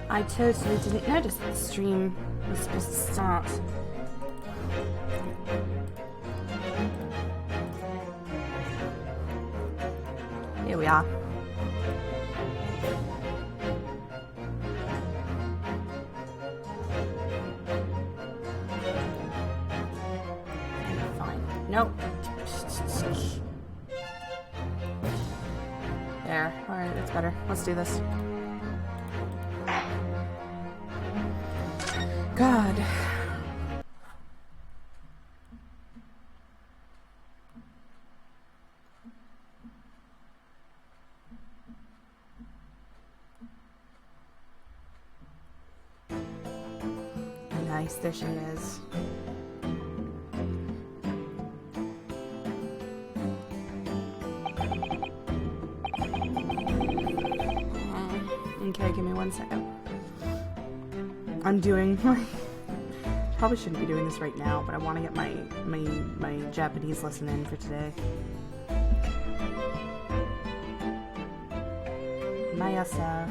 I totally didn't notice that the stream was supposed to start. Here we are. Fine. Nope. There. Alright, that's better. Let's do this. God. Nice, there she is. Okay, give me 1 second. I'm doing my... Probably shouldn't be doing this right now, but I want to get my Japanese lesson in for today. Mayasa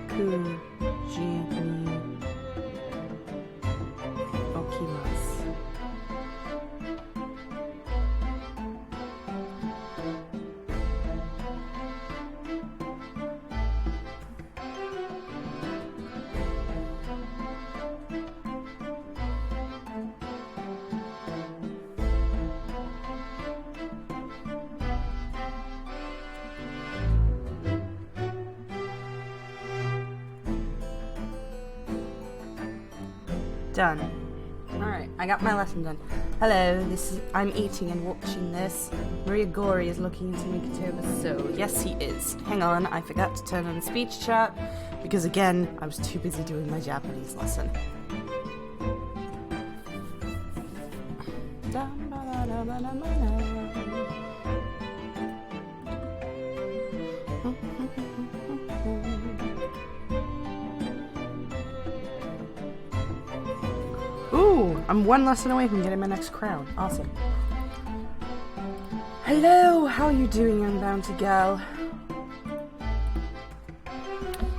kuji ni okimasu. Done. Alright, I got my lesson done. Hello, I'm eating and watching this. Maria Gori is looking into Mikitoba, so yes he is. Hang on, I forgot to turn on speech chat, because again, I was too busy doing my Japanese lesson. Ooh, I'm one lesson away from getting my next crown. Awesome. Hello, how are you doing, unbounty girl?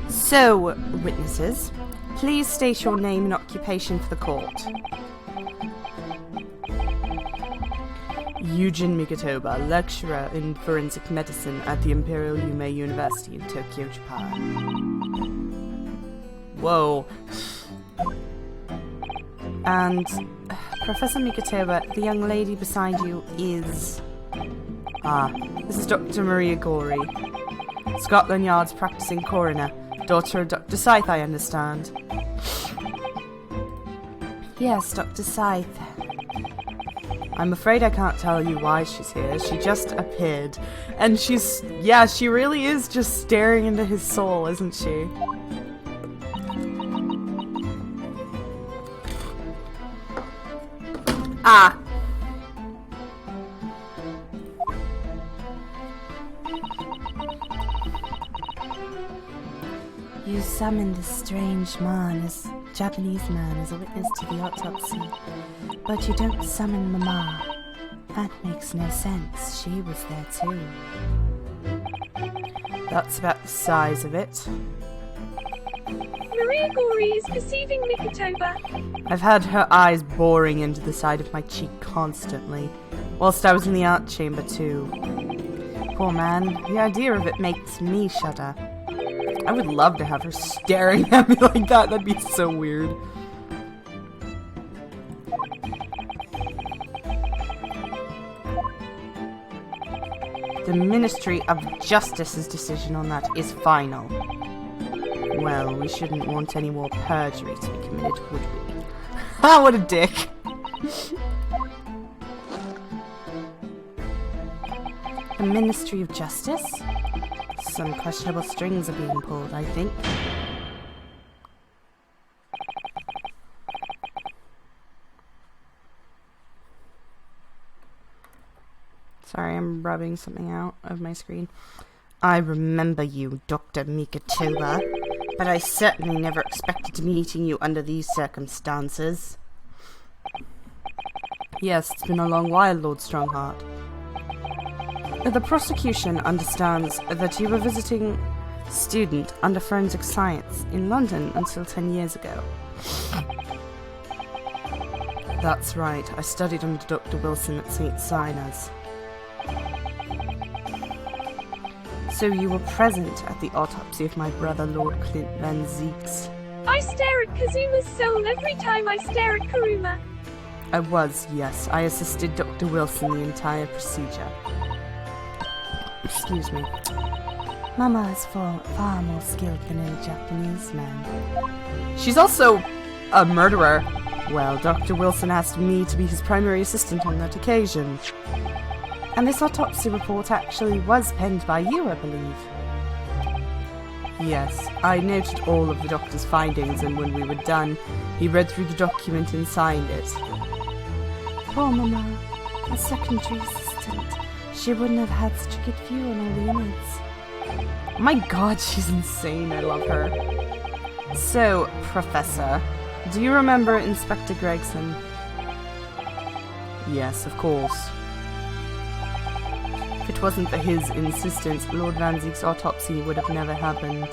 So, witnesses, please state your name and occupation for the court. Eugene Mikitoba, lecturer in forensic medicine at the Imperial Yume University in Tokyo, Japan. Whoa. And Professor Mikitoba, the young lady beside you is... this is Dr. Maria Gori, Scotland Yard's practicing coroner, daughter of Dr. Scythe, I understand. Yes, Dr. Scythe. I'm afraid I can't tell you why she's here. She just appeared. And she really is just staring into his soul, isn't she? Ah! You summoned this strange Japanese man as a witness to the autopsy, but you don't summon Mama. That makes no sense. She was there too. That's about the size of it. Maria Gori is perceiving Mikitoba. I've had her eyes boring into the side of my cheek constantly, whilst I was in the art chamber too. Poor man, the idea of it makes me shudder. I would love to have her staring at me like that, that'd be so weird. The Ministry of Justice's decision on that is final. Well, we shouldn't want any more perjury to be committed, would we? Ah, what a dick! The Ministry of Justice? Some questionable strings are being pulled, I think. Sorry, I'm rubbing something out of my screen. I remember you, Dr. Mikitoba, but I certainly never expected to be meeting you under these circumstances. Yes, it's been a long while, Lord Strongheart. The prosecution understands that you were visiting student under forensic science in London until 10 years ago. That's right, I studied under Dr. Wilson at St. Sinas. So you were present at the autopsy of my brother, Lord Clint Van Zeeks. I stare at Kazuma's soul every time I stare at Kuruma. I was, yes. I assisted Dr. Wilson the entire procedure. Excuse me. Mama is far more skilled than any Japanese man. She's also a murderer. Well, Dr. Wilson asked me to be his primary assistant on that occasion. And this autopsy report actually was penned by you, I believe. Yes, I noted all of the doctor's findings, and when we were done, he read through the document and signed it. Poor Mama, a secondary assistant. She wouldn't have had such a good view on all the innards. Oh my god, she's insane, I love her. So, Professor, do you remember Inspector Gregson? Yes, of course. If it wasn't for his insistence, Lord Van Zeek's autopsy would have never happened.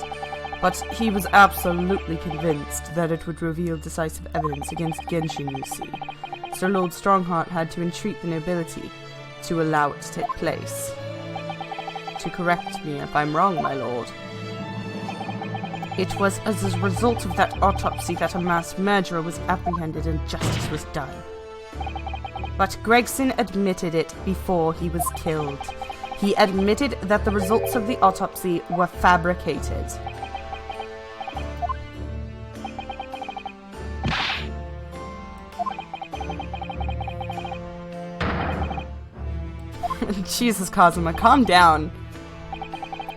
But he was absolutely convinced that it would reveal decisive evidence against Genshin, you see. So Lord Strongheart had to entreat the nobility to allow it to take place. To correct me if I'm wrong, my lord. It was as a result of that autopsy that a mass murderer was apprehended and justice was done. But Gregson admitted it before he was killed. He admitted that the results of the autopsy were fabricated. Jesus, Kazuma, calm down.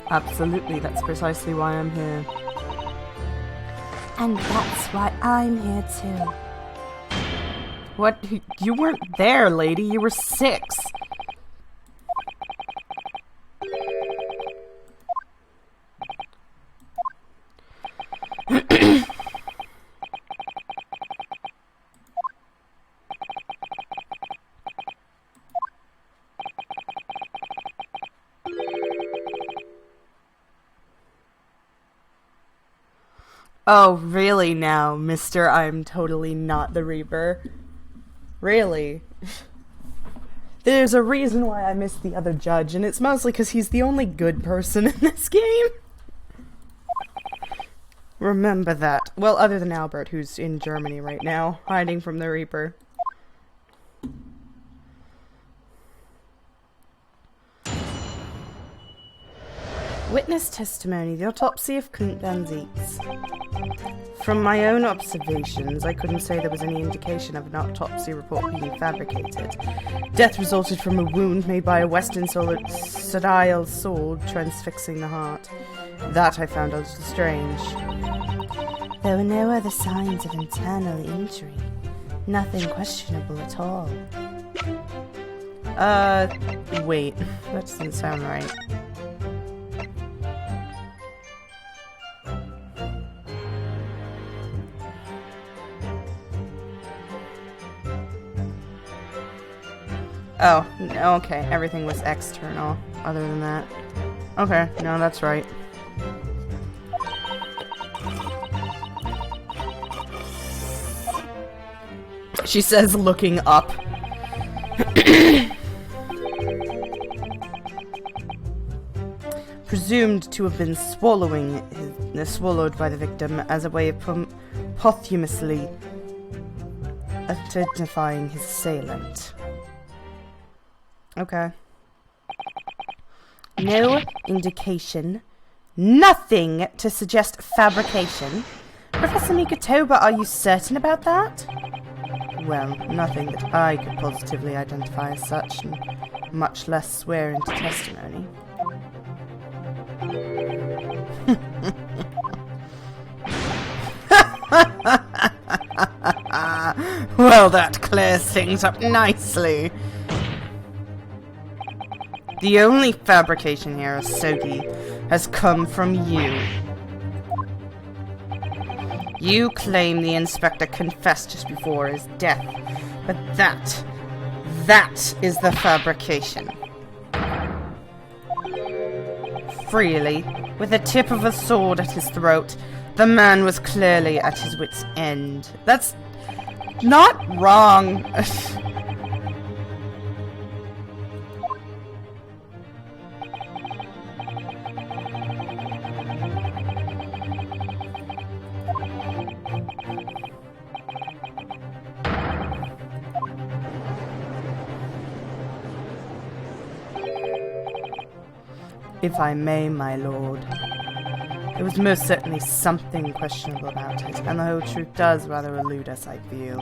Absolutely, that's precisely why I'm here. And that's why I'm here too. What? You weren't there, lady. You were 6. Oh, really now, mister? I'm totally not the Reaper. Really? There's a reason why I missed the other judge, and it's mostly because he's the only good person in this game. Remember that. Well, other than Albert, who's in Germany right now, hiding from the Reaper. Witness testimony, the autopsy of Clint Van Zeeks. From my own observations, I couldn't say there was any indication of an autopsy report being fabricated. Death resulted from a wound made by a Western style sword transfixing the heart. That I found a little strange. There were no other signs of internal injury. Nothing questionable at all. Wait. That doesn't sound right. Oh, okay, everything was external, other than that. Okay, no, that's right. She says, looking up. Presumed to have been swallowed by the victim as a way of posthumously identifying his assailant. Okay. No indication. Nothing to suggest fabrication. Professor Mikatoba, are you certain about that? Well, nothing that I could positively identify as such, and much less swear into testimony. Well, that clears things up nicely. The only fabrication here, Asogi, has come from you. You claim the inspector confessed just before his death, but that is the fabrication. Freely, with the tip of a sword at his throat. The man was clearly at his wit's end. That's not wrong. If I may, my lord, there was most certainly something questionable about it, and the whole truth does rather elude us, I feel.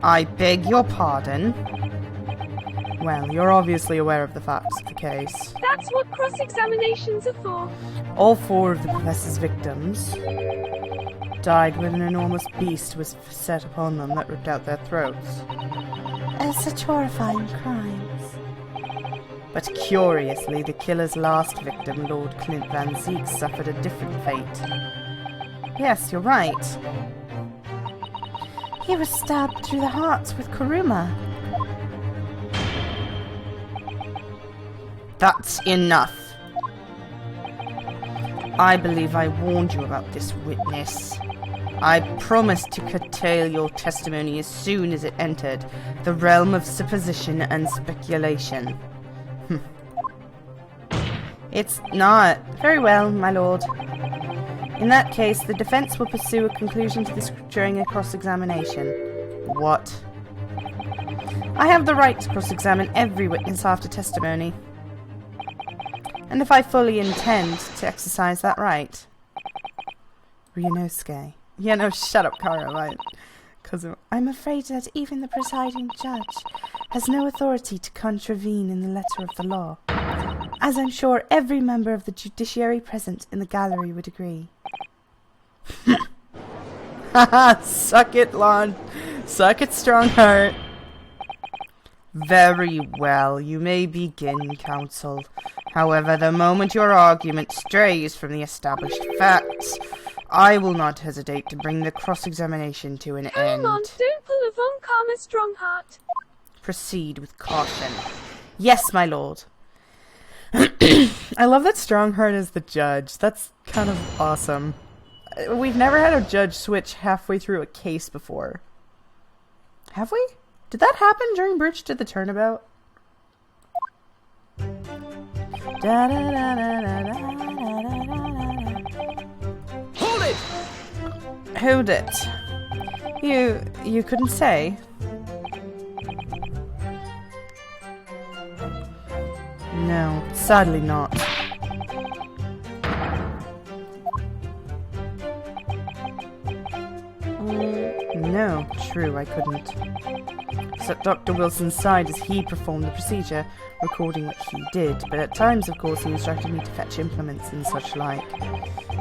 I beg your pardon? Well, you're obviously aware of the facts of the case. That's what cross-examinations are for. All 4 of the professor's victims died when an enormous beast was set upon them that ripped out their throats. Such horrifying crimes. But curiously, the killer's last victim, Lord Clint Van Zeek, suffered a different fate. Yes, you're right. He was stabbed through the heart with Kuruma. That's enough. I believe I warned you about this witness. I promised to curtail your testimony as soon as it entered the realm of supposition and speculation. It's not. Very well, my lord. In that case, the defense will pursue a conclusion to this during a cross-examination. What? I have the right to cross-examine every witness after testimony. And if I fully intend to exercise that right. Ryunosuke. Yeah, no, shut up, Kara, right? Because I'm afraid that even the presiding judge has no authority to contravene in the letter of the law, as I'm sure every member of the judiciary present in the gallery would agree. Haha, suck it, Lon. Suck it, Strongheart. Very well, you may begin, counsel. However, the moment your argument strays from the established facts, I will not hesitate to bring the cross-examination to an end. Hang on, don't pull a Von Karma Strongheart. Proceed with caution. Yes, my lord. I love that Strongheart is the judge. That's kind of awesome. We've never had a judge switch halfway through a case before. Have we? Did that happen during Bridge to the Turnabout? Hold it! Hold it. You couldn't say? No, sadly not. No, true, I couldn't. So Dr. Wilson's side as he performed the procedure, recording what he did, but at times, of course, he instructed me to fetch implements and such like.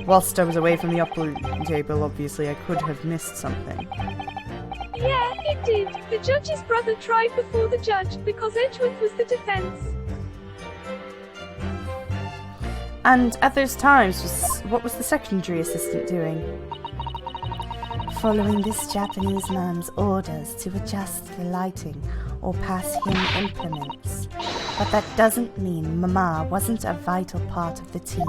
Whilst I was away from the operating table, obviously I could have missed something. Yeah, it did. The judge's brother tried before the judge, because Edgeworth was the defense. And at those times, what was the secondary assistant doing? Following this Japanese man's orders to adjust the lighting or pass him implements. But that doesn't mean Mama wasn't a vital part of the team.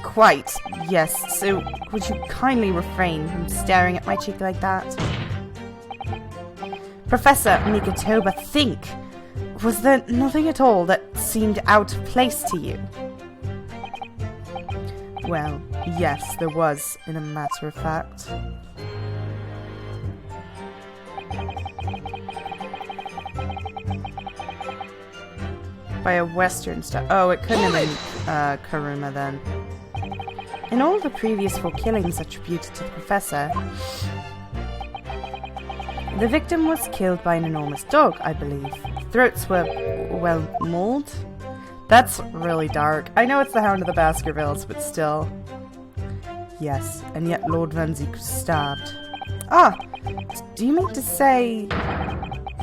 Quite, yes. So, would you kindly refrain from staring at my cheek like that? Professor Mikotoba, think! Was there nothing at all that seemed out of place to you? Well, yes, there was, in a matter of fact. By a Western star. Oh, it couldn't have been Kuruma then. In all the previous 4 killings attributed to the Professor, the victim was killed by an enormous dog, I believe. Throats were, well, mauled? That's really dark. I know it's the Hound of the Baskervilles, but still. Yes, and yet Lord Van Zeek was stabbed. Ah! Do you mean to say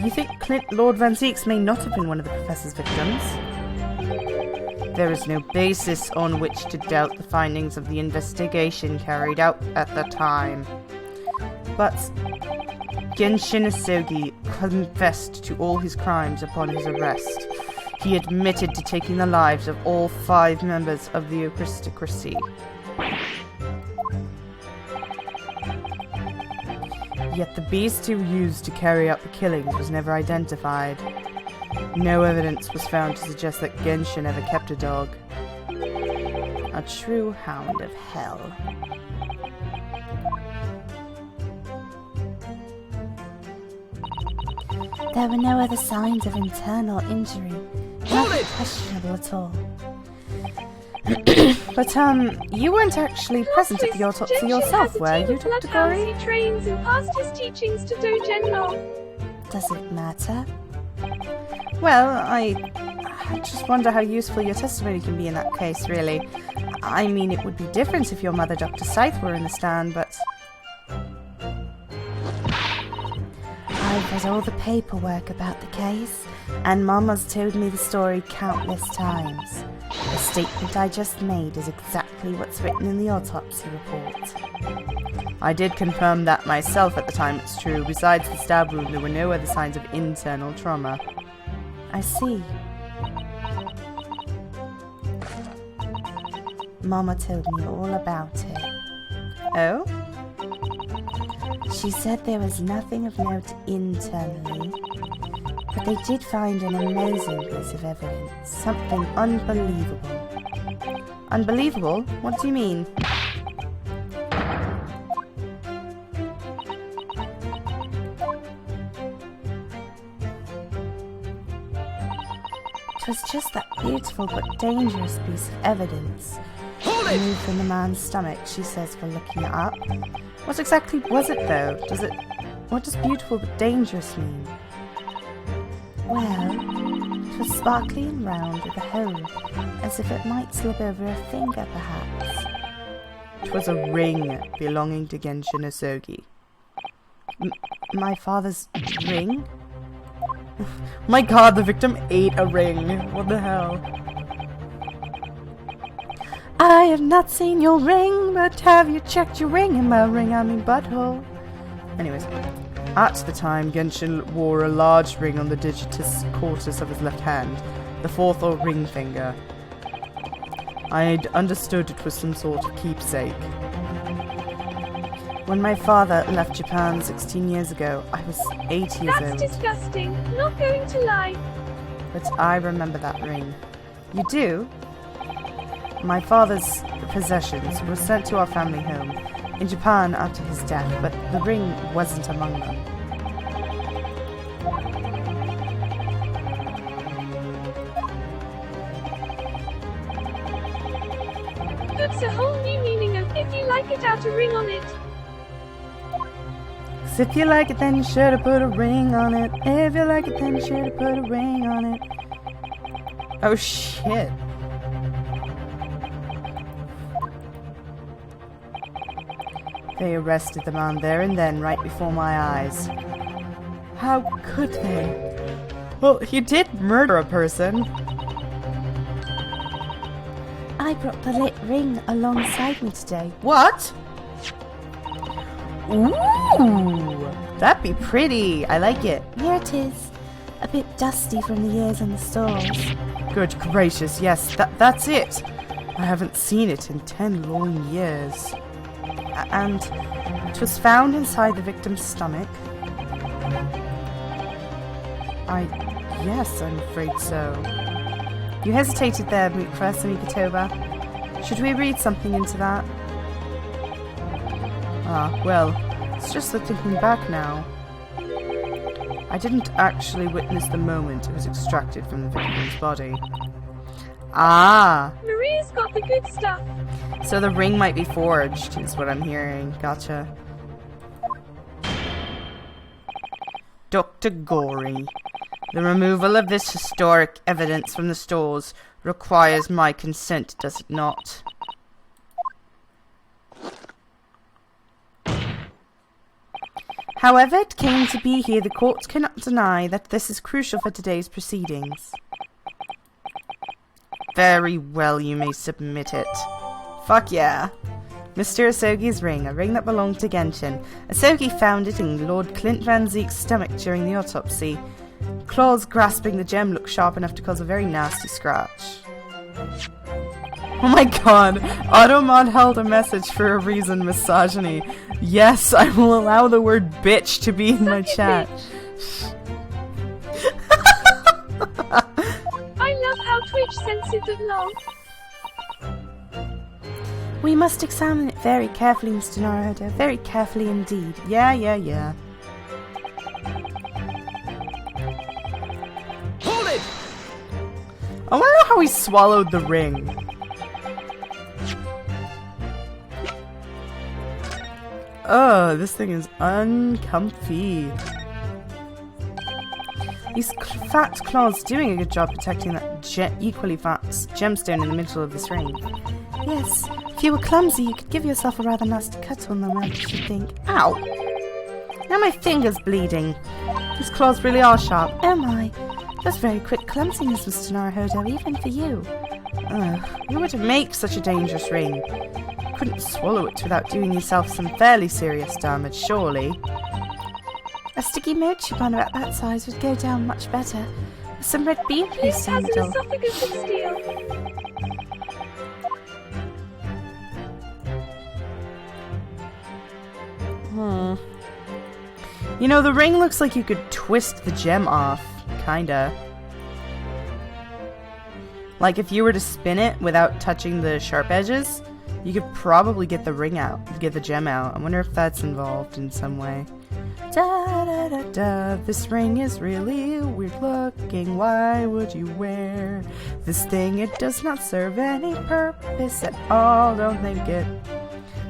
you think Lord Van Zeek's may not have been one of the Professor's victims? There is no basis on which to doubt the findings of the investigation carried out at the time. But Genshin Asogi confessed to all his crimes upon his arrest. He admitted to taking the lives of all 5 members of the aristocracy. Yet the beast who used to carry out the killings was never identified. No evidence was found to suggest that Genshin ever kept a dog. A true hound of hell. There were no other signs of internal injury. Nothing questionable at all. But, you weren't actually present at the autopsy yourself, were you, Dr. Gori? He trains and passed his teachings to Dogenlaw. Does it matter? Well, I just wonder how useful your testimony can be in that case, really. I mean, it would be different if your mother, Dr. Scythe, were in the stand, but... I've read all the paperwork about the case, and Mama's told me the story countless times. The statement I just made is exactly what's written in the autopsy report. I did confirm that myself at the time, it's true. Besides the stab wound, there were no other signs of internal trauma. I see. Mama told me all about it. Oh? She said there was nothing of note internally, but they did find an amazing piece of evidence. Something unbelievable. Unbelievable? What do you mean? It was just that beautiful but dangerous piece of evidence. Removed from the man's stomach, she says, for looking it up. What exactly was it, though? What does beautiful but dangerous mean? Well, it was sparkly and round with a hole, as if it might slip over a finger, perhaps. It was a ring belonging to Genshin Asogi. My father's ring? My god, the victim ate a ring. What the hell? I have not seen your ring, but have you checked your ring? And by ring, I mean butthole. Anyways, at the time, Genshin wore a large ring on the digitus quartus of his left hand, the 4th or ring finger. I'd understood it was some sort of keepsake. When my father left Japan 16 years ago, I was 8 years old. That's disgusting. Not going to lie. But I remember that ring. You do? My father's possessions were sent to our family home in Japan after his death, but the ring wasn't among them. That's a whole new meaning of if you like it, out a ring on it. 'Cause if you like it, then you should have put a ring on it. If you like it, then you should have put a ring on it. Oh shit. They arrested the man there and then, right before my eyes. How could they? Well, he did murder a person. I brought the lit ring alongside me today. What? Ooh, that'd be pretty. I like it. Here it is. A bit dusty from the years on the stores. Good gracious, yes, that's it. I haven't seen it in 10 long years. And it was found inside the victim's stomach. Yes, I'm afraid so. You hesitated there, Professor Mikatoba. Should we read something into that? Ah, well, it's just that thinking back now. I didn't actually witness the moment it was extracted from the victim's body. Ah! Maria's got the good stuff. So the ring might be forged, is what I'm hearing. Gotcha. Dr. Gori, the removal of this historic evidence from the stores requires my consent, does it not? However it came to be here, the court cannot deny that this is crucial for today's proceedings. Very well, you may submit it. Fuck yeah. Mr. Asogi's ring, a ring that belonged to Genshin. Asogi found it in Lord Clint Van Zeek's stomach during the autopsy. Claws grasping the gem look sharp enough to cause a very nasty scratch. Oh my god, Automod held a message for a reason, misogyny. Yes, I will allow the word bitch to be in my chat. I love how Twitch sensitive love. We must examine it very carefully, Mr. Naruhodo. Very carefully indeed. Yeah. Hold it! I wanna know how he swallowed the ring. Oh, this thing is uncomfy. These fat claws doing a good job protecting that equally fat gemstone in the middle of this ring. Yes. If you were clumsy, you could give yourself a rather nasty cut on the mouth, I should think. Ow! Now my finger's bleeding. These claws really are sharp. Oh my. That's very quick clumsiness, Mr. Naruhodo, even for you. You were to make such a dangerous ring. You couldn't swallow it without doing yourself some fairly serious damage, surely. A sticky mochi bun about that size would go down much better. With some red bean paste in the Has an middle. esophagus of steel. You know, the ring looks like you could twist the gem off. Kinda. Like, if you were to spin it without touching the sharp edges, you could probably get the ring out, get the gem out. I wonder if that's involved in some way. Da da da da, this ring is really weird looking. Why would you wear this thing? It does not serve any purpose at all, don't think it.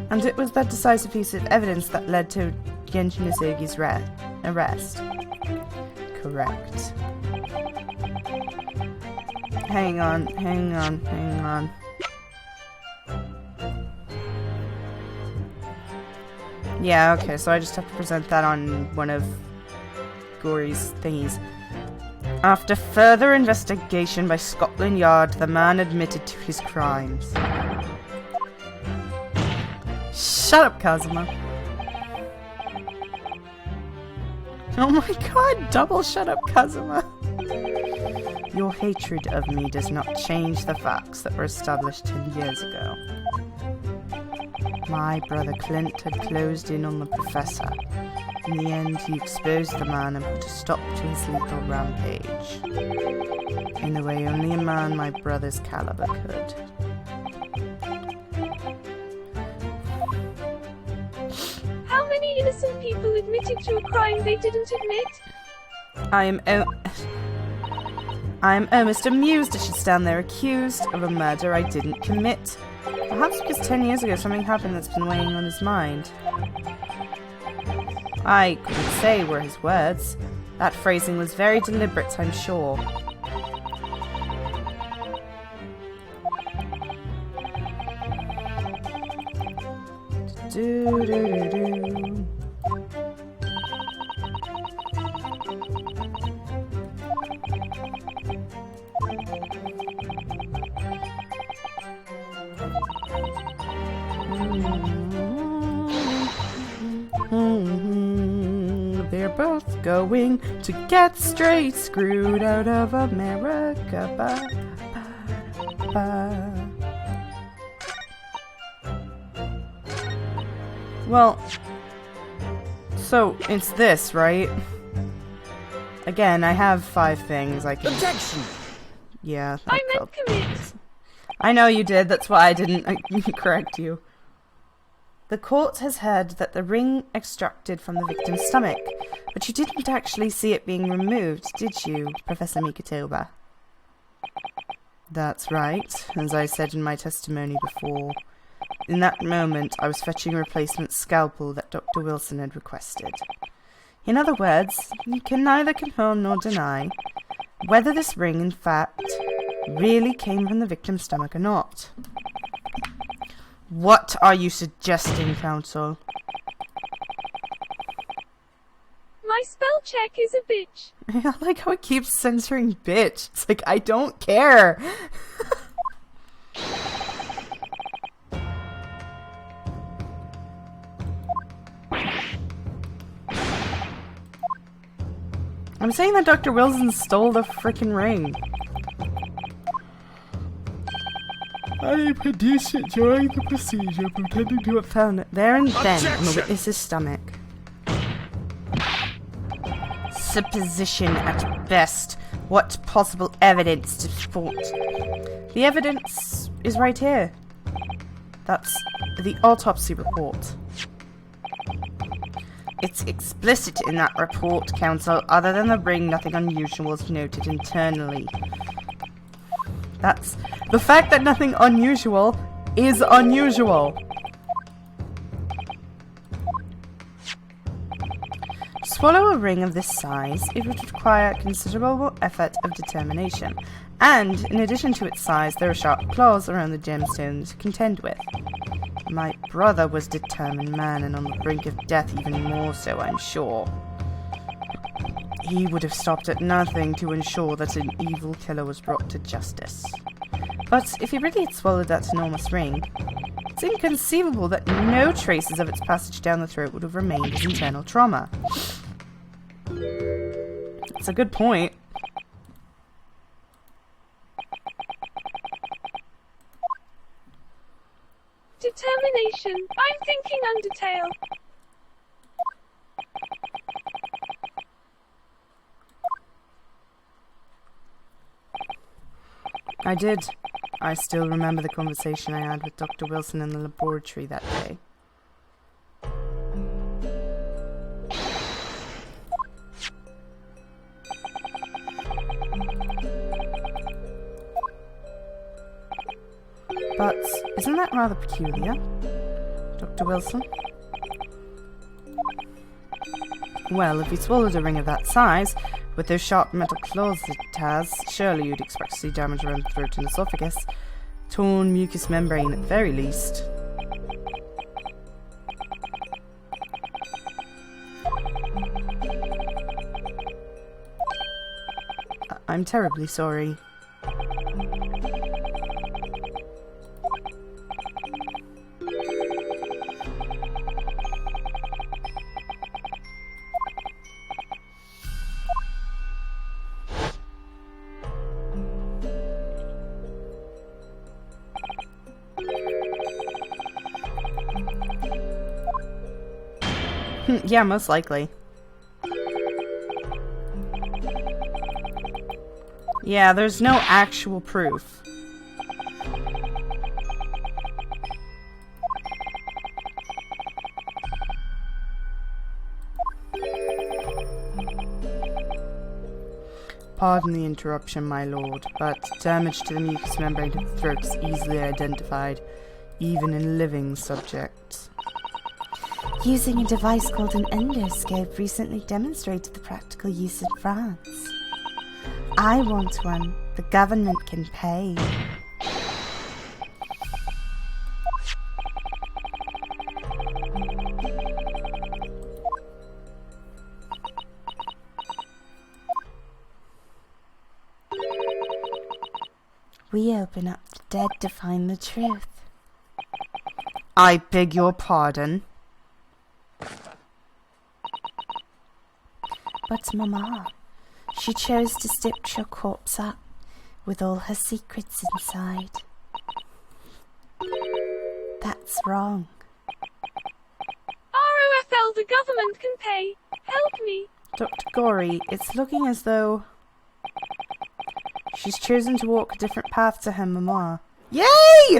And it was that decisive piece of evidence that led to Genshin Isugi's arrest. Correct. Hang on. Yeah, okay, so I just have to present that on one of Gory's thingies. After further investigation by Scotland Yard, the man admitted to his crimes. Shut up, Kazuma. Oh my god, double shut up, Kazuma. Your hatred of me does not change the facts that were established 10 years ago. My brother Clint had closed in on the professor. In the end, he exposed the man and put a stop to his lethal rampage. In the way only a man my brother's caliber could. How many innocent people admitted to a crime they didn't admit? I am almost amused I should stand there accused of a murder I didn't commit. Perhaps because 10 years ago something happened that's been weighing on his mind. I couldn't say were his words. That phrasing was very deliberate, I'm sure. Do-do-do-do. They're both going to get straight screwed out of America. Ba, ba, ba. Well, so it's this, right? Again, I have 5 things I can. Objection! Yeah. I that meant felt- commit. I know you did, that's why I didn't correct you. The court has heard that the ring extracted from the victim's stomach, but you didn't actually see it being removed, did you, Professor Mikatoba? That's right, as I said in my testimony before. In that moment, I was fetching a replacement scalpel that Dr. Wilson had requested. In other words, you can neither confirm nor deny whether this ring, in fact, really came from the victim's stomach or not. What are you suggesting, counsel? My spell check is a bitch. I like how it keeps censoring bitch. It's like, I don't care. I'm saying that Dr. Wilson stole the frickin' ring. I produced it during the procedure, pretending to have found it there and then on the witness's stomach. Supposition at best. What possible evidence to support? The evidence is right here. That's the autopsy report. It's explicit in that report, Counsel. Other than the ring, nothing unusual is noted internally. That's... The fact that nothing unusual is unusual. To swallow a ring of this size, it would require considerable effort of determination. And, in addition to its size, there are sharp claws around the gemstone to contend with. My brother was a determined man, and on the brink of death even more so, I'm sure. He would have stopped at nothing to ensure that an evil killer was brought to justice. But if he really had swallowed that enormous ring, it's inconceivable that no traces of its passage down the throat would have remained as internal trauma. That's a good point. Determination. I'm thinking Undertale. I did. I still remember the conversation I had with Dr. Wilson in the laboratory that day. But isn't that rather peculiar, Dr. Wilson? Well, if he swallowed a ring of that size, with those sharp metal claws it has, surely you'd expect to see damage around the throat and esophagus. Torn mucous membrane at the very least. I'm terribly sorry. Yeah, most likely. Yeah, there's no actual proof. Pardon the interruption, my lord, but damage to the mucous membrane of the throat is easily identified, even in living subjects. Using a device called an endoscope recently demonstrated the practical use in France. I want one. The government can pay. We open up the dead to find the truth. I beg your pardon. But Mama, she chose to stitch your corpse up with all her secrets inside. That's wrong. ROFL, the government can pay. Help me. Dr. Gorey, it's looking as though she's chosen to walk a different path to her Mama. Yay!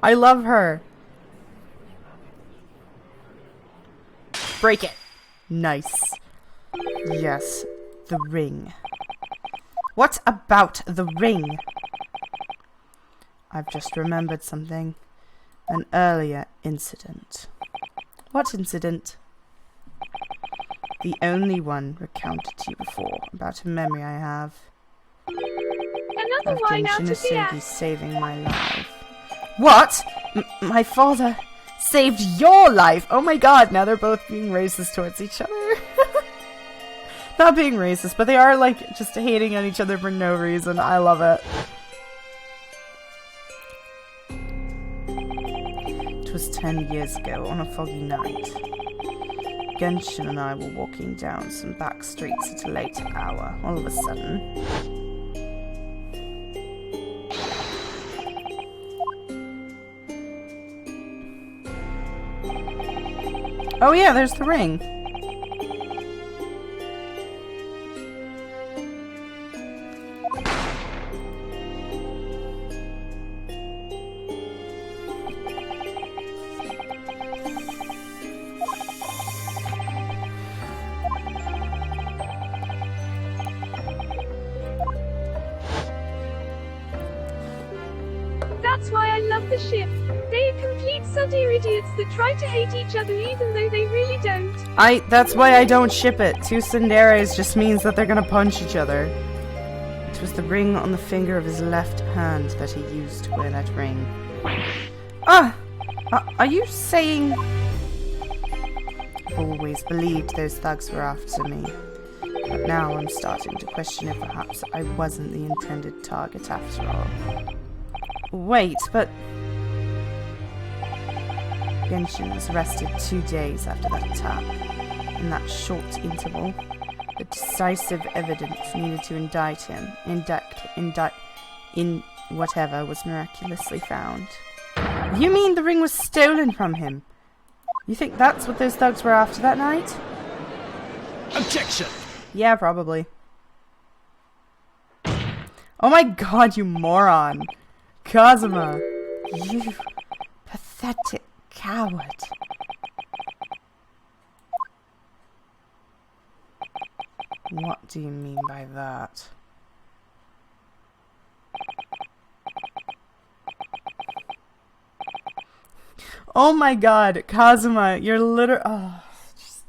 I love her. Break it. Nice. Yes, the ring. What about the ring? I've just remembered something. An earlier incident. What incident? The only one recounted to you before about a memory I have. Another Of wine out of the Shinosugi ass. saving my life. What? My father saved your life? Oh my god, now they're both being racist towards each other. Not being racist, but they are like just hating on each other for no reason. I love it. It was 10 years ago on a foggy night. Genshin and I were walking down some back streets at a late hour. All of a sudden... Oh yeah, there's the ring. That's why I love the ship. They are complete sudden idiots that try to hate each other even though they really don't. That's why I don't ship it. Two tsunderes just means that they're gonna punch each other. It was the ring on the finger of his left hand that he used to wear that ring. Are you saying... I've always believed those thugs were after me. But now I'm starting to question if perhaps I wasn't the intended target after all. Wait, but... Genshin was arrested 2 days after that attack. In that short interval, the decisive evidence needed to indict him, in whatever, was miraculously found. You mean the ring was stolen from him? You think that's what those thugs were after that night? Objection! Yeah, probably. Oh my god, you moron! Kazuma! You pathetic coward. What do you mean by that? Oh my god, Kazuma, you're literally... Oh, just...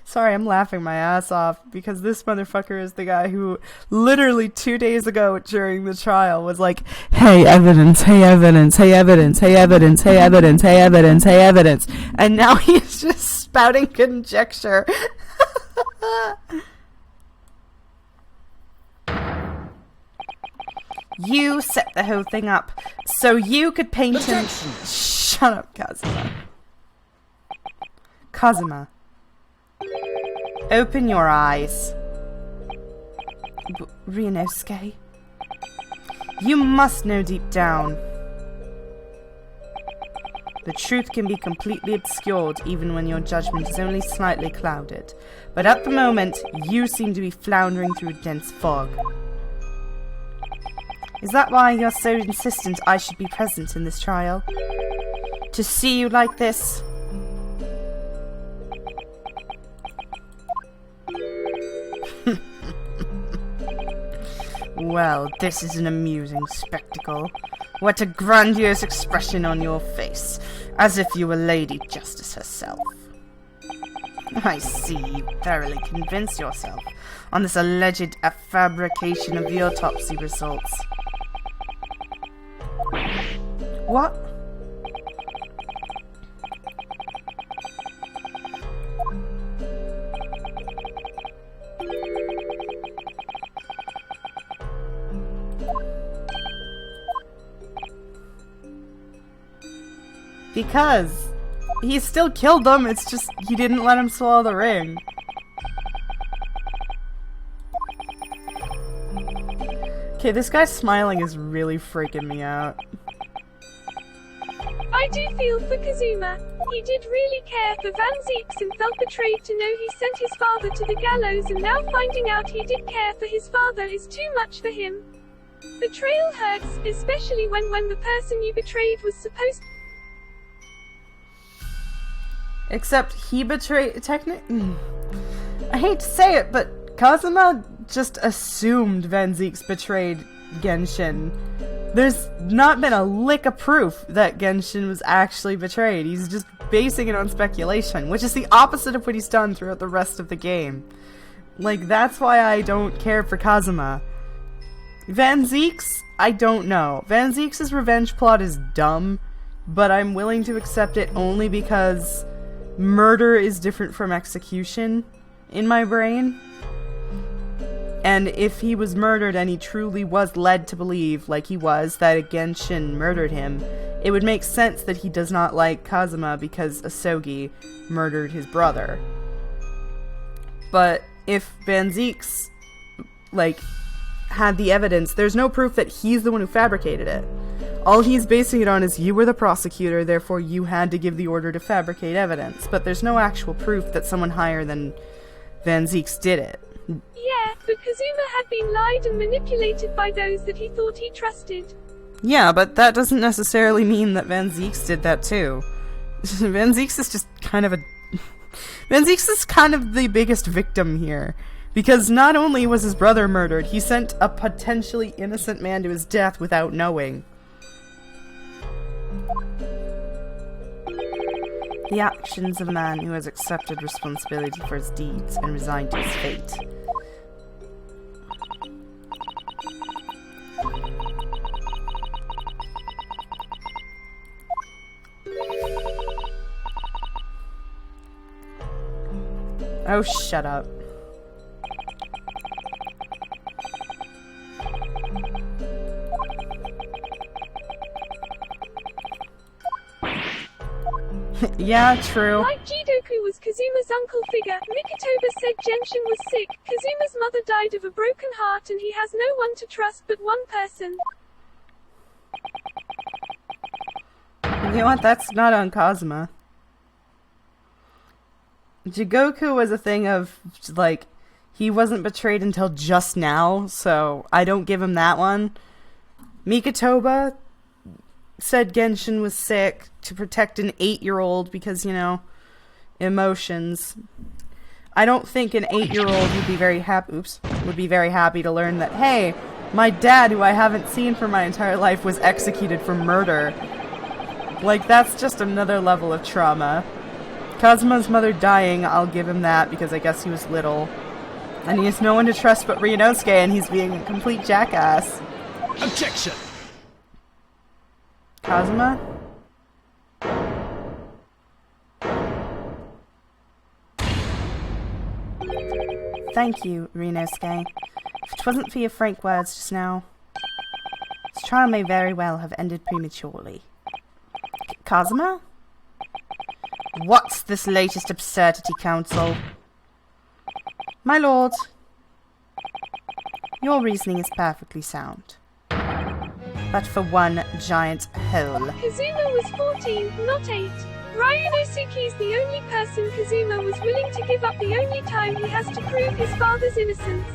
Sorry, I'm laughing my ass off because this motherfucker is the guy who literally 2 days ago during the trial was like, hey evidence, hey evidence, hey evidence, hey evidence, hey evidence, hey evidence, hey evidence. And now he's just spouting conjecture. You set the whole thing up so you could paint him. Shut up, Kazuma. Kazuma. Open your eyes. Ryunosuke. You must know deep down. The truth can be completely obscured even when your judgment is only slightly clouded. But at the moment, you seem to be floundering through a dense fog. Is that why you're so insistent I should be present in this trial? To see you like this? Well, this is an amusing spectacle. What a grandiose expression on your face, as if you were Lady Justice herself. I see you thoroughly convinced yourself on this alleged fabrication of the autopsy results. What? Because he still killed them, it's just he didn't let him swallow the ring. Okay, this guy smiling is really freaking me out. I do feel for Kazuma. He did really care for Van Zieks and felt betrayed to know he sent his father to the gallows, and now finding out he did care for his father is too much for him. Betrayal hurts, especially when the person you betrayed was supposed to... Except he betrayed... I hate to say it, but Kazuma just assumed Van Zieks betrayed Genshin. There's not been a lick of proof that Genshin was actually betrayed. He's just basing it on speculation, which is the opposite of what he's done throughout the rest of the game. Like, that's why I don't care for Kazuma. Van Zieks? I don't know. Van Zieks' revenge plot is dumb, but I'm willing to accept it only because murder is different from execution in my brain. And if he was murdered and he truly was led to believe, like he was, that Genshin murdered him, it would make sense that he does not like Kazuma because Asogi murdered his brother. But if Van Zieks, like, had the evidence, there's no proof that he's the one who fabricated it. All he's basing it on is you were the prosecutor, therefore you had to give the order to fabricate evidence. But there's no actual proof that someone higher than Van Zieks did it. Yeah, but Kazuma had been lied and manipulated by those that he thought he trusted. Yeah, but that doesn't necessarily mean that Van Zieks did that too. Van Zieks is just kind of a... Van Zieks is kind of the biggest victim here. Because not only was his brother murdered, he sent a potentially innocent man to his death without knowing. The actions of a man who has accepted responsibility for his deeds and resigned to his fate. Oh, shut up. Yeah, true. Like Jidoku was Kazuma's uncle figure, Mikotoba said Genshin was sick, Kazuma's mother died of a broken heart and he has no one to trust but one person. You know what? That's not on Kazuma. Jigoku was a thing of, like, he wasn't betrayed until just now, so I don't give him that one. Mikotoba said Genshin was sick to protect an 8-year-old because, you know, emotions. I don't think an 8-year-old would be very happy to learn that, hey, my dad, who I haven't seen for my entire life, was executed for murder. Like, that's just another level of trauma. Kazuma's mother dying, I'll give him that because I guess he was little. And he has no one to trust but Ryunosuke, and he's being a complete jackass. Objection! Kazuma? Thank you, Ryunosuke. If it wasn't for your frank words just now, this trial may very well have ended prematurely. Kazuma? What's this latest absurdity, Council? My lord, your reasoning is perfectly sound. But for one giant hole. Kazuma was 14, not 8. Ryunosuke is the only person Kazuma was willing to give up the only time he has to prove his father's innocence.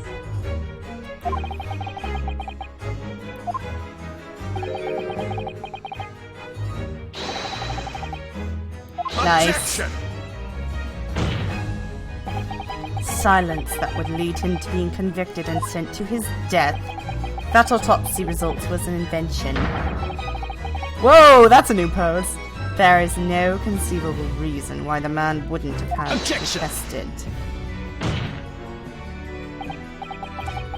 Nice. Objection! Silence that would lead him to being convicted and sent to his death. That autopsy results was an invention. Whoa, that's a new pose. There is no conceivable reason why the man wouldn't have had Objection! tested.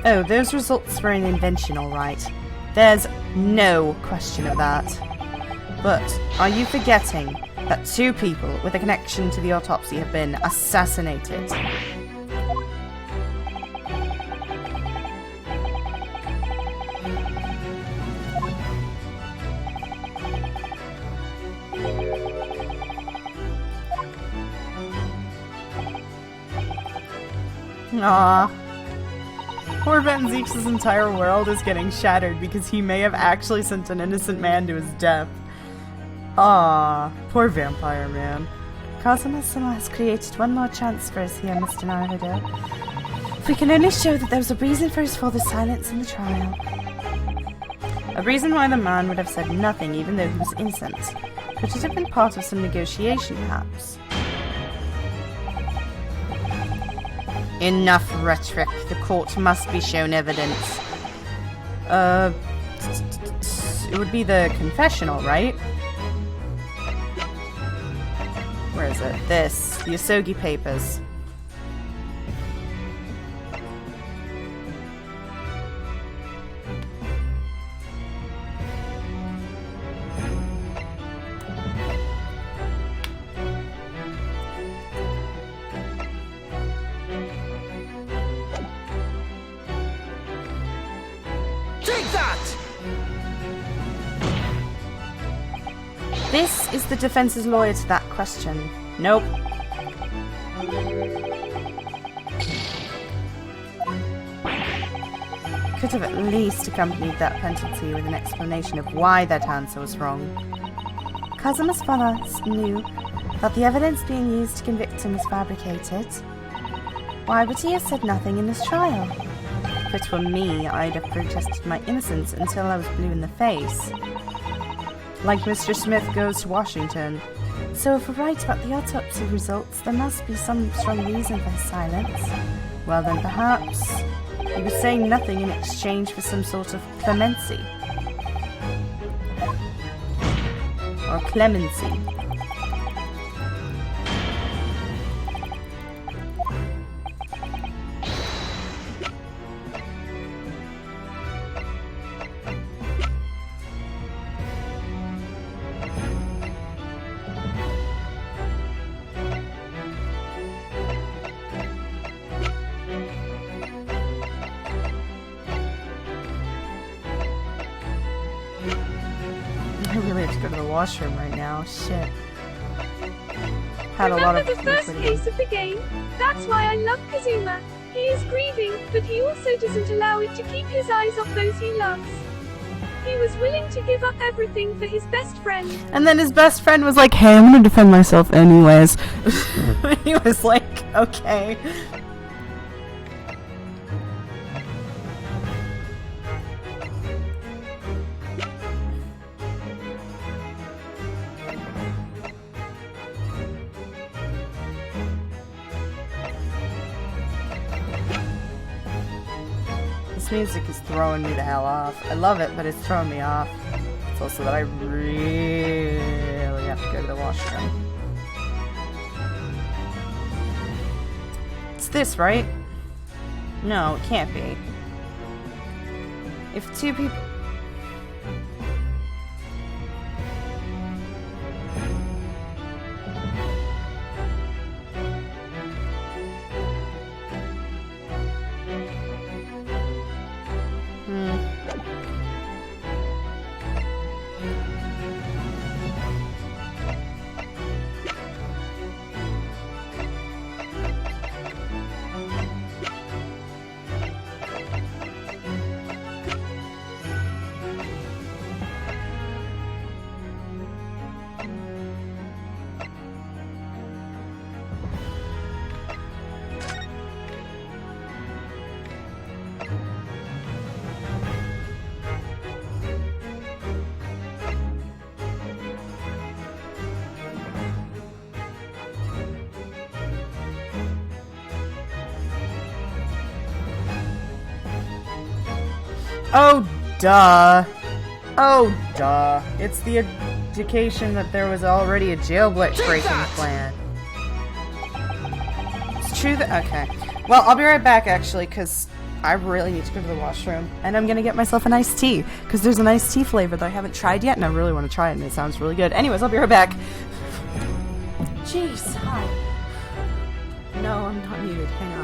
Oh, those results were an invention, alright. There's no question of that. But are you forgetting that 2 people with a connection to the autopsy have been assassinated? Aww. Poor Van Zieks' entire world is getting shattered because he may have actually sent an innocent man to his death. Aww. Poor vampire man. Kazuma-sama has created one more chance for us here, Mr. Naruto. If we can only show that there was a reason for his father's silence in the trial. A reason why the man would have said nothing even though he was innocent. Could it have been part of some negotiation, perhaps? Enough rhetoric. The court must be shown evidence. It would be the confessional, right? Where is it? This. The Asogi Papers. This is the defense's lawyer to that question. Nope. Could have at least accompanied that penalty with an explanation of why that answer was wrong. Kazuma's father knew that the evidence being used to convict him was fabricated. Why would he have said nothing in his trial? If it were me, I'd have protested my innocence until I was blue in the face. Like Mr. Smith goes to Washington. So if we're right about the autopsy results, there must be some strong reason for his silence. Well then perhaps he was saying nothing in exchange for some sort of clemency. Or clemency. I really have to go to the washroom right now. Shit. Had a lot of Remember the first liquidity. case of the game? That's why I love Kazuma. He is grieving, but he also doesn't allow it to keep his eyes off those he loves. He was willing to give up everything for his best friend. And then his best friend was like, hey, I'm gonna defend myself anyways. He was like, okay. This music is throwing me the hell off. I love it, but it's throwing me off. It's also that I really have to go to the washroom. It's this, right? No, it can't be. If two people... Oh, duh. Oh, duh. It's the indication that there was already a jailbreak breaking plan. It's true that... Okay. Well, I'll be right back, actually, because I really need to go to the washroom. And I'm going to get myself an iced tea, because there's an iced tea flavor that I haven't tried yet, and I really want to try it, and it sounds really good. Anyways, I'll be right back. Jeez, hi. No, I'm not muted. Hang on.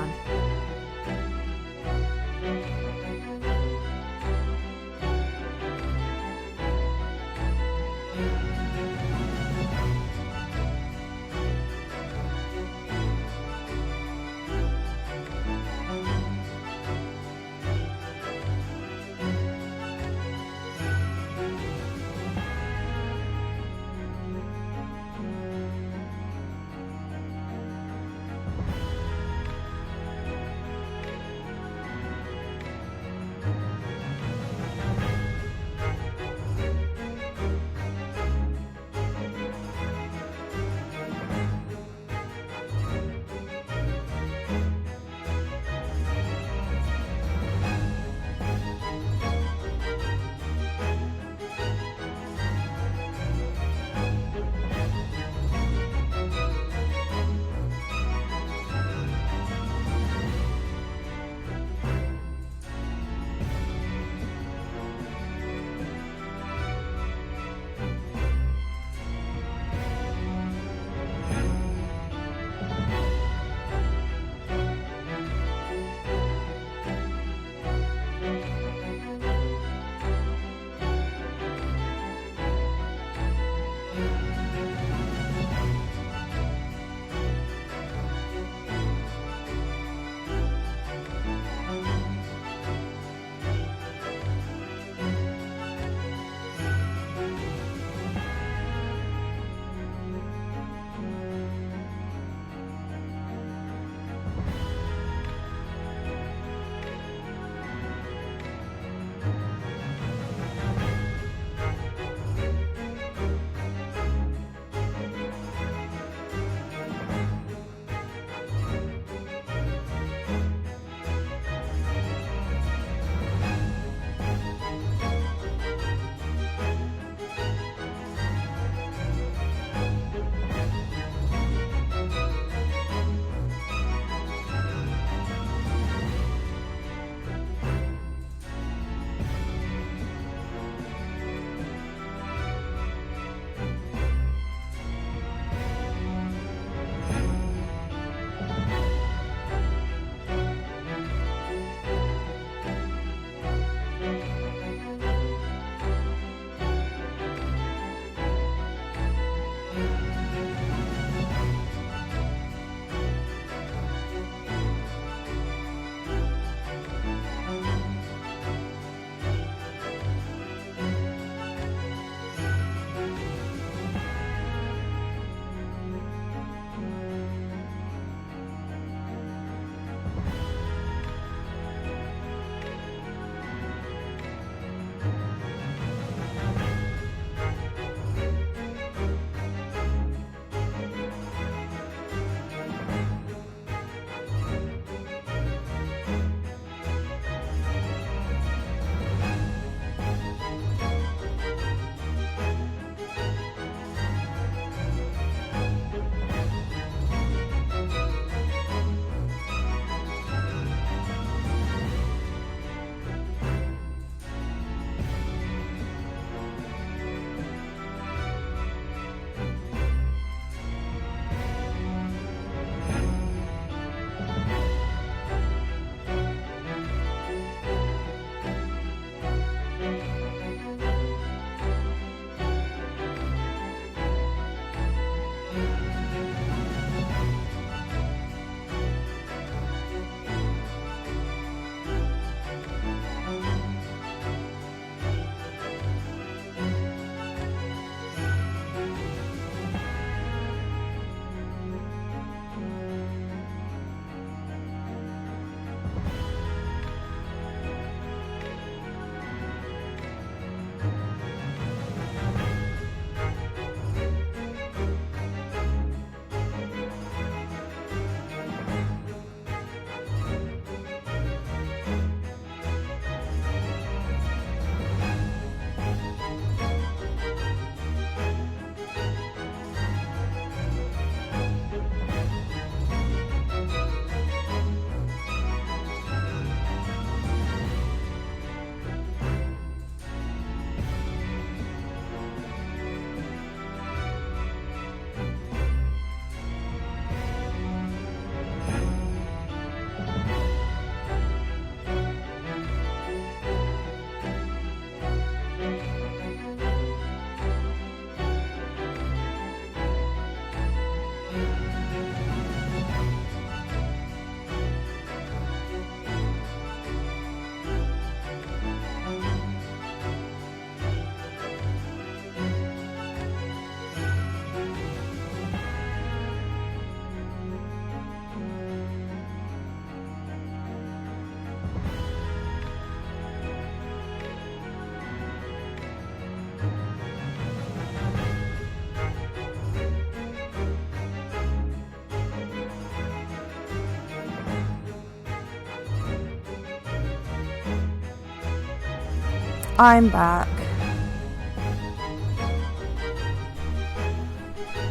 I'm back.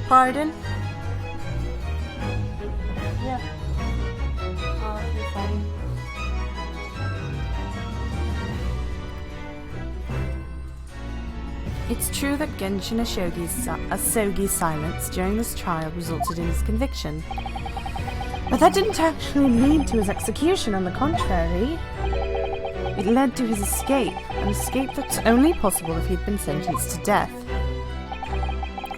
Pardon? Yeah. You're fine. It's true that Genshin Asogi's silence during this trial resulted in his conviction. But that didn't actually lead to his execution, on the contrary. It led to his escape, an escape that's only possible if he'd been sentenced to death.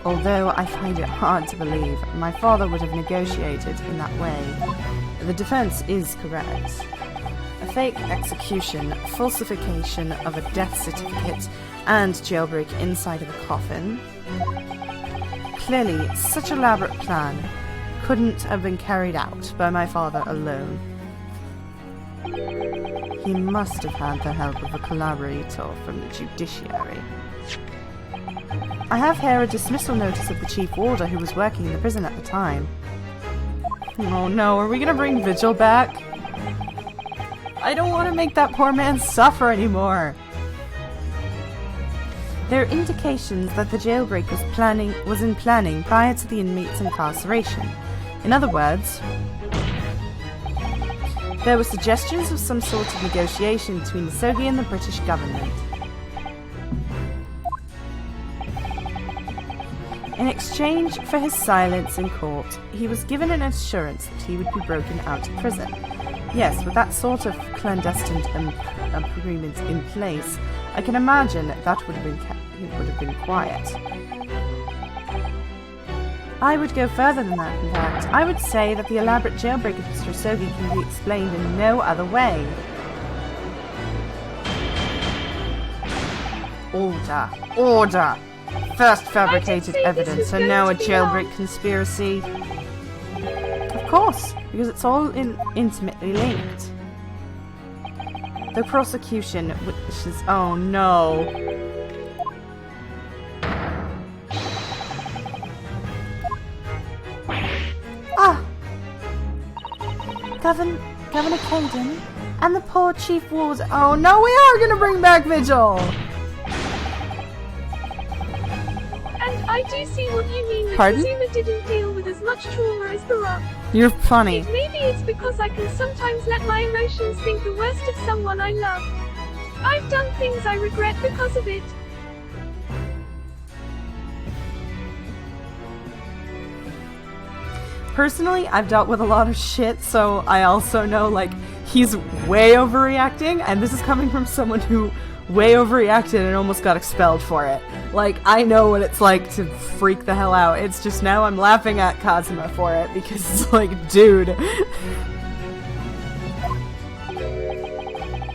Although I find it hard to believe my father would have negotiated in that way. The defense is correct. A fake execution, falsification of a death certificate, and jailbreak inside of a coffin. Clearly, such an elaborate plan couldn't have been carried out by my father alone. He must have had the help of a collaborator from the judiciary. I have here a dismissal notice of the chief warder who was working in the prison at the time. Oh no, are we gonna bring Vigil back? I don't want to make that poor man suffer anymore. There are indications that the jailbreak was in planning prior to the inmate's incarceration. In other words, there were suggestions of some sort of negotiation between Asogi and the British government. In exchange for his silence in court, he was given an assurance that he would be broken out of prison. Yes, with that sort of clandestine agreement in place, I can imagine that would have been quiet. I would go further than that, in fact. I would say that the elaborate jailbreak of Mr. Asogi can be explained in no other way. Order! Order! First fabricated evidence, and now a jailbreak conspiracy. Of course, because it's all intimately linked. The prosecution witnesses... Oh no. Governor Caden and the poor Chief Warder. Oh no, we are gonna bring back Vigil! And I do see what you mean that Pardon? Kazuma didn't deal with as much trauma as the Rock. You're funny. Maybe it's because I can sometimes let my emotions think the worst of someone I love. I've done things I regret because of it. Personally, I've dealt with a lot of shit, so I also know, like, he's way overreacting, and this is coming from someone who way overreacted and almost got expelled for it. Like, I know what it's like to freak the hell out. It's just now I'm laughing at Kazuma for it, because it's like, dude.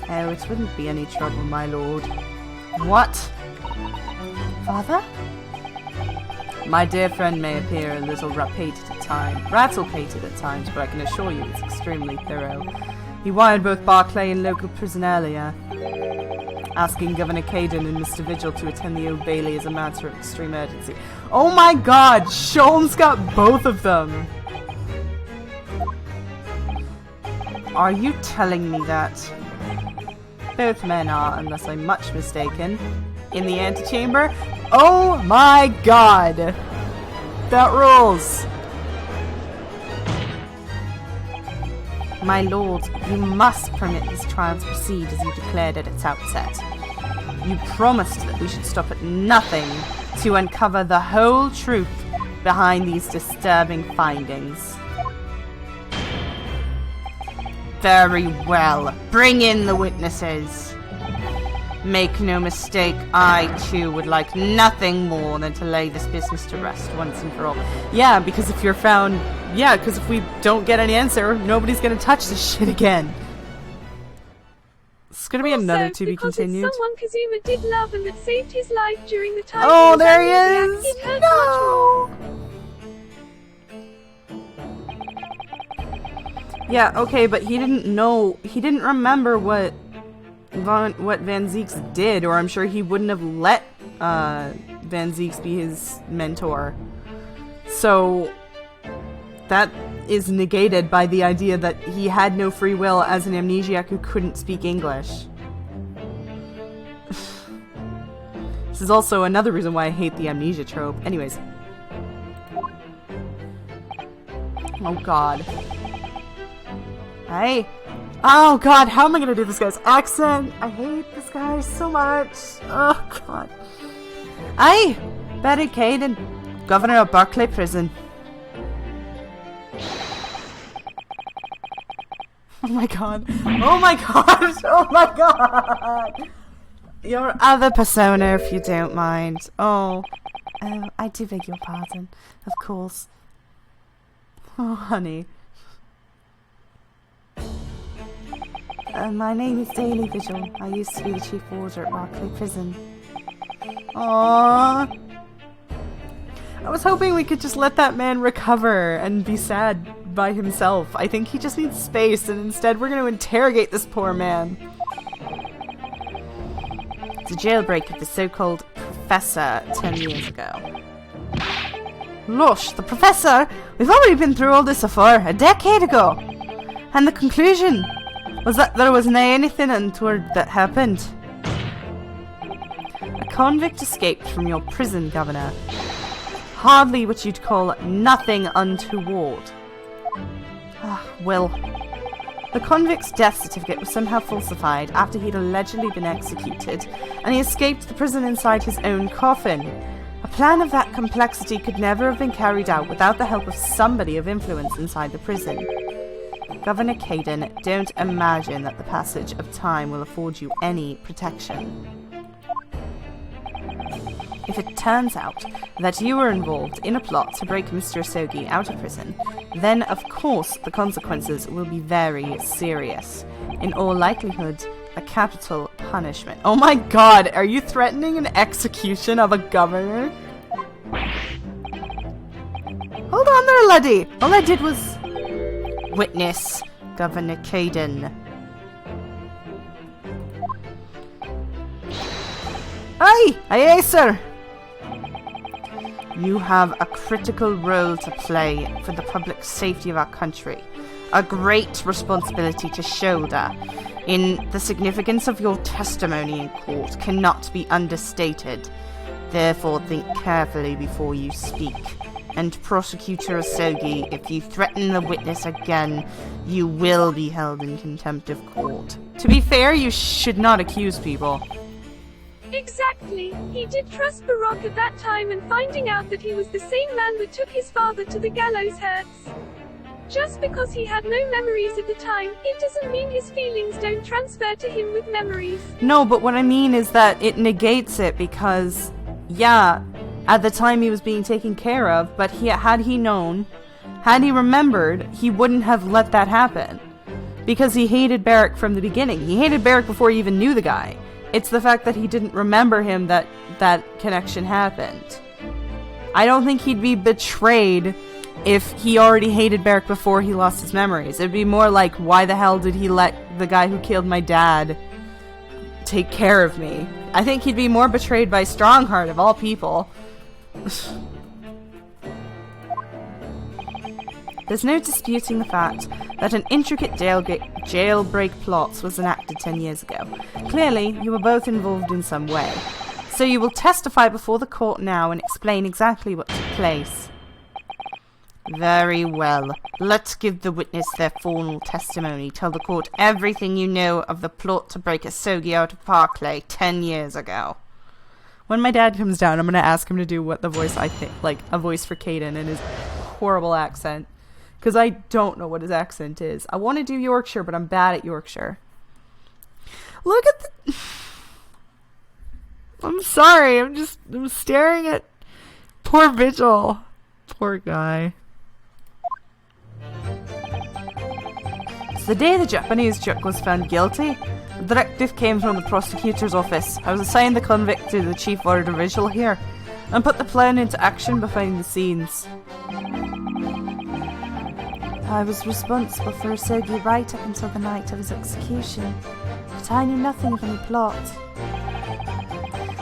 Oh, it wouldn't be any trouble, my lord. What? Father? My dear friend may appear a little rattlepated at times, but I can assure you it's extremely thorough. He wired both Barclay and local prison earlier, asking Governor Caden and Mr. Vigil to attend the Old Bailey as a matter of extreme urgency. Oh my god! Sholm's got both of them! Are you telling me that? Both men are, unless I'm much mistaken, in the antechamber? Oh my god! That rules! My lord, you must permit this trial to proceed as you declared at its outset. You promised that we should stop at nothing to uncover the whole truth behind these disturbing findings. Very well. Bring in the witnesses. Make no mistake, I too would like nothing more than to lay this business to rest once and for all. Yeah, because if you're found... Yeah, because if we don't get an answer, nobody's gonna touch this shit again. It's gonna be another to be continued. It's someone Kazuma did love and that saved his life during the time. Oh, there he is! It hurts No! much more. Yeah, okay, but he didn't know... He didn't remember what Van Zieks did, or I'm sure he wouldn't have let Van Zieks be his mentor. So that is negated by the idea that he had no free will as an amnesiac who couldn't speak English. This is also another reason why I hate the amnesia trope. Anyways. Oh god. Hey. Oh god, how am I gonna do this guy's accent? I hate this guy so much. Oh god. Hey! Betty Caden, Governor of Berkeley Prison. Oh my god. Oh my god. Oh my god. Your other persona, if you don't mind. Oh. Oh, I do beg your pardon. Of course. Oh, honey. My name is Daily Vigil. I used to be the chief warder at Berkeley Prison. Aww. I was hoping we could just let that man recover and be sad by himself. I think he just needs space, and instead we're going to interrogate this poor man. It's a jailbreak of the so-called Professor 10 years ago. Lush, the Professor? We've already been through all this before, a decade ago. And the conclusion was that there was nae anything untoward that happened. A convict escaped from your prison, Governor. Hardly what you'd call nothing untoward. Well, the convict's death certificate was somehow falsified after he'd allegedly been executed, and he escaped the prison inside his own coffin. A plan of that complexity could never have been carried out without the help of somebody of influence inside the prison. Governor Caden, don't imagine that the passage of time will afford you any protection. If it turns out that you were involved in a plot to break Mr. Asogi out of prison, then of course the consequences will be very serious. In all likelihood, a capital punishment. Oh my god, are you threatening an execution of a governor? Hold on there, laddie! All I did was... Witness, Governor Caden. Aye! Aye, sir! You have a critical role to play for the public safety of our country. A great responsibility to shoulder. The significance of your testimony in court cannot be understated. Therefore, think carefully before you speak. And Prosecutor Asogi, if you threaten the witness again, you will be held in contempt of court. To be fair, you should not accuse people. Exactly. He did trust Baroque at that time, and finding out that he was the same man that took his father to the gallows hurts. Just because he had no memories at the time, it doesn't mean his feelings don't transfer to him with memories. No, but what I mean is that it negates it because, yeah, at the time he was being taken care of, but had he known, had he remembered, he wouldn't have let that happen. Because he hated Barrick from the beginning. He hated Barrick before he even knew the guy. It's the fact that he didn't remember him that connection happened. I don't think he'd be betrayed if he already hated Barrick before he lost his memories. It'd be more like, why the hell did he let the guy who killed my dad take care of me? I think he'd be more betrayed by Strongheart of all people. There's no disputing the fact that an intricate jailbreak plot was enacted 10 years ago. Clearly, you were both involved in some way. So you will testify before the court now and explain exactly what took place. Very well. Let's give the witness their formal testimony. Tell the court everything you know of the plot to break Asogi out of Berkeley 10 years ago. When my dad comes down, I'm going to ask him to do what the voice I think, like a voice for Caden in his horrible accent. Because I don't know what his accent is. I want to do Yorkshire, but I'm bad at Yorkshire. Look at the... I'm sorry, I'm staring at poor Vigil. Poor guy. It's the day the Japanese Chuck was found guilty. The directive came from the prosecutor's office. I was assigned the convict to the chief warder Vigil here, and put the plan into action behind the scenes. I was responsible for Asogi right up until the night of his execution, but I knew nothing of any plot.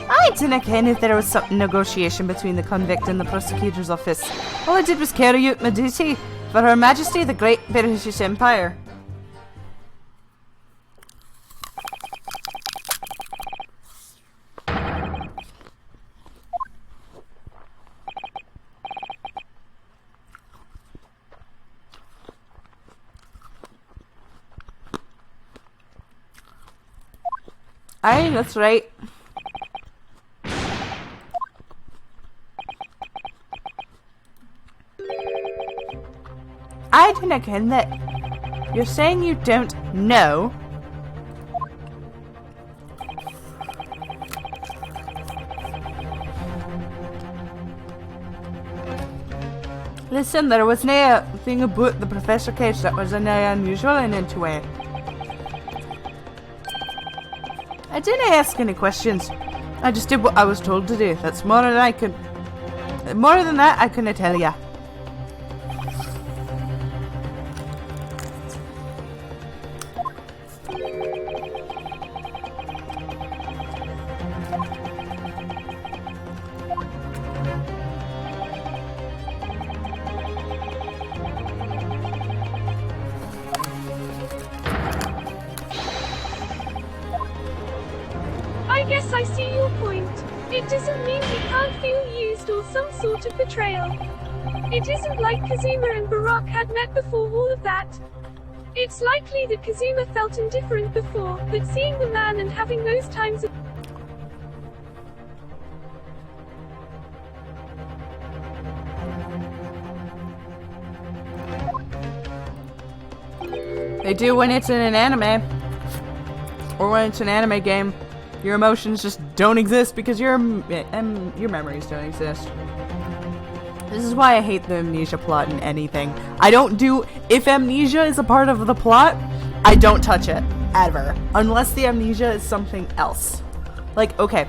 I didn't ken if there was some negotiation between the convict and the prosecutor's office. All I did was carry out my duty for Her Majesty the Great British Empire. Aye, that's right. I don't know that you're saying you don't know. Listen, there was no thing about the Professor case that was unusual in any way. I didn't ask any questions. I just did what I was told to do. That's more than I could. More than that, I couldn't tell ya. I guess I see your point. It doesn't mean he can't feel used or some sort of betrayal. It isn't like Kazuma and Barak had met before all of that. It's likely that Kazuma felt indifferent before, but seeing the man and having those times of They do when it's in an anime. Or when it's an anime game. Your emotions just don't exist because your memories don't exist. This is why I hate the amnesia plot in anything. I don't do... If amnesia is a part of the plot, I don't touch it. Ever. Unless the amnesia is something else. Like, okay.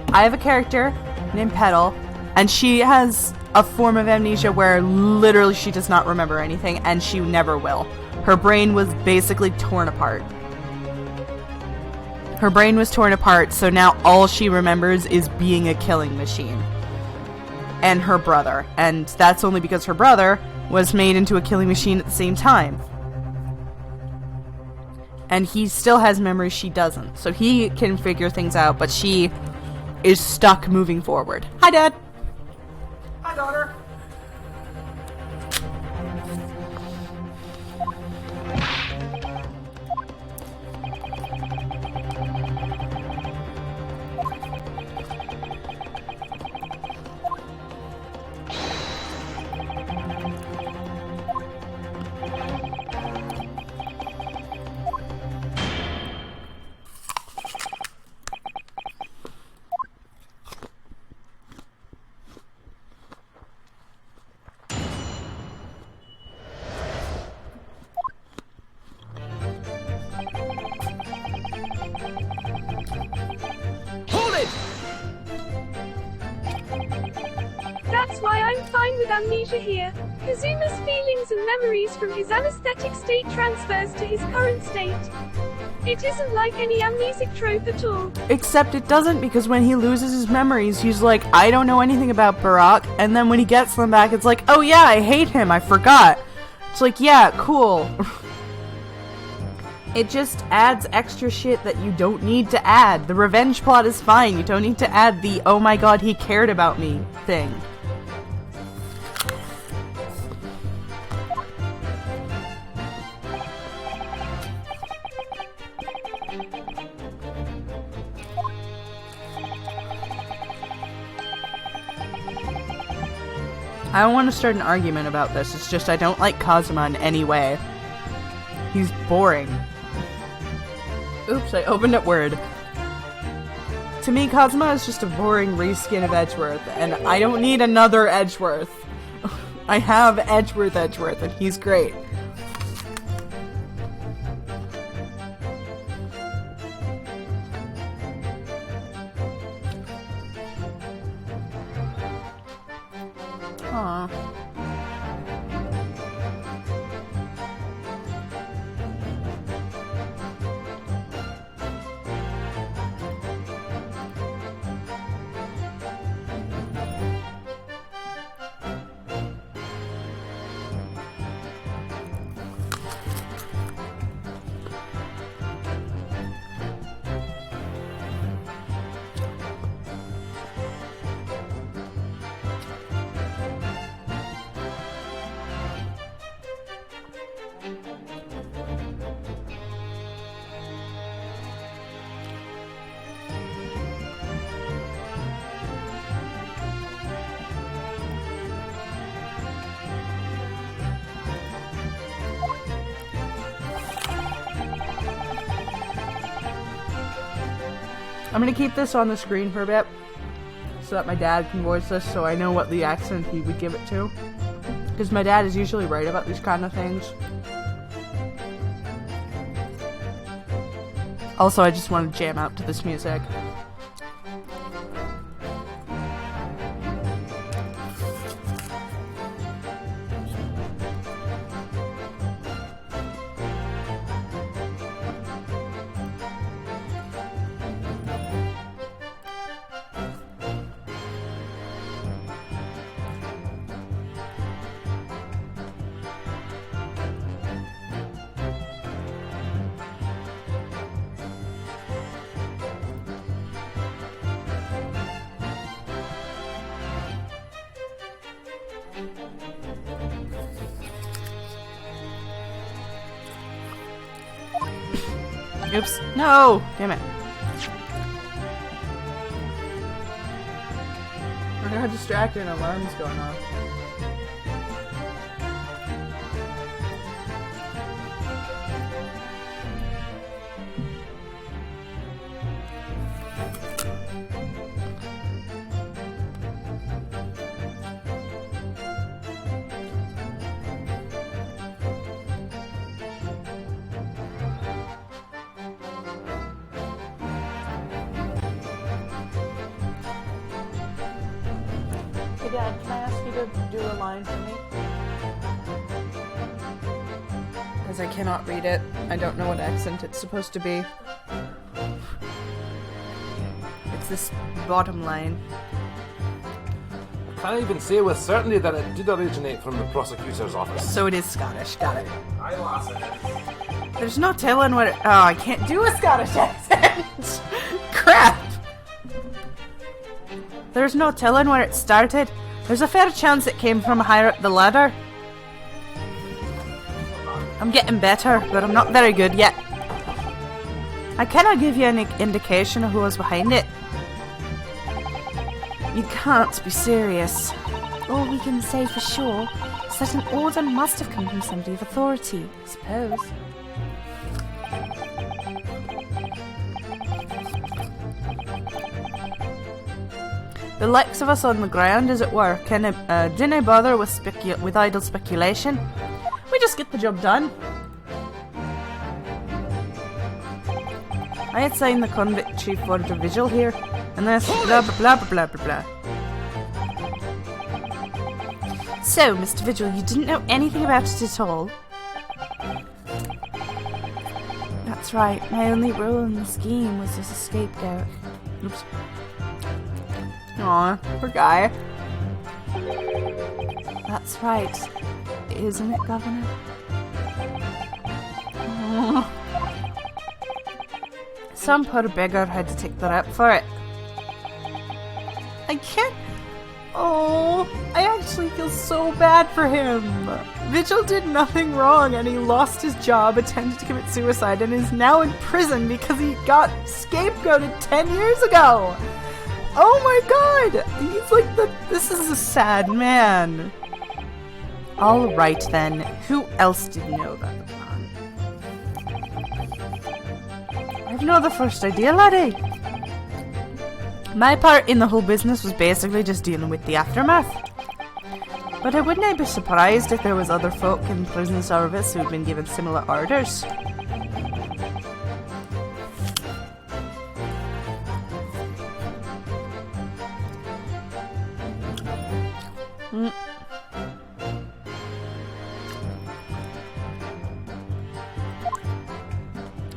I have a character named Petal, and she has a form of amnesia where literally she does not remember anything, and she never will. Her brain was basically torn apart. Her brain was torn apart, so now all she remembers is being a killing machine. And her brother. And that's only because her brother was made into a killing machine at the same time. And he still has memories she doesn't. So he can figure things out, but she is stuck moving forward. Hi, Dad! Hi, daughter! That's why I'm fine with amnesia here. Kazuma's feelings and memories from his anesthetic state transfers to his current state. It isn't like any amnesic trope at all. Except it doesn't, because when he loses his memories, he's like, I don't know anything about Barak, and then when he gets them back, it's like, oh yeah, I hate him, I forgot. It's like, yeah, cool. It just adds extra shit that you don't need to add. The revenge plot is fine, you don't need to add the, oh my god, he cared about me thing. I don't want to start an argument about this, it's just I don't like Kazuma in any way. He's boring. Oops, I opened up Word. To me, Kazuma is just a boring reskin of Edgeworth, and I don't need another Edgeworth. I have Edgeworth, and he's great. Aww. I'm gonna keep this on the screen for a bit so that my dad can voice this so I know what the accent he would give it to. Because my dad is usually right about these kind of things. Also, I just want to jam out to this music. Oops. No! Damn it. I got distracted and alarms going off. Hey Dad, can I ask you to do a line for me? Because I cannot read it. I don't know what accent it's supposed to be. It's this bottom line. I can't even say with certainty that it did originate from the prosecutor's office. So it is Scottish, got it. I lost it. There's no telling what it... Oh, I can't do a Scottish accent! Crap! There's no telling where it started. There's a fair chance it came from higher up the ladder. I'm getting better, but I'm not very good yet. I cannot give you any indication of who was behind it. You can't be serious. All we can say for sure is that an order must have come from somebody of authority, I suppose. The likes of us on the ground, as it were, didn't bother with idle speculation. We just get the job done. I had signed the convict chief order vigil here, and this blah blah blah blah blah blah blah. So, Mr. Vigil, you didn't know anything about it at all? That's right. My only role in the scheme was as a scapegoat. Oops. Aw, poor guy. That's right. Isn't it, Governor? Aww. Some poor beggar had to take the rap for it. I can't... Oh, I actually feel so bad for him. Vigil did nothing wrong and he lost his job, attempted to commit suicide, and is now in prison because he got scapegoated 10 years ago. Oh my god! He's like this is a sad man. Alright then, who else did know about the plan? I've no the first idea, laddie. My part in the whole business was basically just dealing with the aftermath. But I wouldn't be surprised if there was other folk in prison service who'd been given similar orders.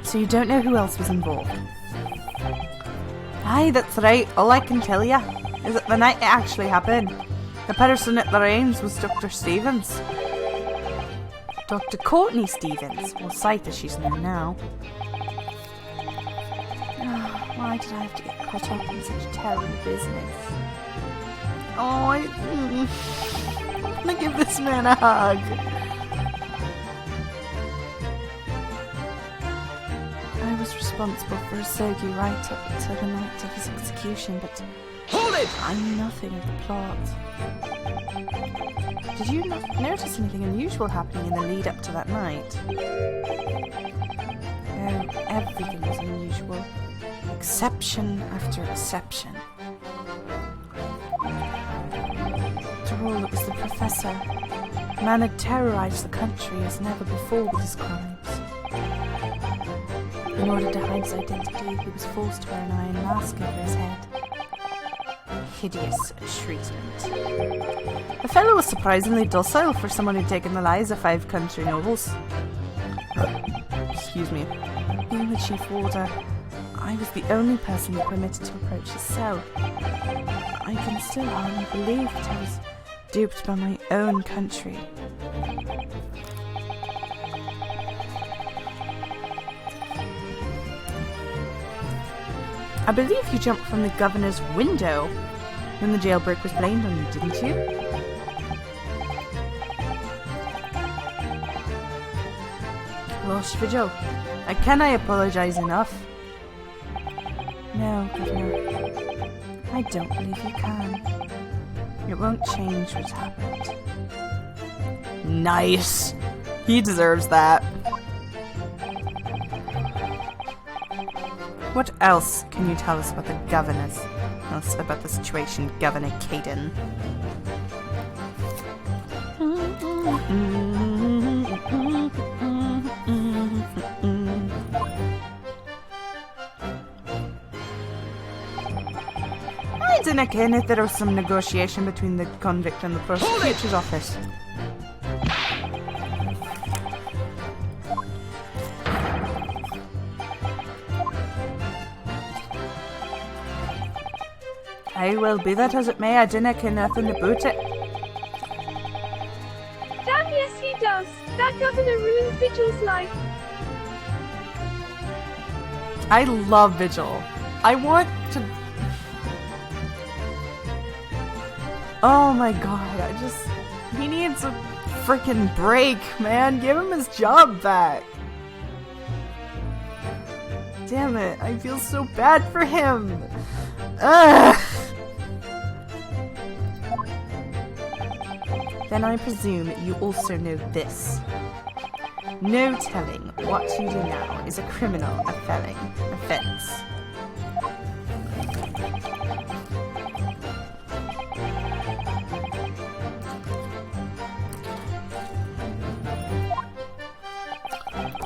So you don't know who else was involved? Aye, that's right. All I can tell you is that the night it actually happened, the person at the reins was Dr. Stevens. Dr. Courtney Stevens, or Scythe as she's known now. Why did I have to get caught up in such terrible business? Oh, I want to give this man a hug. I was responsible for Asogi right up to the night of his execution, but Hold it! I knew nothing of the plot. Did you not notice anything unusual happening in the lead up to that night? Oh, everything was unusual, exception after exception. After all, it was the professor. The man had terrorized the country as never before with his crimes. In order to hide his identity, he was forced to wear an iron mask over his head. Hideous treatment. The fellow was surprisingly docile for someone who'd taken the lives of 5 country nobles. Excuse me. Being the chief warder, I was the only person permitted to approach his cell. I can still hardly believe that I was duped by my own country. I believe you jumped from the governor's window when the jailbreak was blamed on you, didn't you? Lost Vigil. Can I apologise enough? No, Governor. I don't believe you can. It won't change what's happened. Nice! He deserves that. What else can you tell us about the governors? About the situation, Governor Caden? I dinna ken if there was some negotiation between the convict and the prosecutor's office. Aye, well, be that as it may, I dinna ken nothing about it. Damn, yes he does. That governor ruined Vigil's life. I love Vigil. I want to... Oh my god, he needs a freaking break, man. Give him his job back. Damn it, I feel so bad for him. Ugh. Then I presume you also know this. No telling what you do now is a criminal offense.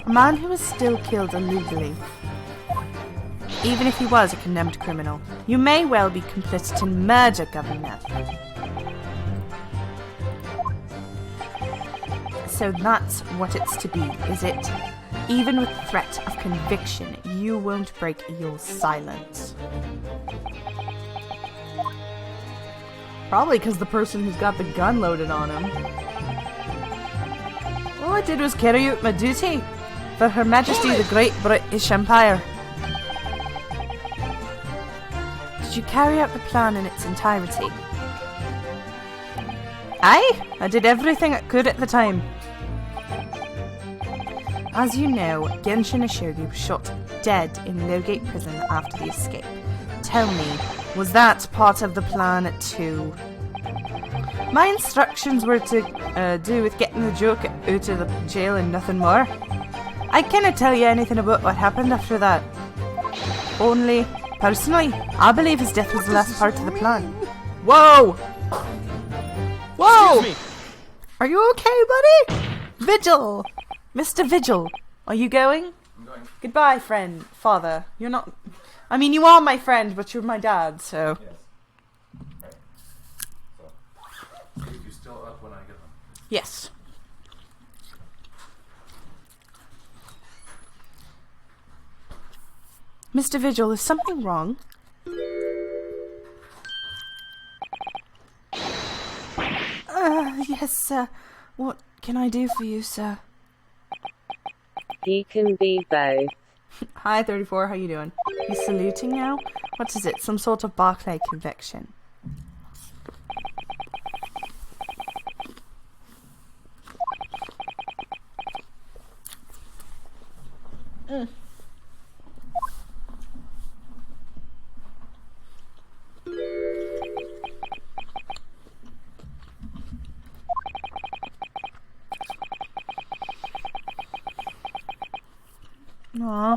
A man who is still killed illegally, even if he was a condemned criminal, you may well be complicit in murder, Governor. So that's what it's to be, is it? Even with threat of conviction, you won't break your silence. Probably because the person who's got the gun loaded on him. All I did was carry out my duty for Her Majesty the Great British Empire. Did you carry out the plan in its entirety? Aye, I did everything I could at the time. As you know, Genshin Ashogi was shot dead in Lowgate Prison after the escape. Tell me, was that part of the plan too? My instructions were to do with getting the joke out of the jail and nothing more. I cannot tell you anything about what happened after that. Only, personally, I believe his death was the last part of the plan. Whoa! Whoa! Excuse me. Are you okay, buddy? Vigil! Mr. Vigil, are you going? I'm going. Goodbye, friend. Father. You're not... I mean, you are my friend, but you're my dad, so... Yes. Right. So, you still up when I get home? Yes. Mr. Vigil, is something wrong? Yes, sir. What can I do for you, sir? He can be both. Hi, 34. How you doing? You saluting now? What is it? Some sort of Barclay conviction? Aww.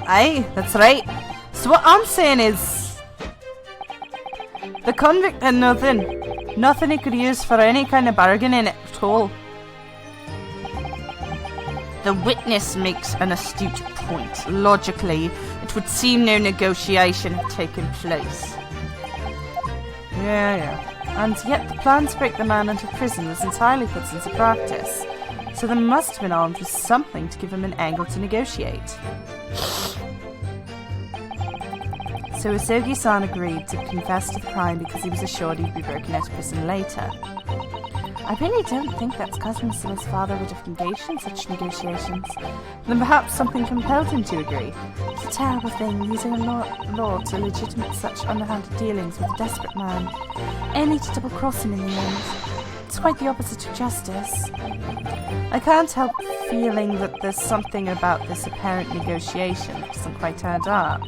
Aye, that's right. So what I'm saying is, the convict had nothing he could use for any kind of bargaining at all. The witness makes an astute point. Logically, it would seem no negotiation had taken place. Yeah. And yet the plan to break the man into prison was entirely put into practice. So they must have been armed with something to give him an angle to negotiate. So Usogi-san agreed to confess to the crime because he was assured he'd be broken out of prison later. I really don't think that's because Mr. father would have engaged in such negotiations. Then perhaps something compelled him to agree. It's a terrible thing, using a law to legitimate such underhanded dealings with a desperate man, only to double-cross him in the end. It's quite the opposite of justice. I can't help feeling that there's something about this apparent negotiation that doesn't quite add up.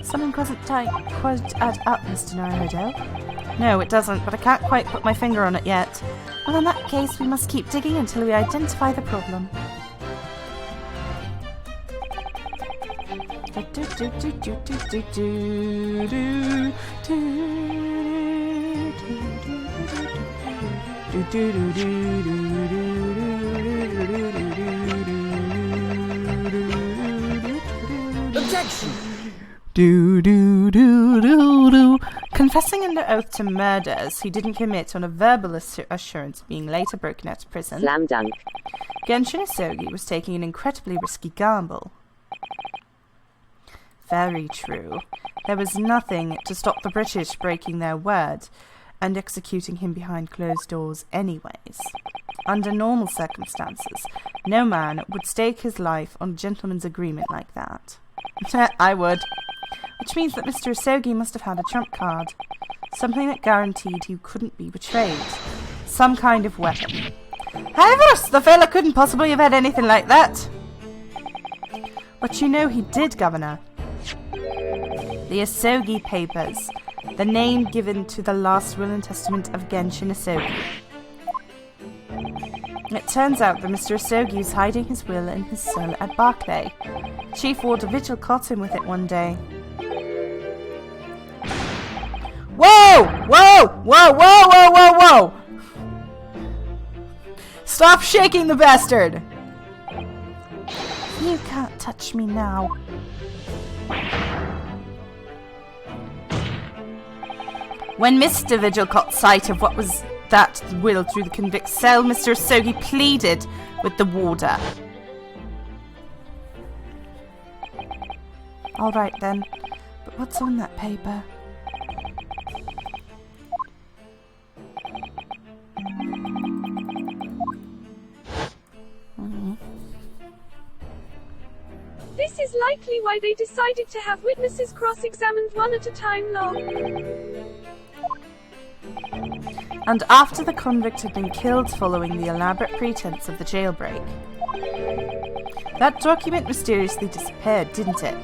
Something doesn't quite add up, Mr. Naruhodo. No, it doesn't, but I can't quite put my finger on it yet. Well, in that case, we must keep digging until we identify the problem. Objection! Confessing under oath to murders he didn't commit on a verbal assurance of being later broken out of prison, Slam dunk. Genshin Isogi was taking an incredibly risky gamble. Very true. There was nothing to stop the British breaking their word and executing him behind closed doors anyways. Under normal circumstances, no man would stake his life on a gentleman's agreement like that. I would. Which means that Mr. Isogi must have had a trump card. Something that guaranteed he couldn't be betrayed. Some kind of weapon. However, the fella couldn't possibly have had anything like that. But you know he did, Governor. The Isogi Papers. The name given to the last will and testament of Genshin Isogi. It turns out that Mr. Isogi was hiding his will in his cell at Barclay. Chief Warder Vigil caught him with it one day. Whoa! Whoa! Whoa! Whoa! Whoa! Whoa! Whoa! Stop shaking the bastard! You can't touch me now. When Mr. Vigil caught sight of what was that will through the convict's cell, Mr. Isogi pleaded with the warder. All right then, but what's on that paper? This is likely why they decided to have witnesses cross-examined one at a time long. And after the convict had been killed following the elaborate pretense of the jailbreak. That document mysteriously disappeared, didn't it?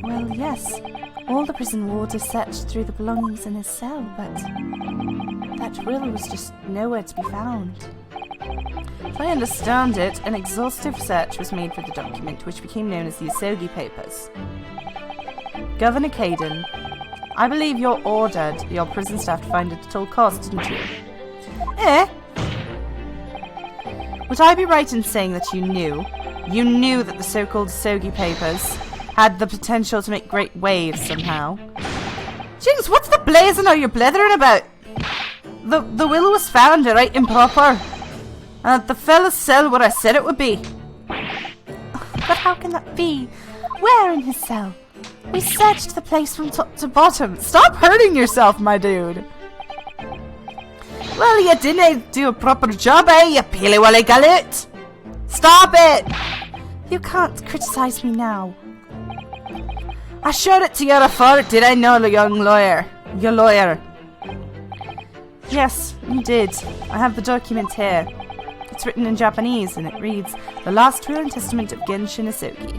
Well, yes. All the prison warders searched through the belongings in his cell, but that will was just nowhere to be found. As I understand it, an exhaustive search was made for the document, which became known as the Isogi Papers. Governor Caden, I believe you ordered your prison staff to find it at all costs, didn't you? Eh? Would I be right in saying that you knew that the so-called Isogi Papers had the potential to make great waves somehow? Jinx, what's the blazing are you blithering about? The will was found right improper. And at the fella's cell where I said it would be. But how can that be? Where in his cell? We searched the place from top to bottom. Stop hurting yourself, my dude. Well, you didn't do a proper job, eh, you peely-wally gullet? Stop it! You can't criticize me now. I showed it to you before, did I know, young lawyer? Your lawyer. Yes, you did. I have the document here. It's written in Japanese, and it reads, The Last Will and Testament of Genshin Isogi.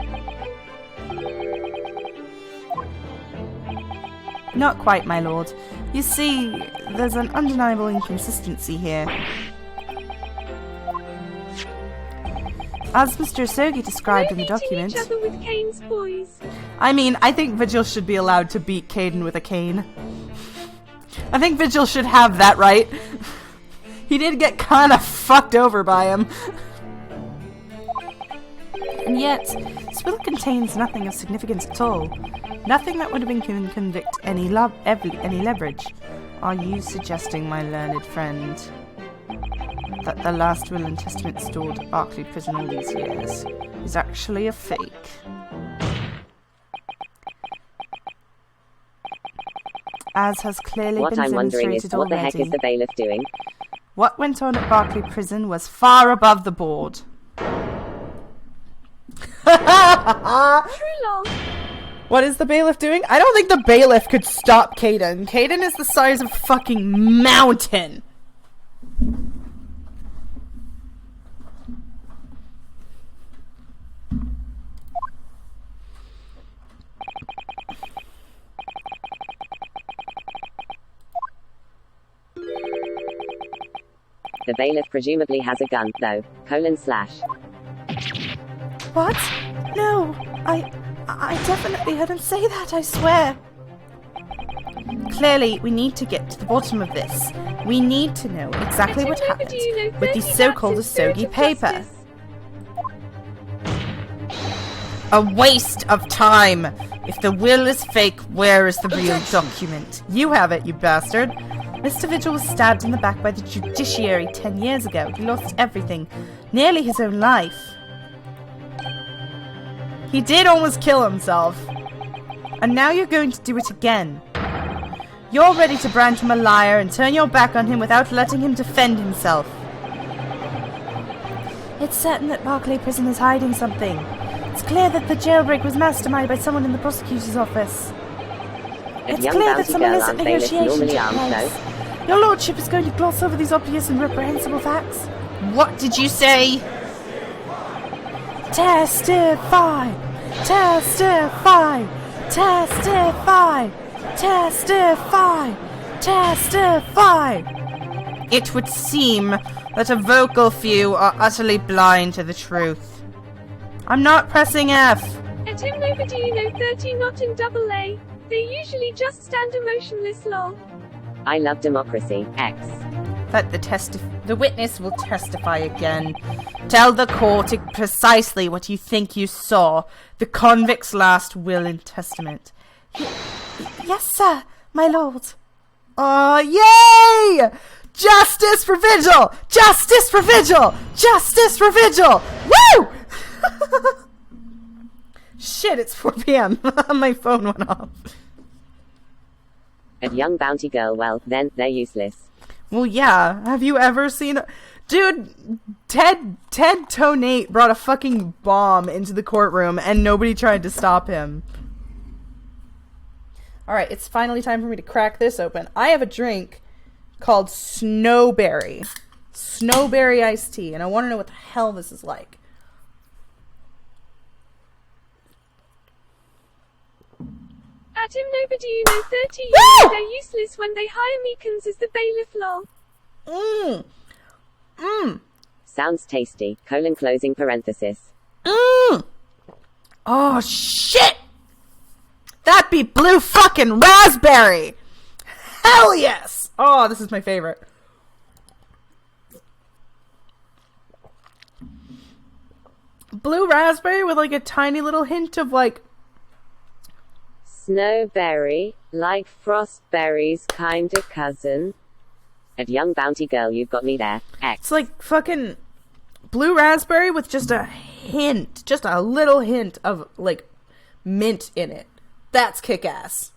Not quite, my lord. You see, there's an undeniable inconsistency here. As Mr. Asogi described in the No beating document... each other with canes, boys. I mean, I think Vigil should be allowed to beat Caden with a cane. I think Vigil should have that right. He did get kind of fucked over by him. And yet, this will contains nothing of significance at all. Nothing that would have been convict any leverage. Are you suggesting, my learned friend, that the last will and testament stored at Berkeley Prison all these years is actually a fake? As has clearly What been I'm wondering is, demonstrated what the already, heck is the bailiff doing? what went on at Berkeley Prison was far above the board. True lol. What is the bailiff doing? I don't think the bailiff could stop Caden. Caden is the size of a fucking mountain. The bailiff presumably has a gun, though. / What? No, I definitely heard him say that, I swear. Clearly, we need to get to the bottom of this. We need to know exactly what happened with the so-called Asogi paper. A waste of time! If the will is fake, where is the real document? You have it, you bastard! Mr. Vigil was stabbed in the back by the judiciary 10 years ago. He lost everything, nearly his own life. He did almost kill himself. And now you're going to do it again. You're ready to brand him a liar and turn your back on him without letting him defend himself. It's certain that Berkeley Prison is hiding something. It's clear that the jailbreak was masterminded by someone in the prosecutor's office. It's clear that some illicit negotiation took place. Your lordship is going to gloss over these obvious and reprehensible facts. What did you say? Testify! Testify! Testify! Testify! Testify! It would seem that a vocal few are utterly blind to the truth. I'm not pressing F. At him nobody you know 30 not in AA. They usually just stand emotionless lol. I love democracy. X. That the witness will testify again. Tell the court precisely what you think you saw. The convict's last will and testament. Yes, sir, my lord. Oh, yay! Justice for Vigil! Justice for Vigil! Justice for Vigil! Woo! Shit, it's 4 p.m. My phone went off. A young bounty girl, well, then, they're useless. Well, yeah. Have you ever seen... Dude, Ted Tonate brought a fucking bomb into the courtroom and nobody tried to stop him. Alright, it's finally time for me to crack this open. I have a drink called Snowberry. Snowberry iced tea, and I want to know what the hell this is like. At him nobody you know 30 years they're useless when they hire Meekins as the bailiff lol. Sounds tasty. / closing parenthesis. Oh, shit! That be blue fucking raspberry! Hell yes! Oh, this is my favorite. Blue raspberry with like a tiny little hint of like... Snowberry, like frostberry's kinda cousin. At young bounty girl, you've got me there. X. It's like fucking blue raspberry with just a hint, just a little hint of like mint in it. That's kick-ass.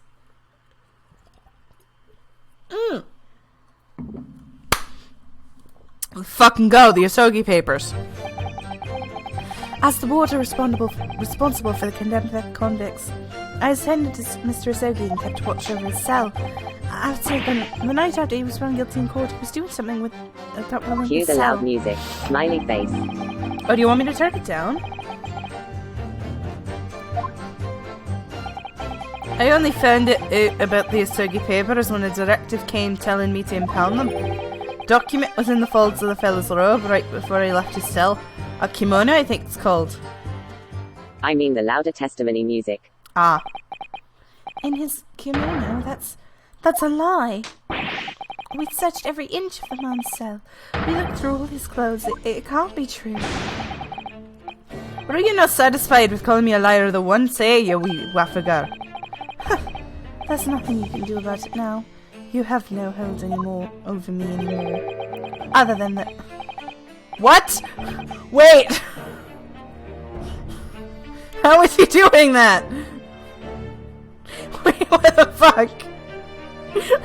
Fucking go, the Asogi papers. As the warder responsible for the condemned convicts, I ascended to Mr. Asogi and kept watch over his cell. After the night after he was found guilty in court, he was doing something with that woman in Cue his the cell. loud music. Smiley face. Oh, do you want me to turn it down? I only found it out about the Asogi papers when a directive came telling me to impound them. Document was in the folds of the fellow's robe right before he left his cell. A kimono, I think it's called. I mean the louder testimony music. Ah. In his kimono? That's a lie. We searched every inch of the man's cell. We looked through all his clothes. It can't be true. But are you not satisfied with calling me a liar the once, eh, you wee waffiger? There's nothing you can do about it now. You have no hold anymore over me anymore. Other than that. What? Wait! How is he doing that? Wait, what the fuck?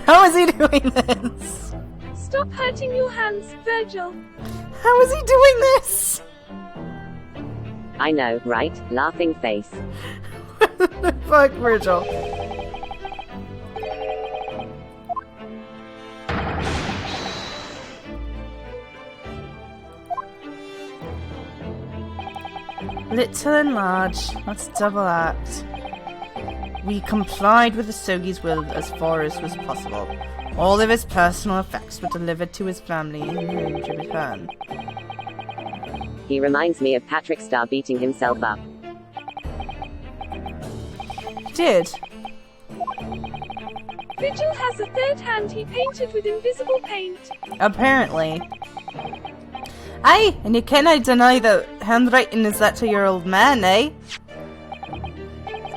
How is he doing this? Stop hurting your hands, Virgil. How is he doing this? I know, right? Laughing face. What the fuck, Virgil? Little and large, that's double act. We complied with the Sogi's will as far as was possible. All of his personal effects were delivered to his family in huge return. He reminds me of Patrick Star beating himself up. Did. Vigil has a third hand he painted with invisible paint. Apparently. Aye, and you cannot deny that handwriting is that to your old man, eh?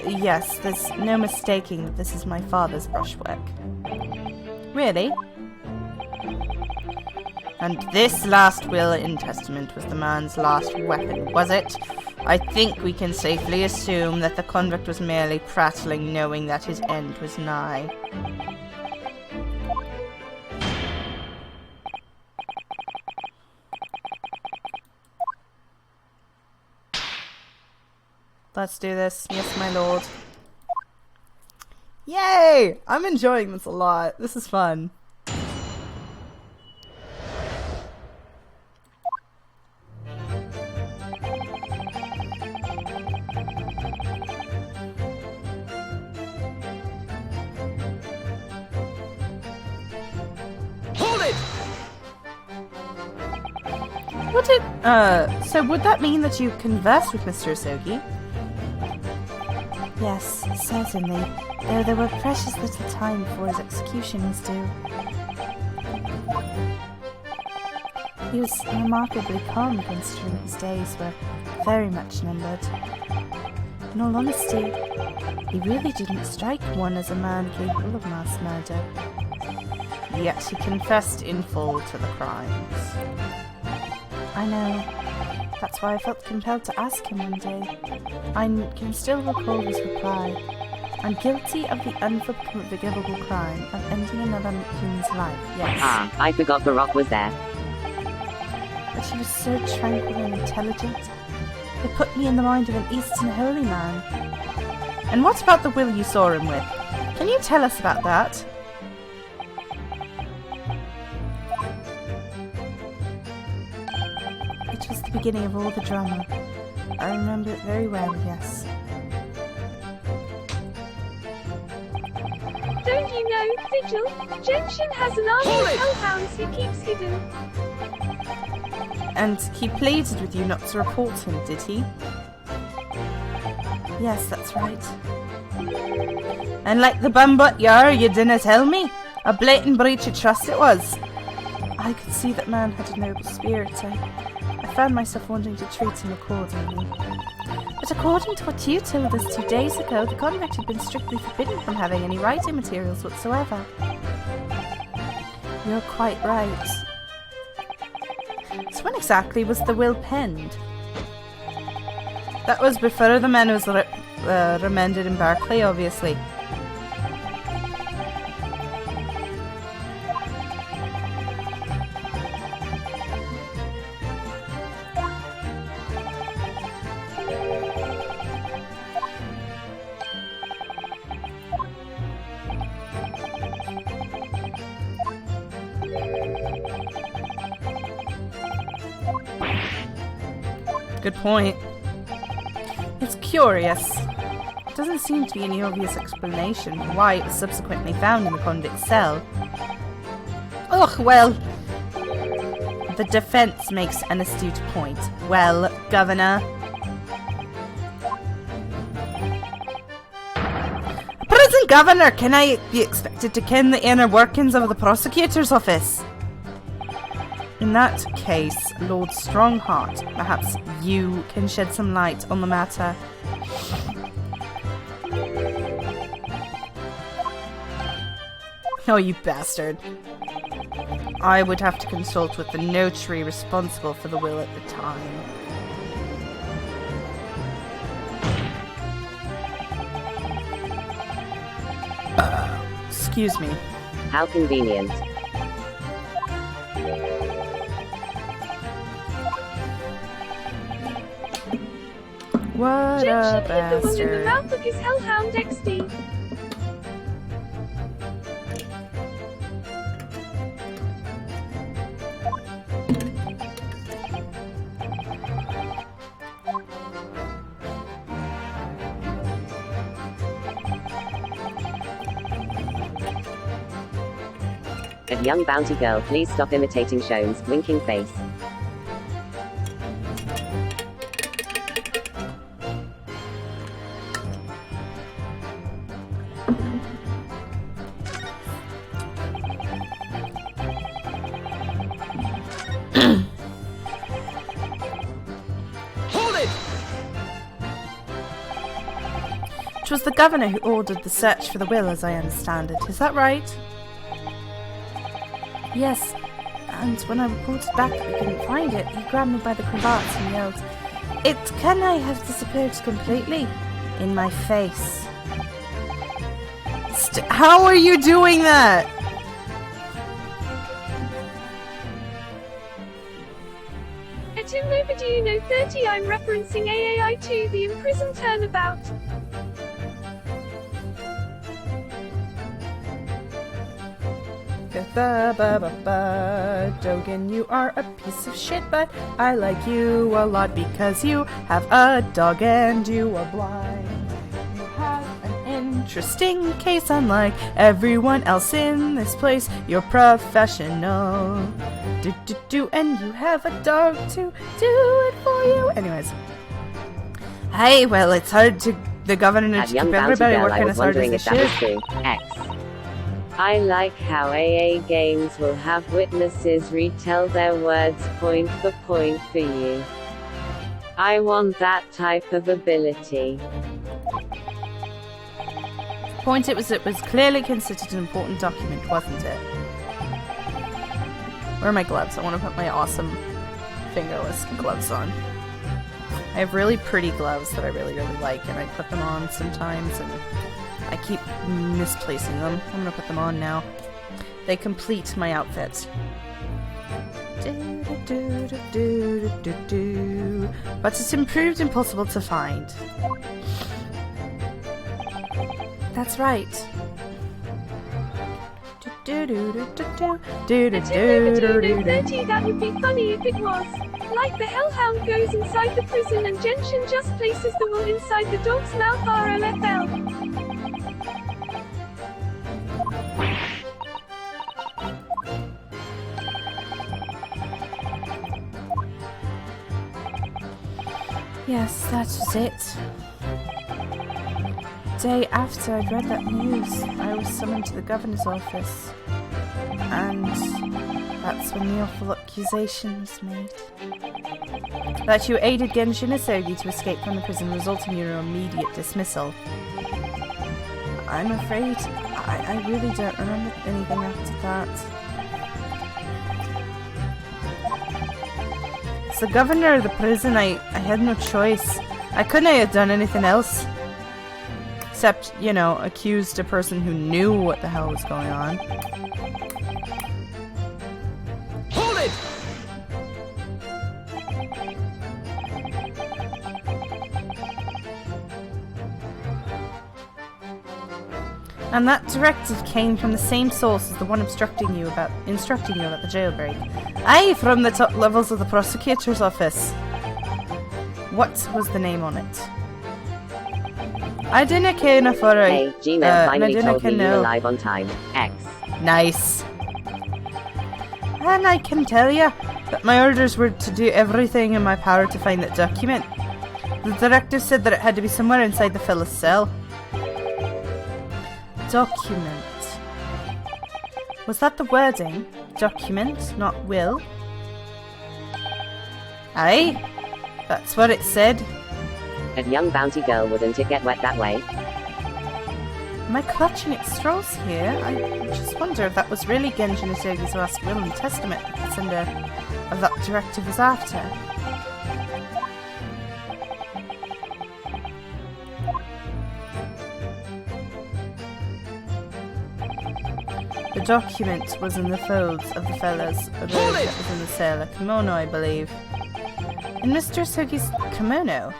Yes, there's no mistaking that this is my father's brushwork. Really? And this last will and testament was the man's last weapon, was it? I think we can safely assume that the convict was merely prattling, knowing that his end was nigh. Let's do this. Yes, my lord. Yay! I'm enjoying this a lot. This is fun. Hold it! So would that mean that you conversed with Mr. Asogi? Yes, certainly, though there were precious little time before his execution was due. He was remarkably calm considering his days were very much numbered. In all honesty, he really didn't strike one as a man capable of mass murder. Yet he confessed in full to the crimes. I know. That's why I felt compelled to ask him one day. I can still recall his reply. I'm guilty of the unforgivable crime of ending another human's life, yes. Ah, I forgot the Rock was there. But he was so tranquil and intelligent. It put me in the mind of an Eastern holy man. And what about the will you saw him with? Can you tell us about that? It was the beginning of all the drama. I remember it very well, yes. Don't you know, Vigil, Genshin has an army of hellhounds he keeps hidden. And he pleaded with you not to report him, did he? Yes, that's right. And like the bumbutt you are, you didn't tell me? A blatant breach of trust it was. I could see that man had a noble spirit. I found myself wanting to treat him accordingly. But according to what you told us 2 days ago, the convict had been strictly forbidden from having any writing materials whatsoever. You're quite right. So when exactly was the will penned? That was before the man was remanded in Berkeley, obviously. Good point. It's curious. There doesn't seem to be any obvious explanation for why it was subsequently found in the convict's cell. Ugh, well, The defense makes an astute point. Well, Governor. Prison Governor, can I be expected to ken the inner workings of the prosecutor's office? In that case, Lord Strongheart, perhaps you can shed some light on the matter. Oh, you bastard. I would have to consult with the notary responsible for the will at the time. Excuse me. How convenient. What a Objection, hit the one in the bastard. mouth of his hellhound XD. At young bounty girl, please stop imitating Shones, winking face. Hold it! It was the governor who ordered the search for the will, as I understand it. Is that right? Yes, and when I reported back that we couldn't find it, he grabbed me by the cravats and yelled, "It can I have disappeared completely?" in my face. How are you doing that? At him overdue no 30, I'm referencing AAI2, the imprisoned turnabout. Dogen, you are a piece of shit, but I like you a lot because you have a dog and you are blind. You have an interesting case, unlike everyone else in this place. You're professional. And you have a dog to do it for you. Anyways. Hey, well, it's hard to... The governor At to young keep bounty everybody girl, I working was as hard as wondering they if that was should. true. X. I like how AA games will have witnesses retell their words point for point for you. I want that type of ability. Point, it was clearly considered an important document, wasn't it? Where are my gloves? I want to put my awesome fingerless gloves on. I have really pretty gloves that I really, really like, and I put them on sometimes, and I keep misplacing them. I'm gonna put them on now. They complete my outfit. But it's improved impossible to find. That's right. At him overdue no 30, that would be funny if it was. Like the hellhound goes inside the prison and Genshin just places the will inside the dog's mouth RLFL. Yes, that was it. Day after I'd read that news, I was summoned to the governor's office. And that's when the awful accusation was made. That you aided Genshin Asogi to escape from the prison, resulting in your immediate dismissal. I'm afraid I really don't remember anything after that. As the governor of the prison, I had no choice. I couldn't have done anything else. Except, you know, accused a person who knew what the hell was going on. Hold it! And that directive came from the same source as the one instructing you about the jailbreak. Aye, from the top levels of the prosecutor's office. What was the name on it? I didn't care enough for it. Hey, Gmail finally told me you were live on time. X. Nice. And I can tell you, That my orders were to do everything in my power to find that document. The director said that it had to be somewhere inside the fellow's cell. Document. Was that the wording? Document, not will? Aye, that's what it said. A young bounty girl, wouldn't it get wet that way? Am I clutching at straws here? I just wonder if that was really Genjin Itogi's last will and testament that the sender of that directive was after. The document was in the folds of the fellow's robe that was in the cell, a kimono, I believe. In Mr. Itogi's kimono?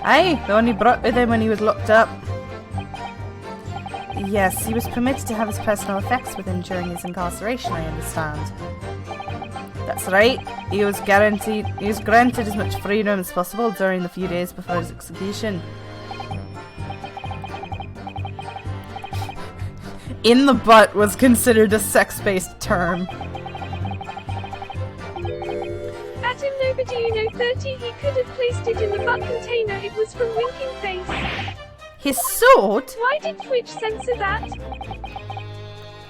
Aye, the one he brought with him when he was locked up. Yes, he was permitted to have his personal effects with him during his incarceration, I understand. That's right. He was granted as much freedom as possible during the few days before his execution. In the butt was considered a sex-based term. At him nobody you know 30 he could have placed it in the butt container, it was from Winking Face. His sword? Why did Twitch censor that?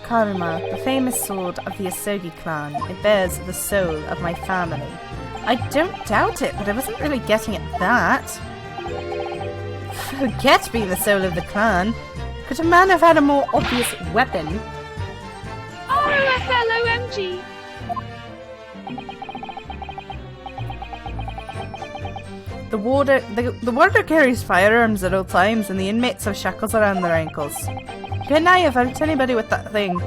Karuma, the famous sword of the Asogi clan. It bears the soul of my family. I don't doubt it, but I wasn't really getting at that. Forget being the soul of the clan. Could a man have had a more obvious weapon? ROFLOMG. The warder carries firearms at all times, and the inmates have shackles around their ankles. Couldn't I have hurt anybody with that thing?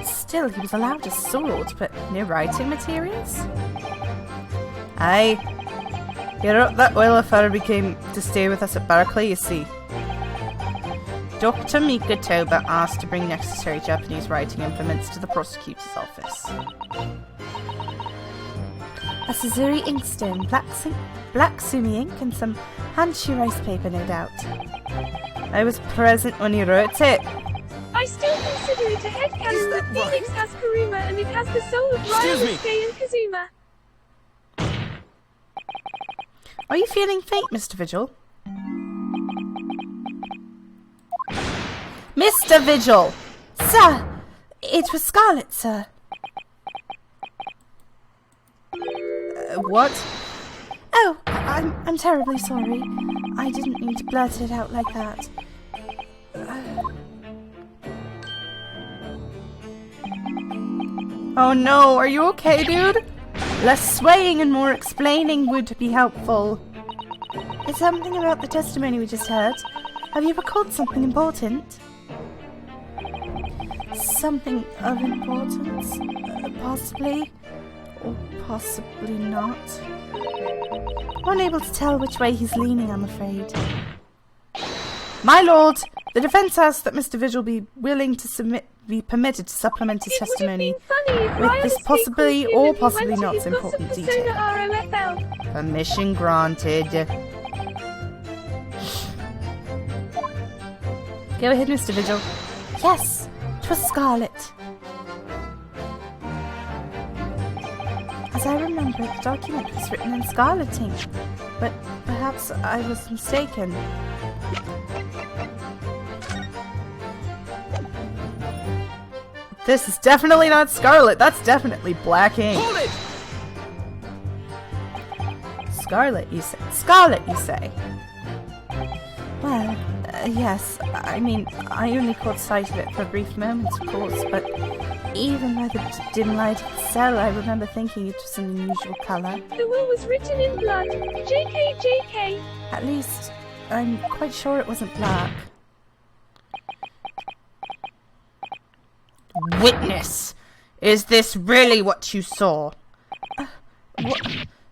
Still, he was allowed a sword, but no writing materials? Aye. He wrote that will if Harvey came to stay with us at Berkeley, you see. Dr. Mikatoba asked to bring necessary Japanese writing implements to the prosecutor's office. A Suzuri inkstone, black sumi ink, and some Hanshi rice paper, no doubt. I was present when he wrote it. I still consider it a headcanon that Phoenix has Karuma and it has the soul of Ryusuke and Kazuma. Are you feeling faint, Mr. Vigil? Mr. Vigil! Sir! It was Scarlet, sir. What? Oh, I'm terribly sorry. I didn't mean to blurt it out like that. Oh no, are you okay, dude? Less swaying and more explaining would be helpful. It's something about the testimony we just heard. Have you recalled something important? Something of importance? Possibly. Or possibly not. Unable to tell which way he's leaning, I'm afraid. My lord, the defence asks that Mr. Vigil be willing to be permitted to supplement his testimony with this possibly or possibly not important detail. Permission granted. Go ahead, Mr. Vigil. Yes, 'twas Scarlet. As I remember, the document was written in scarlet ink, but perhaps I was mistaken. This is definitely not scarlet. That's definitely black ink. Hold it! Scarlet, you say? Scarlet, you say? well, Yes, I mean, I only caught sight of it for brief moments, of course, but even by the dim light of the cell, I remember thinking it was an unusual colour. The will was written in blood. JK. At least, I'm quite sure it wasn't black. Witness! Is this really what you saw? What?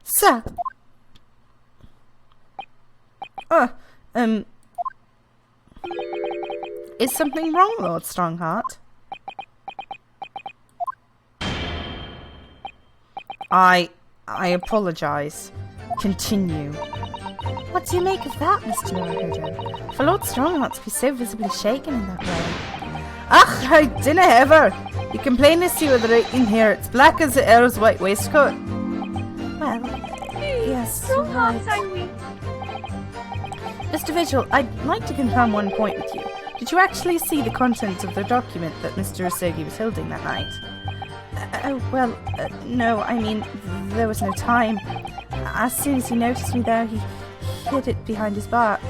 Sir! Is something wrong, Lord Strongheart? I apologise. Continue. What do you make of that, Mr. Norihodo? For Lord Strongheart to be so visibly shaken in that way. Ach, I dinna ever! You can plainly see with the right in here. It's black as the Earl's white waistcoat. Well, yes, Strong hearts, right. I'm weak. Mr. Vigil, I'd like to confirm one point with you. Did you actually see the contents of the document that Mr. Osogi was holding that night? No, I mean, there was no time. As soon as he noticed me there, he hid it behind his back.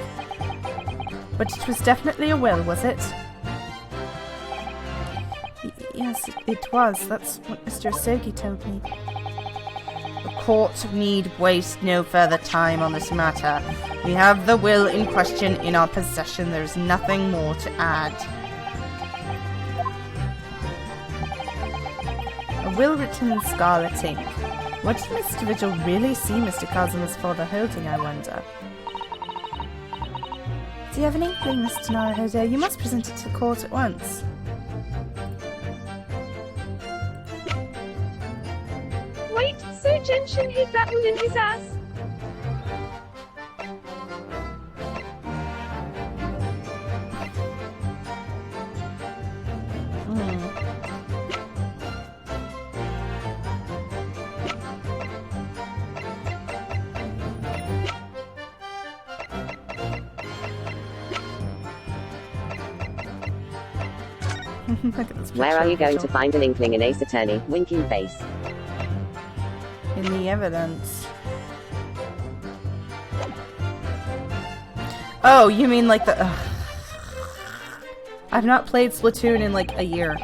But it was definitely a will, was it? Yes, it was. That's what Mr. Osogi told me. The court need waste no further time on this matter. We have the will in question in our possession. There's nothing more to add. A will written in scarlet ink. What did Mr. Vigil really see Mr. Kazuma's father holding, I wonder? Do you have an inkling, Mr. Naruhodo? You must present it to the court at once. Wait, so Genshin hid that will in his ass? Look at this Where picture are you of going Vigil. to find an inkling in Ace Attorney? Winking face. In the evidence. Oh, you mean like the... I've not played Splatoon in like a year.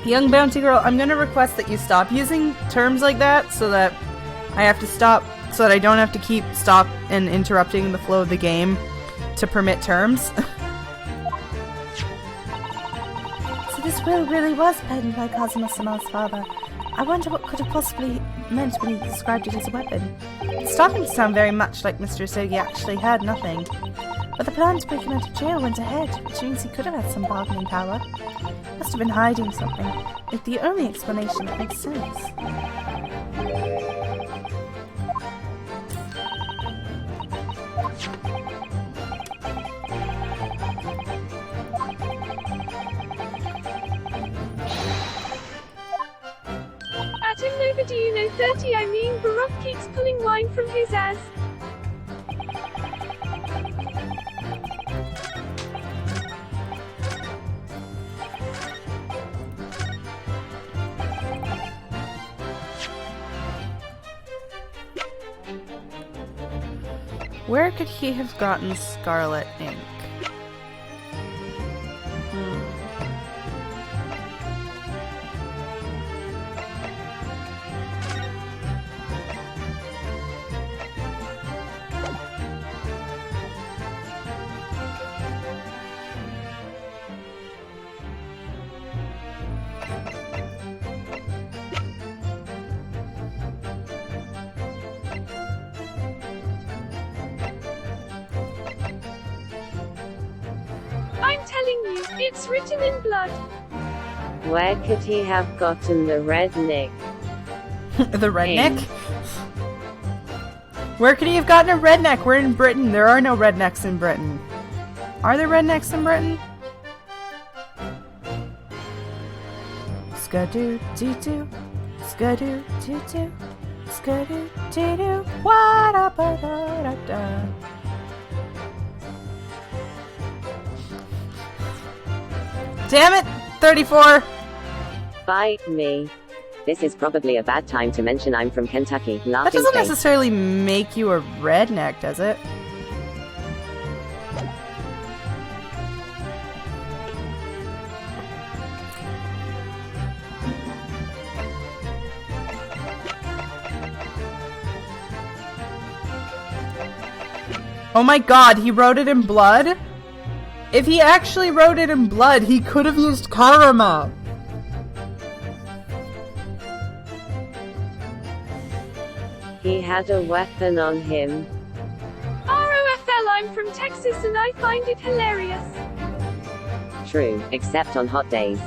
Young Bounty Girl, I'm gonna request that you stop using terms like that so that I have to stop, so that I don't have to keep stop and interrupting the flow of the game to permit terms. So this will really was penned by Kazuma-sama's father. I wonder what could have possibly meant when he described it as a weapon. It's starting to sound very much like Mr. Osogi actually had nothing. But the plan to break him out of jail went ahead, which means he could have had some bargaining power. Must have been hiding something. It's the only explanation that makes sense. Atom Nova, do you know 30? I mean, Baroque keeps pulling wine from his ass. Where could he have gotten scarlet ink? I'm telling you, it's written in blood. Where could he have gotten the redneck? The redneck? Where could he have gotten a redneck? We're in Britain. There are no rednecks in Britain. Are there rednecks in Britain? Skadoo doo doo, skadoo doo doo, skadoo doo doo, wada ba da da da. Damn it! 34! Bite me. This is probably a bad time to mention I'm from Kentucky. That Laughing doesn't face. necessarily make you a redneck, does it? Oh my god, he wrote it in blood? If he actually wrote it in blood, he could have used karma. He had a weapon on him. ROFL, I'm from Texas and I find it hilarious. True, except on hot days.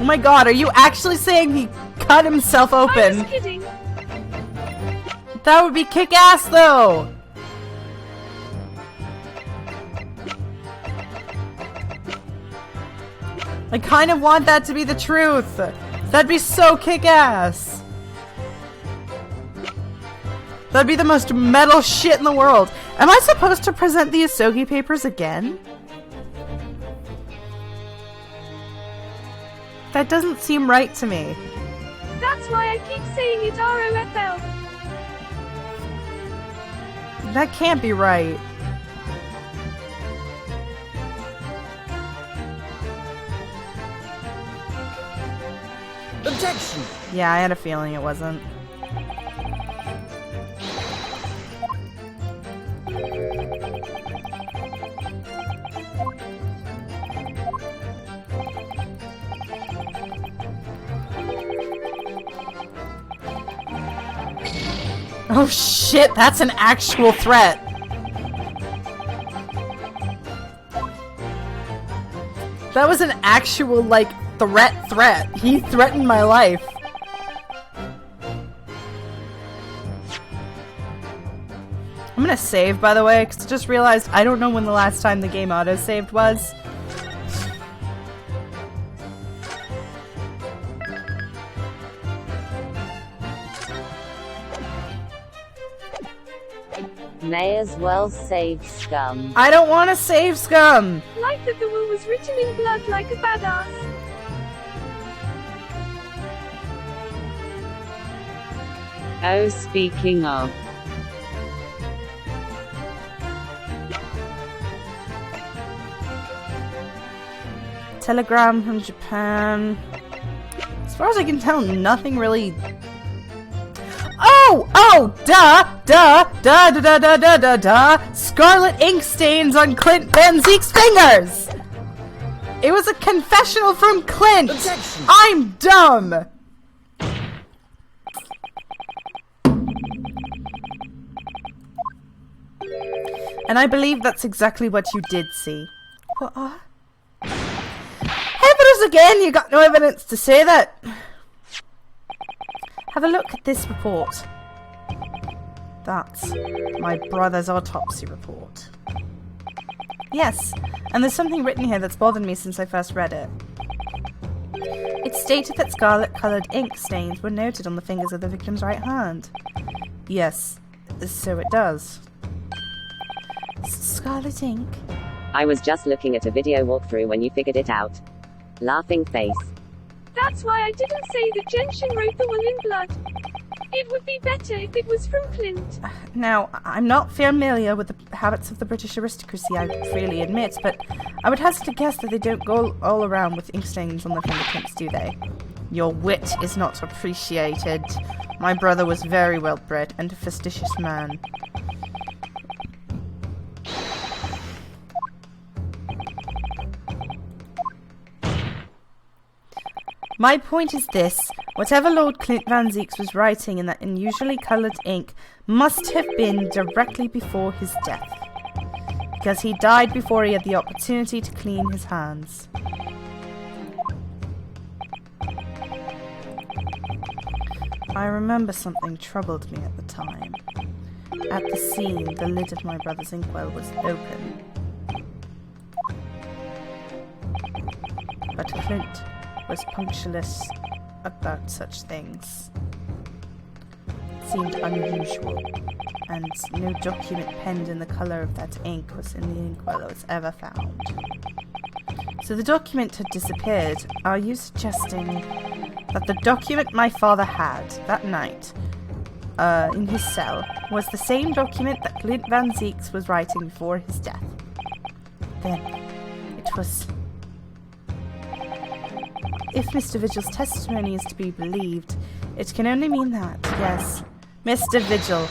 Oh my god, are you actually saying he cut himself I open? was kidding. That would be kick-ass though! I kind of want that to be the truth. That'd be so kick-ass. That'd be the most metal shit in the world. Am I supposed to present the Asogi papers again? That doesn't seem right to me. That's why I keep saying it ROFL. That can't be right. Objection! Yeah, I had a feeling it wasn't. Oh shit, that's an actual threat. That was an actual, like, threat. He threatened my life. I'm gonna save, by the way, because I just realized I don't know when the last time the game auto-saved was. May as well save scum. I don't want to save scum! Like that the will was written in blood like a badass. Oh, speaking of. Telegram from Japan. As far as I can tell, nothing really... Duh! Scarlet ink stains on Clint Van Zeek's fingers! It was a confessional from Clint! Objection! I'm dumb! And I believe that's exactly what you did see. What? Evidence again! You got no evidence to say that! Have a look at this report. That's my brother's autopsy report. Yes, and there's something written here that's bothered me since I first read it. It stated that scarlet-coloured ink stains were noted on the fingers of the victim's right hand. Yes, so it does. Scarlet ink? I was just looking at a video walkthrough when you figured it out. Laughing face. That's why I didn't say that Genshin wrote the will in blood. It would be better if it was from Clint. Now, I'm not familiar with the habits of the British aristocracy, I freely admit, but I would hazard to guess that they don't go all around with ink stains on their fingerprints, do they? Your wit is not appreciated. My brother was very well bred and a fastidious man. My point is this. Whatever Lord Clint Van Zeeks was writing in that unusually coloured ink must have been directly before his death. Because he died before he had the opportunity to clean his hands. I remember something troubled me at the time. At the scene, the lid of my brother's inkwell was open. But Clint was punctilious about such things. It seemed unusual, and no document penned in the colour of that ink was in the inkwell that was ever found. So the document had disappeared. Are you suggesting that the document my father had that night in his cell was the same document that Clint Van Zeeks was writing before his death? Then it was... If Mr. Vigil's testimony is to be believed, it can only mean that, yes. Mr. Vigil.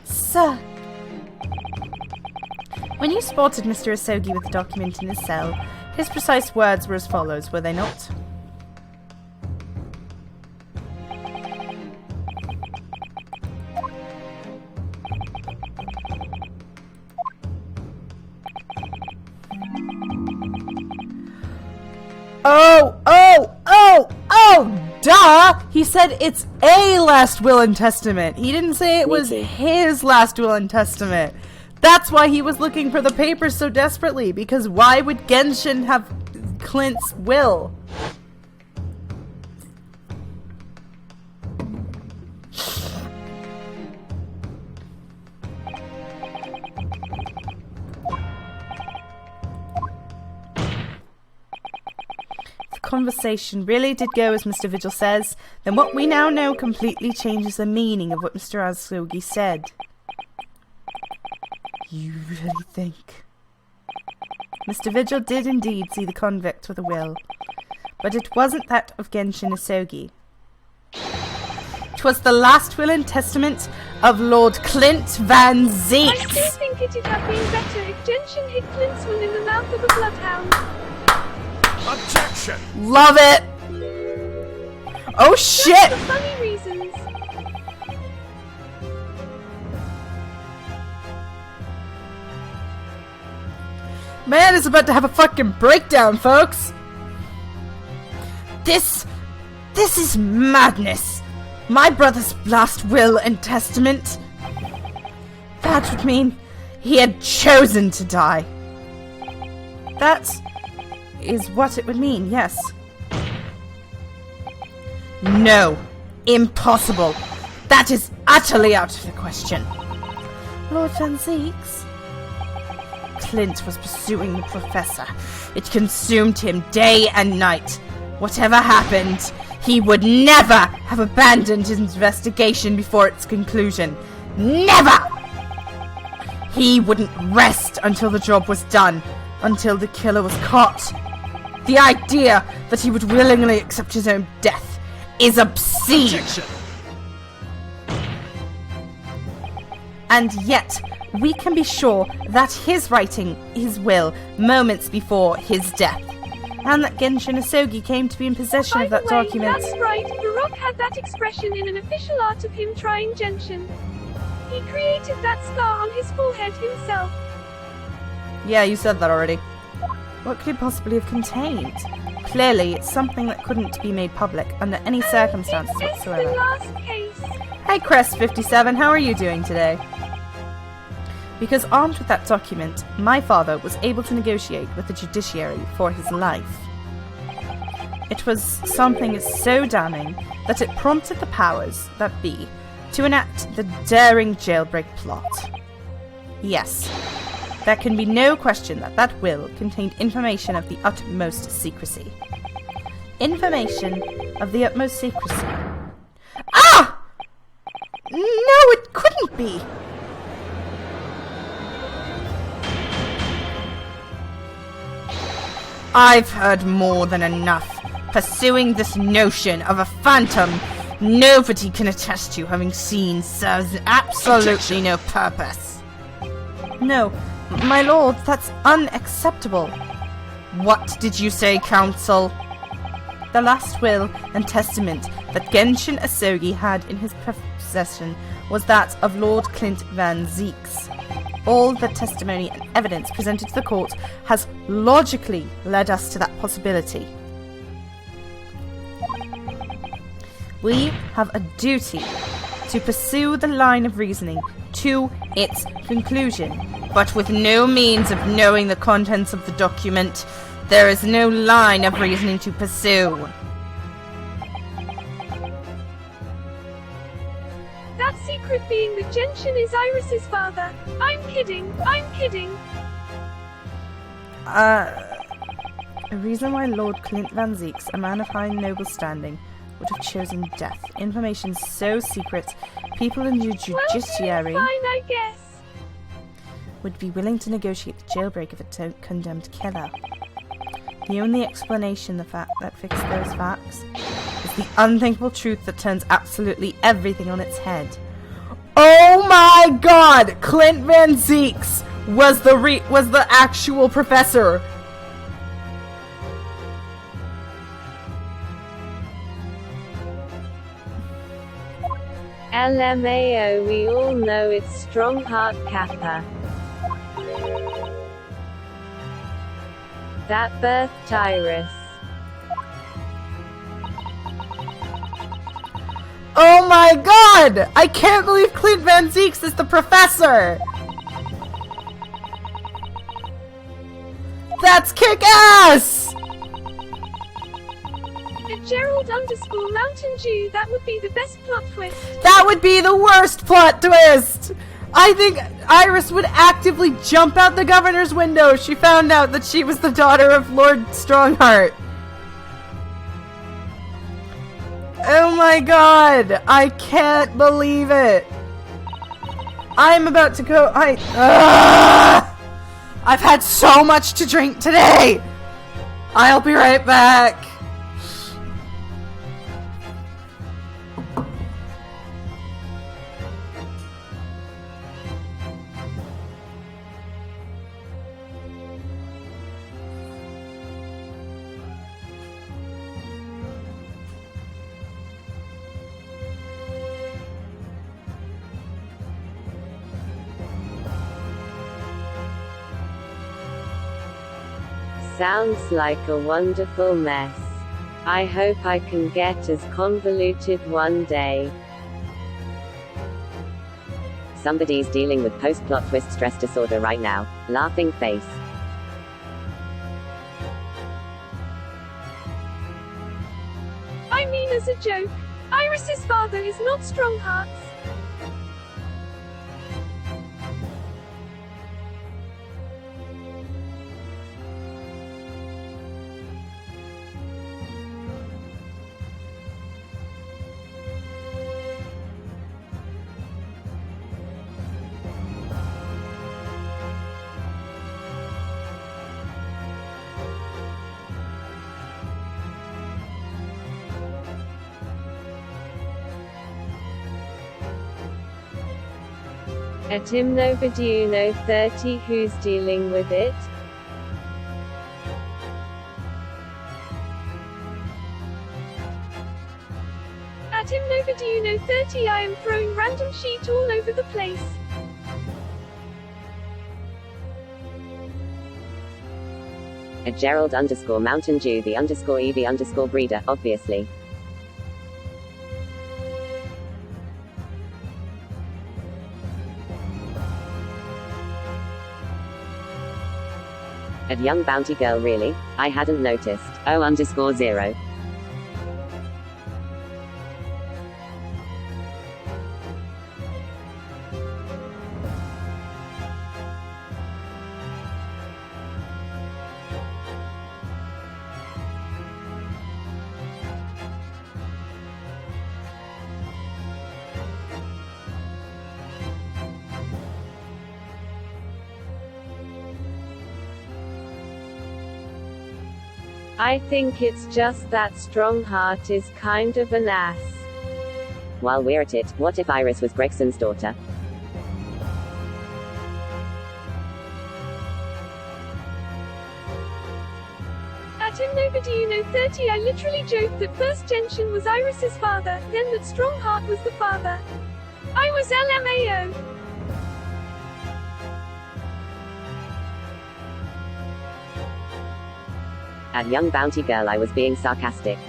Sir! When you spotted Mr. Asogi with the document in his cell, his precise words were as follows, were they not? Duh! He said it's a last will and testament. He didn't say it was his last will and testament. That's why he was looking for the papers so desperately, because why would Genshin have Clint's will. Conversation really did go as Mr. Vigil says, then what we now know completely changes the meaning of what Mr. Asogi said. You really think? Mr. Vigil did indeed see the convict with a will, but it wasn't that of Genshin Asogi. 'Twas the last will and testament of Lord Clint Van Zeeks. I still think it'd have been better if Genshin hit Clint's one in the mouth of a bloodhound. Objection! Love it! Oh shit! Just for funny reasons. Man is about to have a fucking breakdown, folks! This is madness! My brother's last will and testament. That would mean he had chosen to die. That is what it would mean, yes. No. Impossible. That is utterly out of the question. Lord Van Zeeks? Clint was pursuing the professor. It consumed him day and night. Whatever happened, he would never have abandoned his investigation before its conclusion. Never! He wouldn't rest until the job was done, until the killer was caught. The idea that he would willingly accept his own death is obscene. Objection! And yet, we can be sure that his writing his will moments before his death, and that Genshin Asogi came to be in possession By of the that way, document. that's right, Baroque had that expression in an official art of him trying Genshin. He created that scar on his forehead himself. Yeah, you said that already. What could it possibly have contained? Clearly, it's something that couldn't be made public under any circumstances It's the whatsoever. last case. Hey Crest57, how are you doing today? Because armed with that document, my father was able to negotiate with the judiciary for his life. It was something so damning that it prompted the powers that be to enact the daring jailbreak plot. Yes, there can be no question that that will contained information of the utmost secrecy. Information of the utmost secrecy. Ah! No, it couldn't be! I've heard more than enough. Pursuing this notion of a phantom nobody can attest to having seen serves absolutely no purpose. No, my lord, that's unacceptable. What did you say, counsel? The last will and testament that Genshin Asogi had in his possession was that of Lord Clint Van Zeeks. All the testimony and evidence presented to the court has logically led us to that possibility. We have a duty to pursue the line of reasoning to its conclusion, but with no means of knowing the contents of the document, there is no line of reasoning to pursue. That secret being that Genshin is Iris's father. I'm kidding. A reason why Lord Clint Van Zeeks, a man of high noble standing, would have chosen death. Information so secret, people in the judiciary Fine, I guess. would be willing to negotiate the jailbreak of a condemned killer. The only explanation that fixed those facts is the unthinkable truth that turns absolutely everything on its head. Oh my god! Clint Van Zeeks was the actual professor! LMAO, we all know it's Strong Heart Kappa. That birthed Iris. Oh my god! I can't believe Clint Van Zeeks is the professor! That's kick-ass! Gerald _ Mountain Dew, that would be the best plot twist. That would be the worst plot twist! I think Iris would actively jump out the governor's window if she found out that she was the daughter of Lord Strongheart. Oh my god! I can't believe it! I'm about to go. I've had so much to drink today! I'll be right back. Sounds like a wonderful mess. I hope I can get as convoluted one day. Somebody's dealing with post-plot twist stress disorder right now. Laughing face. I mean, as a joke, Iris's father is not Strongheart's. At Hymnoviduno 30, who's dealing with it? At Hymnoviduno 30, I am throwing random sheet all over the place. At Gerald _ Mountain Dew, the _ EV _ breeder, obviously. At Young Bounty Girl, really? I hadn't noticed. O_0. I think it's just that Strongheart is kind of an ass. While we're at it, what if Iris was Gregson's daughter? At Hymnoviduno 30, I literally joked that first Genshin was Iris's father, then that Strongheart was the father. I was LMAO. At Young Bounty Girl, I was being sarcastic.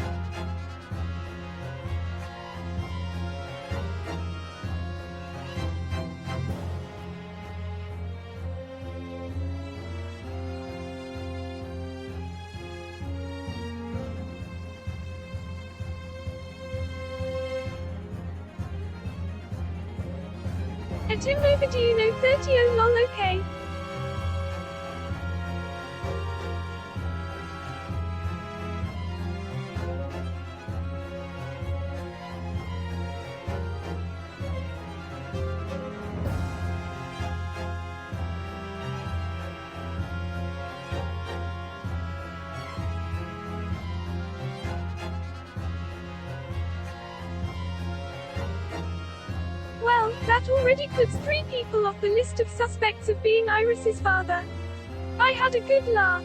At Hymnoviduno 30, oh lol, okay. Well, that already puts 3 people off the list of suspects of being Iris's father. I had a good laugh.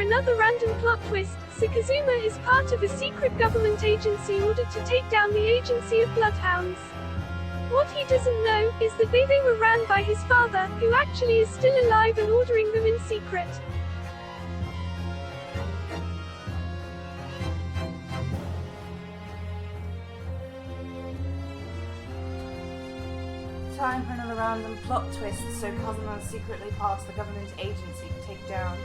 another random plot twist, Sakazuma is part of a secret government agency ordered to take down the Agency of Bloodhounds. What he doesn't know is that they were ran by his father, who actually is still alive and ordering them in secret. Time for another random plot twist, so Kazuma's secretly part of the government agency to take down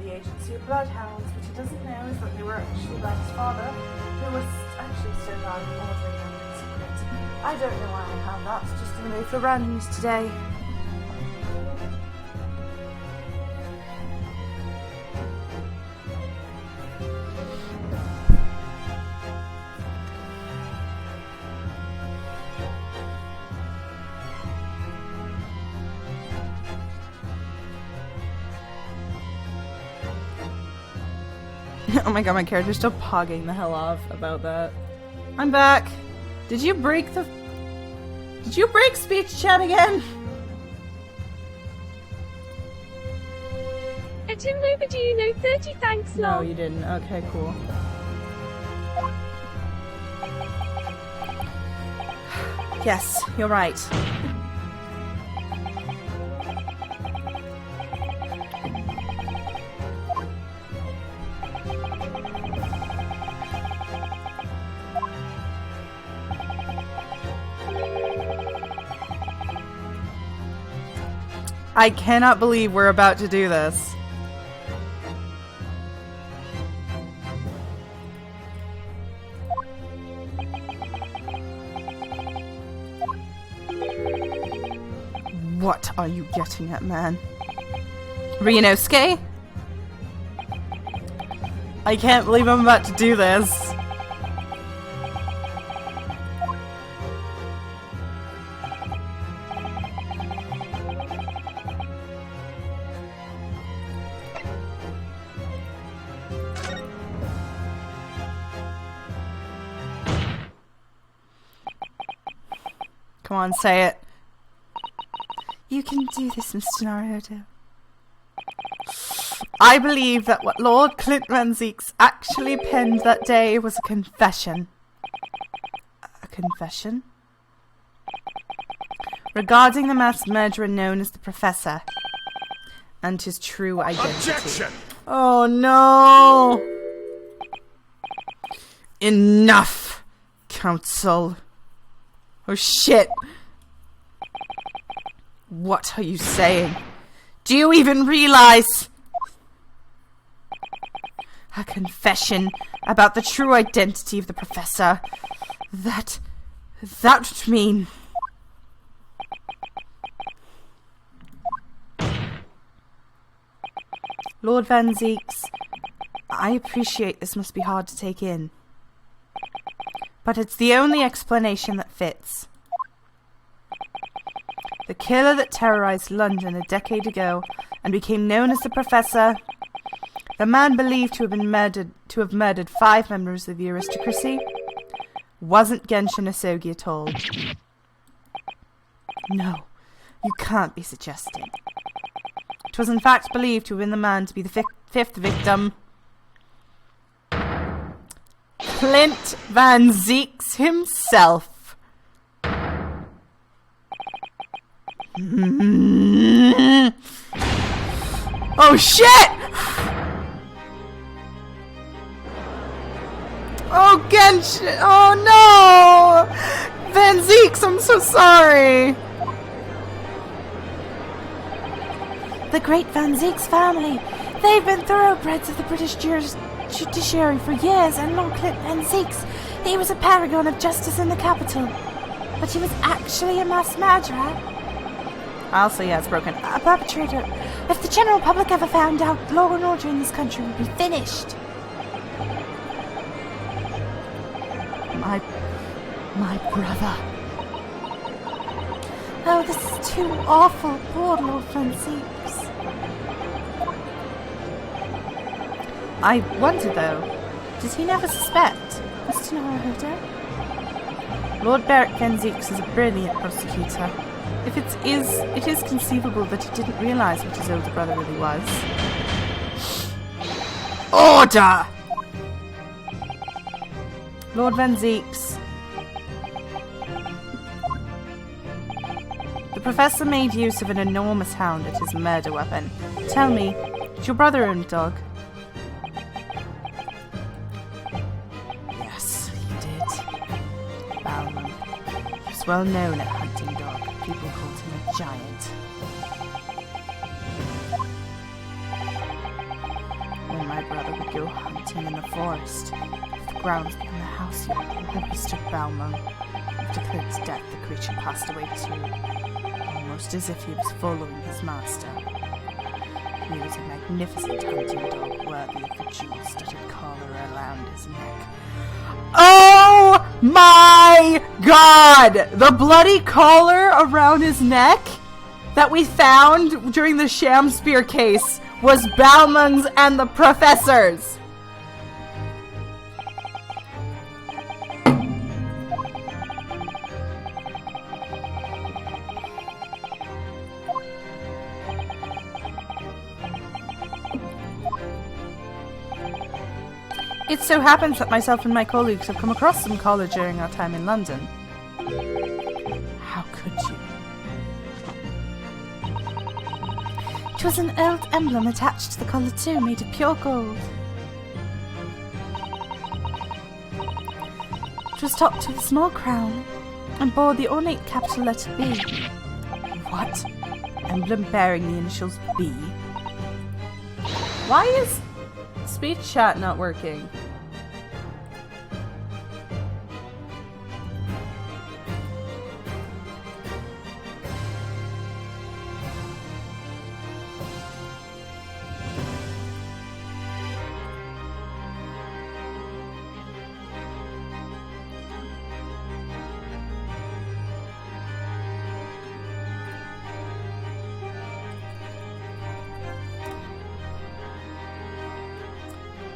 the Agency of Bloodhounds. What he doesn't know is that they were actually by his father, who was actually still alive and ordering them in secret. I don't know why I have that, just in the mood for randoms today. Oh my god, my character's still pogging the hell off about that. I'm back! Did you break speech chat again? At him overdue, you know, 30 thanks, No, lol. you didn't. Okay, cool. Yes, you're right. I cannot believe we're about to do this. What are you getting at, man? Ryunosuke? I can't believe I'm about to do this. Come on, say it. You can do this, Mr. Naruto. I believe that what Lord Clint Van Zeeks actually penned that day was a confession. A confession? Regarding the mass murderer known as the Professor and his true identity. Objection! Oh no! Enough, Council. Oh shit! What are you saying? Do you even realize? A confession about the true identity of the Professor. That would mean... Lord Van Zeeks, I appreciate this must be hard to take in. But it's the only explanation that fits. The killer that terrorized London a decade ago and became known as the Professor, the man believed to have murdered 5 members of the aristocracy, wasn't Genshin Asogi at all. No, you can't be suggesting. It was in fact believed to have been the man to be the 5th victim. Clint Van Zeeks himself. Oh shit! Oh Genshin! Oh no! Van Zeeks, I'm so sorry! The great Van Zeeks family. They've been thoroughbreds of the British judiciary for years, and Lord Clint Van Zeeks, he was a paragon of justice in the capital. But he was actually a mass murderer. Also, yeah, it's broken. A perpetrator. If the general public ever found out, law and order in this country would be finished. My brother. Oh, this is too awful. Poor Lord Van Zeeks. I wonder though, does he never suspect? Mr. Naruto? Lord Barrett Van Zeeks is a brilliant prosecutor. If it is conceivable that he didn't realise what his older brother really was. Order! Lord Van Zeeks. The Professor made use of an enormous hound as his murder weapon. Tell me, did your brother own a dog? Yes, he did. Bauman. He was well known at hunting dog. People called him a giant. When my brother would go hunting in the forest, if the grounds beyond the house, he always took Bauman. After Clint's death, the creature passed away too, almost as if he was following his master. He was a magnificent hunting dog, worthy of the jewel-studded collar around his neck. Oh my god! The bloody collar around his neck that we found during the Shamspear case was Bauman's and the Professor's! It so happens that myself and my colleagues have come across some collar during our time in London. How could you? It was an old emblem attached to the collar too, made of pure gold. It was topped with a small crown and bore the ornate capital letter B. What? Emblem bearing the initials B? Why is speech chat not working?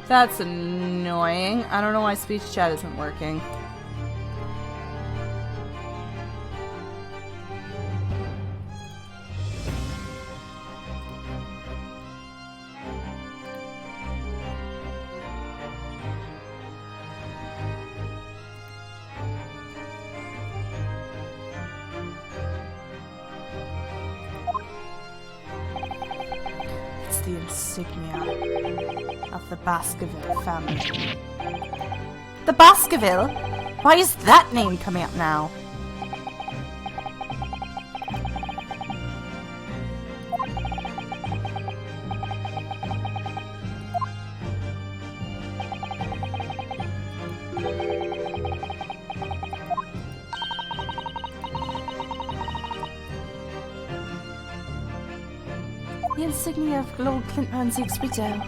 That's annoying. I don't know why speech chat isn't working. It's the insignia of the Baskerville family. The Baskerville? Why is that name coming up now? The insignia of Lord Clint Van Zeek's widow.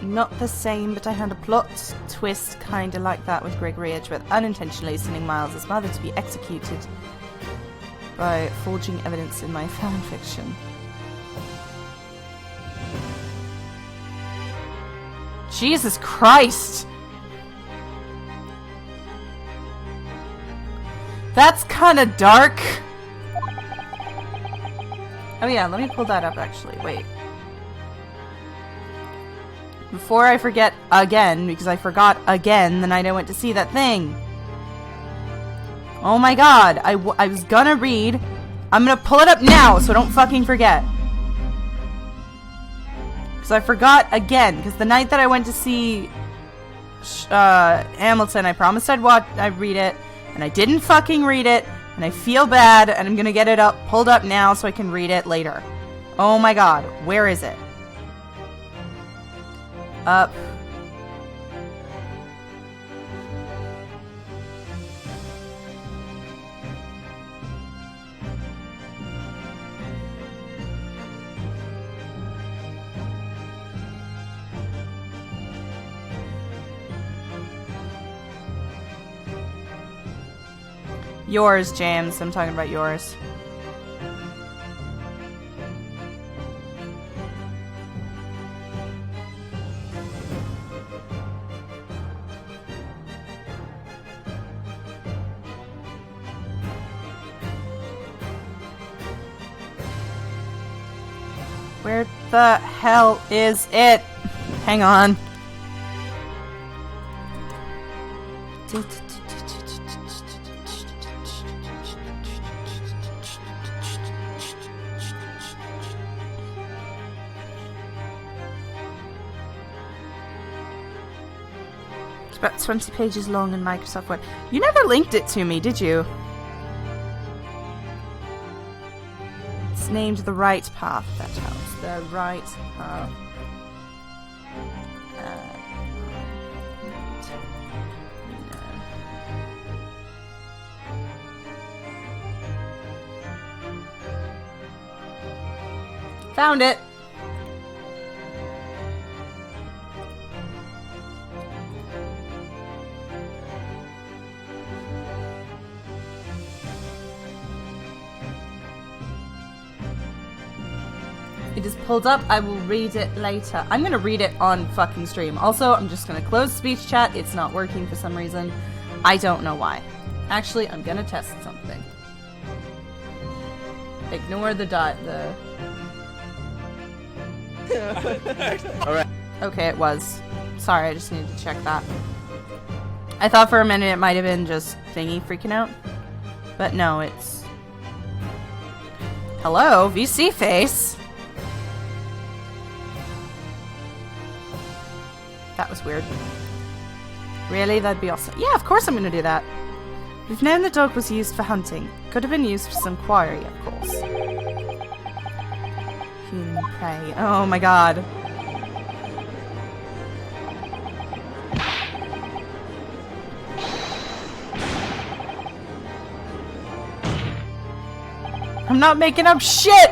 Not the same, but I had a plot twist kinda like that with Gregory Edgeworth, unintentionally sending Miles' mother to be executed by forging evidence in my fanfiction. Jesus Christ! That's kinda dark! Oh yeah, let me pull that up actually, wait. Before I forget again, because I forgot again the night I went to see that thing. Oh my god, I was gonna read. I'm gonna pull it up now so I don't fucking forget. Because I forgot again, because the night that I went to see Hamilton, I promised I'd read it, and I didn't fucking read it, and I feel bad, and I'm gonna get it pulled up now so I can read it later. Oh my god, where is it? Up. Yours, James. I'm talking about yours. the hell is it? Hang on. It's about 20 pages long in Microsoft Word. You never linked it to me, did you? It's named The Right Path. That helps. The Right Path. Found it! It is pulled up. I will read it later. I'm gonna read it on fucking stream. Also, I'm just gonna close speech chat. It's not working for some reason. I don't know why. Actually, I'm gonna test something. Ignore the Alright. Okay, it was. Sorry, I just needed to check that. I thought for a minute it might have been just thingy freaking out. But no, it's... Hello, VC face! That was weird. Really? That'd be awesome. Yeah, of course I'm gonna do that. We've known the dog was used for hunting. Could have been used for some quarry, of course. Human prey. Oh my god. I'm not making up shit!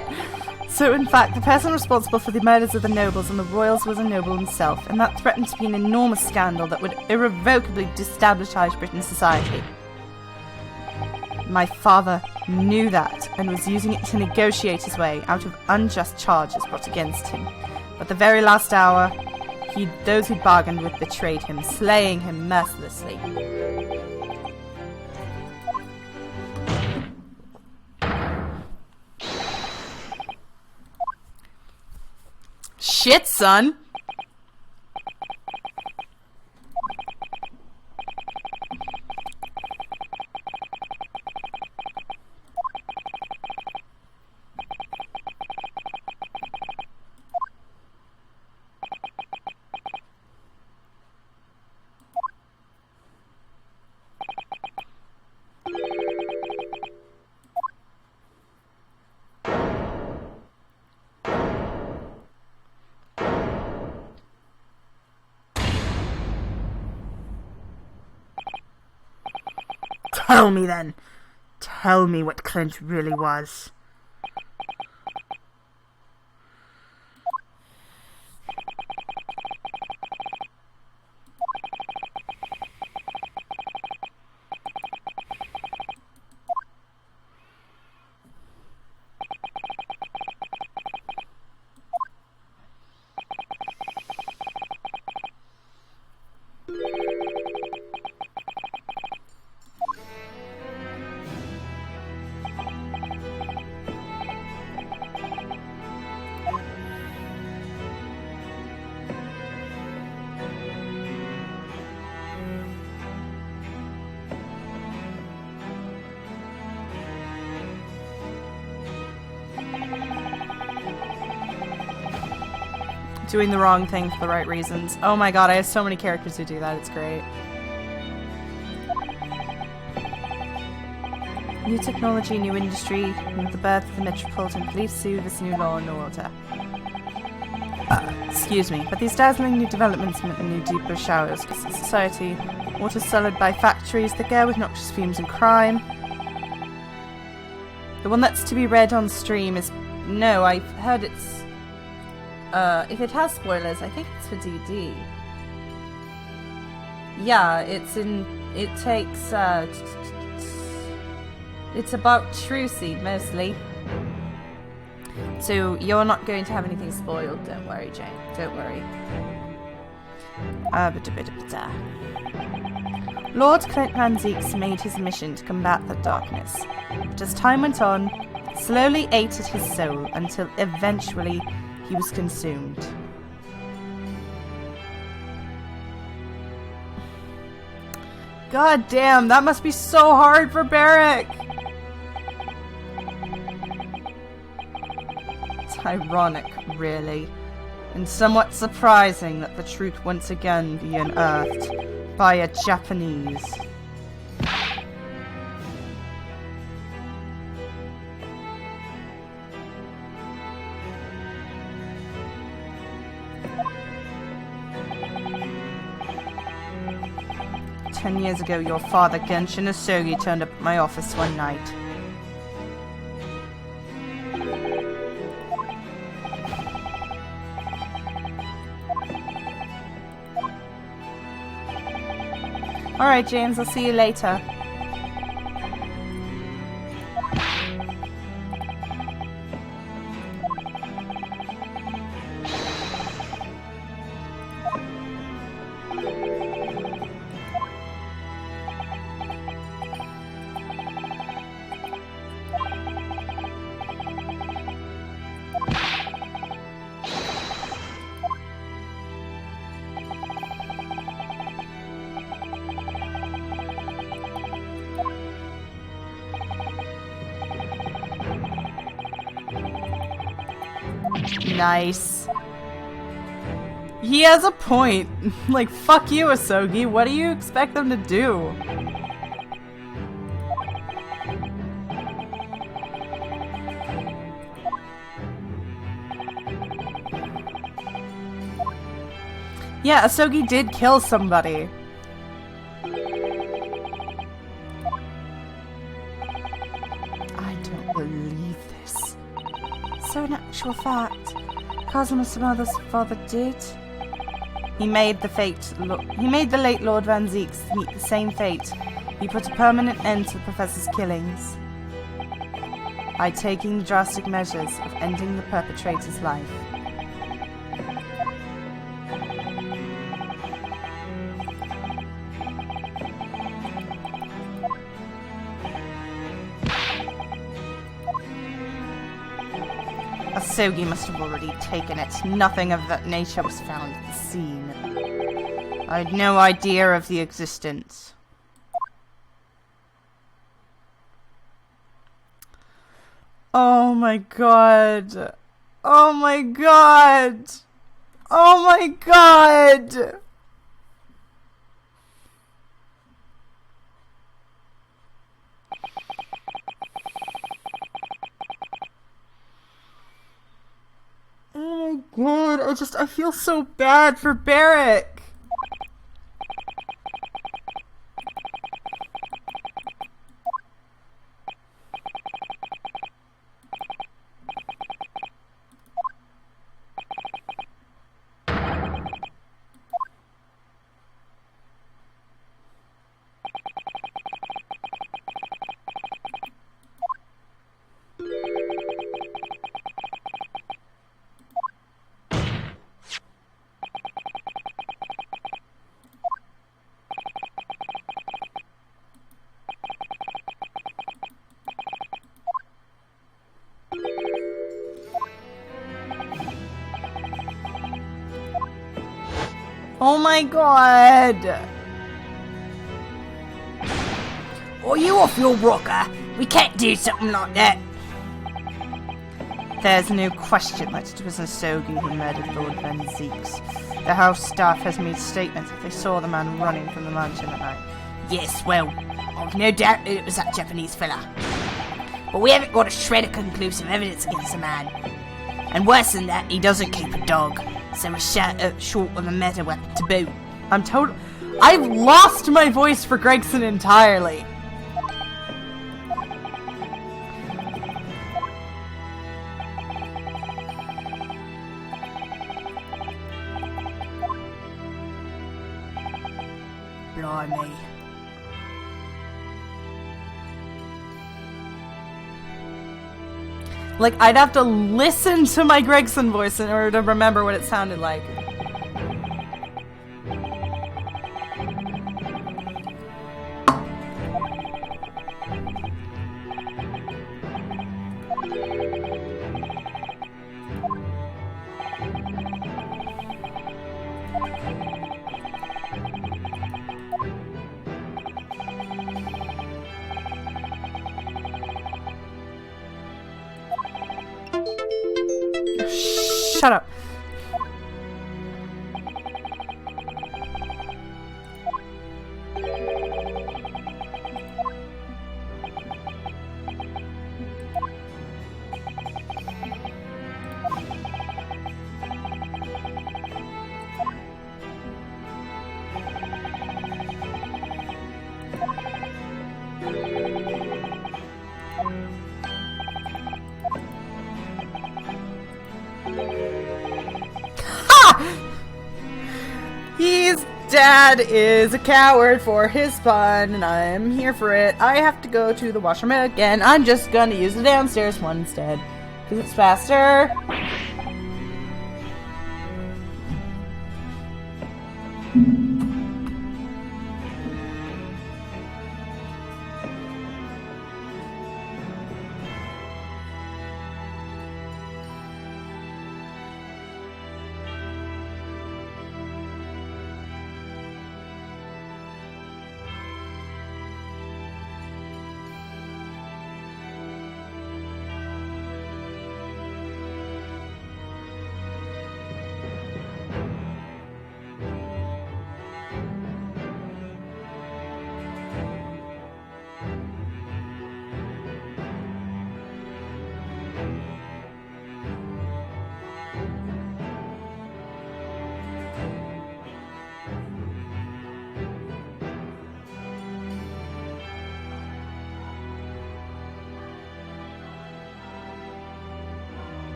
So in fact, the person responsible for the murders of the nobles and the royals was a noble himself, and that threatened to be an enormous scandal that would irrevocably destabilize Britain's society. My father knew that and was using it to negotiate his way out of unjust charges brought against him. But at the very last hour, those who bargained with betrayed him, slaying him mercilessly. Shit, son! Tell me then. Tell me what Clint really was. Doing the wrong thing for the right reasons. Oh my god, I have so many characters who do that, it's great. New technology, new industry, with the birth of the Metropolitan Police Service, new law and order. Excuse me, but these dazzling new developments meant a new deeper showers of society, water sullied by factories, the air with noxious fumes and crime. The one that's to be read on stream is... No, I've heard it's... if it has spoilers, I think it's for DD. Yeah, it's in... It takes, it's about Truseed, mostly. So, you're not going to have anything spoiled, don't worry, Jane. Don't worry. Lord Clint Van Zeeks made his mission to combat the darkness. But as time went on, slowly ate at his soul until eventually he was consumed. God damn, that must be so hard for Barrick! It's ironic, really, and somewhat surprising that the truth once again be unearthed by a Japanese. "10 years ago, your father, Genshin Asogi, turned up at my office one night. Alright, James, I'll see you later." Nice. He has a point. Like, fuck you, Asogi. What do you expect them to do? Yeah, Asogi did kill somebody. I don't believe this. So in actual fact, Kazuma-sama's father did. He made the late Lord Van Zeeks meet the same fate. He put a permanent end to the professor's killings by taking drastic measures of ending the perpetrator's life. Asogi must have already taken it. Nothing of that nature was found at the scene. I had no idea of the existence. Oh my god. Oh my god. Oh my god. Oh my god, I feel so bad for Barrick. Oh my god! Are you off your rocker? We can't do something like that. There's no question that it was Asogi who murdered Lord Van Zeeks. The house staff has made statements that they saw the man running from the mansion at night. Yes, well, I've no doubt that it was that Japanese fella. But we haven't got a shred of conclusive evidence against the man. And worse than that, he doesn't keep a dog. So we're short of a meta weapon to boot. I've lost my voice for Gregson entirely. Blimey. Like, I'd have to listen to my Gregson voice in order to remember what it sounded like. shut up. His dad is a coward for his fun, and I'm here for it. I have to go to the washroom again. I'm just gonna use the downstairs one instead, because it's faster.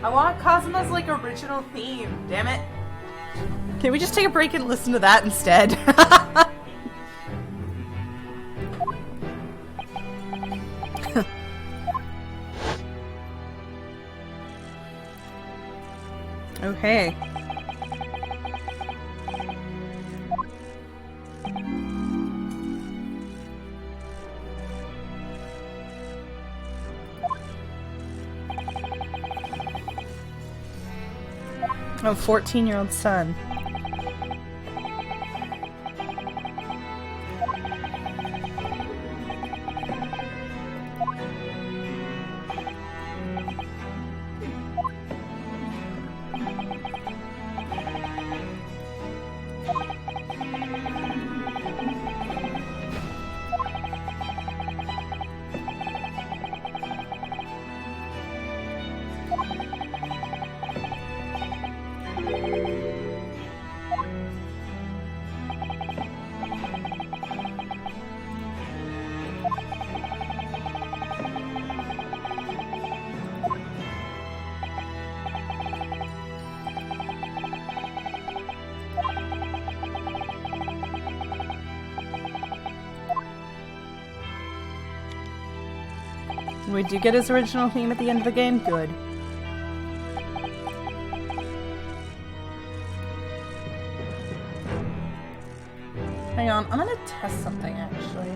I want Kazuma's like original theme, damn it. Can we just take a break and listen to that instead? Okay. Oh, 14-year-old son. We do get his original theme at the end of the game? Good. Hang on, I'm gonna test something actually.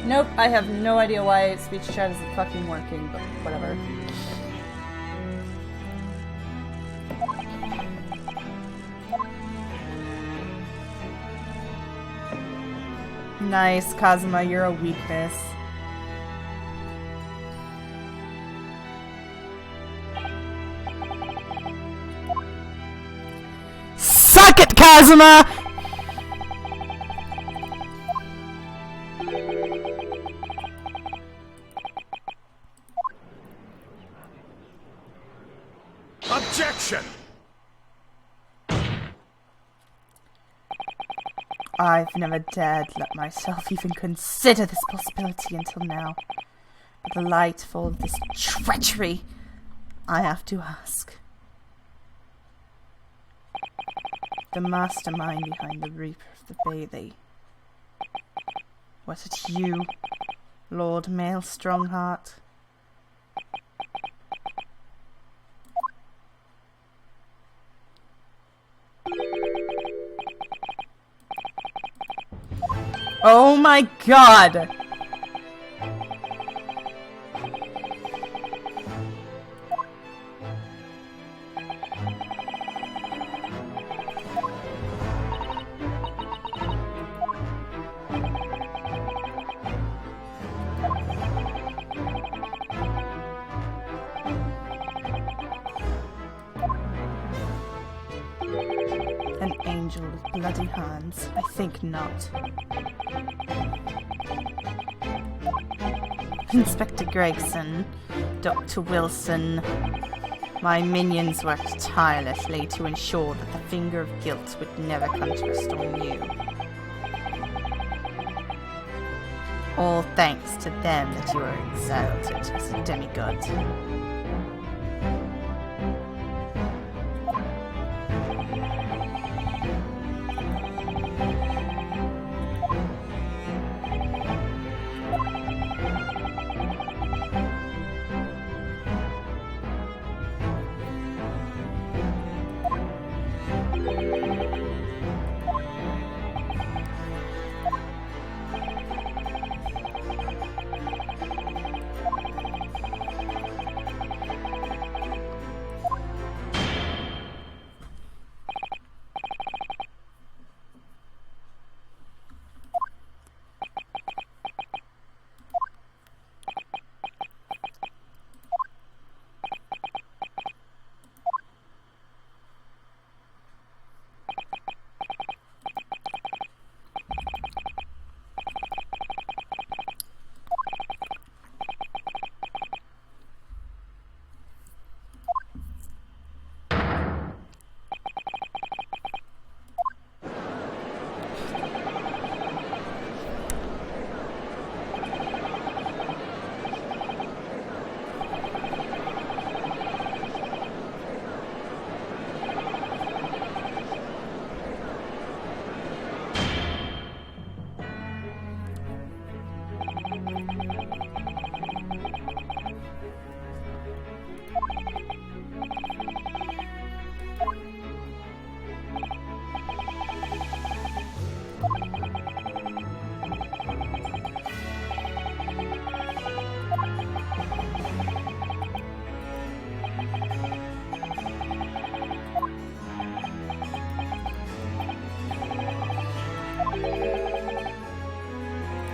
Nope, I have no idea why speech chat isn't fucking working, but whatever. Nice, Kazuma, you're a weakness. Suck it, Kazuma! Objection! I've never dared let myself even consider this possibility until now. But the light full of this treachery, I have to ask. The mastermind behind the Reaper of the Bailey. Was it you, Lord Mail Strongheart? Oh my god! An angel with bloody hands? I think not. Inspector Gregson, Dr. Wilson, my minions worked tirelessly to ensure that the finger of guilt would never come to rest on you. All thanks to them that you are exalted as a demigod.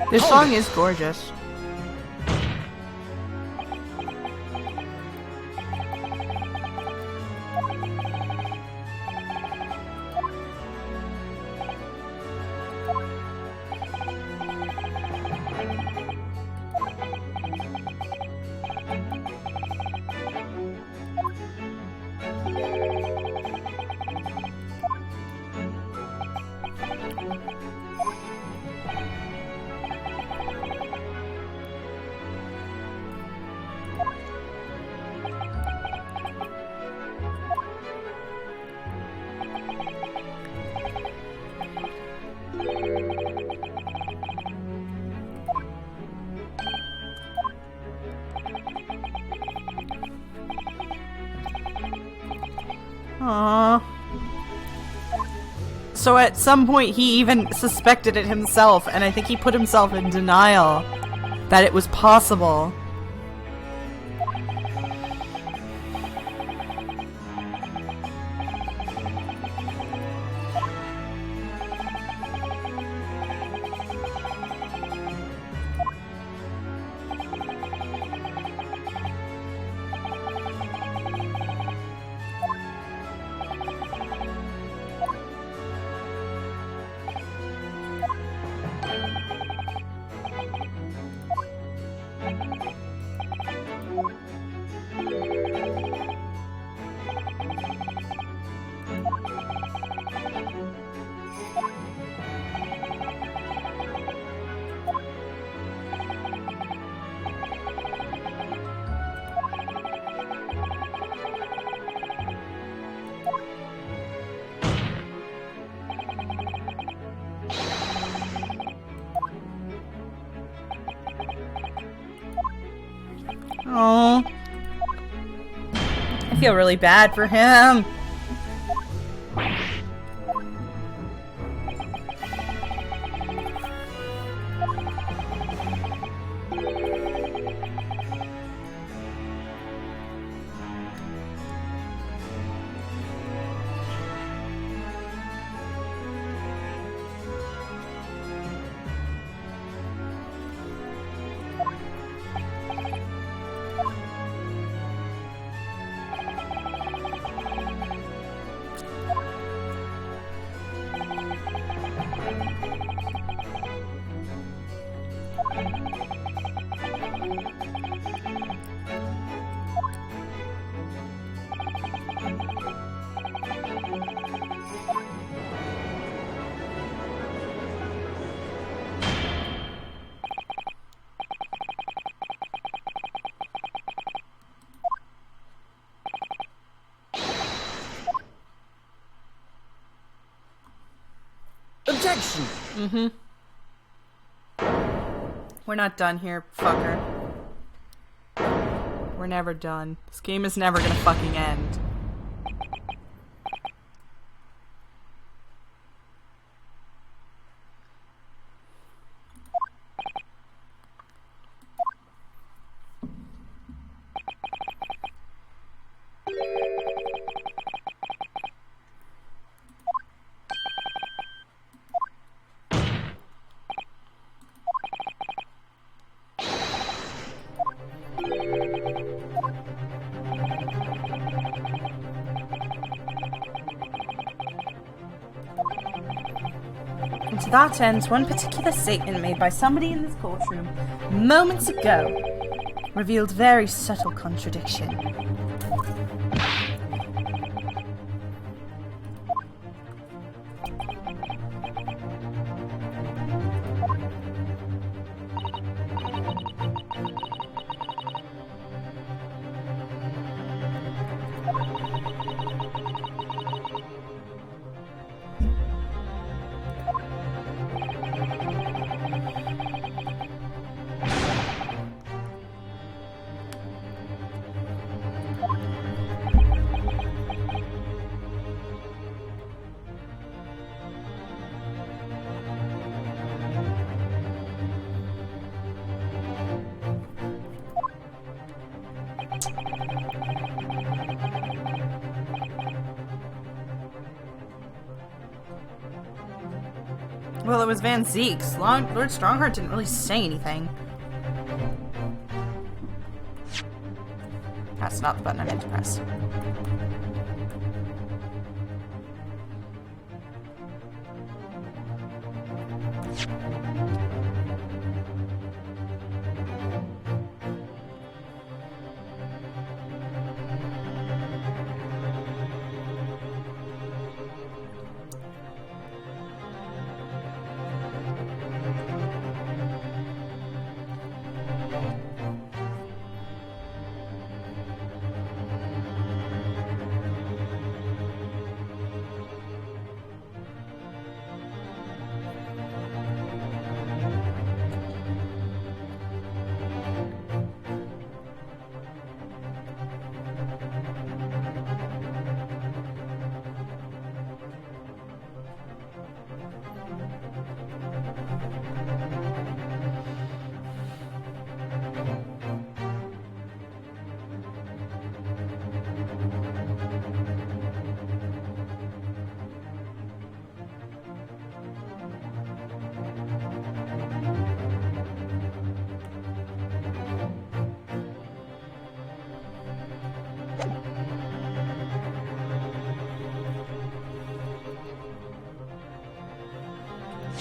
This song is gorgeous. So at some point he even suspected it himself, and I think he put himself in denial that it was possible. Oh, I feel really bad for him. Objection! Mm-hmm. We're not done here, fucker. We're never done. This game is never gonna fucking end. And to that end, one particular statement made by somebody in this courtroom moments ago revealed very subtle contradiction. Well, it was Van Zeek's. Lord Strongheart didn't really say anything. That's not the button I meant to press.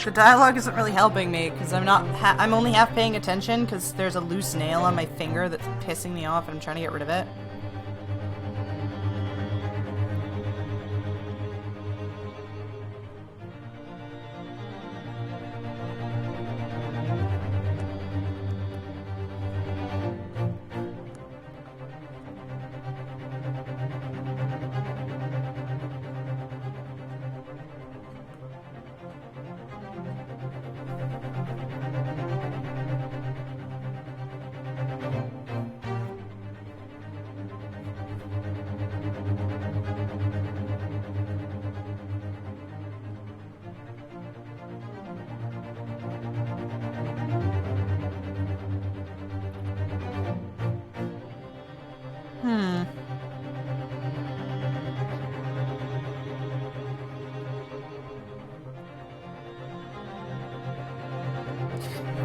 The dialogue isn't really helping me because I'm only half paying attention because there's a loose nail on my finger that's pissing me off and I'm trying to get rid of it.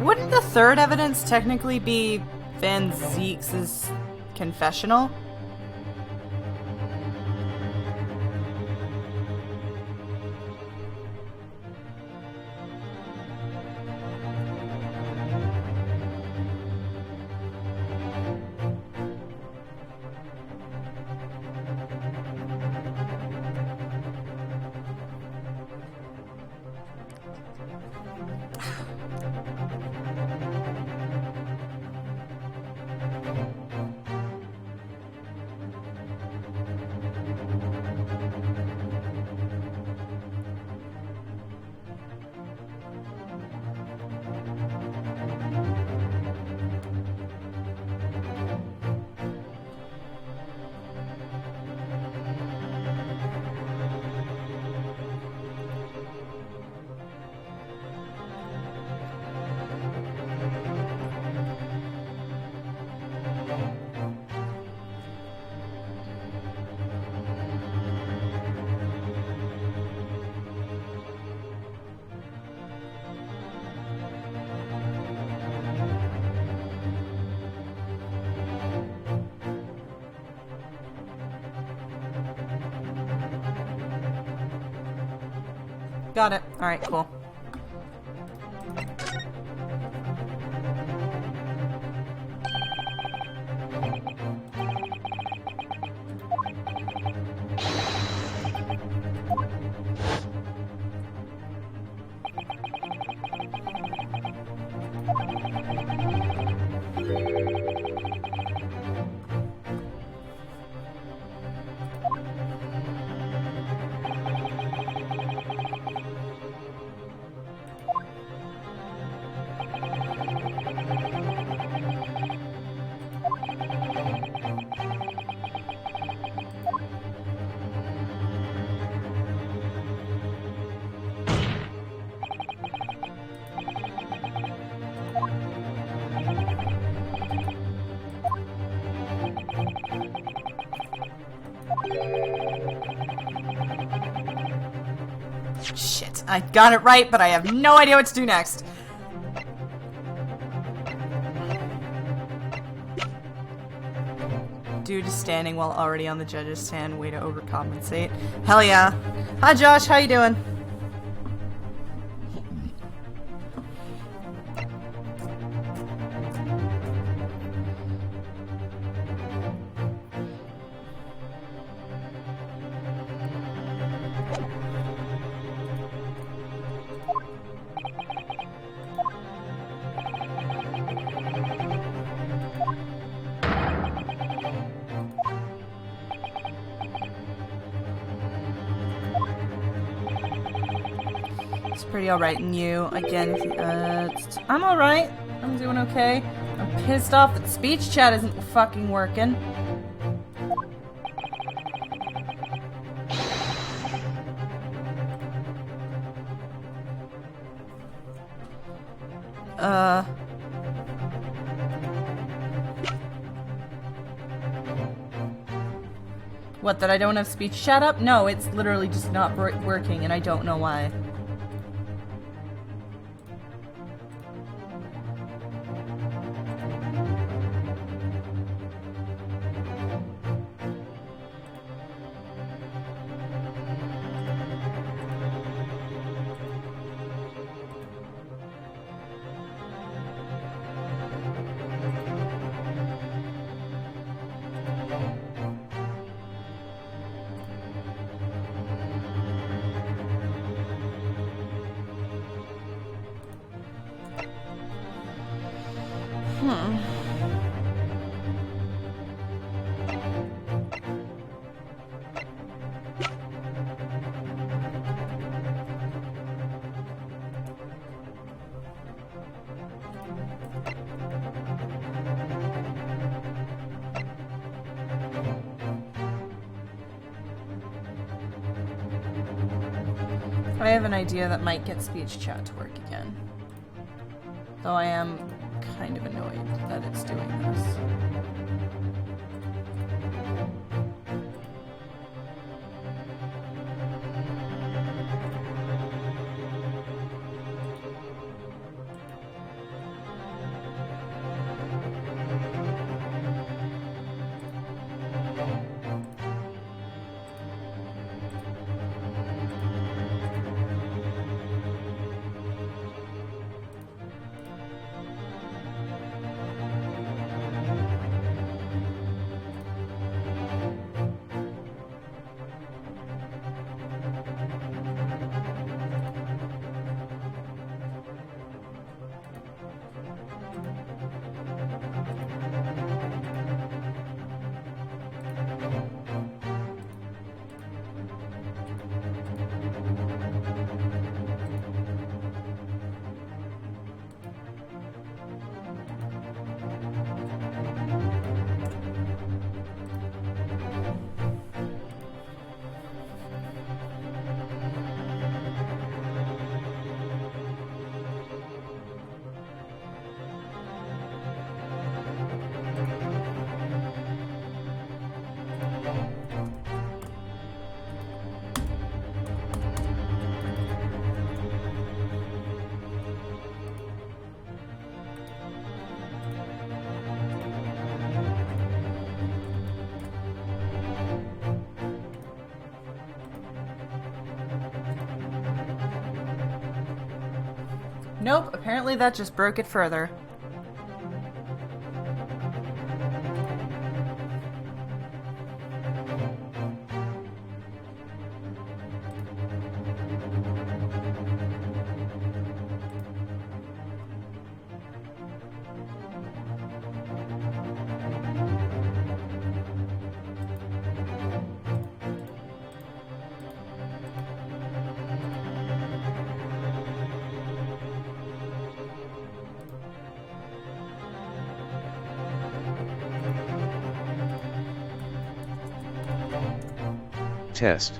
Wouldn't the third evidence technically be Van Zeek's confessional? Got it. Alright, cool. Shit, I got it right, but I have no idea what to do next. Dude is standing while already on the judge's stand. Way to overcompensate. Hell yeah. Hi Josh, how you doing? Pretty alright, and you again. I'm alright. I'm doing okay. I'm pissed off that speech chat isn't fucking working. What, that I don't have speech chat up? No, it's literally just not working, and I don't know why. I have an idea that might get speech chat to work again. Though I am kind of annoyed that it's doing this. Nope, apparently that just broke it further. Test.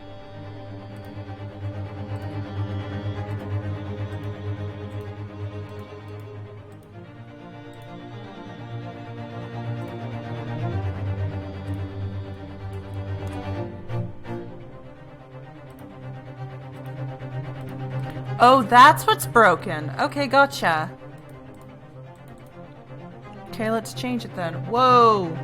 Oh, that's what's broken. Okay, gotcha. Okay, let's change it then. Whoa!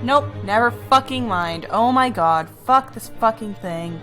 Nope, never fucking mind. Oh my god, fuck this fucking thing.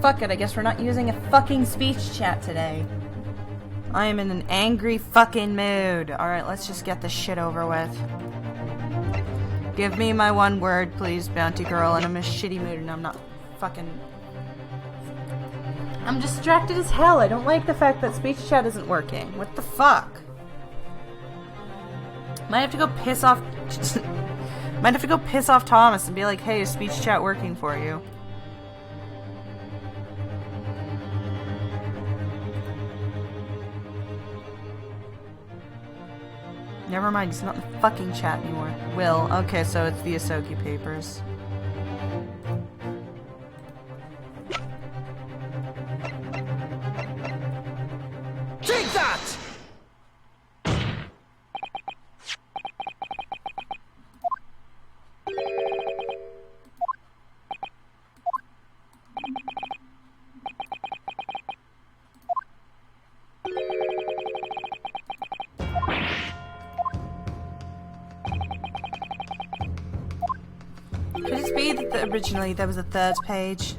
fuck it, I guess we're not using a fucking speech chat today. I am in an angry fucking mood. Alright, let's just get this shit over with. Give me my one word, please, Bounty Girl, and I'm in a shitty mood and I'm not fucking... I'm distracted as hell. I don't like the fact that speech chat isn't working. What the fuck? Might have to go piss off... Might have to go piss off Thomas and be like, hey, is speech chat working for you? Never mind, he's not in the fucking chat anymore. Will. Okay, so it's the Ahsoka papers. Take that! Could it be that originally there was a third page?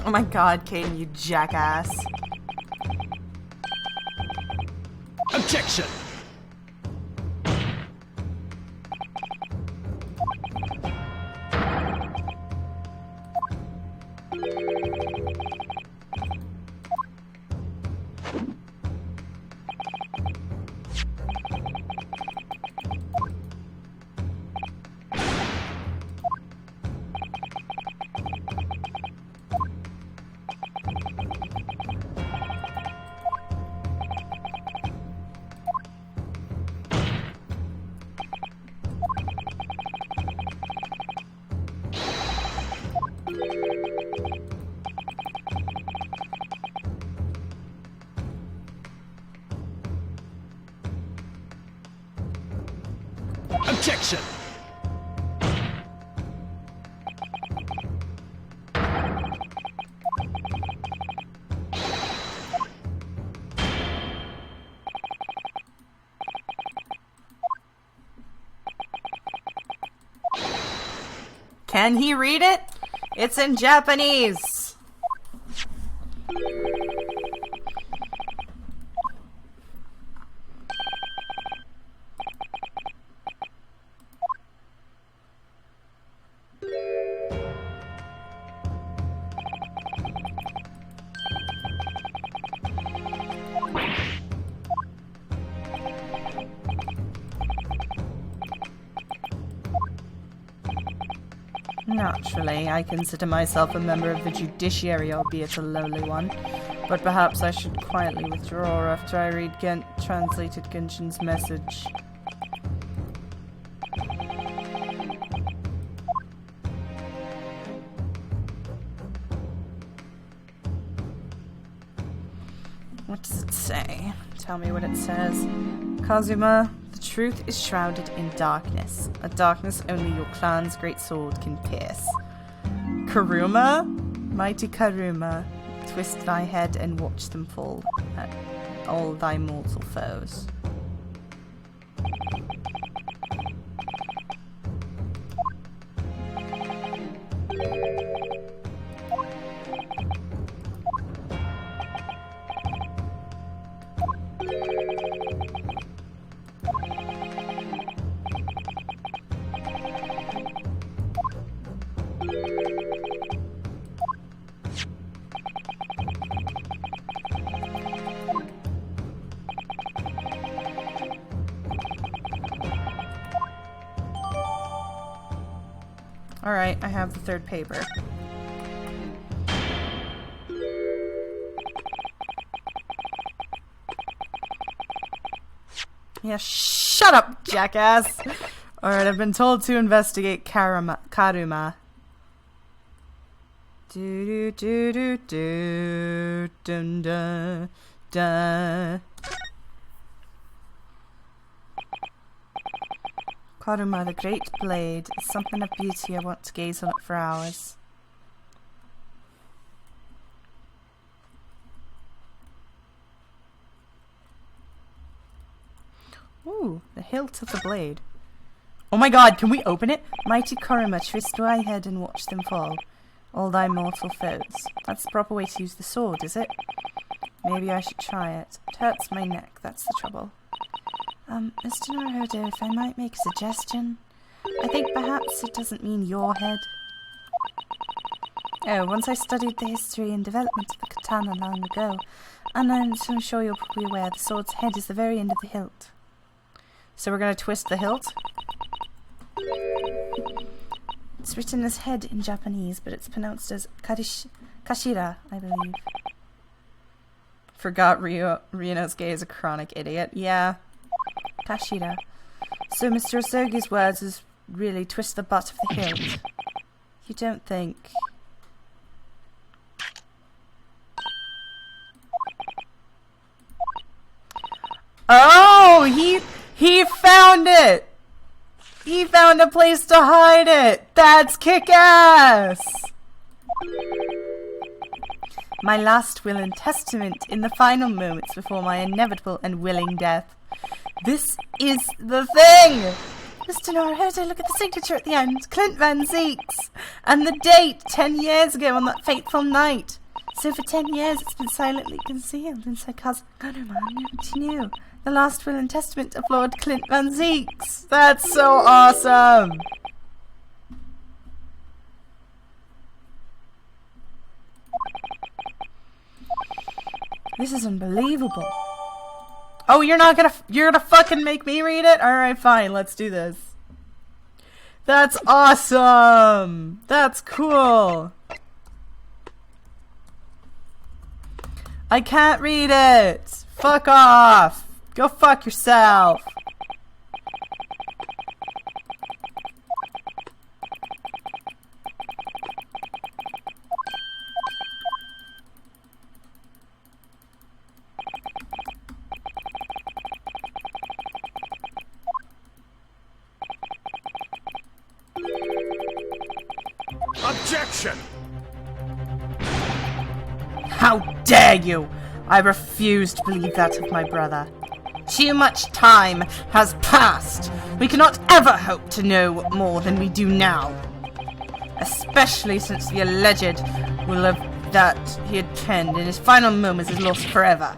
Oh my god, Caden, you jackass. Objection! Objection! Can he read it? It's in Japanese! Naturally, I consider myself a member of the judiciary, albeit a lowly one. But perhaps I should quietly withdraw after I read translated Genshin's message. What does it say? Tell me what it says. Kazuma, the truth is shrouded in darkness. A darkness only your clan's great sword can pierce. Karuma? Mighty Karuma, twist thy head and watch them fall at all thy mortal foes. Alright, I have the third paper. Yeah, shut up, jackass! Alright, I've been told to investigate Karuma. Do do do do do dun dun dun. Karuma, the great blade, is something of beauty. I want to gaze on it for hours. Ooh, the hilt of the blade. Oh my god, can we open it? Mighty Karuma, twist thy head and watch them fall. All thy mortal foes. That's the proper way to use the sword, is it? Maybe I should try it. It hurts my neck, that's the trouble. Mr. Naruto, if I might make a suggestion. I think perhaps it doesn't mean your head. Oh, once I studied the history and development of the katana long ago, and I'm so sure you're probably aware the sword's head is the very end of the hilt. So we're gonna twist the hilt? It's written as head in Japanese, but it's pronounced as kashira, I believe. Forgot Ryunosuke is a chronic idiot. Yeah. Kashira. So Mr. Osogi's words is really twist the butt of the hilt. You don't think... Oh! He found it! He found a place to hide it! That's kick-ass! My last will and testament in the final moments before my inevitable and willing death. This is the thing! Mr. Naruto, look at the signature at the end. Clint Van Zeeks! And the date, 10 years ago on that fateful night. So for 10 years it's been silently concealed inside Karuma. Nobody knew. The last will and testament of Lord Clint Van Zeeks. That's so awesome! This is unbelievable. Oh, you're gonna fucking make me read it? Alright, fine, let's do this. That's awesome! That's cool! I can't read it! Fuck off! Go fuck yourself! Objection! How dare you! I refuse to believe that of my brother. Too much time has passed. We cannot ever hope to know more than we do now. Especially since the alleged will have that he had penned in his final moments is lost forever.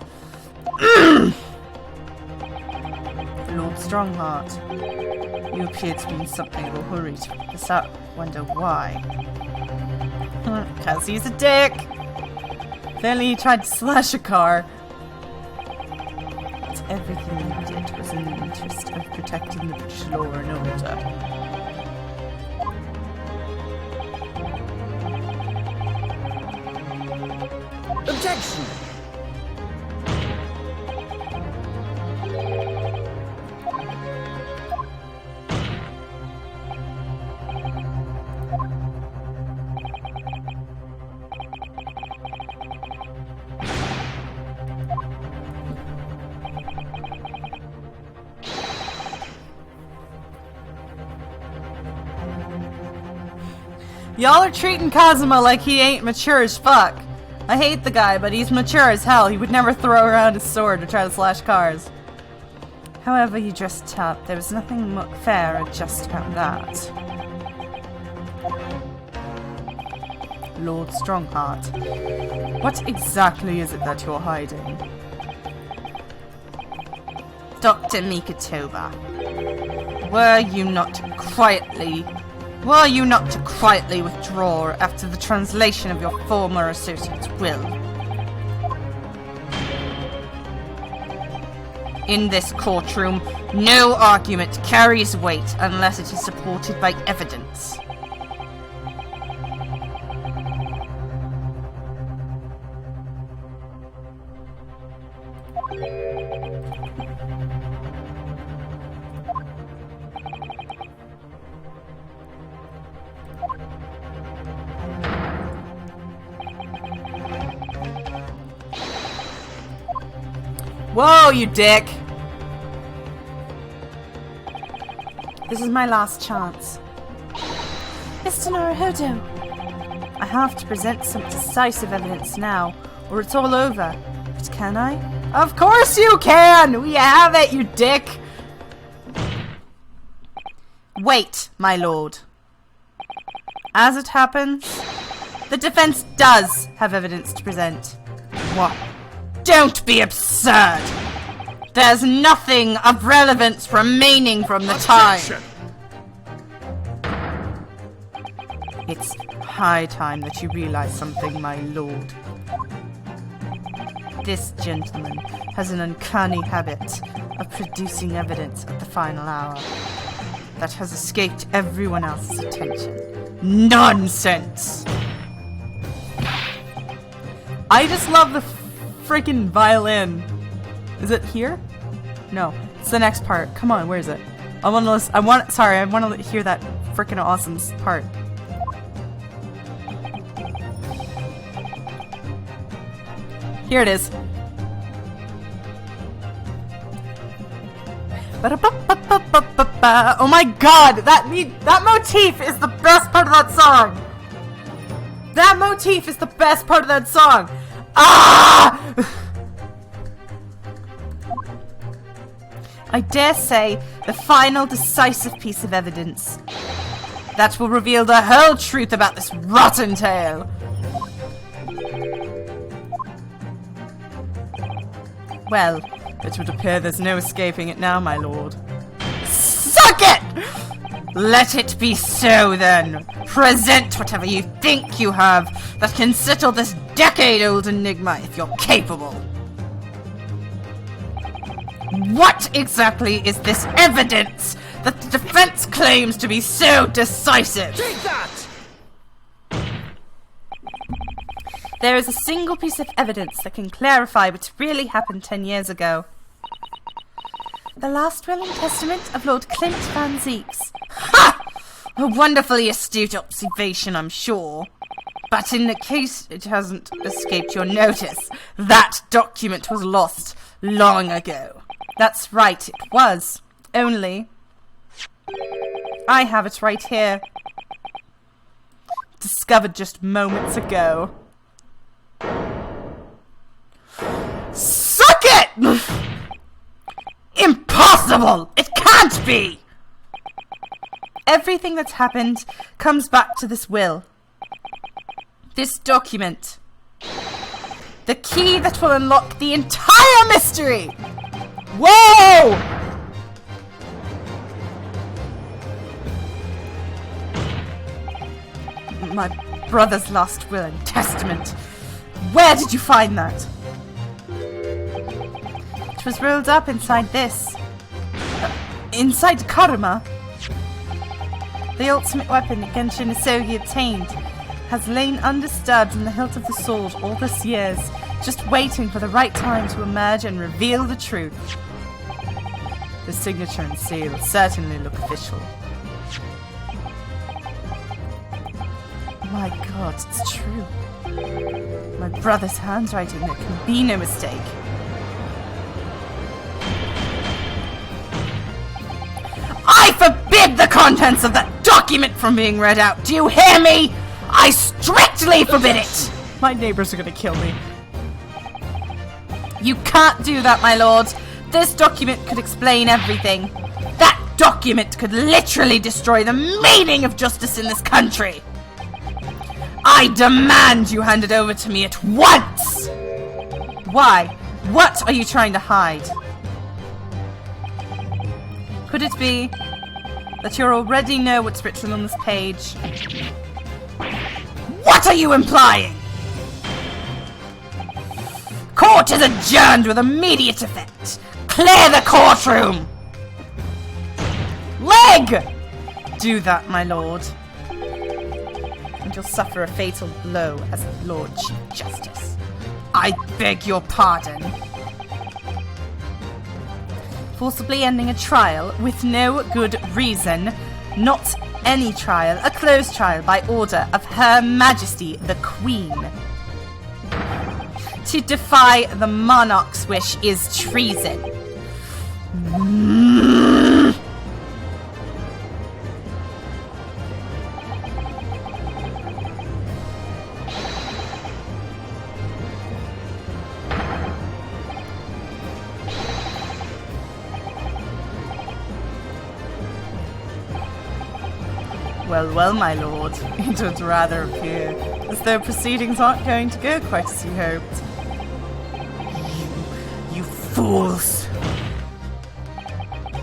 Lord Strongheart, you appear to be in something of a hurry to pick this up. Wonder why? 'Cause he's a dick. If only he tried to slash a car. But everything he did was in the interest of protecting the British law and order. Objection! Y'all are treating Kazuma like he ain't mature as fuck. I hate the guy, but he's mature as hell. He would never throw around his sword to try to slash cars. However you just tell, there was nothing fair just about that. Lord Strongheart, what exactly is it that you're hiding? Dr. Mikitoba, were you not to quietly withdraw after the translation of your former associate's will? In this courtroom, no argument carries weight unless it is supported by evidence. Whoa, you dick! This is my last chance. Mr. Naruhodo, I have to present some decisive evidence now, or it's all over. But can I? Of course you can! We have it, you dick! Wait, my lord. As it happens, the defense does have evidence to present. What? Don't be absurd! There's nothing of relevance remaining from the time. Objection! It's high time that you realize something, my lord. This gentleman has an uncanny habit of producing evidence at the final hour that has escaped everyone else's attention. Nonsense! I just love the freaking violin. Is it here? No, it's the next part. Come on, where is it? I want to listen. I want to hear that freaking awesome part. Here it is. Oh my god, that motif is the best part of that song. That motif is the best part of that song. Ah! I dare say the final decisive piece of evidence that will reveal the whole truth about this rotten tale. Well, it would appear there's no escaping it now, my lord. Suck it! Let it be so, then. Present whatever you think you have that can settle this decade-old enigma if you're capable. What exactly is this evidence that the defense claims to be so decisive? Take that! There is a single piece of evidence that can clarify what really happened 10 years ago. the last will and testament of Lord Clint Van Zeeks. Ha! A wonderfully astute observation, I'm sure. But in the case it hasn't escaped your notice, that document was lost long ago. That's right, it was. Only I have it right here. Discovered just moments ago. Suck it! Impossible! It can't be! Everything that's happened comes back to this will. This document. The key that will unlock the entire mystery! Whoa! My brother's last will and testament. Where did you find that? It was rolled up inside this. Inside Karma. The ultimate weapon Genshin Isogi obtained has lain undisturbed in the hilt of the sword all these years, just waiting for the right time to emerge and reveal the truth. The signature and seal certainly look official. My god, it's true. My brother's handwriting, there can be no mistake. I forbid the contents of that document from being read out. Do you hear me? I strictly forbid it! My neighbors are gonna kill me. You can't do that, my lord. This document could explain everything. That document could literally destroy the meaning of justice in this country. I demand you hand it over to me at once! Why? What are you trying to hide? Could it be that you already know what's written on this page? What are you implying? Court is adjourned with immediate effect. Clear the courtroom! Leg! Do that, my lord. And you'll suffer a fatal blow as Lord Chief Justice. I beg your pardon. Forcibly ending a trial with no good reason. Not any trial, a closed trial by order of Her Majesty the Queen. To defy the monarch's wish is treason. Well, well, my lord, it would rather appear as though proceedings aren't going to go quite as you hoped. You fools!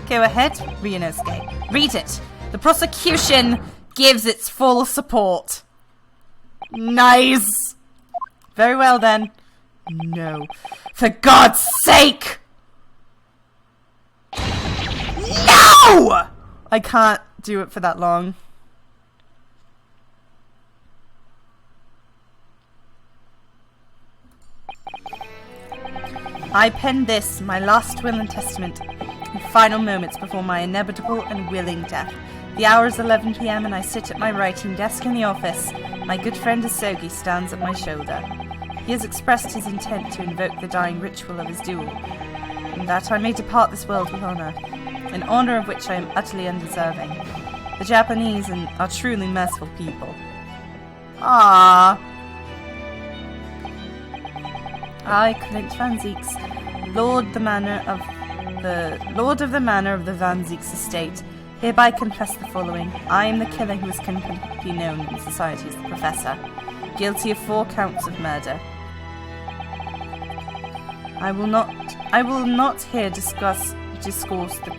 Go ahead, Ryunosuke. Read it. The prosecution gives its full support. Nice! Very well then. No. For God's sake! No! I can't do it for that long. I pen this, my last will and testament, in final moments before my inevitable and willing death. The hour is 11 p.m. and I sit at my writing desk in the office. My good friend Asogi stands at my shoulder. He has expressed his intent to invoke the dying ritual of his duel, and that I may depart this world with honor, an honor of which I am utterly undeserving. The Japanese are truly merciful people. Ah. I, Clint Van Zieks, Lord of the Manor of the Van Zieks estate, hereby confess the following. I am the killer who is confidently known in society as the Professor, guilty of 4 counts of murder. I will not here discourse the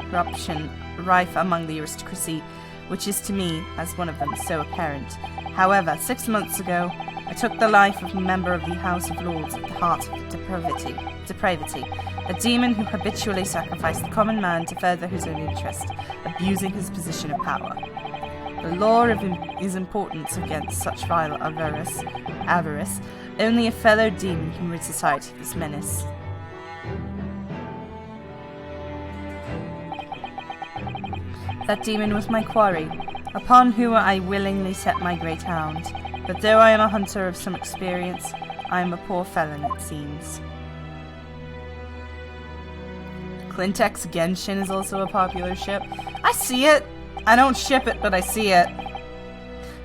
corruption rife among the aristocracy, which is to me, as one of them, so apparent. However, 6 months ago, I took the life of a member of the House of Lords at the heart of depravity, a demon who habitually sacrificed the common man to further his own interest, abusing his position of power. The law is important against such vile avarice. Only a fellow demon can rid society of this menace. That demon was my quarry, upon whom I willingly set my great hound. But though I am a hunter of some experience, I am a poor felon, it seems. Clint X Genshin is also a popular ship. I see it! I don't ship it, but I see it.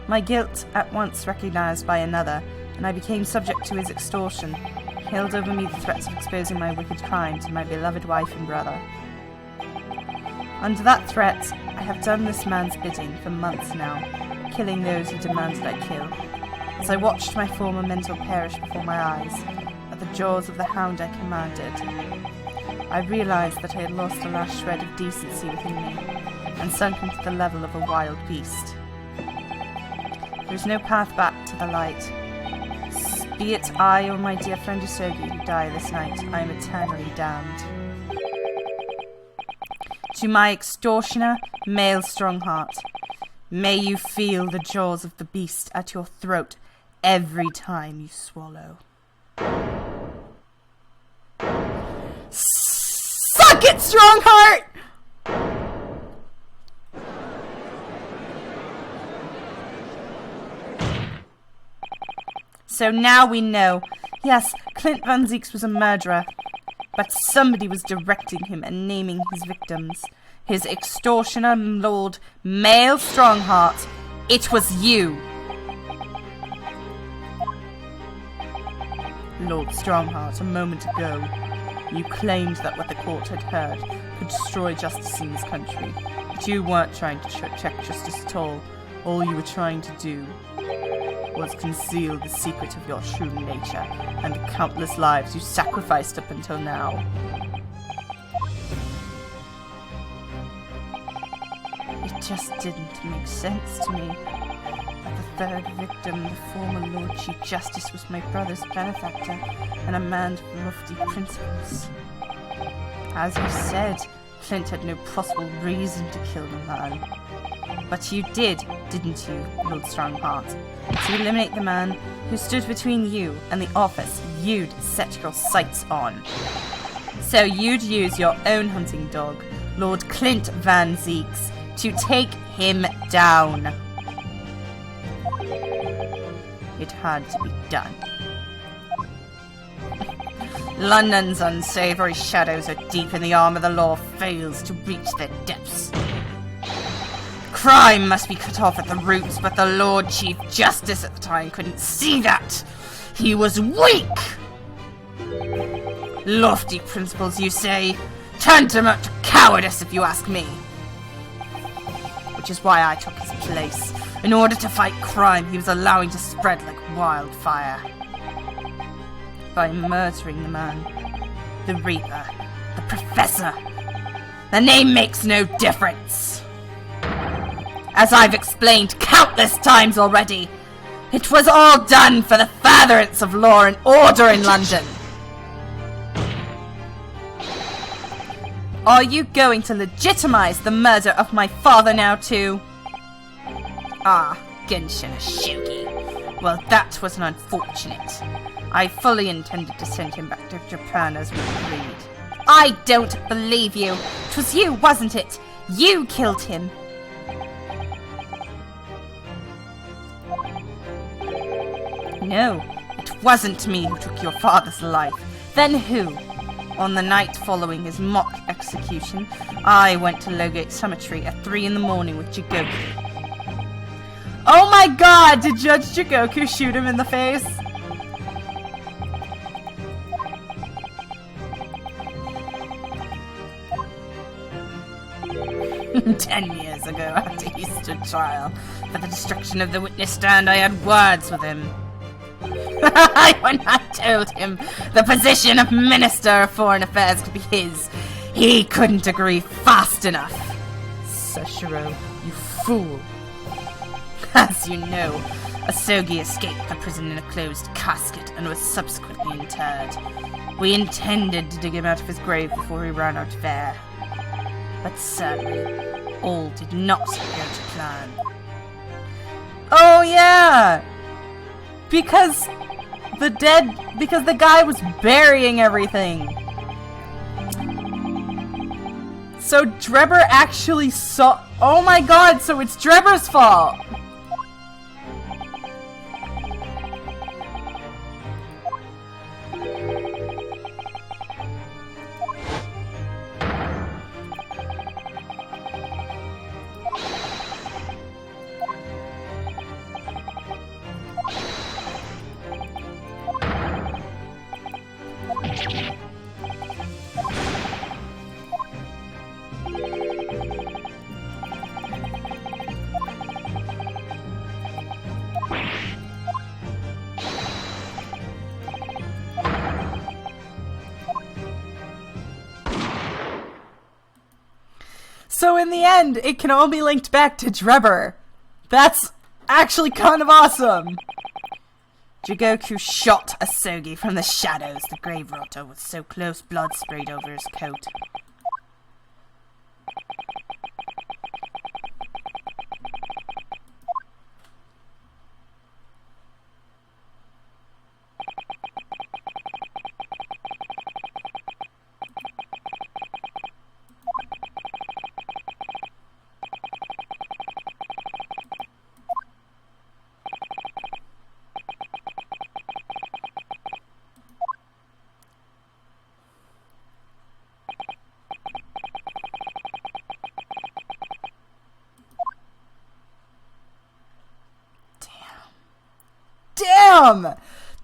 My guilt at once recognized by another, and I became subject to his extortion. He held over me the threats of exposing my wicked crime to my beloved wife and brother. Under that threat, I have done this man's bidding for months now, killing those who demanded I kill. As I watched my former mentor perish before my eyes, at the jaws of the hound I commanded, I realized that I had lost the last shred of decency within me, and sunk into the level of a wild beast. There is no path back to the light. Be it I or my dear friend Asogi who die this night, I am eternally damned. To my extortioner, male Strongheart, may you feel the jaws of the beast at your throat every time you swallow. Suck it, Strongheart! So now we know. Yes, Clint Van Zieks was a murderer, but somebody was directing him and naming his victims. His extortioner, Lord Male Strongheart. It was you. Lord Strongheart, a moment ago, you claimed that what the court had heard could destroy justice in this country. But you weren't trying to check justice at all. All you were trying to do was conceal the secret of your true nature and the countless lives you sacrificed up until now. It just didn't make sense to me that the third victim, the former Lord Chief Justice, was my brother's benefactor and a man of lofty principles. As you said, Clint had no possible reason to kill the man. But you did, didn't you, Lord Strongheart? To eliminate the man who stood between you and the office you'd set your sights on. So you'd use your own hunting dog, Lord Clint Van Zieks, to take him down. It had to be done. London's unsavory shadows are deep and the arm of the law fails to reach their depths. Crime must be cut off at the roots, but the Lord Chief Justice at the time couldn't see that. He was weak! Lofty principles, you say? Tantamount to cowardice, if you ask me. Which is why I took his place. In order to fight crime, he was allowing to spread like wildfire. By murdering the man, the Reaper, the Professor. The name makes no difference. As I've explained countless times already, it was all done for the furtherance of law and order in London. Are you going to legitimize the murder of my father now too? Ah, Genshin Ashogi. Well, that was an unfortunate. I fully intended to send him back to Japan as we agreed. I don't believe you. It was you, wasn't it? You killed him. No, it wasn't me who took your father's life. Then who? On the night following his mock execution, I went to Logate Cemetery at 3 in the morning with Jigoku. Oh my god! Did Judge Jigoku shoot him in the face? "10 years ago, after he stood trial for the destruction of the witness stand, I had words with him. When I told him the position of Minister of Foreign Affairs could be his, he couldn't agree fast enough. Seshiro, you fool. As you know, Asogi escaped the prison in a closed casket and was subsequently interred. We intended to dig him out of his grave before he ran out of air. But sadly, all did not go to plan." Oh yeah! Because the guy was burying everything. So Drebber actually saw... Oh my god, so it's Drebber's fault! So in the end, it can all be linked back to Drebber. That's actually kind of awesome. Jigoku shot Asogi from the shadows. The grave rotter was so close, blood sprayed over his coat. Damn!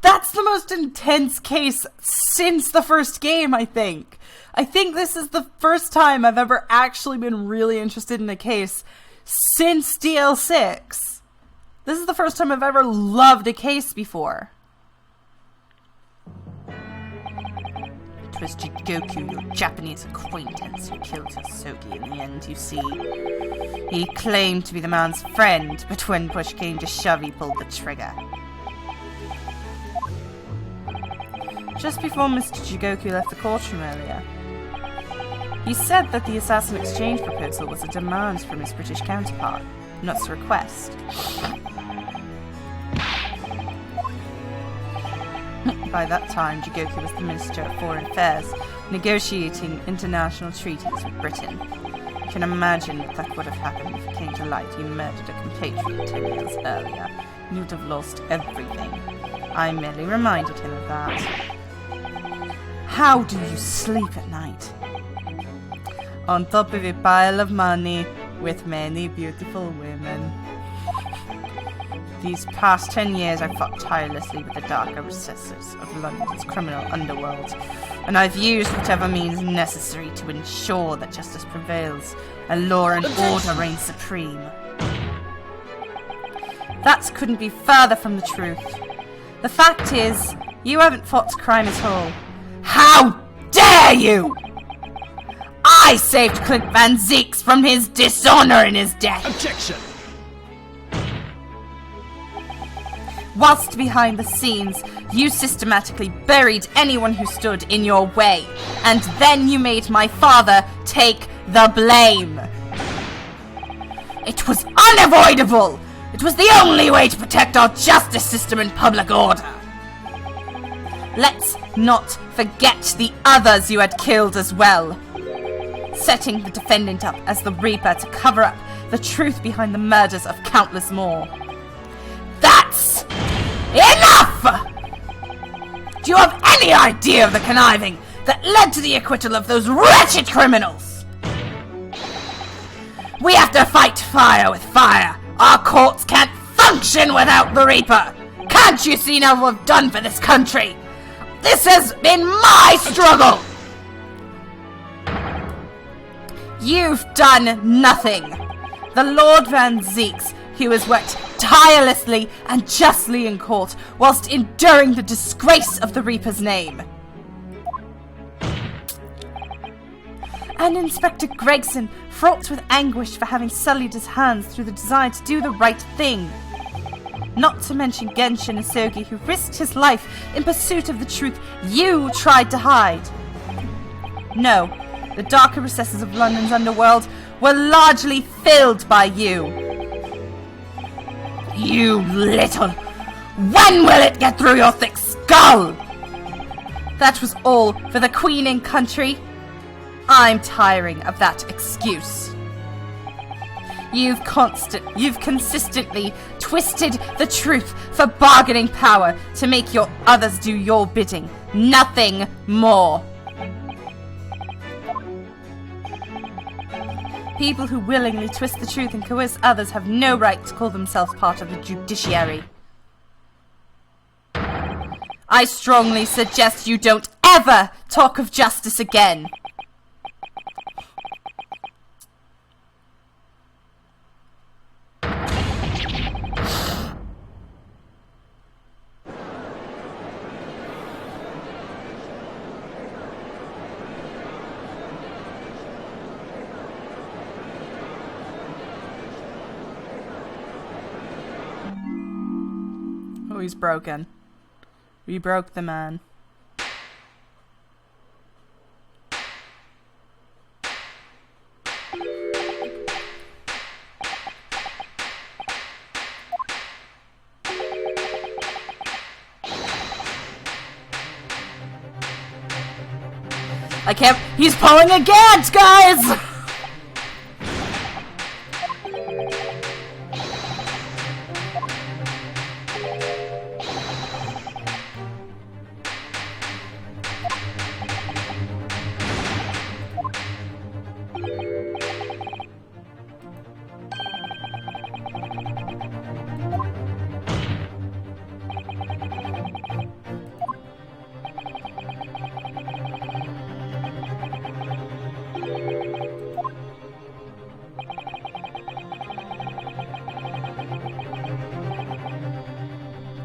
That's the most intense case since the first game, I think. I think this is the first time I've ever actually been really interested in a case since DL6. This is the first time I've ever loved a case before. It was Jigoku, your Japanese acquaintance, who killed Asogi in the end, you see. He claimed to be the man's friend, but when push came to shove, he pulled the trigger. Just before Mr. Jigoku left the courtroom earlier, he said that the assassin exchange proposal was a demand from his British counterpart, not a request. By that time, Jigoku was the Minister of Foreign Affairs, negotiating international treaties with Britain. You can imagine that would have happened if it came to light he murdered a compatriot 10 years earlier. You'd have lost everything. I merely reminded him of that. How do you sleep at night? On top of a pile of money with many beautiful women. These past 10 years I've fought tirelessly with the darker recesses of London's criminal underworld, and I've used whatever means necessary to ensure that justice prevails and law and order reign supreme. That couldn't be further from the truth. The fact is, you haven't fought crime at all. How dare you! I saved Clint Van Zeeks from his dishonor and his death! Objection! Whilst behind the scenes, you systematically buried anyone who stood in your way, and then you made my father take the blame. It was unavoidable! It was the only way to protect our justice system and public order. Let's not forget the others you had killed as well. Setting the defendant up as the Reaper to cover up the truth behind the murders of countless more. That's enough! Do you have any idea of the conniving that led to the acquittal of those wretched criminals? We have to fight fire with fire. Our courts can't function without the Reaper. Can't you see now what we've done for this country? This has been my struggle! You've done nothing. The Lord Van Zeeks, who has worked tirelessly and justly in court, whilst enduring the disgrace of the Reaper's name. And Inspector Gregson, fraught with anguish for having sullied his hands through the desire to do the right thing. Not to mention Genshin Isogi, who risked his life in pursuit of the truth you tried to hide. No, the darker recesses of London's underworld were largely filled by you. You little... When will it get through your thick skull? That was all for the Queen and country. I'm tiring of that excuse. You've consistently twisted the truth for bargaining power to make your others do your bidding. Nothing more. People who willingly twist the truth and coerce others have no right to call themselves part of the judiciary. I strongly suggest you don't ever talk of justice again. Oh, he's broken. We broke the man. I can't. He's pulling a Gant, guys!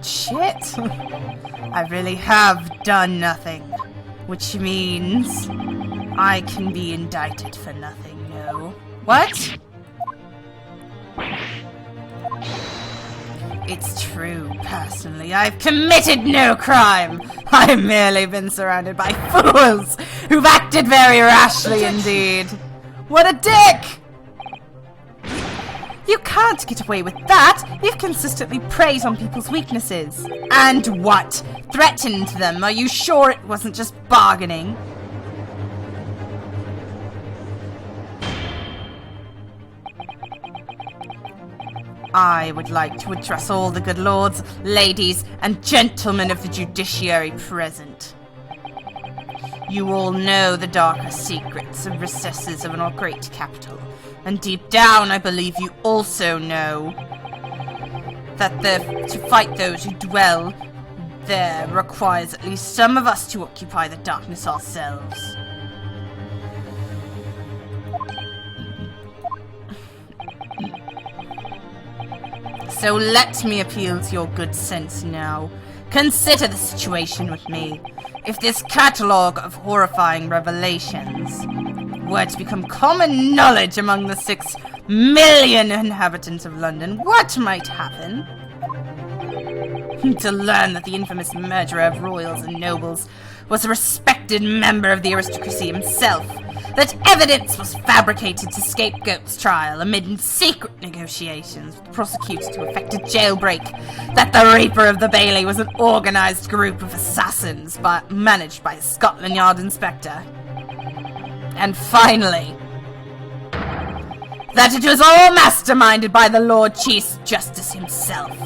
Shit! I really have done nothing. Which means I can be indicted for nothing, no? What? It's true, personally. I've committed no crime. I've merely been surrounded by fools who've acted very rashly indeed. What a dick! You can't get away with that! You've consistently preyed on people's weaknesses. And what? Threatened them? Are you sure it wasn't just bargaining? I would like to address all the good lords, ladies, and gentlemen of the judiciary present. You all know the darker secrets and recesses of our great capital, and deep down I believe you also know that to fight those who dwell there requires at least some of us to occupy the darkness ourselves. So let me appeal to your good sense now. Consider the situation with me. If this catalogue of horrifying revelations were to become common knowledge among the 6 million inhabitants of London, what might happen? To learn that the infamous murderer of royals and nobles was a respected member of the aristocracy himself, that evidence was fabricated to scapegoat's trial amid secret negotiations with the prosecutor to effect a jailbreak, that the Reaper of the Bailey was an organised group of assassins managed by a Scotland Yard inspector. And finally, that it was all masterminded by the Lord Chief Justice himself.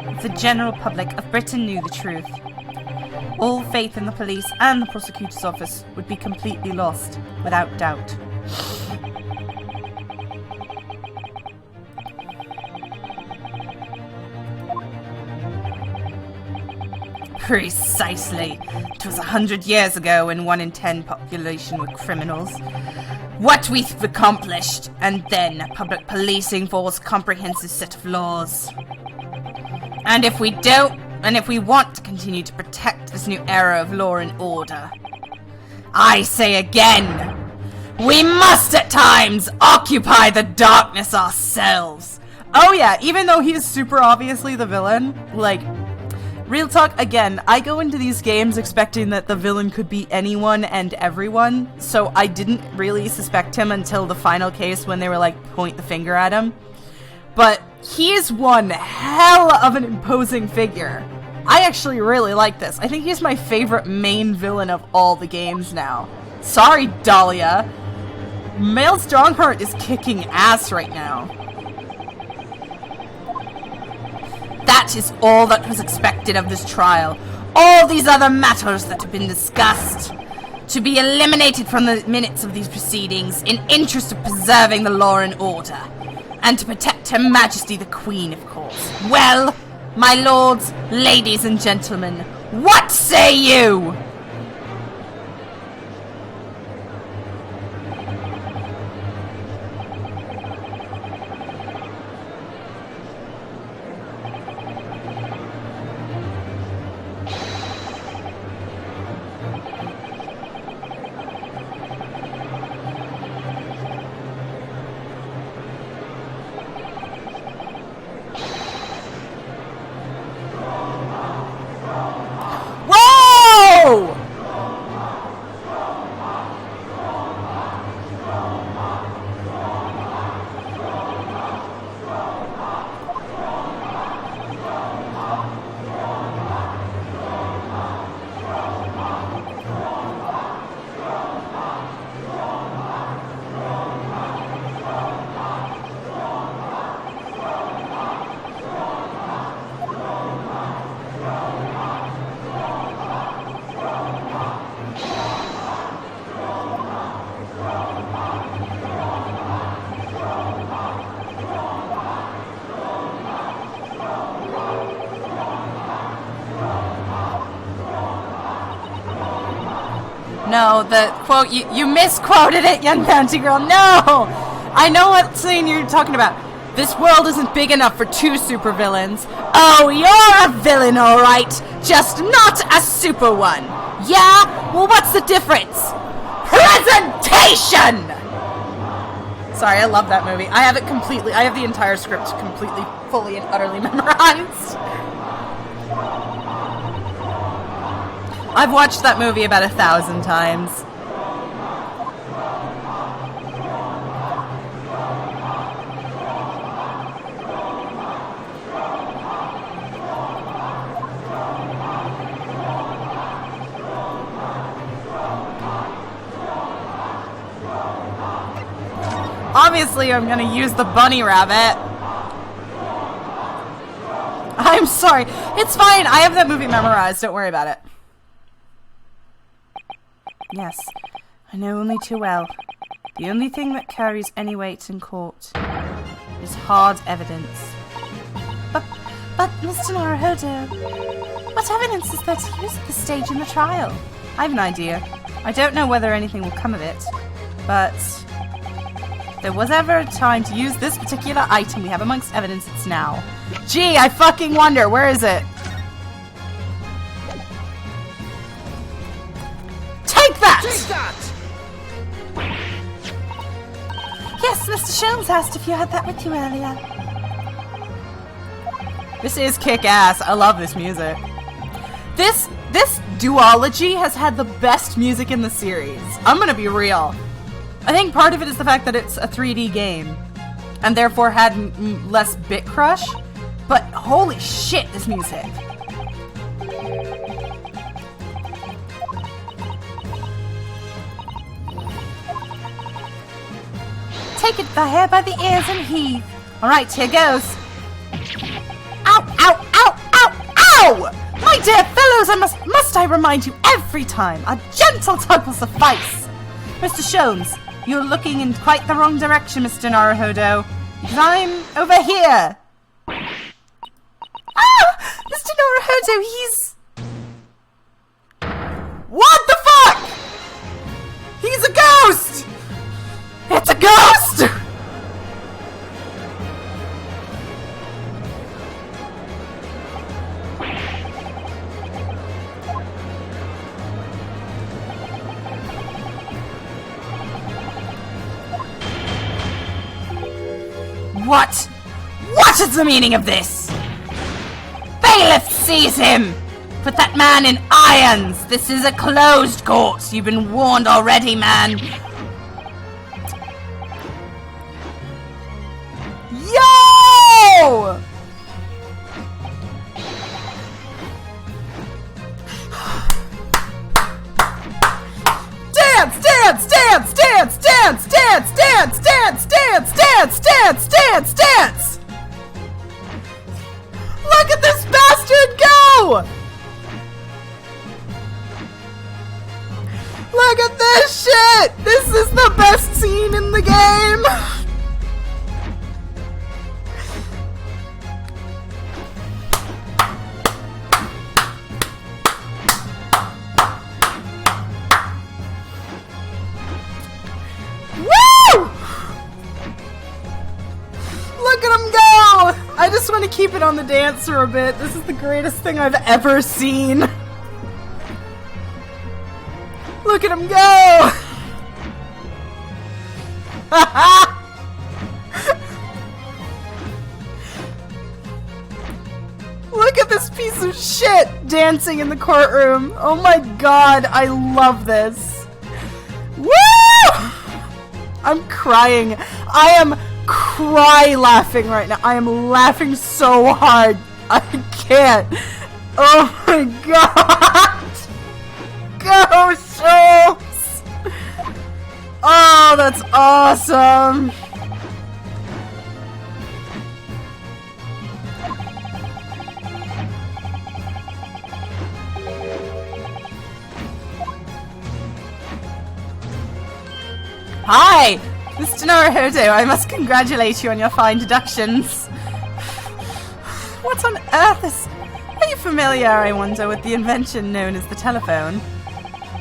If the general public of Britain knew the truth, all faith in the police and the prosecutor's office would be completely lost, without doubt. Precisely. It was 100 years ago when 1 in 10 population were criminals. What we've accomplished, and then a public policing force, comprehensive set of laws. And if we want to continue to protect this new era of law and order, I say again, we must at times occupy the darkness ourselves. Oh yeah, even though he is super obviously the villain, like, real talk, again, I go into these games expecting that the villain could be anyone and everyone, so I didn't really suspect him until the final case when they were like, point the finger at him. But he is one hell of an imposing figure. I actually really like this. I think he's my favorite main villain of all the games now. Sorry, Dahlia. Male Strongheart is kicking ass right now. That is all that was expected of this trial. All these other matters that have been discussed to be eliminated from the minutes of these proceedings in interest of preserving the law and order. And to protect Her Majesty the Queen, of course. Well, my lords, ladies and gentlemen, what say you? No, the quote, you misquoted it, young bounty girl. No! I know what scene you're talking about. This world isn't big enough for 2 supervillains. Oh, you're a villain, alright. Just not a super one. Yeah? Well, what's the difference? Presentation! Sorry, I love that movie. I have it completely, I have the entire script completely, fully, and utterly memorized. I've watched that movie about 1,000 times. Obviously, I'm gonna use the bunny rabbit. I'm sorry. It's fine. I have that movie memorized. Don't worry about it. Yes, I know only too well. The only thing that carries any weight in court is hard evidence. But Mr. Naruhodo, what evidence is there to use at this stage in the trial? I have an idea. I don't know whether anything will come of it, but if there was ever a time to use this particular item we have amongst evidence, it's now. Gee, I fucking wonder, where is it? Take that! Take that! Yes, Mr. Sholmes asked if you had that with you earlier. This is kick-ass. I love this music. This duology has had the best music in the series. I'm gonna be real. I think part of it is the fact that it's a 3D game, and therefore had less bit crush, but holy shit, this music. Take it the hair by the ears and heave. Alright, here goes. Ow, ow, ow, ow, ow! My dear fellows, must I remind you every time, a gentle tug will suffice. Mr. Sholmes, you're looking in quite the wrong direction, Mr. Naruhodo, because I'm over here. Ah! Mr. Naruhodo, he's... What the fuck? He's a ghost! It's a ghost! What is the meaning of this? Bailiff, seize him! Put that man in irons! This is a closed court! You've been warned already, man! Yo! Dance, dance, dance, dance, dance, dance, dance, dance, dance, dance, dance, dance, dance! Look at this bastard go! Look at this shit! This is the best scene in the game! I just want to keep it on the dance for a bit. This is the greatest thing I've ever seen. Look at him go! Look at this piece of shit dancing in the courtroom. Oh my god, I love this. Woo! I'm crying. I am laughing right now. I am laughing so hard. I can't. Oh my god. Go Schultz. Oh, that's awesome. Hi! Mr. Naruhodo, I must congratulate you on your fine deductions. What on earth is... Are you familiar, I wonder, with the invention known as the telephone?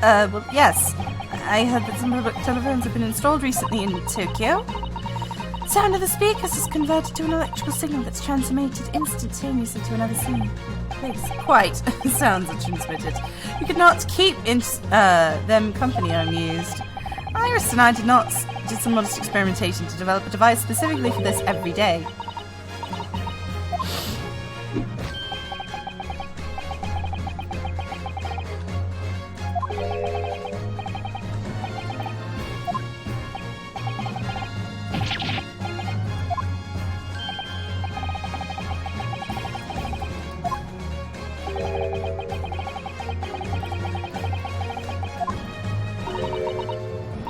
Well, yes. I heard that some public telephones have been installed recently in Tokyo. Sound of the speakers is converted to an electrical signal that's transmitted instantaneously to another scene. Place. Quite. Sounds are transmitted. You could not keep them company, I'm amused. Iris and I did some modest experimentation to develop a device specifically for this every day.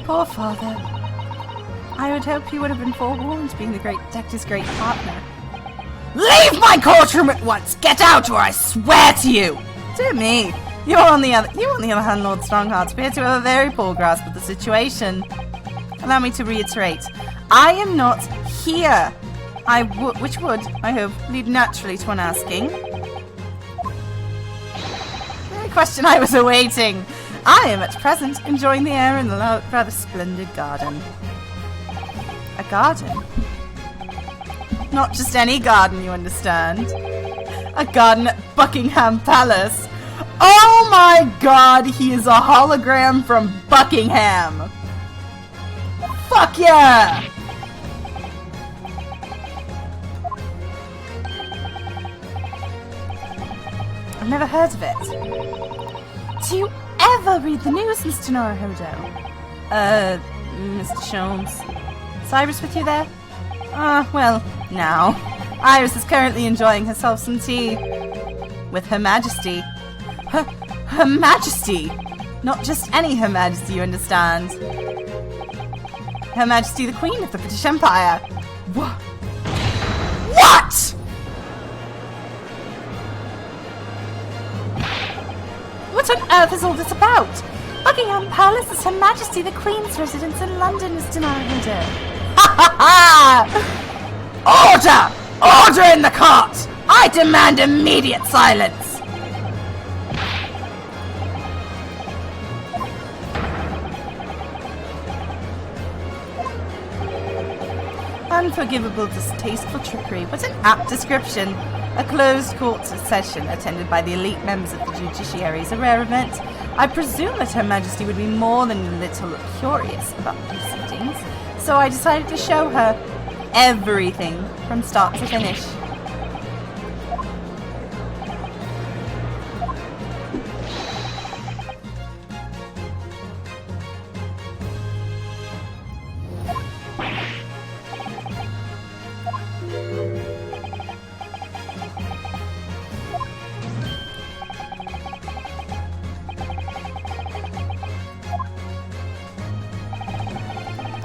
Poor father. I would hope he would have been forewarned, being the great detective's great partner. Leave my courtroom at once! Get out or I swear to you! Dear me. You on the other hand, Lord Strongheart, appear to have a very poor grasp of the situation. Allow me to reiterate, I am not here. Which would, I hope, lead naturally to one asking. The question I was awaiting. I am at present enjoying the air in the rather splendid garden. A garden? Not just any garden, you understand. A garden at Buckingham Palace. Oh my god, he is a hologram from Buckingham! Fuck yeah! I've never heard of it. Do you ever read the news, Mr. Naruhodo? Mr. Sholmes. Cyrus with you there? Well, now. Iris is currently enjoying herself some tea. With Her Majesty. Her Majesty! Not just any Her Majesty, you understand. Her Majesty the Queen of the British Empire. What? What on earth is all this about? Buckingham Palace is Her Majesty the Queen's residence in London, Mr. Naruhodo. Ha ha ha! Order! Order in the cart! I demand immediate silence! Unforgivable, distasteful trickery. What an apt description. A closed court session attended by the elite members of the judiciary is a rare event. I presume that Her Majesty would be more than a little curious about the proceedings, so I decided to show her everything from start to finish.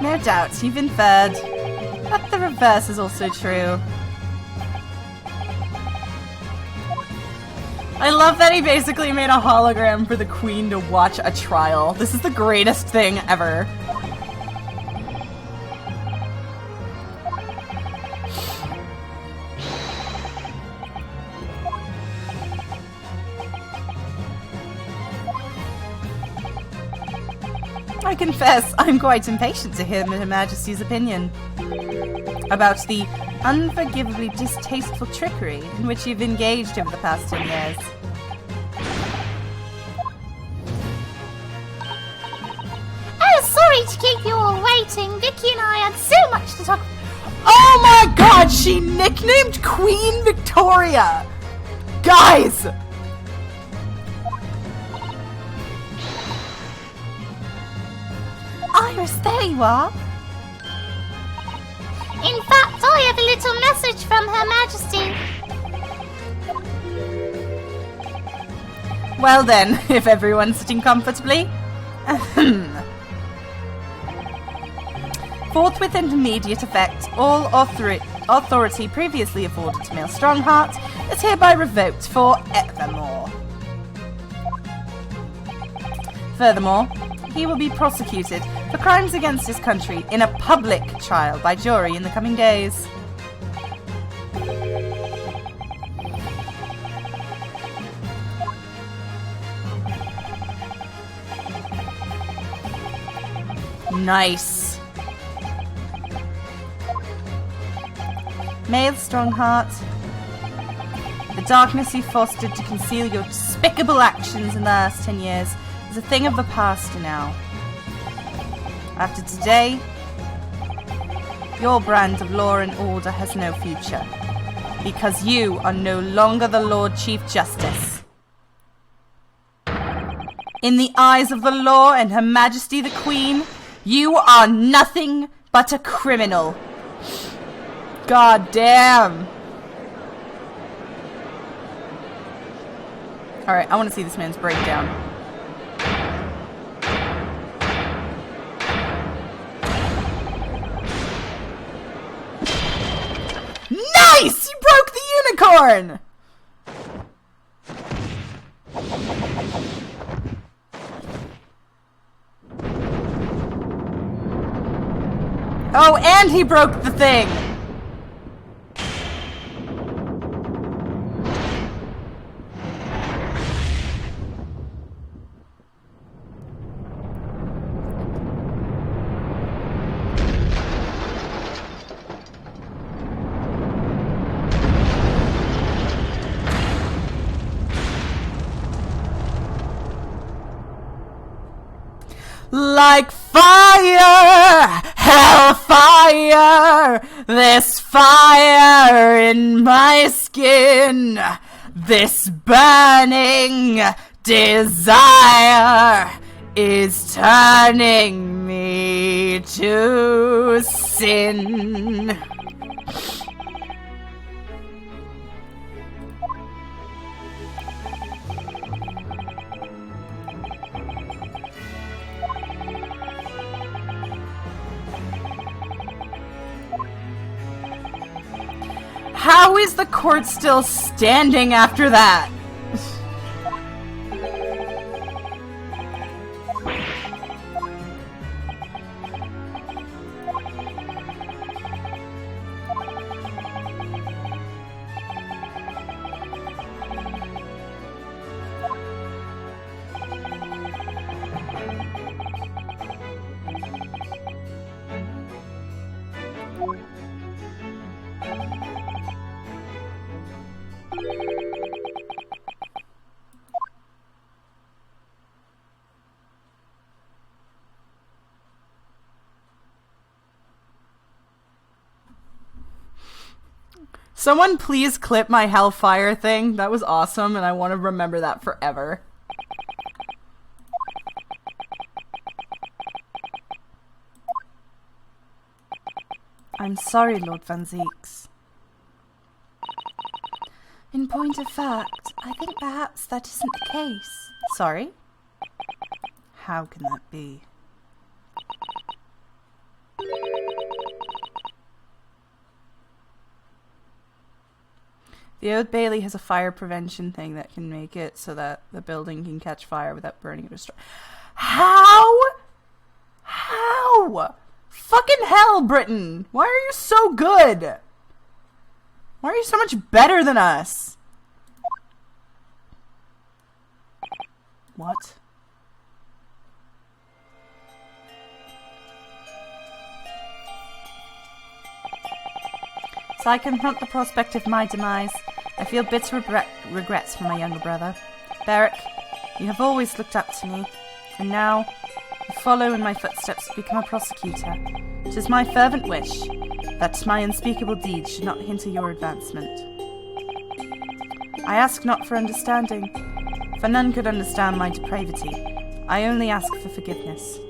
No doubt, you've inferred. But the reverse is also true. I love that he basically made a hologram for the Queen to watch a trial. This is the greatest thing ever. I confess, I'm quite impatient to hear Her Majesty's opinion about the unforgivably distasteful trickery in which you've engaged over the past 10 years. Oh, sorry to keep you all waiting. Vicky and I had so much to talk. Oh my god, she nicknamed Queen Victoria! Guys! Iris, there you are. In fact, I have a little message from Her Majesty. Well then, if everyone's sitting comfortably. Forthwith and immediate effect, all authority previously afforded to Male Strongheart is hereby revoked for evermore. Furthermore, he will be prosecuted for crimes against his country in a public trial by jury in the coming days. Nice. Male Strongheart, the darkness you fostered to conceal your despicable actions in the last 10 years is a thing of the past now. After today, your brand of law and order has no future, because you are no longer the Lord Chief Justice. In the eyes of the law and Her Majesty the Queen, you are nothing but a criminal. God damn. Alright, I want to see this man's breakdown. Nice! You broke the unicorn! Oh, and he broke the thing! Like fire, hellfire, this fire in my skin, this burning desire is turning me to sin. How is the court still standing after that? Someone please clip my hellfire thing. That was awesome, and I want to remember that forever. I'm sorry, Lord Van Zeeks. In point of fact, I think perhaps that isn't the case. Sorry? How can that be? The Old Bailey has a fire prevention thing that can make it so that the building can catch fire without burning or destroying. How? How? Fucking hell, Britain! Why are you so good? Why are you so much better than us? What? As I confront the prospect of my demise, I feel bitter regrets for my younger brother. Beric, you have always looked up to me, and now you follow in my footsteps to become a prosecutor. It is my fervent wish that my unspeakable deeds should not hinder your advancement. I ask not for understanding, for none could understand my depravity. I only ask for forgiveness.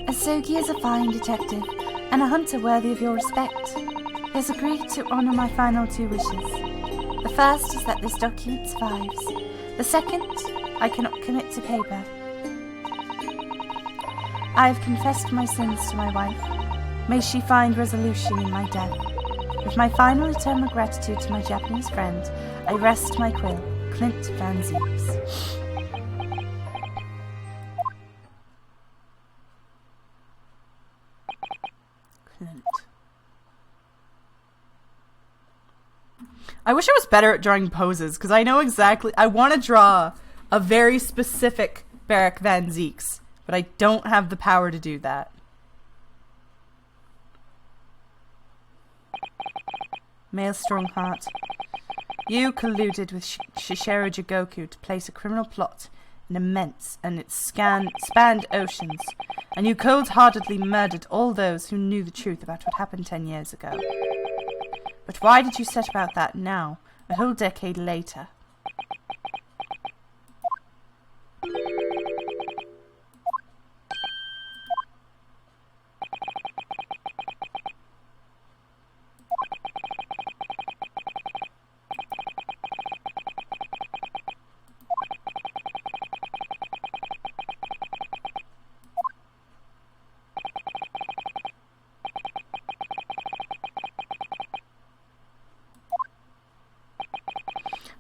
Asogi is a fine detective, and a hunter worthy of your respect. He has agreed to honour my final two wishes. The first is that this document survives. The second, I cannot commit to paper. I have confessed my sins to my wife. May she find resolution in my death. With my final eternal gratitude to my Japanese friend, I rest my quill, Clint Van Zeeks. I wish I was better at drawing poses, because I know exactly... I want to draw a very specific Beric Van Zeeks, but I don't have the power to do that. Maelstrom Heart. You colluded with Shishiru Jigoku to place a criminal plot in immense and it spanned oceans, and you cold-heartedly murdered all those who knew the truth about what happened 10 years ago. But why did you set about that now, a whole decade later?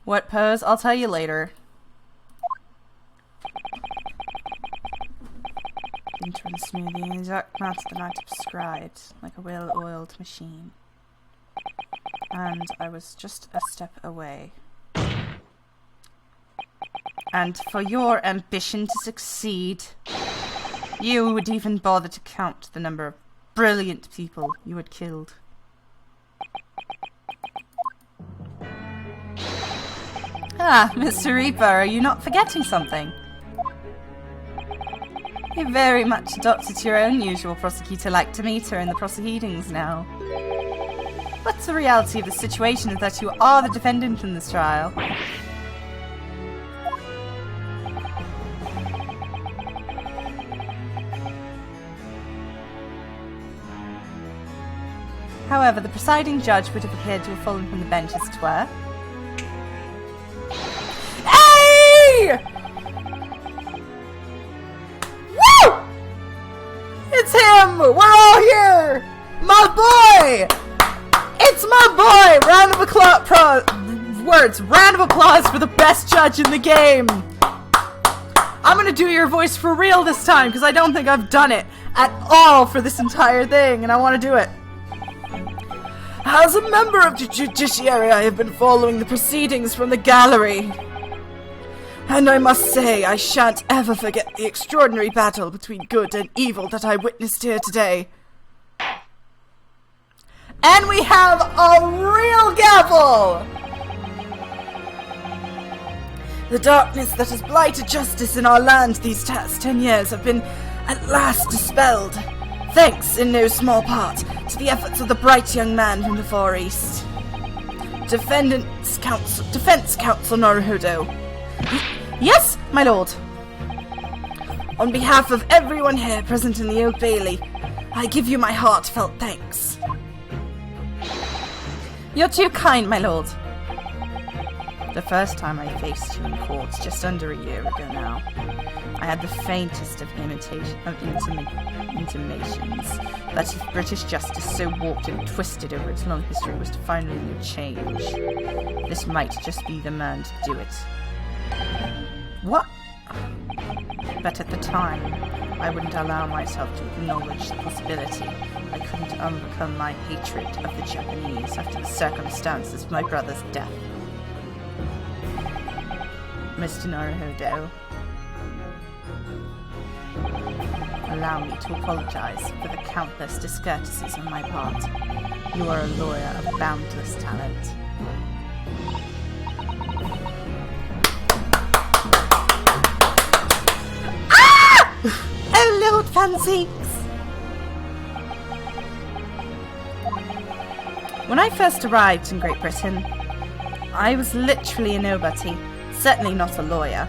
What pose? I'll tell you later. Interim smoothie in the dark path that I prescribed, like a well-oiled machine. And I was just a step away. And for your ambition to succeed, you would even bother to count the number of brilliant people you had killed. Ah, Mr. Reaper, are you not forgetting something? You very much adopted your own usual prosecutor-like demeanor in the proceedings now. But the reality of the situation is that you are the defendant in this trial. However, the presiding judge would have appeared to have fallen from the bench, as it were. Hey! Woo! It's him! We're all here! My boy! It's my boy! Round of applause! Round of applause for the best judge in the game! I'm gonna do your voice for real this time, because I don't think I've done it at all for this entire thing, and I want to do it. As a member of the judiciary, I have been following the proceedings from the gallery. And I must say, I shan't ever forget the extraordinary battle between good and evil that I witnessed here today. And we have a real gavel! The darkness that has blighted justice in our land these past 10 years have been at last dispelled. Thanks, in no small part, to the efforts of the bright young man from the Far East. Defense Counsel Naruhodo. Yes, my lord. On behalf of everyone here present in the Old Bailey, I give you my heartfelt thanks. You're too kind, my lord. The first time I faced you in court, just under a year ago now, I had the faintest of intimations that if British justice so warped and twisted over its long history was to finally change, this might just be the man to do it. What? But at the time, I wouldn't allow myself to acknowledge the possibility. I couldn't overcome my hatred of the Japanese after the circumstances of my brother's death. Mr. Naruhodo, allow me to apologize for the countless discourtesies on my part. You are a lawyer of boundless talent. Ah! Oh, Lord Fanseeks! When I first arrived in Great Britain, I was literally a nobody, certainly not a lawyer.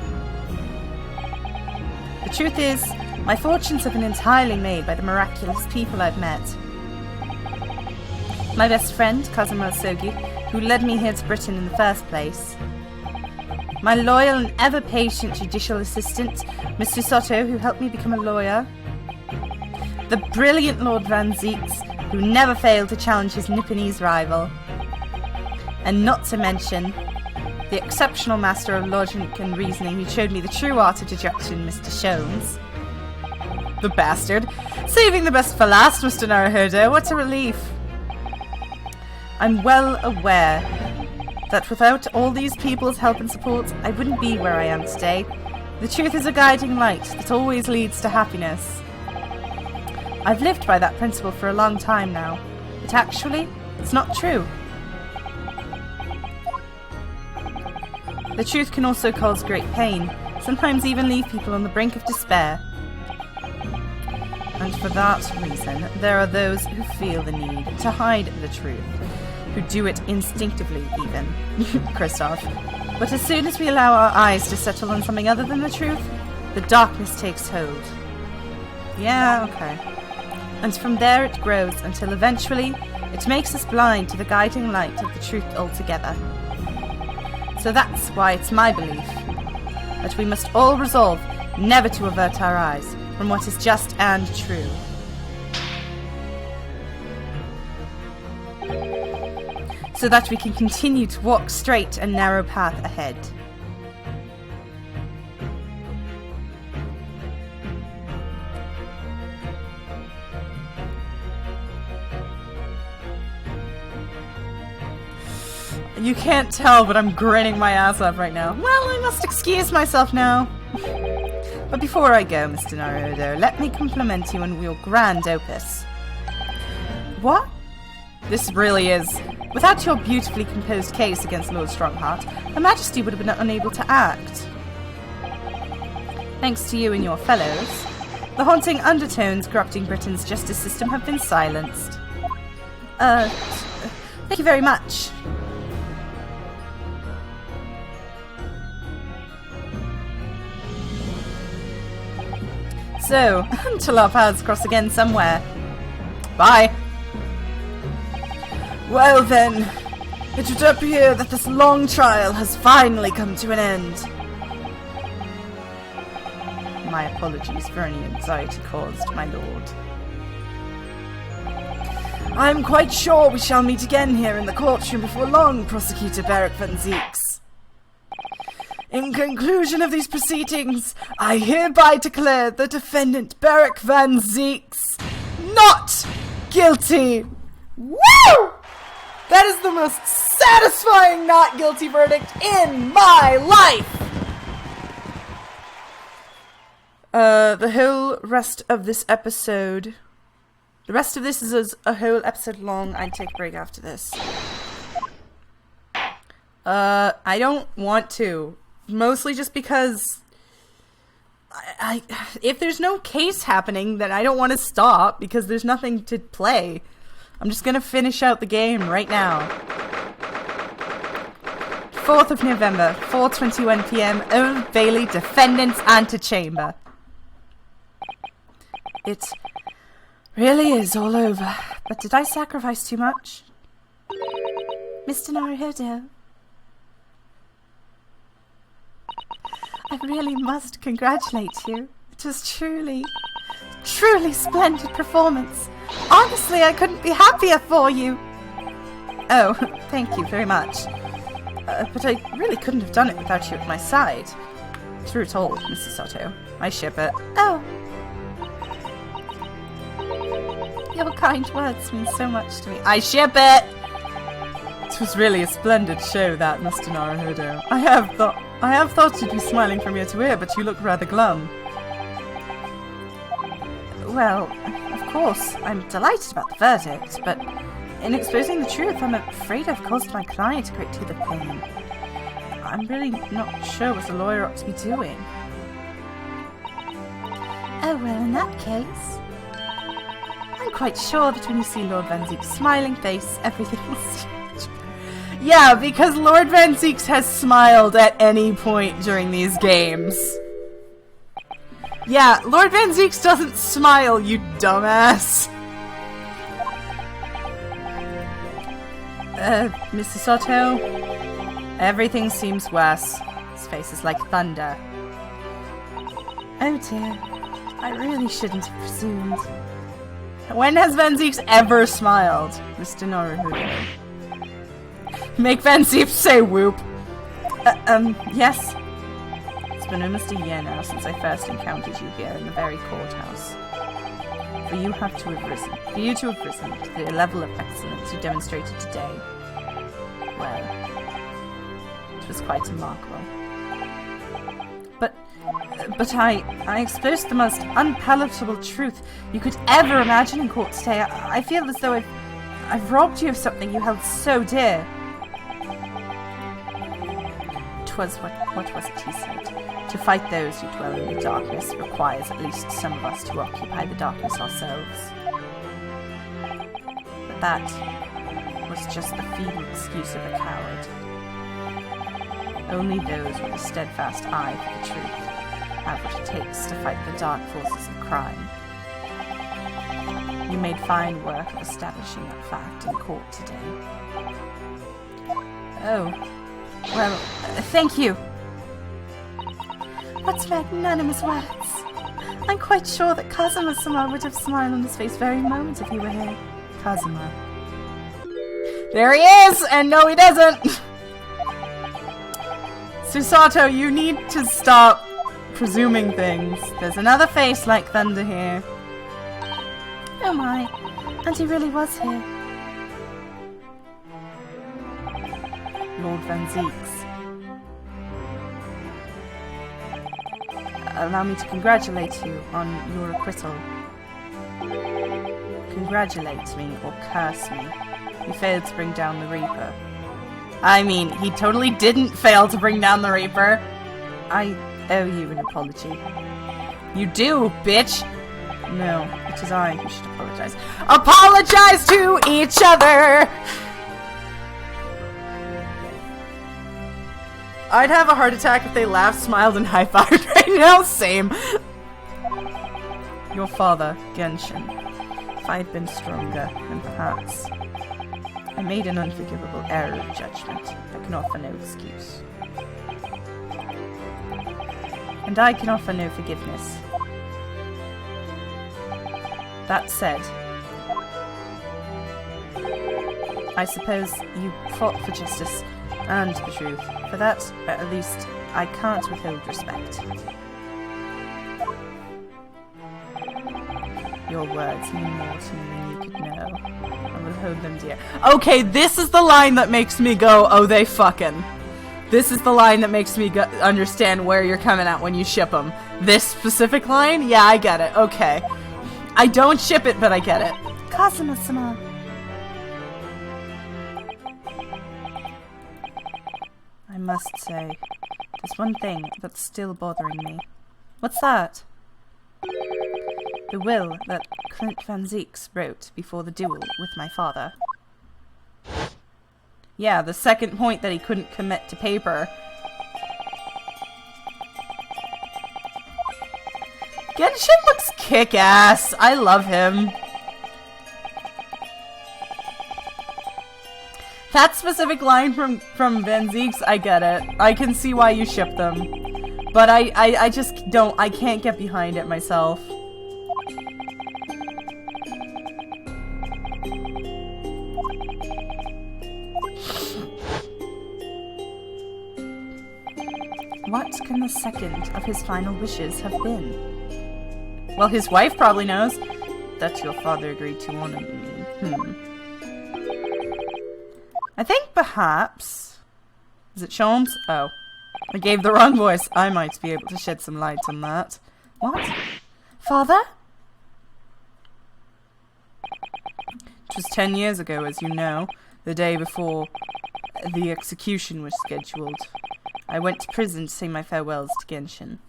The truth is, my fortunes have been entirely made by the miraculous people I've met. My best friend, Kazuma Osogi, who led me here to Britain in the first place. My loyal and ever-patient judicial assistant, Mr. Soto, who helped me become a lawyer. The brilliant Lord Van Zeeks, who never failed to challenge his Nipponese rival. And not to mention, the exceptional master of logic and reasoning who showed me the true art of deduction, Mr. Shones. The bastard. Saving the best for last, Mr. Naruhodo. What a relief. I'm well aware that without all these people's help and support, I wouldn't be where I am today. The truth is a guiding light that always leads to happiness. I've lived by that principle for a long time now, but actually, it's not true. The truth can also cause great pain, sometimes even leave people on the brink of despair. And for that reason, there are those who feel the need to hide the truth, who do it instinctively even, Kristoff. But as soon as we allow our eyes to settle on something other than the truth, the darkness takes hold. Yeah, okay. And from there it grows until eventually it makes us blind to the guiding light of the truth altogether. So that's why it's my belief that we must all resolve never to avert our eyes from what is just and true. So that we can continue to walk straight and narrow path ahead. You can't tell, but I'm grinning my ass off right now. Well, I must excuse myself now. But before I go, Mr. Naruto, let me compliment you on your grand opus. What? This really is. Without your beautifully composed case against Lord Strongheart, Her Majesty would have been unable to act. Thanks to you and your fellows, the haunting undertones corrupting Britain's justice system have been silenced. Thank you very much. So, until our paths cross again somewhere. Bye. Well then, it would appear that this long trial has finally come to an end. My apologies for any anxiety caused, my lord. I'm quite sure we shall meet again here in the courtroom before long, Prosecutor Barrack Van Zeeks. In conclusion of these proceedings, I hereby declare the defendant Barrack Van Zeeks not guilty. Woo! That is the most satisfying not guilty verdict in my life! The whole rest of this episode... The rest of this is a whole episode long. I'd take a break after this. I don't want to. Mostly just because... if there's no case happening, then I don't want to stop, because there's nothing to play. I'm just gonna finish out the game right now. 4th of November, 4:21 PM, Old Bailey Defendant's Antechamber. It really is all over. But did I sacrifice too much? Mr. Naruhodo? I really must congratulate you. It was truly splendid performance. Honestly, I couldn't be happier for you. Oh, thank you very much. But I really couldn't have done it without you at my side. True told, Mrs. Soto. I ship it. Oh. Your kind words mean so much to me. I ship it! It was really a splendid show, that, Mr. Naruhodo. I have thought you'd be smiling from ear to ear, but you look rather glum. Well, of course, I'm delighted about the verdict, but in exposing the truth, I'm afraid I've caused my client a great deal of pain. I'm really not sure what a lawyer ought to be doing. Oh, well, in that case... I'm quite sure that when you see Lord Van Zeek's smiling face, everything will change. Yeah, because Lord Van Zeeks has smiled at any point during these games. Yeah, Lord Van Zeeks doesn't smile, you dumbass. Mrs. Soto? Everything seems worse. His face is like thunder. Oh dear. I really shouldn't have presumed. When has Van Zeeks ever smiled, Mr. Naruhodo? Make Van Zeeks say whoop. Yes? It's been almost a year now since I first encountered you here in the very courthouse. For you to have risen to the level of excellence you demonstrated today, well, it was quite remarkable. But I exposed the most unpalatable truth you could ever imagine in court today. I feel as though I've robbed you of something you held so dear. What was it he said? To fight those who dwell in the darkness requires at least some of us to occupy the darkness ourselves. But that was just the feeble excuse of a coward. Only those with a steadfast eye for the truth have what it takes to fight the dark forces of crime. You made fine work of establishing that fact in court today. Oh, well, thank you. What magnanimous words. I'm quite sure that Kazuma-sama would have smiled on his face very moment if he were here. Kazuma. There he is! And no, he doesn't! Susato, you need to stop presuming things. There's another face like thunder here. Oh my, and he really was here. Lord Van Zeeks. Allow me to congratulate you on your acquittal. Congratulate me or curse me. You failed to bring down the Reaper. I mean, he totally didn't fail to bring down the Reaper. I owe you an apology. You do, bitch! No, it is I who should apologize. Apologize to each other! I'd have a heart attack if they laughed, smiled, and high-fived right now. Same. Your father, Genshin. If I had been stronger, then perhaps. I made an unforgivable error of judgment that can offer no excuse. And I can offer no forgiveness. That said, I suppose you fought for justice and the truth. For that, at least, I can't withhold respect. Your words mean more to me than you could know. I will hold them dear. Okay, this is the line that makes me go, oh, they fucking. This is the line that makes me understand where you're coming at when you ship them. This specific line? Yeah, I get it. Okay. I don't ship it, but I get it. Kazuma-sama. I must say, there's one thing that's still bothering me. What's that? The will that Clint Van Zeeks wrote before the duel with my father. Yeah, the second point that he couldn't commit to paper. Genshin looks kick-ass. I love him. That specific line from Van Zeeks, I get it. I can see why you ship them. But I just don't, I can't get behind it myself. What can the second of his final wishes have been? Well, his wife probably knows. That your father agreed to honor me. I think perhaps... Is it Sholmes? Oh. I gave the wrong voice. I might be able to shed some light on that. What? Father? It was 10 years ago, as you know. The day before the execution was scheduled. I went to prison to say my farewells to Genshin.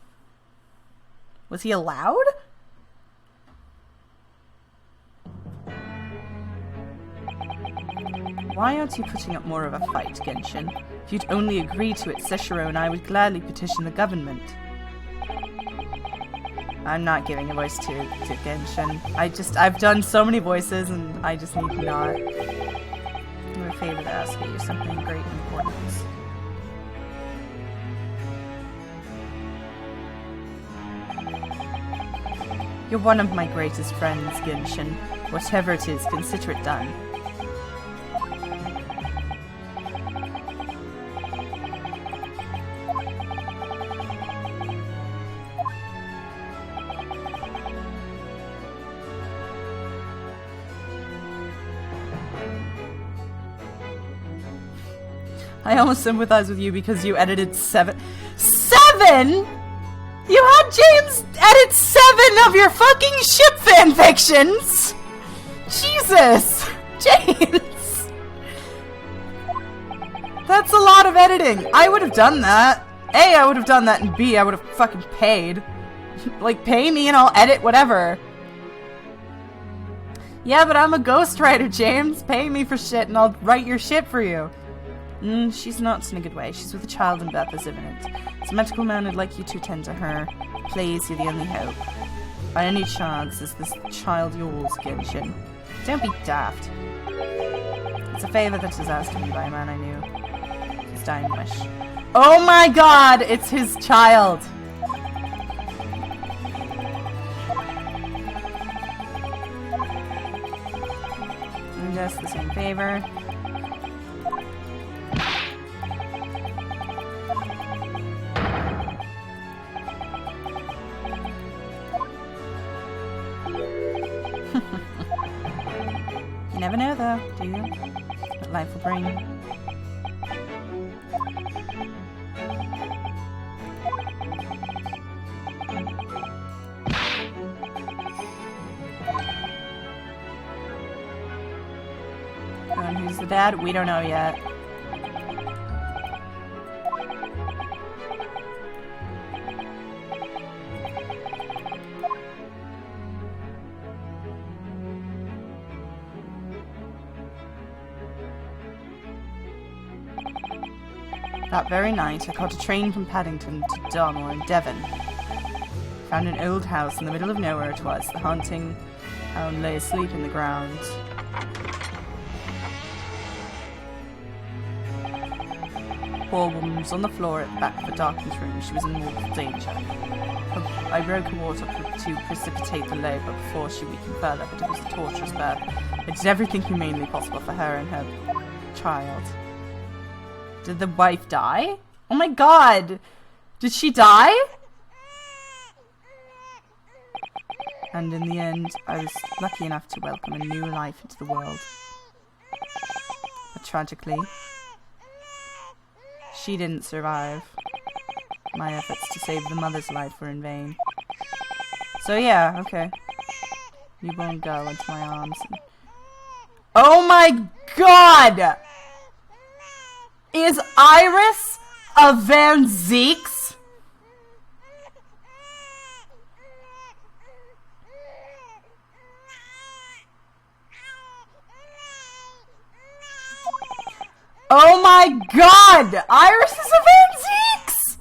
Was he allowed? Why aren't you putting up more of a fight, Genshin? If you'd only agree to it, Seshiro and I would gladly petition the government. I'm not giving a voice to Genshin. I've done so many voices and I just need to not. I have a favor to ask you, something of great importance. You're one of my greatest friends, Genshin. Whatever it is, consider it done. I almost sympathize with you because you edited 7? You had James edit 7 of your fucking ship fanfictions! Jesus! James! That's a lot of editing. I would have done that. A, I would have done that, and B, I would have fucking paid. Like, pay me and I'll edit whatever. Yeah, but I'm a ghostwriter, James. Pay me for shit and I'll write your shit for you. She's not in a good way. She's with a child and Beth is imminent. It's a medical man who'd like you to attend to her. Please, you're the only hope. By any chance, is this child yours, Genshin? Don't be daft. It's a favor that was asked of me by a man I knew. His dying wish. Oh my god! It's his child! And just the same favor. You never know, though, do you? What life will bring. And who's the dad? We don't know yet. That very night, I caught a train from Paddington to Dartmoor in Devon. Found an old house in the middle of nowhere it was. The haunting hound lay asleep in the ground. Poor woman was on the floor at the back of the darkened room. She was in mortal danger. I broke her water to precipitate the load, but before she weakened further, but it was a torturous birth. I did everything humanely possible for her and her child. Did the wife die? Oh my god! Did she die? And in the end, I was lucky enough to welcome a new life into the world. But tragically, she didn't survive. My efforts to save the mother's life were in vain. So yeah, okay. Newborn girl into my arms. Oh my god! Is Iris a Van Zeeks? Oh my god! Iris is a Van Zeeks!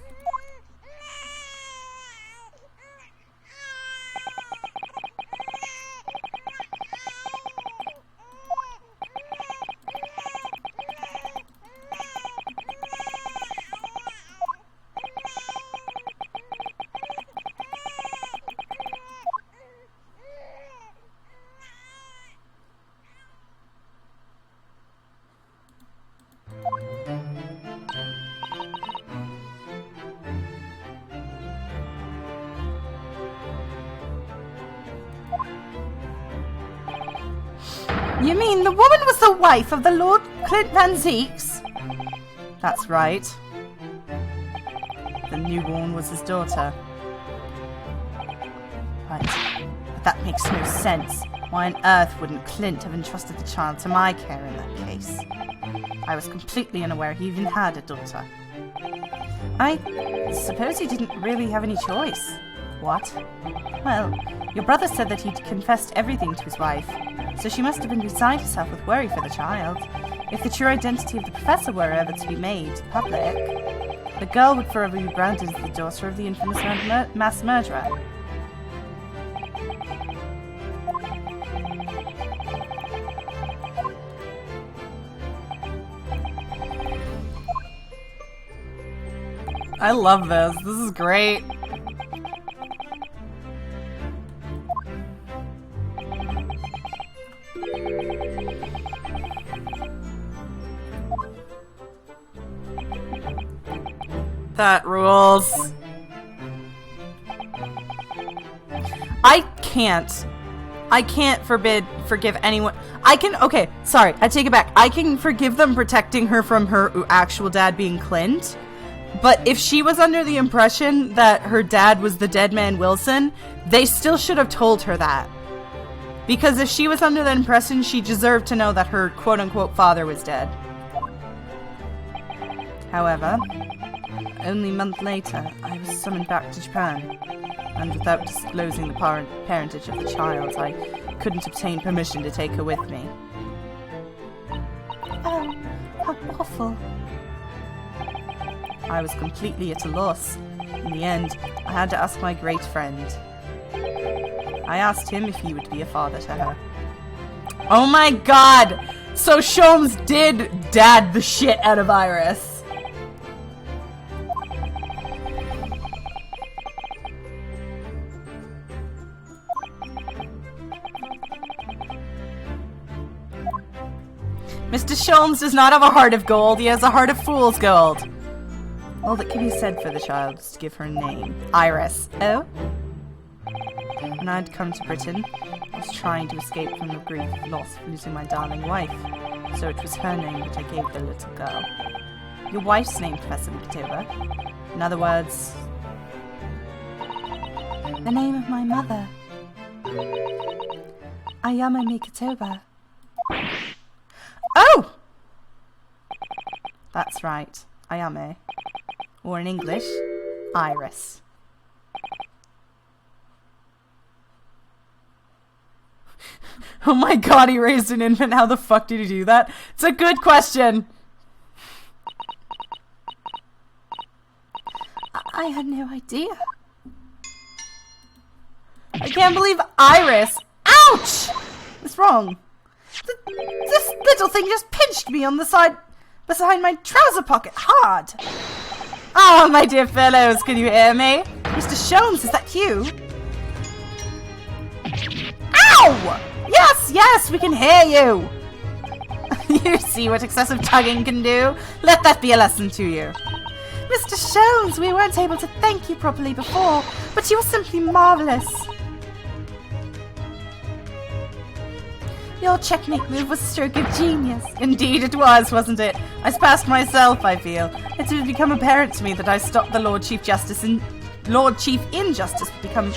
You mean the woman was the wife of the Lord Clint Van Zeeks? That's right. The newborn was his daughter. But that makes no sense. Why on earth wouldn't Clint have entrusted the child to my care in that case? I was completely unaware he even had a daughter. I suppose he didn't really have any choice. What? Well, your brother said that he'd confessed everything to his wife, so she must have been beside herself with worry for the child. If the true identity of the professor were ever to be made public, the girl would forever be branded as the daughter of the infamous mass murderer. I love this. This is great. That rules. I can't forgive anyone. Okay, sorry, I take it back. I can forgive them protecting her from her actual dad being Clint. But if she was under the impression that her dad was the dead man Wilson, they still should have told her that. Because if she was under the impression, she deserved to know that her quote-unquote father was dead. However, only a month later, I was summoned back to Japan, and without disclosing the parentage of the child, I couldn't obtain permission to take her with me. Oh, how awful. I was completely at a loss. In the end, I had to ask my great friend. I asked him if he would be a father to her. Oh my god! So Sholmes did dad the shit out of Iris. Mr. Sholmes does not have a heart of gold, he has a heart of fool's gold. All that can be said for the child is to give her a name. Iris. Oh? When I had come to Britain, I was trying to escape from the grief of loss of losing my darling wife, so it was her name that I gave the little girl. Your wife's name, Professor Mikitoba. In other words, The name of my mother. Ayame Mikitoba. Oh! That's right. Ayame. Or in English, Iris. Oh my god, he raised an infant. How the fuck did he do that? It's a good question. I had no idea. I can't believe Iris. Ouch! What's wrong? This little thing just pinched me on the side beside my trouser pocket hard. Oh, my dear fellows, can you hear me? Mr. Shones, is that you? Ow! Yes, we can hear you. You see what excessive tugging can do? Let that be a lesson to you. Mr. Shones, we weren't able to thank you properly before, but you were simply marvelous. Your checkmate move was a stroke of genius. Indeed it was, wasn't it? I surpassed myself, I feel. It had become apparent to me that I stopped the Lord Chief Injustice to become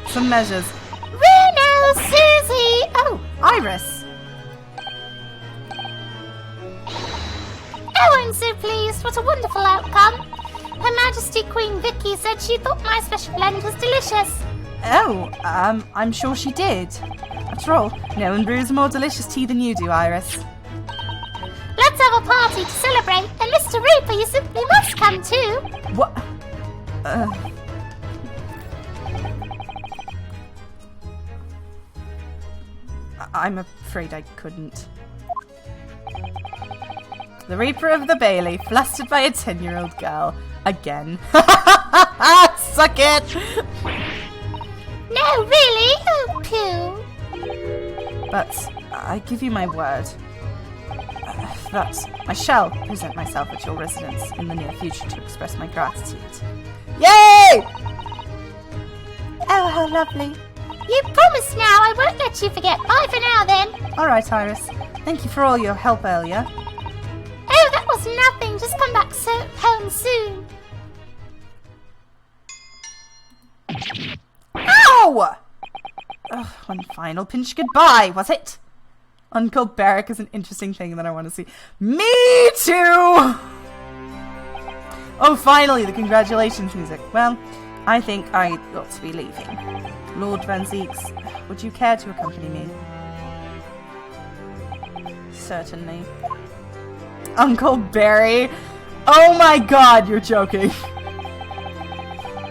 some measures. Reno, Susie! Oh, Iris. Oh, I'm so pleased. What a wonderful outcome. Her Majesty Queen Vicky said she thought my special blend was delicious. Oh, I'm sure she did. After all, no one brews a more delicious tea than you do, Iris. Let's have a party to celebrate, and Mr. Reaper, you simply must come too. What? I'm afraid I couldn't. The Reaper of the Bailey, flustered by a 10-year-old girl. Again. Suck it! No, really? Oh, pooh. But I give you my word that I shall present myself at your residence in the near future to express my gratitude. Yay! Oh, how lovely. You promise now I won't let you forget. Bye for now, then. Alright, Iris. Thank you for all your help earlier. Oh, that was nothing. Just come back home soon. Ow! Ugh, one final pinch goodbye, was it? Uncle Barrack is an interesting thing that I want to see. Me too! Oh, finally, the congratulations music. Well, I think I ought to be leaving. Lord Van Zeeks, would you care to accompany me? Certainly. Uncle Barry? Oh my god, you're joking.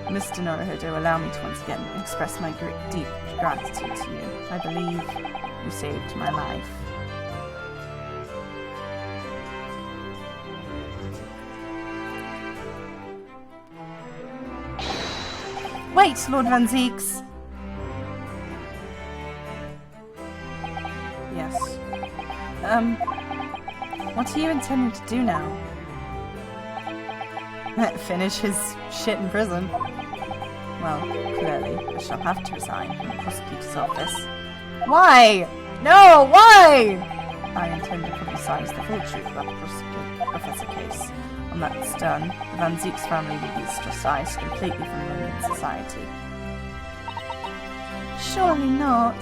Mr. Naruhodo, allow me to once again express my deep gratitude to you. I believe you saved my life. Wait, Lord Van Zeeks. Yes. What are you intending to do now? Finish his shit in prison. Well, clearly, I shall have to resign from the prosecutor's office. Why? No, why? I intend to publicize the full truth about the Professor case. When that's done, the Van Zeeks family will be ostracized completely from London society. Surely not.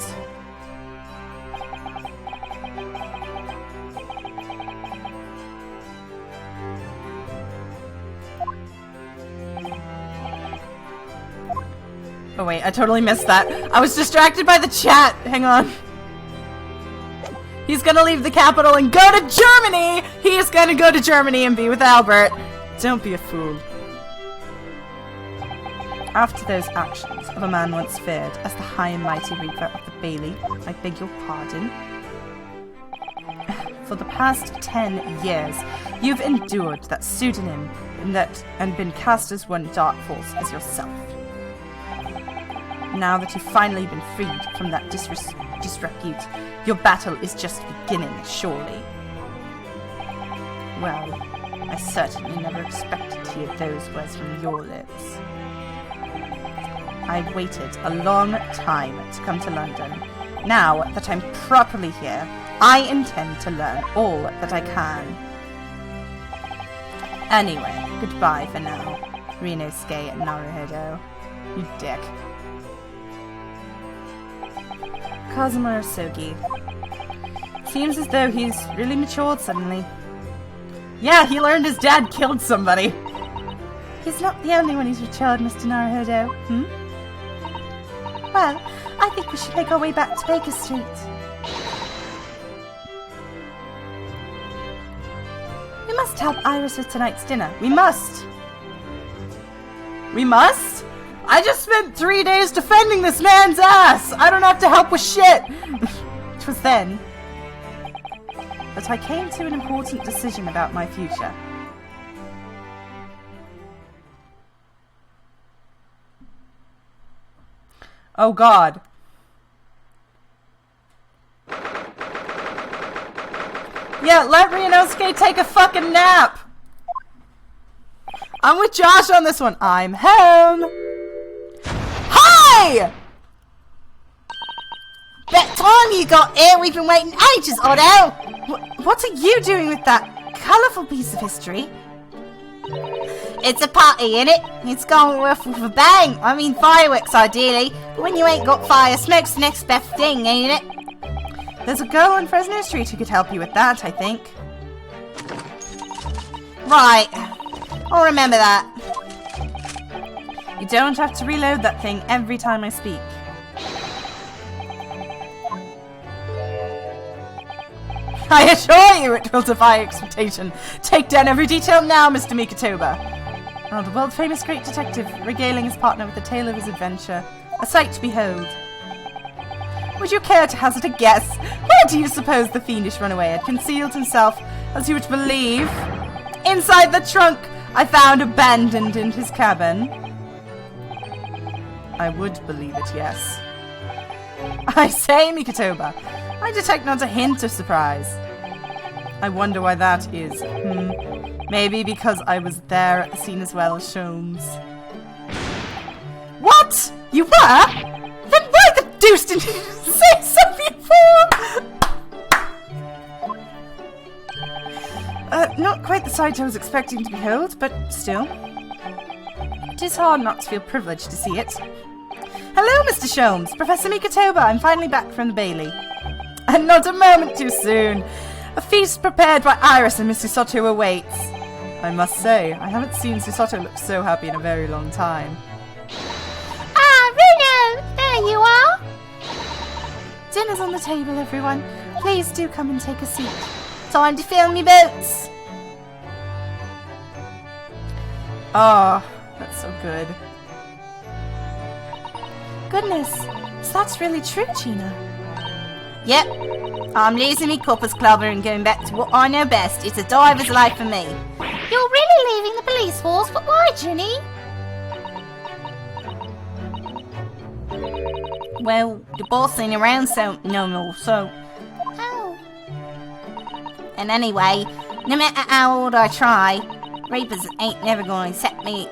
Oh wait, I totally missed that. I was distracted by the chat. Hang on. He's gonna leave the capital and go to Germany! He's gonna go to Germany and be with Albert. Don't be a fool. After those actions of a man once feared as the high and mighty Reaper of the Bailey, I beg your pardon. For the past 10 years, you've endured that pseudonym and been cast as one dark force as yourself. Now that you've finally been freed from that disrepute, your battle is just beginning, surely. Well, I certainly never expected to hear those words from your lips. I've waited a long time to come to London. Now that I'm properly here, I intend to learn all that I can. Anyway, goodbye for now. Ryunosuke and Naruhodo. You dick. Kazuma Asogi. Seems as though he's really matured suddenly. Yeah, he learned his dad killed somebody. He's not the only one who's matured, Mr. Naruhodo. Well, I think we should make our way back to Baker Street. We must help Iris with tonight's dinner. We must! We must? I just spent 3 days defending this man's ass! I don't have to help with shit! It was then that I came to an important decision about my future. Oh God. Yeah, let Ryunosuke take a fucking nap! I'm with Josh on this one. I'm home! Hi! That time you got here, we've been waiting ages, Otto! What are you doing with that colourful piece of history? It's a party, innit? It's going off with a bang. I mean, fireworks, ideally. But when you ain't got fire, smoke's the next best thing, ain't it? There's a girl on Fresno Street who could help you with that, I think. Right. I'll remember that. You don't have to reload that thing every time I speak. I assure you it will defy expectation. Take down every detail now, Mr. Mikotoba. Oh, the world-famous great detective regaling his partner with the tale of his adventure. A sight to behold. Would you care to hazard a guess? Where do you suppose the fiendish runaway had concealed himself, as you would believe? Inside the trunk I found abandoned in his cabin. I would believe it, yes. I say, Mikotoba, I detect not a hint of surprise. I wonder why that is. Maybe because I was there at the scene as well as Sholmes. What? You were? Then why the deuce didn't you say so before? Not quite the sight I was expecting to behold, but still. It is hard not to feel privileged to see it. Hello, Mr. Sholmes. Professor Mikotoba, I'm finally back from the Bailey. And not a moment too soon. A feast prepared by Iris and Mr. Soto awaits. I must say, I haven't seen Susato look so happy in a very long time. Ah, Runo! There you are! Dinner's on the table, everyone. Please do come and take a seat. Time to fill me boots. Oh, that's so good. Goodness, so that's really true, Gina. Yep. I'm losing me coppers clubber and going back to what I know best. It's a diver's life for me. You're really leaving the police force, but why, Ginny? Well, the boss ain't around no more, so... Oh. And anyway, no matter how hard I try, Reapers ain't never gonna accept me.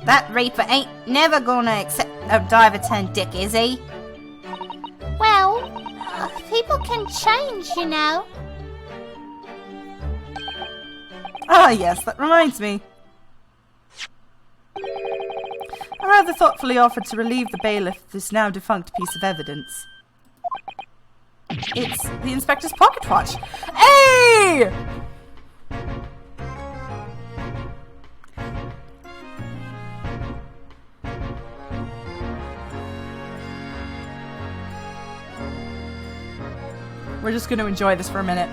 That Reaper ain't never gonna accept a diver turned dick, is he? Well, people can change, you know. Ah, yes, that reminds me. I rather thoughtfully offered to relieve the bailiff of this now defunct piece of evidence. It's the inspector's pocket watch. Hey! We're just going to enjoy this for a minute.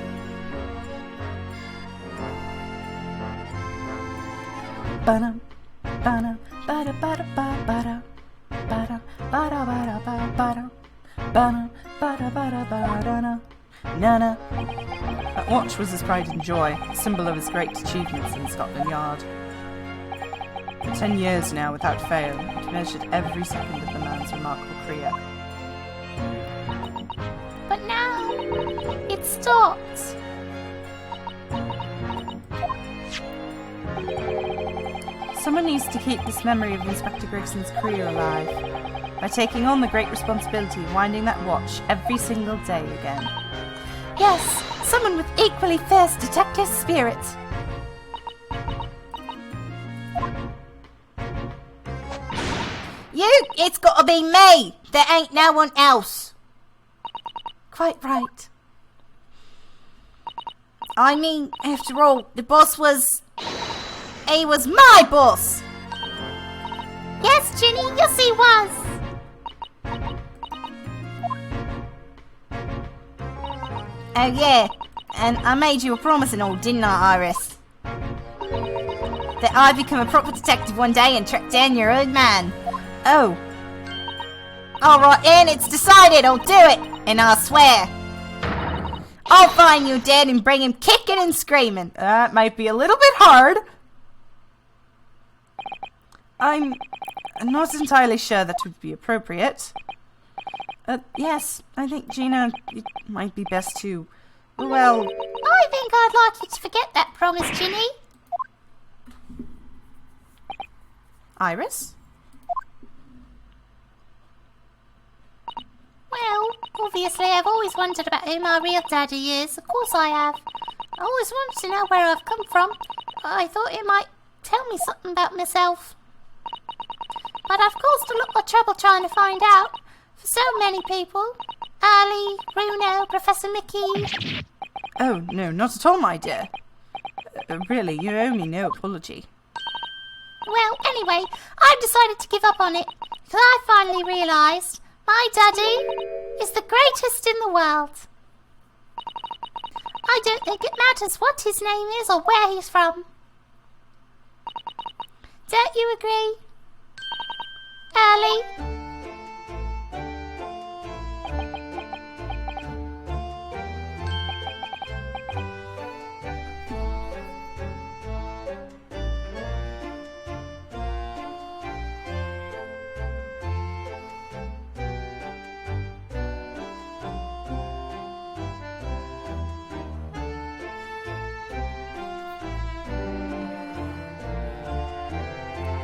Ba-dum, ba-dum, ba-da, ba-da, ba-da, ba-da, ba-da, ba-da, ba-da, ba-dum, ba-da, ba-da, ba-da, na-na. That watch was his pride and joy, a symbol of his great achievements in Scotland Yard. For 10 years now, without fail, it measured every second of the man's remarkable career. But now, it stopped. Someone needs to keep this memory of Inspector Grigson's career alive by taking on the great responsibility of winding that watch every single day again. Yes, someone with equally fierce detective spirit. It's gotta be me! There ain't no one else! Quite right. I mean, after all, the boss was... He was my boss! Yes, Ginny, yes he was. Oh yeah, and I made you a promise and all, didn't I, Iris? That I'd become a proper detective one day and track down your old man. Oh. Alright then, it's decided, I'll do it, and I swear. I'll find you dead and bring him kicking and screaming. That might be a little bit hard. I'm not entirely sure that would be appropriate. Yes, I think, Gina, it might be best to... Well... I think I'd like you to forget that promise, Ginny. Iris? Well, obviously I've always wondered about who my real daddy is. Of course I have. I always wanted to know where I've come from. I thought it might tell me something about myself. But I've caused a lot of trouble trying to find out. For so many people. Ali, Bruno, Professor Mickey. Oh, no, not at all, my dear. Really, you owe me no apology. Well, anyway, I've decided to give up on it. Because I finally realised my daddy is the greatest in the world. I don't think it matters what his name is or where he's from. Don't you agree, Ali?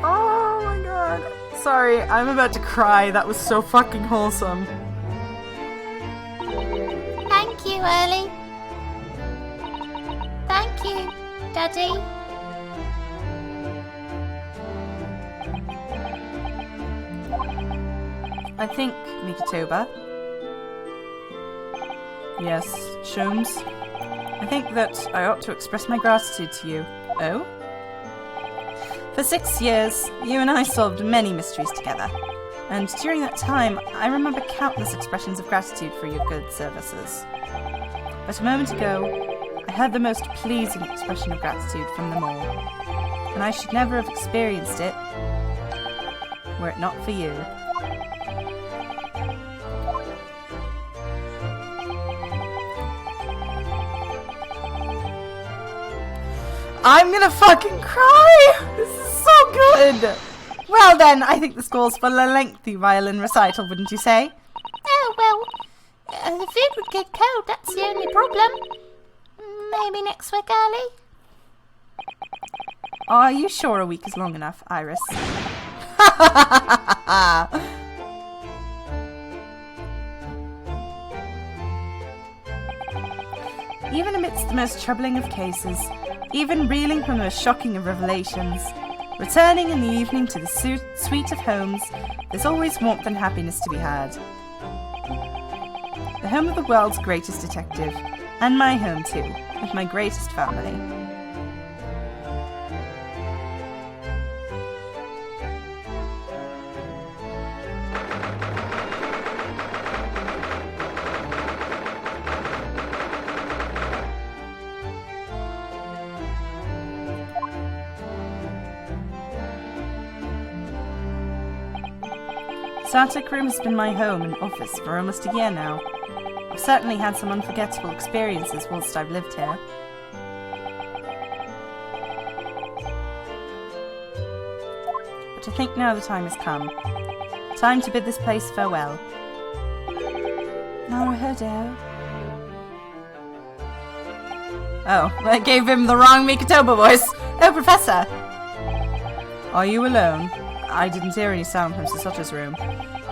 Oh my god. Sorry, I'm about to cry. That was so fucking wholesome. Thank you, Ali. Thank you, Daddy. I think, Mikitoba. Yes, Sholmes. I think that I ought to express my gratitude to you. Oh? For 6 years, you and I solved many mysteries together. And during that time, I remember countless expressions of gratitude for your good services. But a moment ago, I heard the most pleasing expression of gratitude from them all. And I should never have experienced it were it not for you. I'm gonna fucking cry! This is so good! Well then, I think this calls for a lengthy violin recital, wouldn't you say? Oh, well, the food would get cold, that's the only problem. Maybe next week, Ali? Are you sure a week is long enough, Iris? Even amidst the most troubling of cases, even reeling from the most shocking of revelations, returning in the evening to the suite of homes, there's always warmth and happiness to be had. The home of the world's greatest detective, and my home too, with my greatest family. Sartic Room has been my home and office for almost a year now. I've certainly had some unforgettable experiences whilst I've lived here. But I think now the time has come. Time to bid this place farewell. Naruhodo. Oh, I gave him the wrong Mikitoba voice. Oh, Professor! Are you alone? I didn't hear any sound from Sasota's room.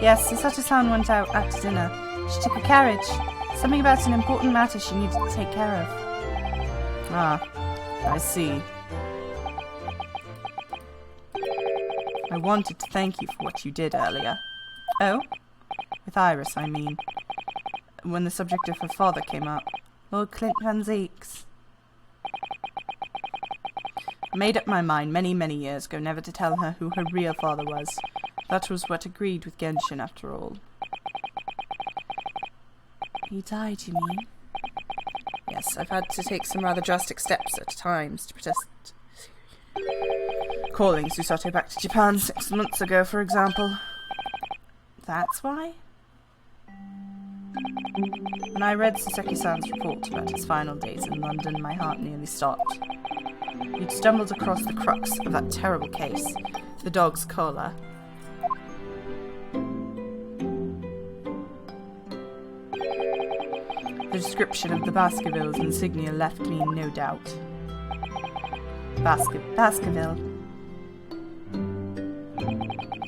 Yes, Sasota-san went out after dinner. She took a carriage. Something about an important matter she needed to take care of. Ah, I see. I wanted to thank you for what you did earlier. Oh? With Iris, I mean. When the subject of her father came up. Lord Clint Van Zeeks. I made up my mind many, many years ago never to tell her who her real father was. That was what agreed with Genshin, after all. He died, you mean? Yes, I've had to take some rather drastic steps at times to protest calling Susato back to Japan 6 months ago, for example. That's why? When I read Saseki-san's report about his final days in London, my heart nearly stopped. You'd stumbled across the crux of that terrible case, the dog's collar. The description of the Baskervilles insignia left me in no doubt. Baskerville.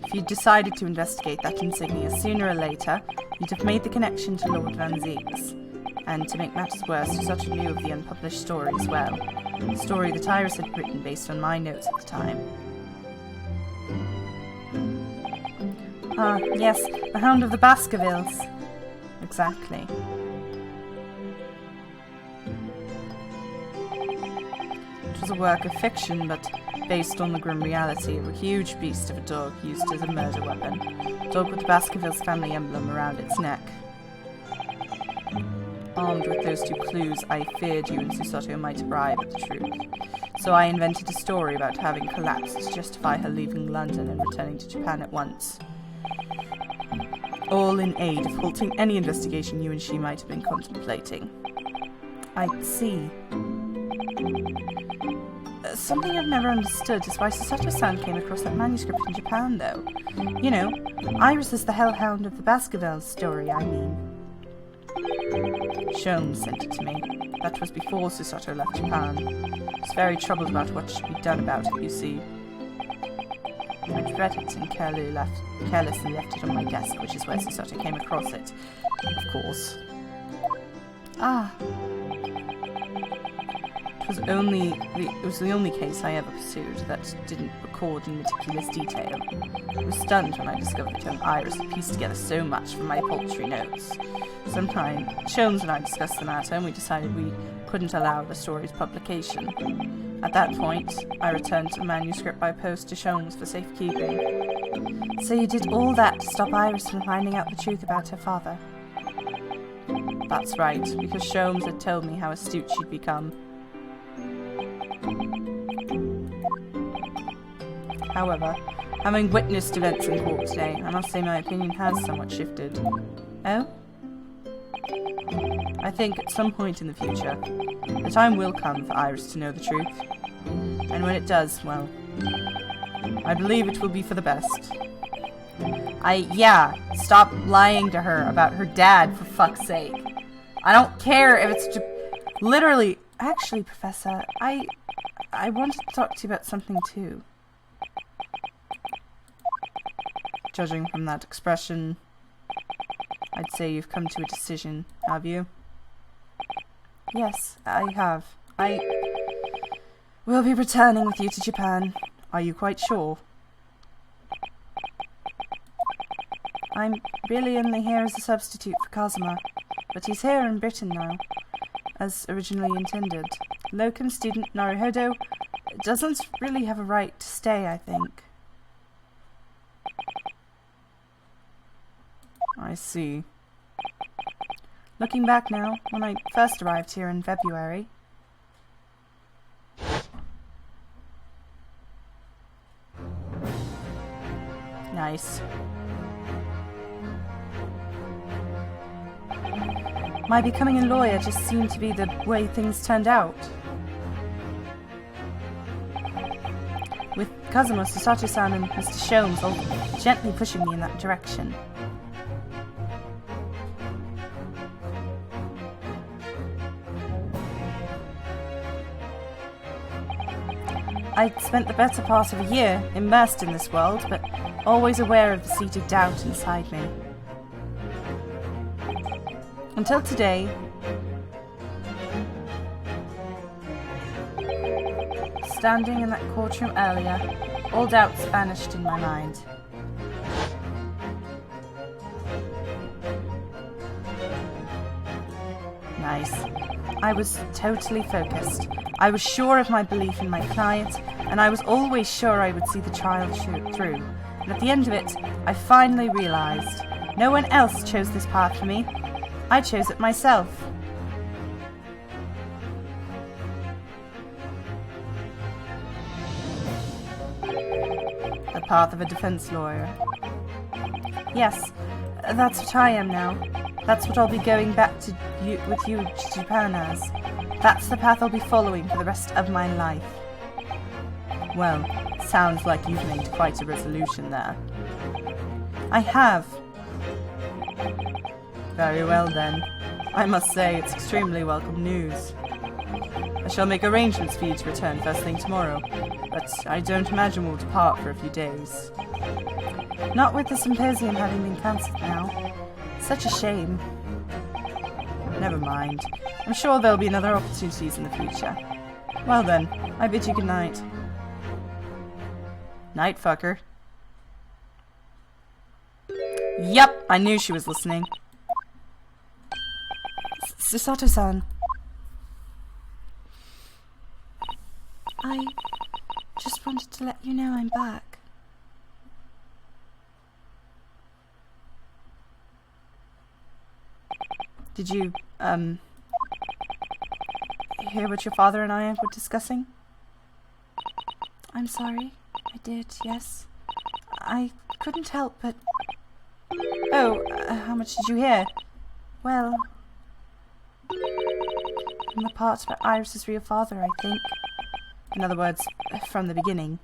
If you'd decided to investigate that insignia sooner or later, you'd have made the connection to Lord Van Zeeks. And to make matters worse, Susato knew of the unpublished story as well. A story that Iris had written based on my notes at the time. Ah, yes, the Hound of the Baskervilles. Exactly. It was a work of fiction, but based on the grim reality of a huge beast of a dog used as a murder weapon. A dog with the Baskervilles family emblem around its neck. Armed with those two clues, I feared you and Susato might arrive at the truth. So I invented a story about having collapsed to justify her leaving London and returning to Japan at once. All in aid of halting any investigation you and she might have been contemplating. I see. Something I've never understood is why Susato-san came across that manuscript in Japan, though. You know, Iris is the Hellhound of the Baskervilles story, I mean. Sholmes sent it to me. That was before Susato left Japan. I was very troubled about what should be done about it, you see. I'd read it and carelessly left it on my desk, which is where Susato came across it, of course. Ah. It was the only case I ever pursued that didn't record in meticulous detail. I was stunned when I discovered that young Iris had pieced together so much from my paltry notes. Sometime, Sholmes and I discussed the matter, and we decided we couldn't allow the story's publication. At that point, I returned the manuscript by post to Sholmes for safekeeping. So you did all that to stop Iris from finding out the truth about her father? That's right, because Sholmes had told me how astute she'd become. However, having witnessed events in court today, I must say my opinion has somewhat shifted. Oh? I think at some point in the future, the time will come for Iris to know the truth. And when it does, well, I believe it will be for the best. Stop lying to her about her dad, for fuck's sake. I don't care if it's literally... Actually, Professor, I wanted to talk to you about something too. Judging from that expression, I'd say you've come to a decision, have you? Yes, I have. I will be returning with you to Japan. Are you quite sure? I'm really only here as a substitute for Kazuma, but he's here in Britain now, as originally intended. Locum student Naruhodo doesn't really have a right to stay, I think. I see. Looking back now, when I first arrived here in February... Nice. My becoming a lawyer just seemed to be the way things turned out. With Kazuma, Susato-san and Mr. Sholmes all gently pushing me in that direction. I'd spent the better part of a year immersed in this world, but always aware of the seed of doubt inside me. Until today, standing in that courtroom earlier, All doubts vanished in my mind. Nice. I was totally focused. I was sure of my belief in my client, and I was always sure I would see the trial through. And at the end of it, I finally realized no one else chose this path for me. I chose it myself. The path of a defense lawyer. Yes, that's what I am now. That's what I'll be going back to with you to Japan as. That's the path I'll be following for the rest of my life. Well, sounds like you've made quite a resolution there. I have. Very well then. I must say it's extremely welcome news. I shall make arrangements for you to return first thing tomorrow, but I don't imagine we'll depart for a few days. Not with the symposium having been cancelled now. Such a shame. Never mind. I'm sure there'll be other opportunities in the future. Well then, I bid you good night. Night, fucker. Yep, I knew she was listening. Susato-san. I just wanted to let you know I'm back. Did you, hear what your father and I were discussing? I'm sorry. I did, yes. I couldn't help but... Oh, how much did you hear? Well... From the part about Iris's real father, I think. In other words, from the beginning.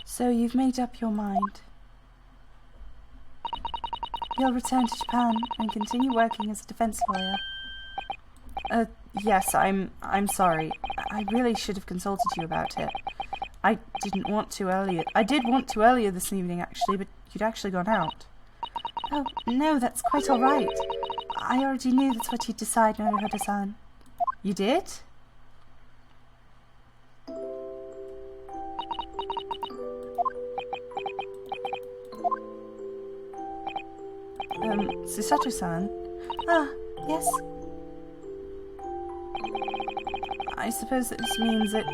So you've made up your mind. You'll return to Japan and continue working as a defense lawyer. Yes, I'm sorry. I really should have consulted you about it. I didn't want to earlier. I did want to earlier this evening, actually, but you'd actually gone out. Oh, no, that's quite all right. I already knew that's what you'd decide, Naruhodo-san. You did? Susato-san? Ah, yes. I suppose that this means it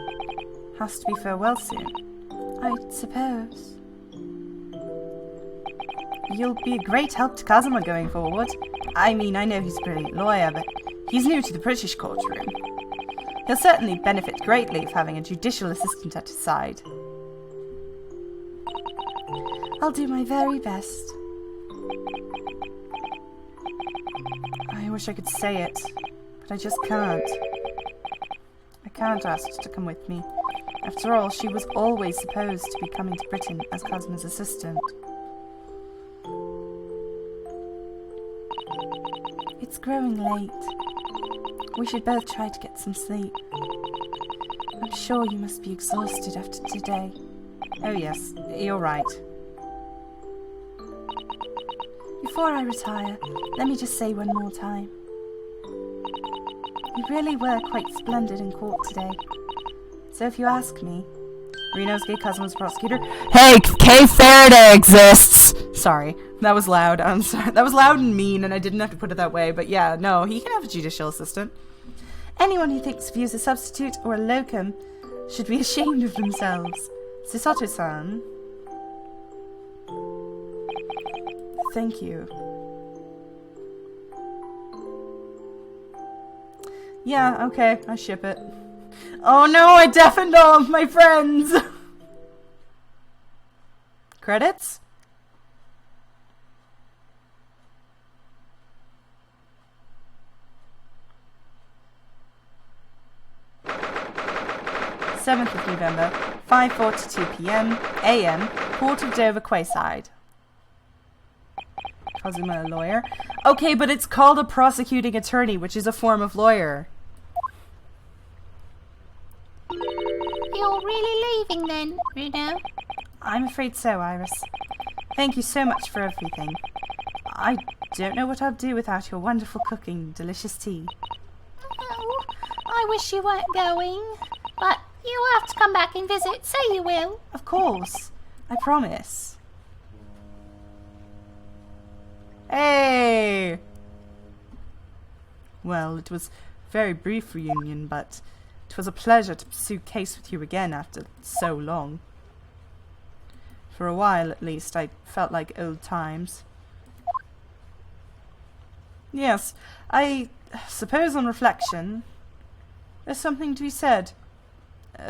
has to be farewell soon. I suppose. You'll be a great help to Kazuma going forward. I mean, I know he's a brilliant lawyer, but he's new to the British courtroom. He'll certainly benefit greatly of having a judicial assistant at his side. I'll do my very best. I wish I could say it, but I just can't. I can't ask her to come with me. After all, she was always supposed to be coming to Britain as Kazuma's assistant. It's growing late. We should both try to get some sleep. I'm sure you must be exhausted after today. Oh yes, you're right. Before I retire, let me just say one more time. You really were quite splendid in court today. So if you ask me, Rinosuke Kazuma's prosecutor. Hey, K. Faraday exists! Sorry, that was loud. I'm sorry. That was loud and mean, and I didn't have to put it that way, but yeah, no, he can have a judicial assistant. Anyone who thinks of you as a substitute or a locum should be ashamed of themselves. Susato-san. Thank you. Yeah, okay, I ship it. Oh no, I deafened all of my friends! Credits? th of November, 5:42 p.m. a.m. Port of Dover, Quayside. Kazuma, a lawyer. Okay, but it's called a prosecuting attorney, which is a form of lawyer. You're really leaving then, Rino? I'm afraid so, Iris. Thank you so much for everything. I don't know what I'd do without your wonderful cooking, delicious tea. Oh, I I wish you weren't going. But you have to come back and visit. Say you will. Of course. I promise. Hey! Well, it was a very brief reunion, but it was a pleasure to pursue case with you again after so long. For a while, at least, I felt like old times. Yes, I suppose on reflection, there's something to be said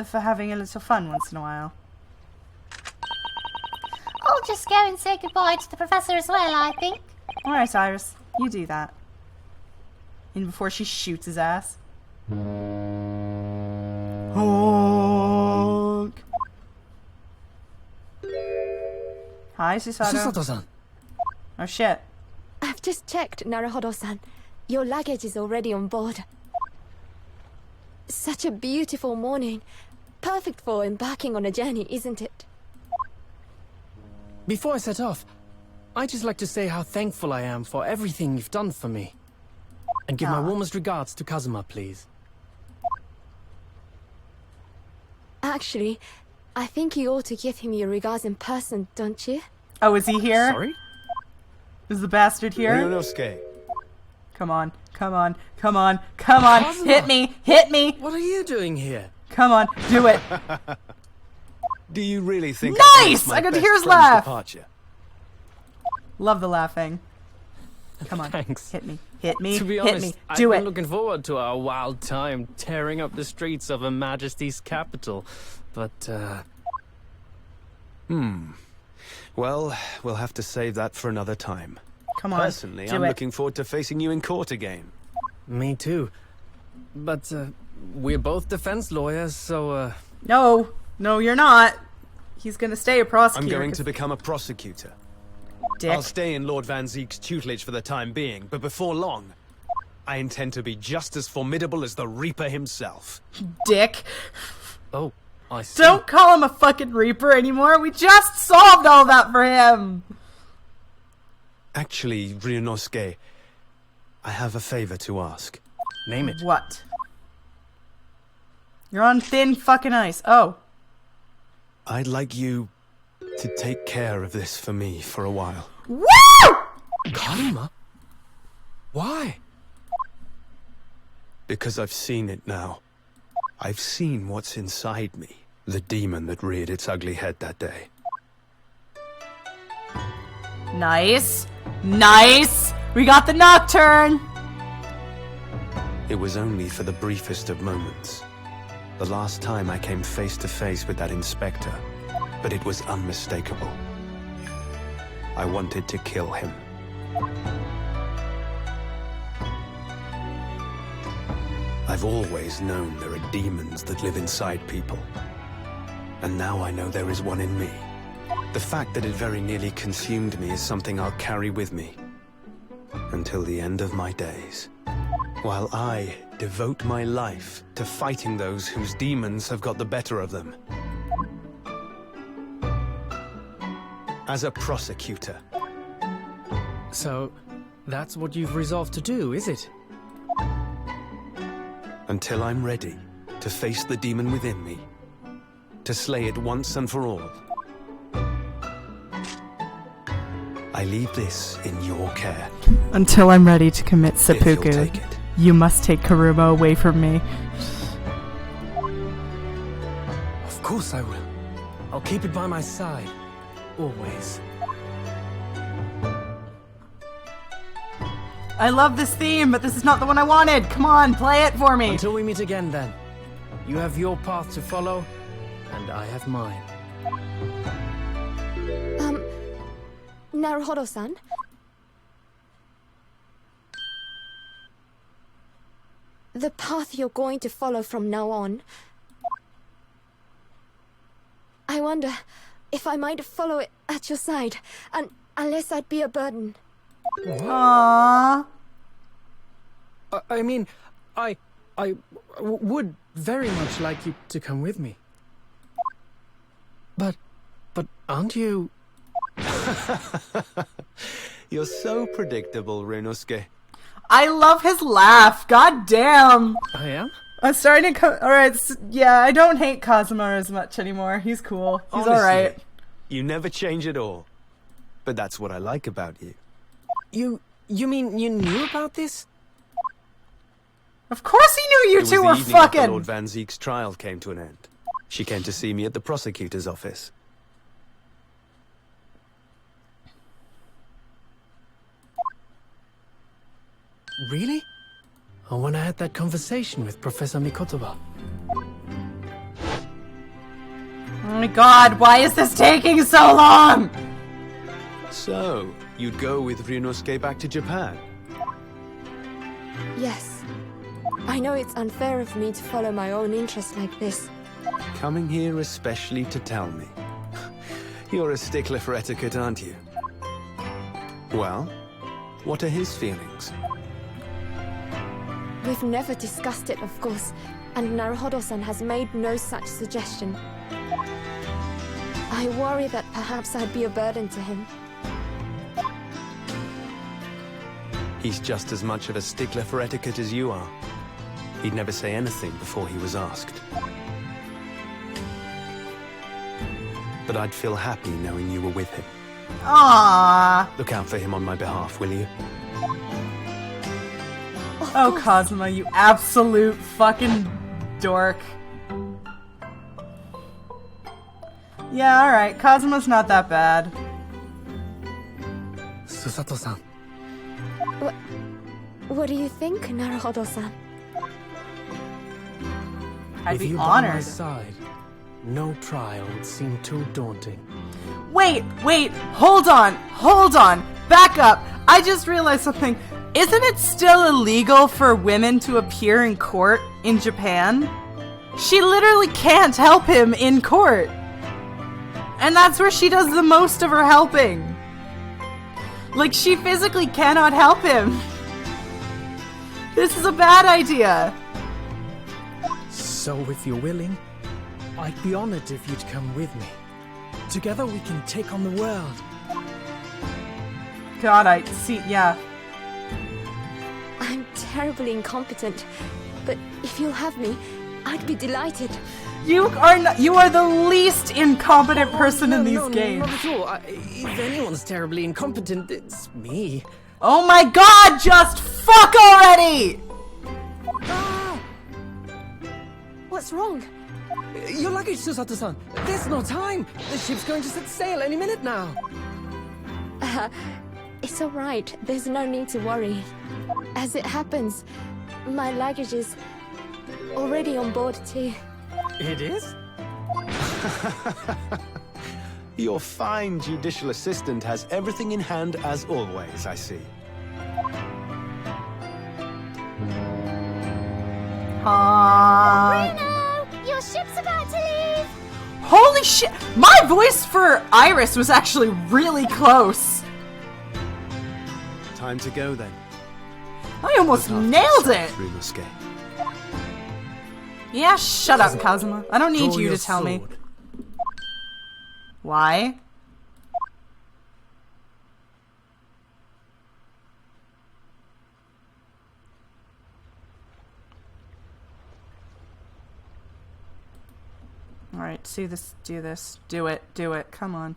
for having a little fun once in a while. I'll just go and say goodbye to the professor as well, I think. Alright, Iris, you do that. And before she shoots his ass. Honk! Hi, Susato. Oh shit. I've just checked, Naruhodo-san. Your luggage is already on board. Such a beautiful morning. Perfect for embarking on a journey, isn't it? Before I set off, I'd just like to say how thankful I am for everything you've done for me. And give my warmest regards to Kazuma, please. Actually, I think you ought to give him your regards in person, don't you? Oh, is he here? Sorry? Is the bastard here? Ryunosuke. Come on, come on, come on, come on! Kazuma! Hit me! Hit me! What are you doing here? Come on, do it! Do you really think Nice! I got to hear his laugh! Departure? Love the laughing. Come on, Thanks. hit me, hit me, To be hit honest, me, I've do been it! looking forward to our wild time tearing up the streets of Her Majesty's capital. But, Well, we'll have to save that for another time. Come on, Personally, do I'm it. looking forward to facing you in court again. me too. But, we're both defense lawyers, so, No, no, you're not. He's gonna stay a prosecutor. I'm going to become a prosecutor. Dick. I'll stay in Lord Van Zeek's tutelage for the time being, but before long, I intend to be just as formidable as the Reaper himself. Dick. oh, I see. Don't call him a fucking Reaper anymore. We just solved all that for him. Actually, Ryunosuke, I have a favor to ask. Name it. What? You're on thin fucking ice. Oh. I'd like you to take care of this for me for a while. Woo! Kazuma? Why? Because I've seen it now. I've seen what's inside me. The demon that reared its ugly head that day. Nice. Nice. We got the Nocturne. It was only for the briefest of moments. The last time I came face to face with that inspector, but it was unmistakable. I wanted to kill him. I've always known there are demons that live inside people. And now I know there is one in me. The fact that it very nearly consumed me is something I'll carry with me until the end of my days. While I devote my life to fighting those whose demons have got the better of them. As a prosecutor. So, that's what you've resolved to do, is it? Until I'm ready to face the demon within me. To slay it once and for all. I leave this in your care. Until I'm ready to commit If you'll seppuku, take it. you must take Karuma away from me. Of course I will. I'll keep it by my side. Always. I love this theme, but this is not the one I wanted. Come on, play it for me. Until we meet again, then. You have your path to follow, and I have mine. Naruhodo-san? The path you're going to follow from now on. I wonder if I might follow it at your side, and unless I'd be a burden. Aww. I mean, I would very much like you to come with me. But aren't you... You're so predictable, Ryunosuke. I love his laugh. God damn. I am? I'm starting to alright, yeah, I don't hate Kazuma as much anymore. He's cool. He's alright. You never change at all. But that's what I like about you. You mean you knew about this? Of course he knew you two were fucking! fucking! Lord Van Zeek's trial came to an end. She came to see me at the prosecutor's office. Really? Or when I had that conversation with Professor Mikotoba? Oh my god, why is this taking so long? So, you'd go with Ryunosuke back to Japan? Yes. I know it's unfair of me to follow my own interests like this. Coming here especially to tell me. You're a stickler for etiquette, aren't you? Well, what are his feelings? We've never discussed it, of course, and Naruhodo-san has made no such suggestion. I worry that perhaps I'd be a burden to him. He's just as much of a stickler for etiquette as you are. He'd never say anything before he was asked. But I'd feel happy knowing you were with him. Aww. Look out for him on my behalf, will you? Oh, Kazuma, you absolute fucking dork. Yeah, alright. Kazuma's not that bad. Susato-san. What do you think, Naruhodo-san? I'd With be you by my honored. side, no trial would seem too daunting. Wait, hold on, back up. I just realized something. Isn't it still illegal for women to appear in court in Japan? She literally can't help him in court. And that's where she does the most of her helping. Like, she physically cannot help him. This is a bad idea. So if you're willing, I'd be honored if you'd come with me. Together we can take on the world. God, I see, yeah. I'm terribly incompetent, but if you'll have me, I'd be delighted. You are the least incompetent person in these games. Not at all. If anyone's terribly incompetent, it's me. Oh my god, just fuck already! Ah! What's wrong? Your luggage, Susato-san. There's no time. The ship's going to set sail any minute now. It's alright. There's no need to worry. As it happens, my luggage is already on board too. It is? Your fine judicial assistant has everything in hand as always, I see. Bruno, your ship's about to leave. Holy shit! My voice for Iris was actually really close. Time to go then. I almost nailed it! Ryunosuke. Yeah, shut up, Kazuma. I don't need Draw you your to tell me. sword. Why? Alright, see this, do this. Do it, come on.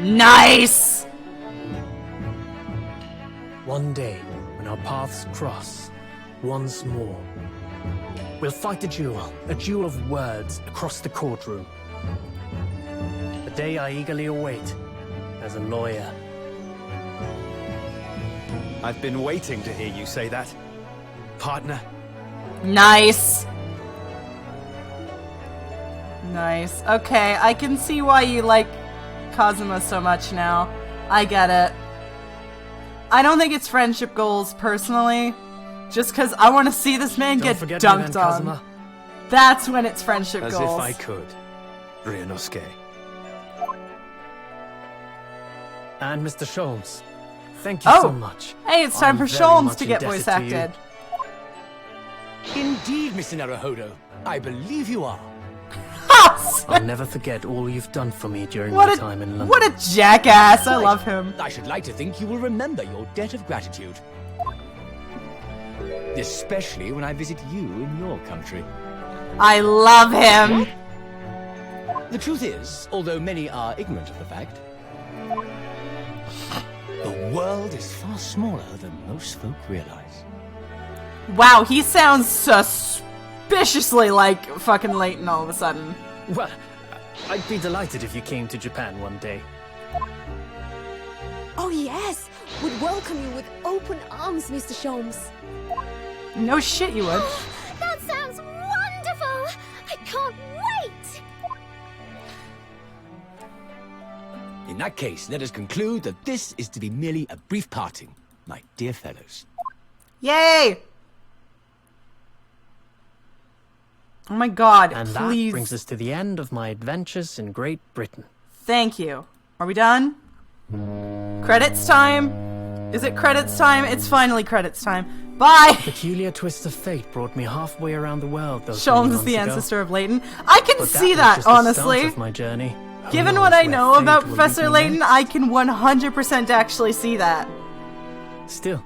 Nice! One day, when our paths cross, once more, we'll fight a duel of words across the courtroom. A day I eagerly await as a lawyer. I've been waiting to hear you say that. Partner. Nice! Nice. Okay, I can see why you like Kazuma so much now. I get it. I don't think it's friendship goals, personally. Just because I want to see this man get dunked on. Kazuma. That's when it's friendship As goals. if I could. Ryunosuke. And Mr. Sholmes, thank you so much. Hey, it's time I'm for very Sholmes much to get indebted voice to you. acted. Indeed, Mr. Naruhodo. I believe you are. I'll never forget all you've done for me during What my a- time in London. What a jackass! I love him. I should like to think you will remember your debt of gratitude. Especially when I visit you in your country. I love him! The truth is, although many are ignorant of the fact, the world is far smaller than most folk realize. Wow, he sounds suspiciously like fucking Leighton all of a sudden. Well, I'd be delighted if you came to Japan one day. Oh yes! Would welcome you with open arms, Mr. Sholmes. No shit you would. That sounds wonderful! I can't wait! In that case, let us conclude that this is to be merely a brief parting, my dear fellows. Yay! Oh my god, And please. that brings us to the end of my adventures in Great Britain. Thank you. Are we done? Credits time? Is it credits time? It's finally credits time. Bye! A peculiar twist of fate brought me halfway around the world, though. Sholmes is the ancestor of Leighton. I can see that, honestly. Of my journey. Given what I know about Professor Leighton, I can 100% actually see that. Still,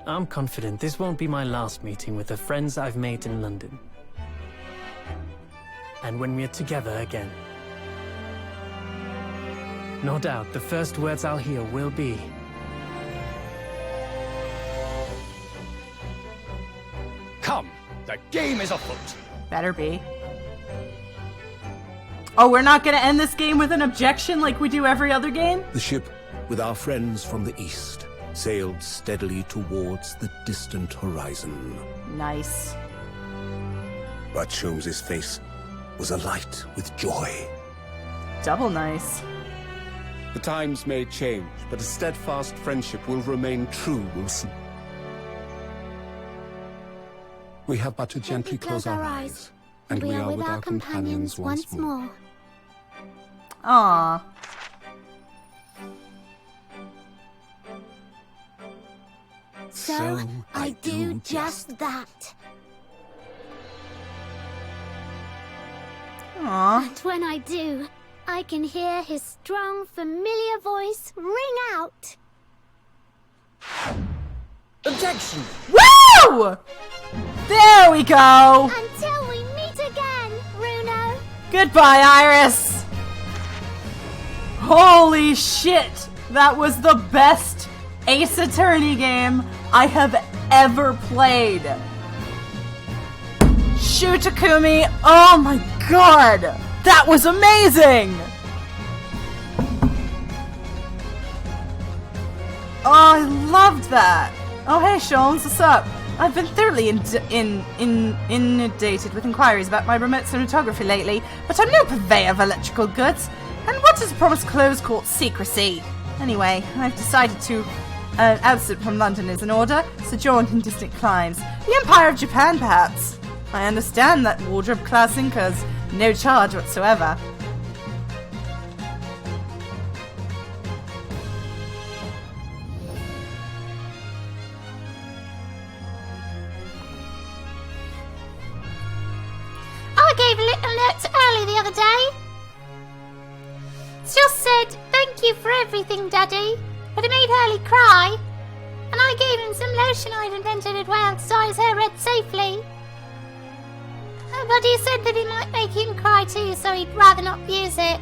I'm confident this won't be my last meeting with the friends I've made in London. And when we're together again, no doubt the first words I'll hear will be, Come, the game is afoot. Better be. Oh, we're not gonna end this game with an objection like we do every other game? The ship, with our friends from the east, sailed steadily towards the distant horizon. Nice. But Sholmes' face was alight with joy. Double nice. The times may change, but a steadfast friendship will remain true, Wilson. We have but to gently close our eyes, and we are with our companions once more. Aww. So, I do just that. Aww. And when I do, I can hear his strong, familiar voice ring out. Objection! Woo! There we go! Until we meet again, Bruno. Goodbye, Iris! Holy shit! That was the best Ace Attorney game I have ever played! Shu Takumi, oh my god! That was amazing! Oh, I loved that! Oh hey Sholmes, what's up? I've been thoroughly inundated with inquiries about my remote cinematography lately, but I'm no purveyor of electrical goods. And what is a promised close court secrecy? Anyway, I've decided to absent from London is in order, sojourn in distant climes. The Empire of Japan, perhaps. I understand that wardrobe classing cause no charge whatsoever. I gave a little note to Early the other day. It just said, "Thank you for everything, Daddy," but it made Hurley cry. And I gave him some lotion I'd invented as well to dye his hair red safely. But he said that it might make him cry too, so he'd rather not use it.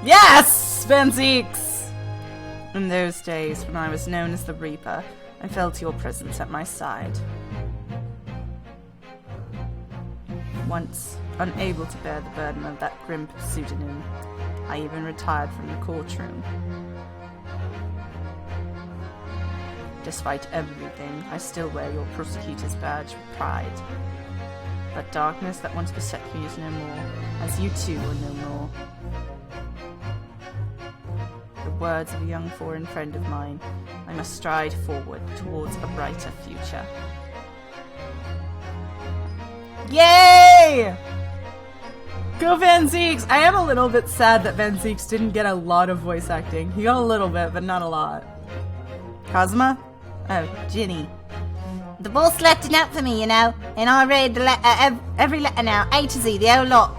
Yes! Van Zeeks! In those days, when I was known as the Reaper, I felt your presence at my side. Once, unable to bear the burden of that grim pseudonym, I even retired from the courtroom. Despite everything, I still wear your prosecutor's badge with pride. But darkness that once beset me is no more, as you too are no more. The words of a young foreign friend of mine, I must stride forward towards a brighter future. Yay! Go Van Zeeks! I am a little bit sad that Van Zeeks didn't get a lot of voice acting. He got a little bit, but not a lot. Kazuma? Oh, Ginny. The boss left a note for me, you know, and I read the letter, every letter now, A to Z, the whole lot.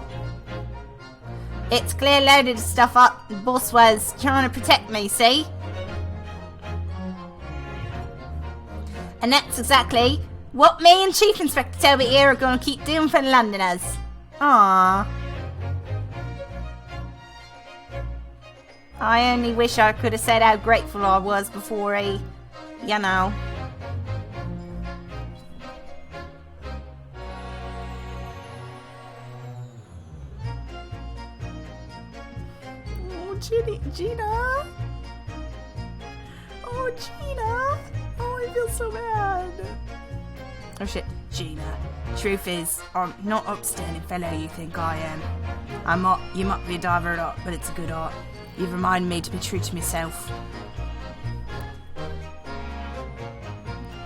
It's clear loaded of stuff up. The boss was trying to protect me, see? And that's exactly what me and Chief Inspector Toby here are going to keep doing for the Londoners. Aww. I only wish I could have said how grateful I was before he, you know. Gina! Oh, Gina! Oh, I feel so bad. Oh shit, Gina. Truth is, I'm not upstanding fellow you think I am. You might be a diver at art, but it's a good art. You've reminded me to be true to myself.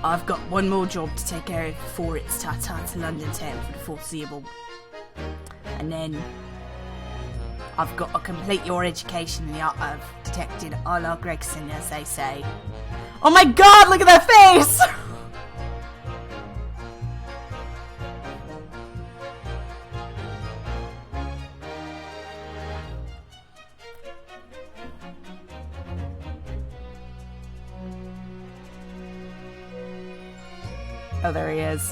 I've got one more job to take care of before it's ta-ta to London town for the foreseeable. And then I've got to complete your education in the art of detecting a la Gregson, as they say. Oh my god, look at that face! Oh, there he is.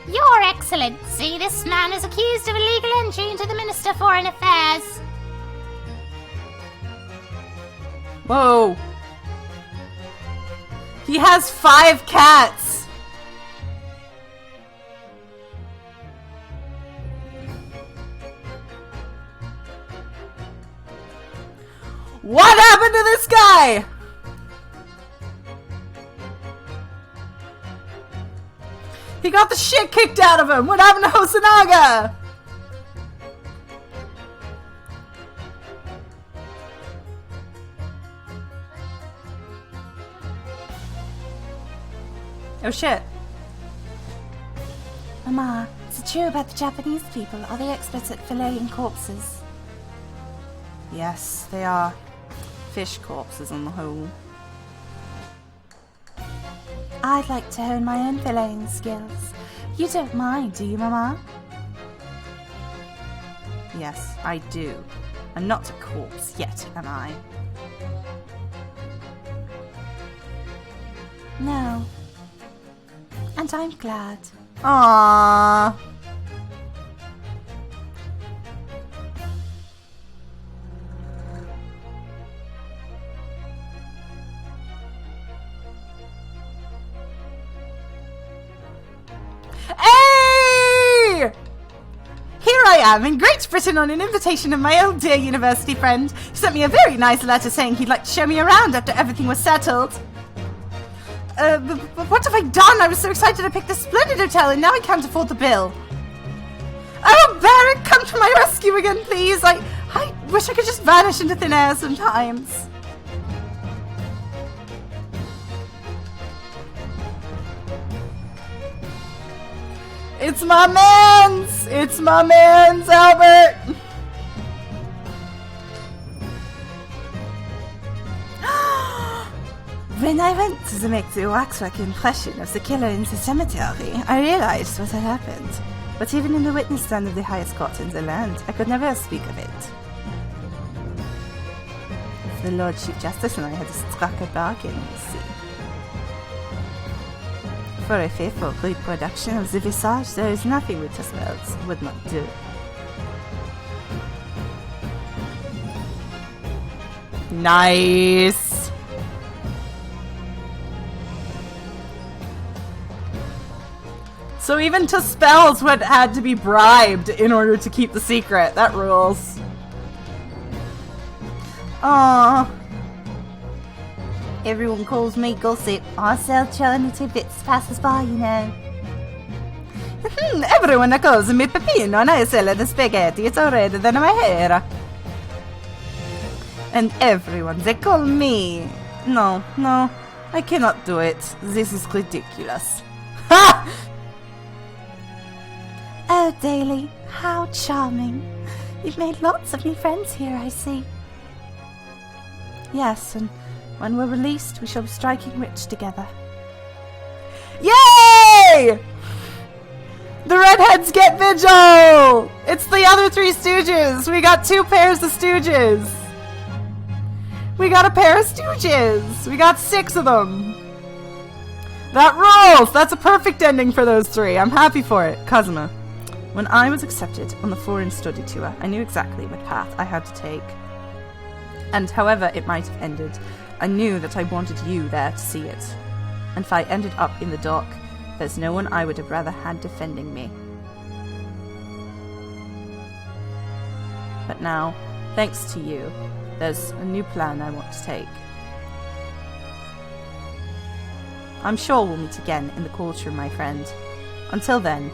Your Excellency, this man is accused of illegal entry into the Minister for Foreign Affairs. Whoa! He has 5 cats! What happened to this guy? He got the shit kicked out of him! What happened to Hosonaga? Oh shit. Mama, is it true about the Japanese people? Are they experts at filleting corpses? Yes, they are. Fish corpses on the whole. I'd like to hone my own filleting skills. You don't mind, do you, Mama? Yes, I do. I'm not a corpse yet, am I? No. And I'm glad. Aww. Hey! Here I am in Great Britain on an invitation of my old dear university friend. He sent me a very nice letter saying he'd like to show me around after everything was settled. But what have I done? I was so excited I picked a splendid hotel and now I can't afford the bill. Oh, Barrack, come to my rescue again, please. I wish I could just vanish into thin air sometimes. It's my mans! It's my mans, Albert! When I went to make the waxwork impression of the killer in the cemetery, I realized what had happened. But even in the witness stand of the highest court in the land, I could never speak of it. The Lord Chief Justice and I had struck a bargain, you see. For a faithful reproduction of the visage, there is nothing which a smells would not do. Nice! So even to spells what had to be bribed in order to keep the secret. That rules. Aww. Everyone calls me gossip. I sell chilling tidbits passes by, you know. Everyone calls me Peppino and I sell the spaghetti. It's already than my hair. And everyone, they call me. No, I cannot do it. This is ridiculous. Ha! Oh, Daly, how charming. You've made lots of new friends here, I see. Yes, and when we're released, we shall be striking rich together. Yay! Yay! The redheads get Vigil! It's the other three Stooges! We got 2 pairs of Stooges! We got a pair of Stooges! We got 6 of them! That rules! That's a perfect ending for those 3. I'm happy for it. Kazuma. When I was accepted on the foreign study tour, I knew exactly what path I had to take. And however it might have ended, I knew that I wanted you there to see it. And if I ended up in the dock, there's no one I would have rather had defending me. But now, thanks to you, there's a new plan I want to take. I'm sure we'll meet again in the courtroom, my friend. Until then,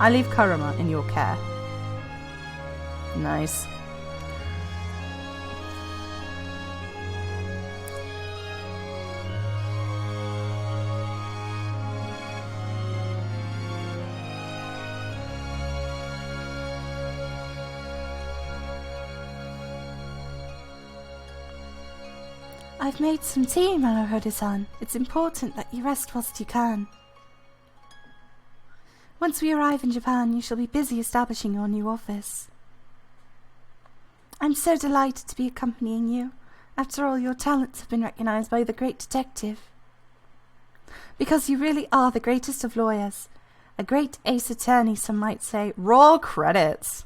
I leave Karuma in your care. Nice. I've made some tea, Maruhodo-san. It's important that you rest whilst you can. Once we arrive in Japan, you shall be busy establishing your new office. I'm so delighted to be accompanying you. After all, your talents have been recognized by the great detective. Because you really are the greatest of lawyers. A great ace attorney, some might say. Roll credits.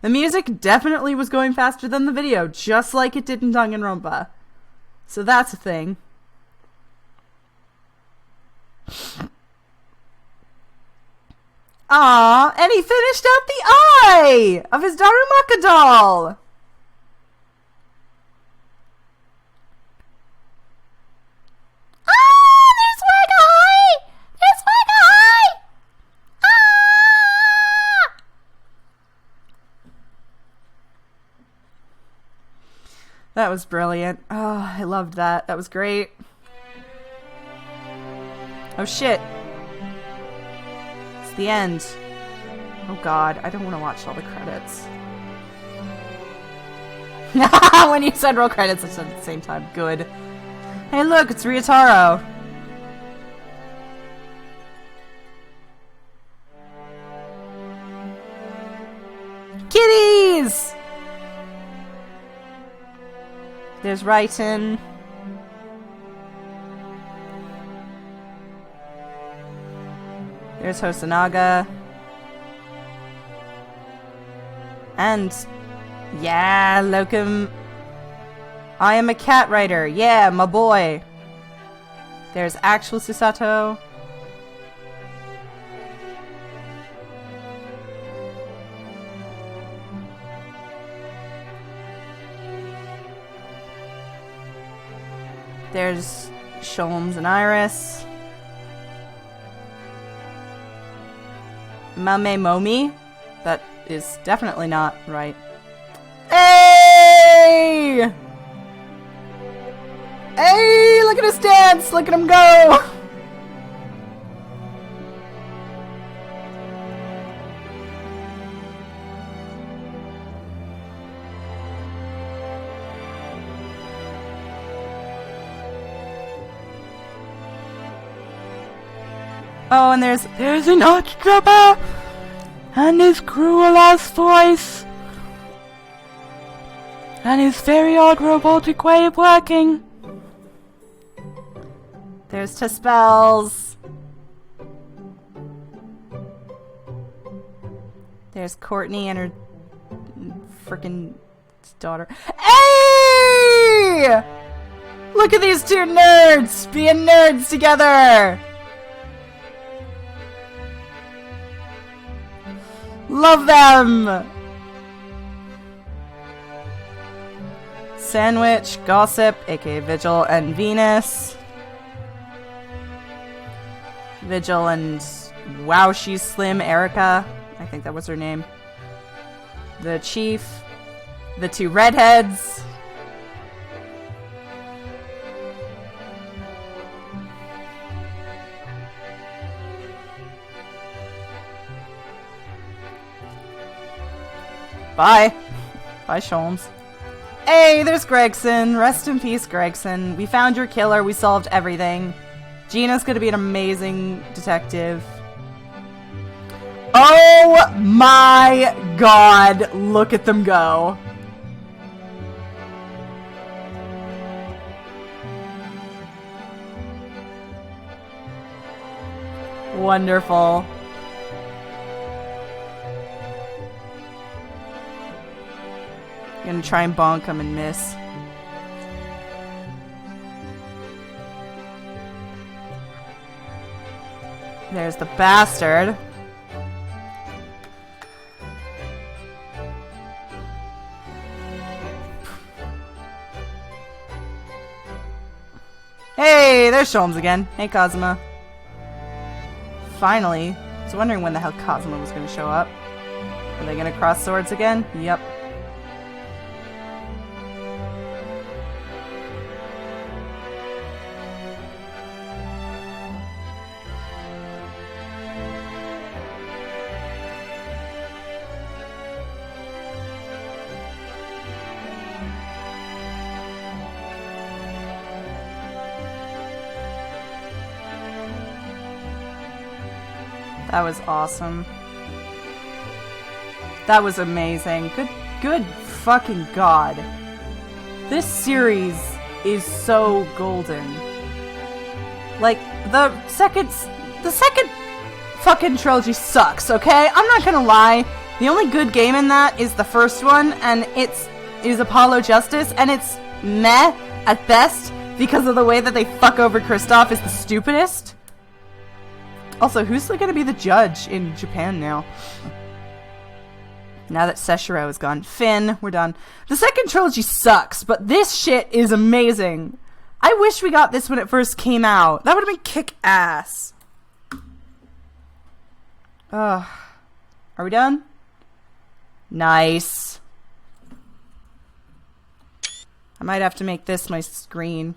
The music definitely was going faster than the video, just like it did in Danganronpa. So that's a thing. Ah, and he finished out the eye of his Darumaka doll. Ah, there's Wagahai! There's Wagahai! Ah! That was brilliant. Oh, I loved that. That was great. Oh shit. It's the end. Oh god, I don't want to watch all the credits. When you said roll credits, I said at the same time. Good. Hey look, it's Ryotaro. Kitties! There's Raiten. There's Hosonaga. And, yeah, Locum. I am a cat writer. Yeah, my boy. There's actual Susato. There's Sholmes and Iris. Mame Momi. That is definitely not right. Hey! Hey! Look at us dance! Look at him go! Oh, and there's an arch-dropper! And his cruel-ass voice! And his very odd robotic way of working! There's Tespels! There's Courtney and her frickin' daughter. Hey! Look at these two nerds being nerds together! Love them! Sandwich, Gossip, aka Vigil, and Venus. Vigil and wow, she's slim, Erica. I think that was her name. The Chief. The two redheads. Bye. Bye, Sholmes. Hey, there's Gregson. Rest in peace, Gregson. We found your killer. We solved everything. Gina's gonna be an amazing detective. Oh my god, look at them go. Wonderful. Gonna try and bonk him and miss. There's the bastard. Hey, there's Sholmes again. Hey, Cosima. Finally. I was wondering when the hell Cosima was going to show up. Are they going to cross swords again? Yep. That was awesome. That was amazing. Good fucking god. This series is so golden. Like, the second fucking trilogy sucks, okay? I'm not gonna lie. The only good game in that is the first one, and it is Apollo Justice, and it's meh at best because of the way that they fuck over Kristoff is the stupidest. Also, who's going to be the judge in Japan now? Now that Seshiro is gone. Finn, we're done. The second trilogy sucks, but this shit is amazing. I wish we got this when it first came out. That would have been kick-ass. Ugh. Are we done? Nice. I might have to make this my screen.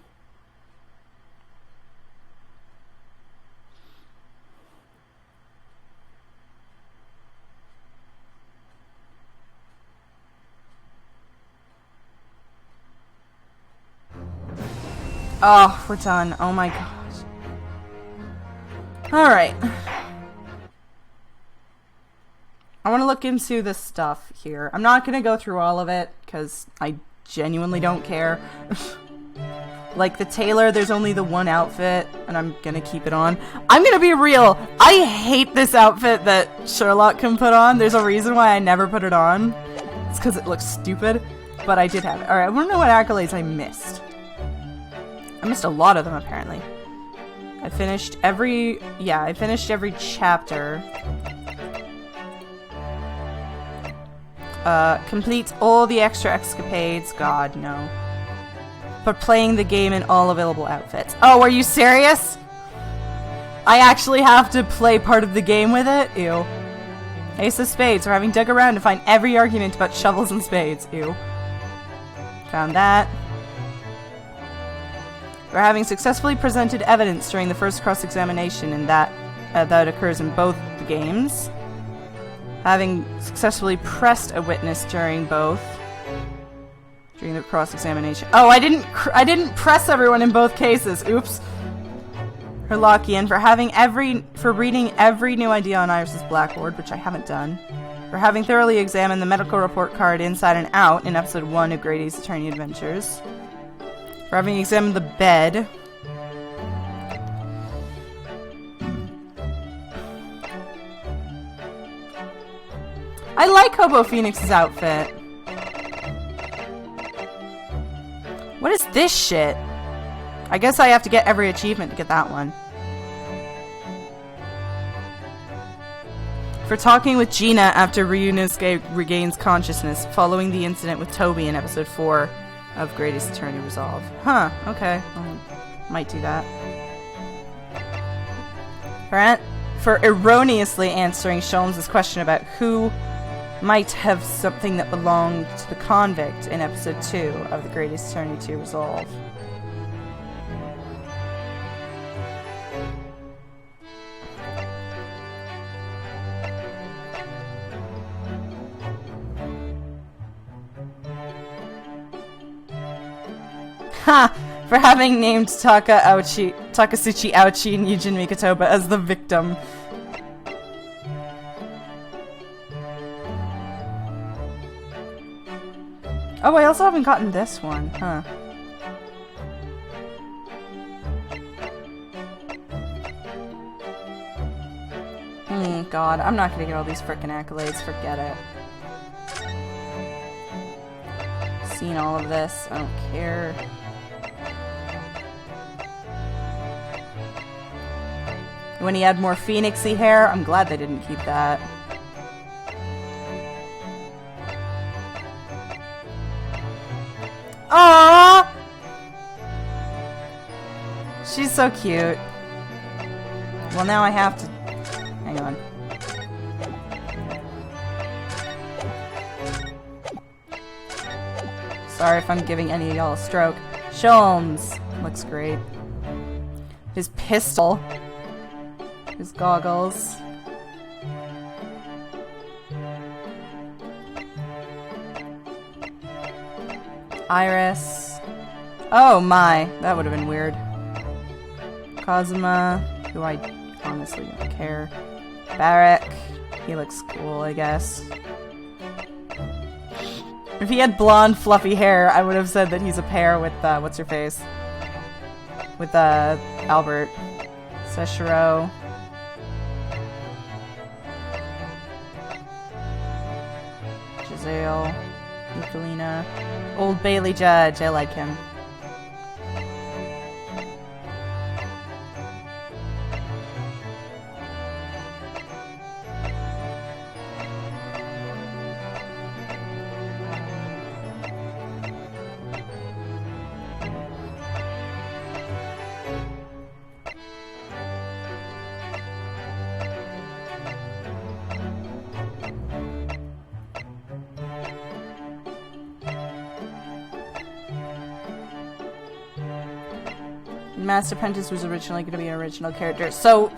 Oh, we're done. Oh my gosh. Alright. I want to look into this stuff here. I'm not going to go through all of it, because I genuinely don't care. Like the tailor, there's only the one outfit, and I'm going to keep it on. I'm going to be real. I hate this outfit that Sherlock can put on. There's a reason why I never put it on. It's because it looks stupid, but I did have it. Alright, I want to know what accolades I missed. I missed a lot of them, apparently. I finished every chapter. Complete all the extra escapades. God, no. But playing the game in all available outfits. Oh, are you serious? I actually have to play part of the game with it? Ew. Ace of Spades, for having dug around to find every argument about shovels and spades. Ew. Found that. For having successfully presented evidence during the first cross-examination, and that occurs in both the games. Having successfully pressed a witness during both. During the cross-examination. Oh, I didn't press everyone in both cases. Oops. Herlockian, for reading every new idea on Iris's blackboard, which I haven't done. For having thoroughly examined the medical report card inside and out in episode 1 of Grady's Attorney Adventures. For having examined the bed. I like Hobo Phoenix's outfit. What is this shit? I guess I have to get every achievement to get that one. For talking with Gina after Ryunosuke regains consciousness following the incident with Toby in episode 4 of Greatest Attorney Resolve. Huh, okay. Might do that. For erroneously answering Sholmes' question about who might have something that belonged to the convict in episode 2 of the Greatest Attorney to Resolve. Ha! For having named Taka Takasuchi Ouchi and Yujin Mikotoba as the victim. Oh, I also haven't gotten this one, huh? God, I'm not gonna get all these frickin' accolades, forget it. Seen all of this, I don't care. When he had more phoenixy hair, I'm glad they didn't keep that. Aww! She's so cute. Well, now I have to... Hang on. Sorry if I'm giving any of y'all a stroke. Sholmes looks great. His pistol. His goggles. Iris. Oh my, that would have been weird. Kazuma, who I honestly don't care. Barrack, he looks cool, I guess. If he had blonde, fluffy hair, I would have said that he's a pair with, what's her face? With, Albert. Seshiro. Giselle. Nicolina. Old Bailey Judge, I like him. Master Apprentice was originally going to be an original character. So,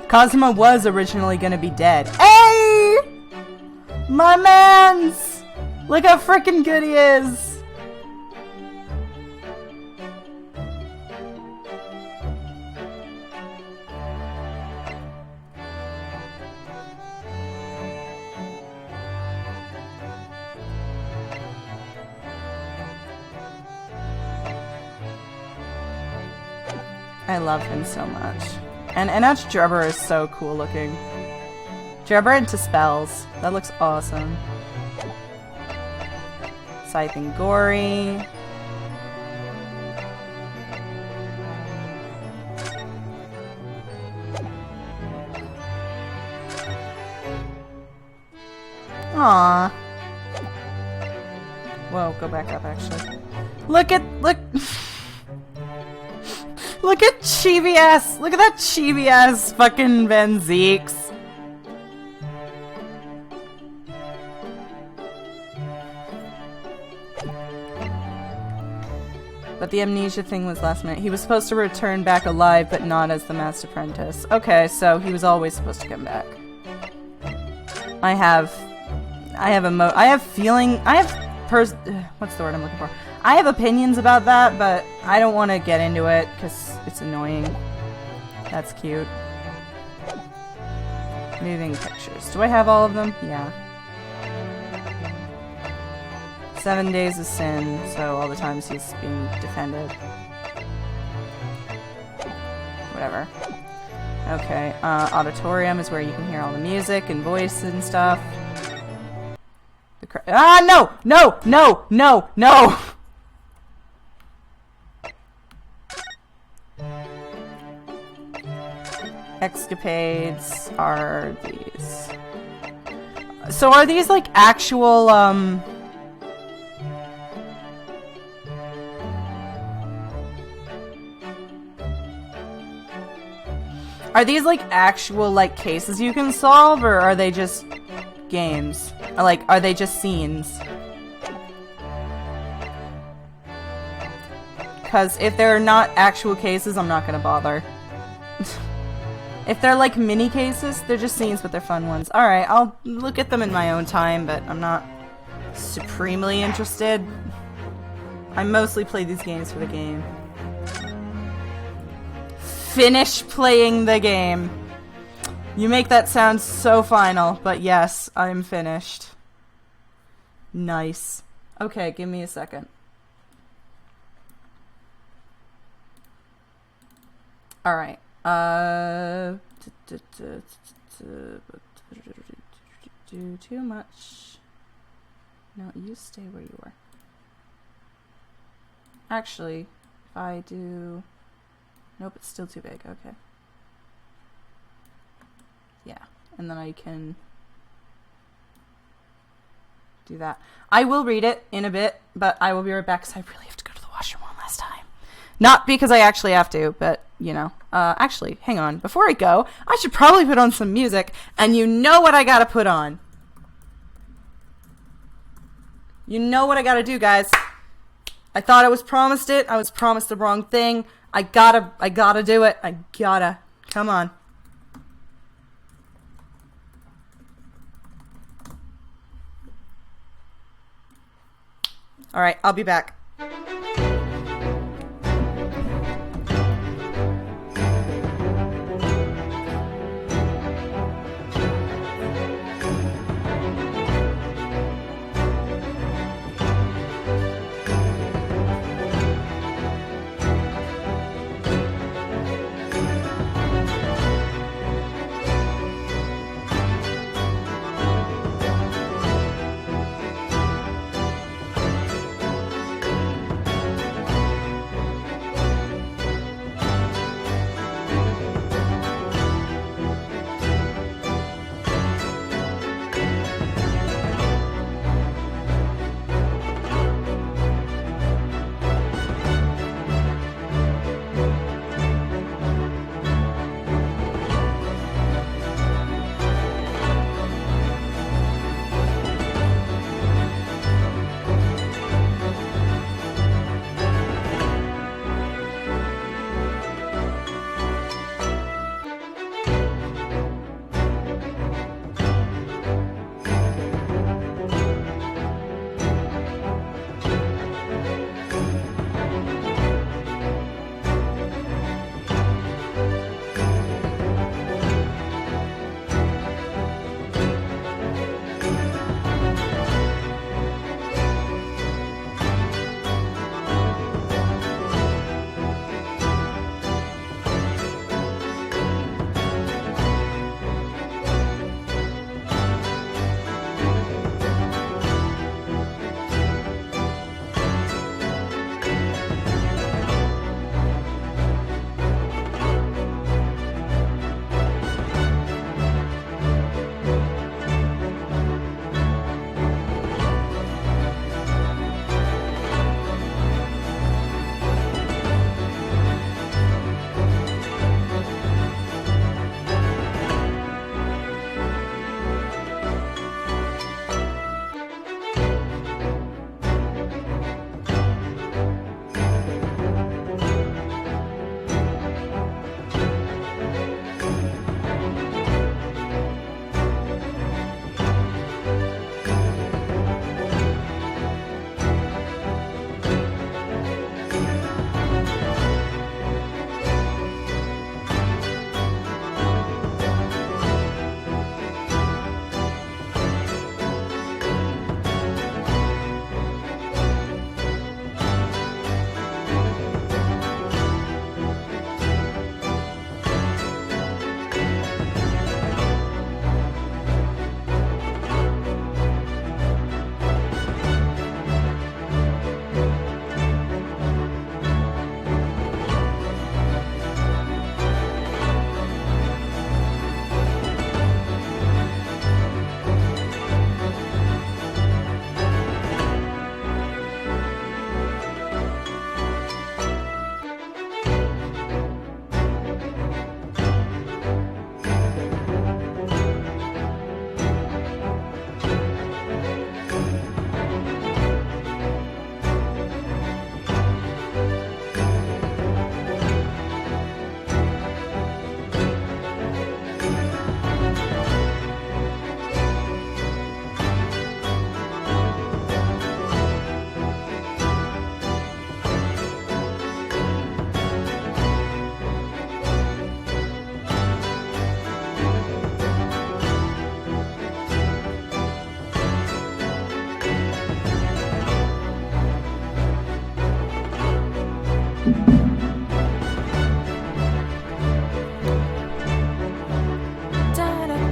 Kazuma was originally going to be dead. Hey! My mans! Look how freaking good he is! I love him so much. And Enoch Drebber is so cool looking. Drebber into spells. That looks awesome. Scythe and Gory. Aww. Whoa, go back up actually. Look! Look at chibi ass! Look at that chibi ass fucking Van Zeeks. But the amnesia thing was last minute. He was supposed to return back alive, but not as the Master Apprentice. Okay, so he was always supposed to come back. I have what's the word I'm looking for? I have opinions about that, but I don't want to get into it because it's annoying. That's cute. Moving pictures. Do I have all of them? Yeah. 7 Days of Sin, so all the times he's being defended. Whatever. Okay, auditorium is where you can hear all the music and voice and stuff. No! No! No! No! No! Escapades are these. So are these like actual, are these like actual like cases you can solve, or are they just games? Like, are they just scenes? Because if they're not actual cases, I'm not gonna bother. If they're like mini cases, they're just scenes, but they're fun ones. Alright, I'll look at them in my own time, but I'm not supremely interested. I mostly play these games for the game. finish playing the game. You make that sound so final, but yes, I'm finished. Nice. Okay, give me a second. Alright. Do too much. No, you stay where you are. Actually, if I do... Nope, it's still too big. Okay. Yeah, and then I can do that. I will read it in a bit, but I will be right back because I really have to go to the washroom one last time. Not because I actually have to, but, you know. Actually, hang on. Before I go, I should probably put on some music, and you know what I gotta put on. You know what I gotta do, guys. I thought I was promised it. I was promised the wrong thing. I gotta do it. I gotta. Come on. Alright, I'll be back.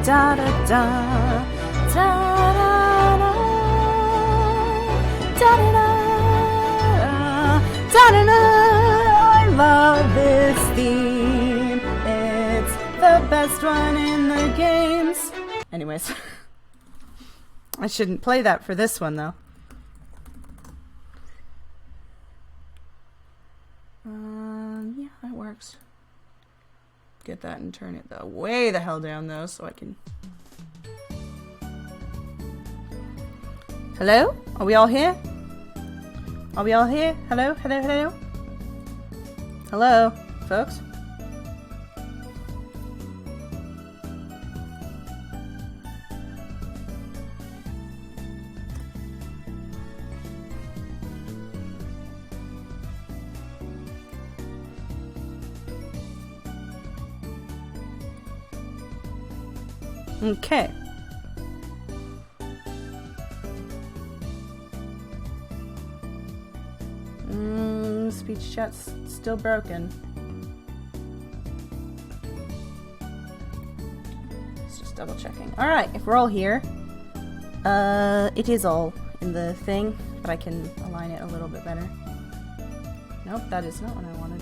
da da da da da da da da da da. I love this theme. It's the best one in the games. Anyways, I shouldn't play that for this one though. Yeah, that works. Get that and turn it way the hell down though, so I can. Hello? Are we all here? Are we all here? Hello? Hello? Hello? Hello, folks? Okay. Speech chat's still broken. It's just double checking. Alright, if we're all here, it is all in the thing, but I can align it a little bit better. Nope, that is not what I wanted.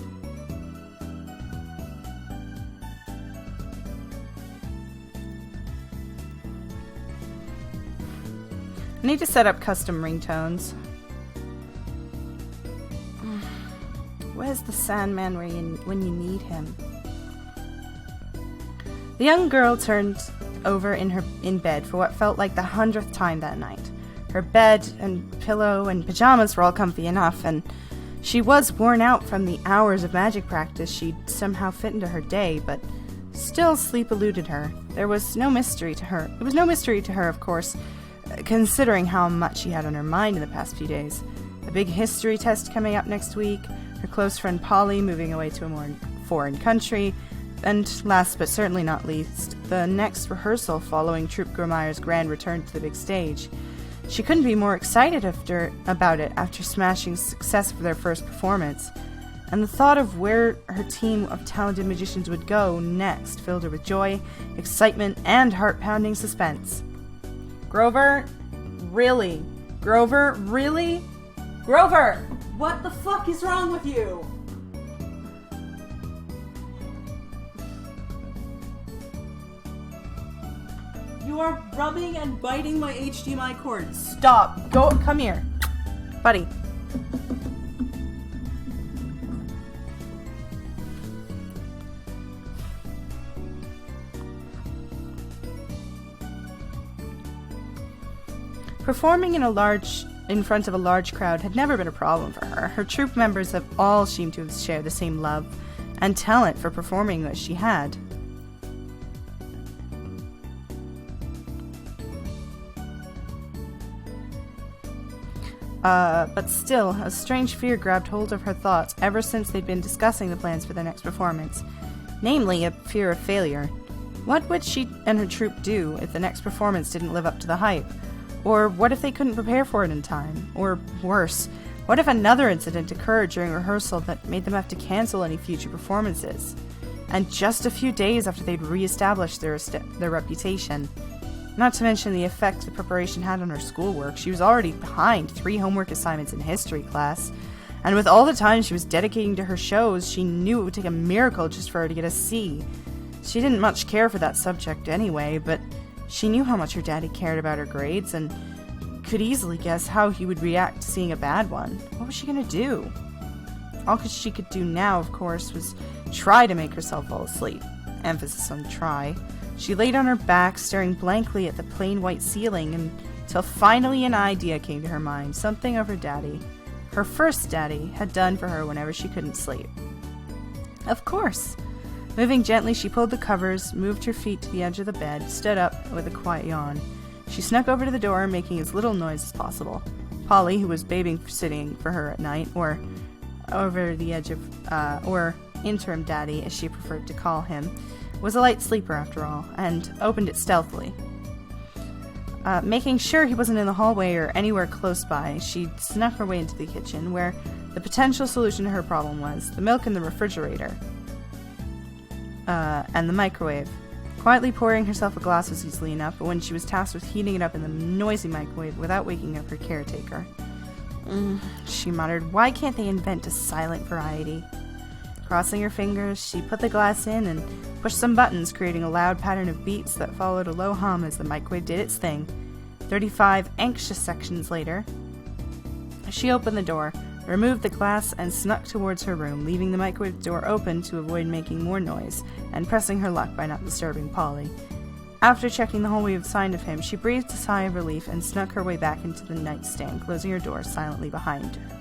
I need to set up custom ringtones. Where's the Sandman when you need him? The young girl turned over in bed for what felt like the 100th time that night. Her bed and pillow and pajamas were all comfy enough, and she was worn out from the hours of magic practice she'd somehow fit into her day, but still sleep eluded her. There was no mystery to her. It was no mystery to her, of course, considering how much she had on her mind in the past few days. A big history test coming up next week, her close friend Polly moving away to a more foreign country, and last but certainly not least, the next rehearsal following Troupe Grommire's grand return to the big stage. She couldn't be more excited about it after smashing success for their first performance, and the thought of where her team of talented magicians would go next filled her with joy, excitement, and heart-pounding suspense. Grover? Really? Grover? Really? Grover! What the fuck is wrong with you? You are rubbing and biting my HDMI cord. Stop. Go, come here. Buddy. Performing in front of a large crowd had never been a problem for her. Her troupe members have all seemed to share the same love and talent for performing that she had. But still, a strange fear grabbed hold of her thoughts ever since they'd been discussing the plans for their next performance. Namely, a fear of failure. What would she and her troupe do if the next performance didn't live up to the hype? Or what if they couldn't prepare for it in time? Or worse, what if another incident occurred during rehearsal that made them have to cancel any future performances? And just a few days after they'd re-established their reputation. Not to mention the effect the preparation had on her schoolwork. She was already behind 3 homework assignments in history class. And with all the time she was dedicating to her shows, she knew it would take a miracle just for her to get a C. She didn't much care for that subject anyway, but she knew how much her daddy cared about her grades and could easily guess how he would react to seeing a bad one. What was she going to do? All she could do now, of course, was try to make herself fall asleep. Emphasis on try. She laid on her back, staring blankly at the plain white ceiling until finally an idea came to her mind, something of her daddy. Her first daddy had done for her whenever she couldn't sleep. Of course! Moving gently, she pulled the covers, moved her feet to the edge of the bed, stood up with a quiet yawn. She snuck over to the door, making as little noise as possible. Polly, who was babysitting for her at night, or over the edge of, or interim daddy, as she preferred to call him, was a light sleeper after all, and opened it stealthily. Making sure he wasn't in the hallway or anywhere close by, she snuck her way into the kitchen, where the potential solution to her problem was the milk in the refrigerator. And the microwave. Quietly pouring herself a glass was easily enough, but when she was tasked with heating it up in the noisy microwave without waking up her caretaker. She muttered, why can't they invent a silent variety? Crossing her fingers, she put the glass in and pushed some buttons, creating a loud pattern of beats that followed a low hum as the microwave did its thing. 35 anxious seconds later, she opened the door, removed the glass, and snuck towards her room, leaving the microwave door open to avoid making more noise, and pressing her luck by not disturbing Polly. After checking the hallway with sign of him, she breathed a sigh of relief and snuck her way back into the nightstand, closing her door silently behind her.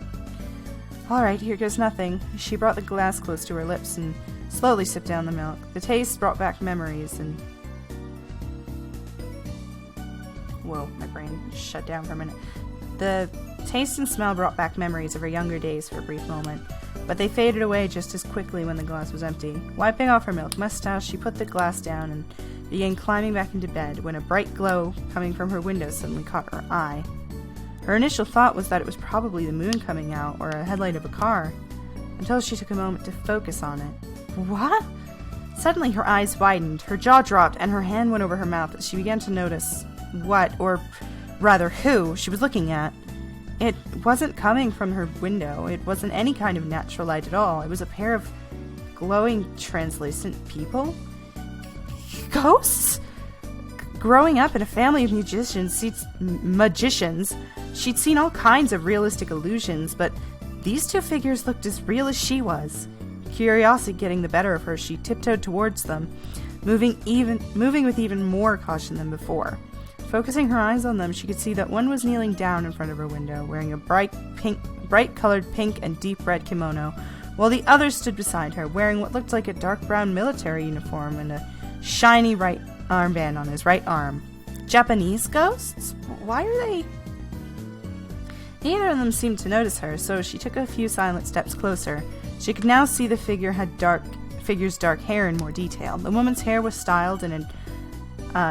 Alright, here goes nothing. She brought the glass close to her lips and slowly sipped down the milk. The taste brought back memories and... Whoa, my brain shut down for a minute. The taste and smell brought back memories of her younger days for a brief moment, but they faded away just as quickly when the glass was empty. Wiping off her milk mustache, she put the glass down and began climbing back into bed when a bright glow coming from her window suddenly caught her eye. Her initial thought was that it was probably the moon coming out or a headlight of a car, until she took a moment to focus on it. What? Suddenly her eyes widened, her jaw dropped, and her hand went over her mouth as she began to notice what, or rather who, she was looking at. It wasn't coming from her window. It wasn't any kind of natural light at all. It was a pair of glowing, translucent people? Ghosts? Growing up in a family of magicians, she'd seen all kinds of realistic illusions, but these two figures looked as real as she was. Curiosity getting the better of her, she tiptoed towards them, moving with even more caution than before. Focusing her eyes on them, she could see that one was kneeling down in front of her window, wearing a bright-colored pink and deep red kimono, while the other stood beside her, wearing what looked like a dark brown military uniform and a shiny right armband on his right arm. Japanese ghosts? Why are they... Neither of them seemed to notice her, so she took a few silent steps closer. She could now see the figure's dark hair in more detail. The woman's hair was styled in an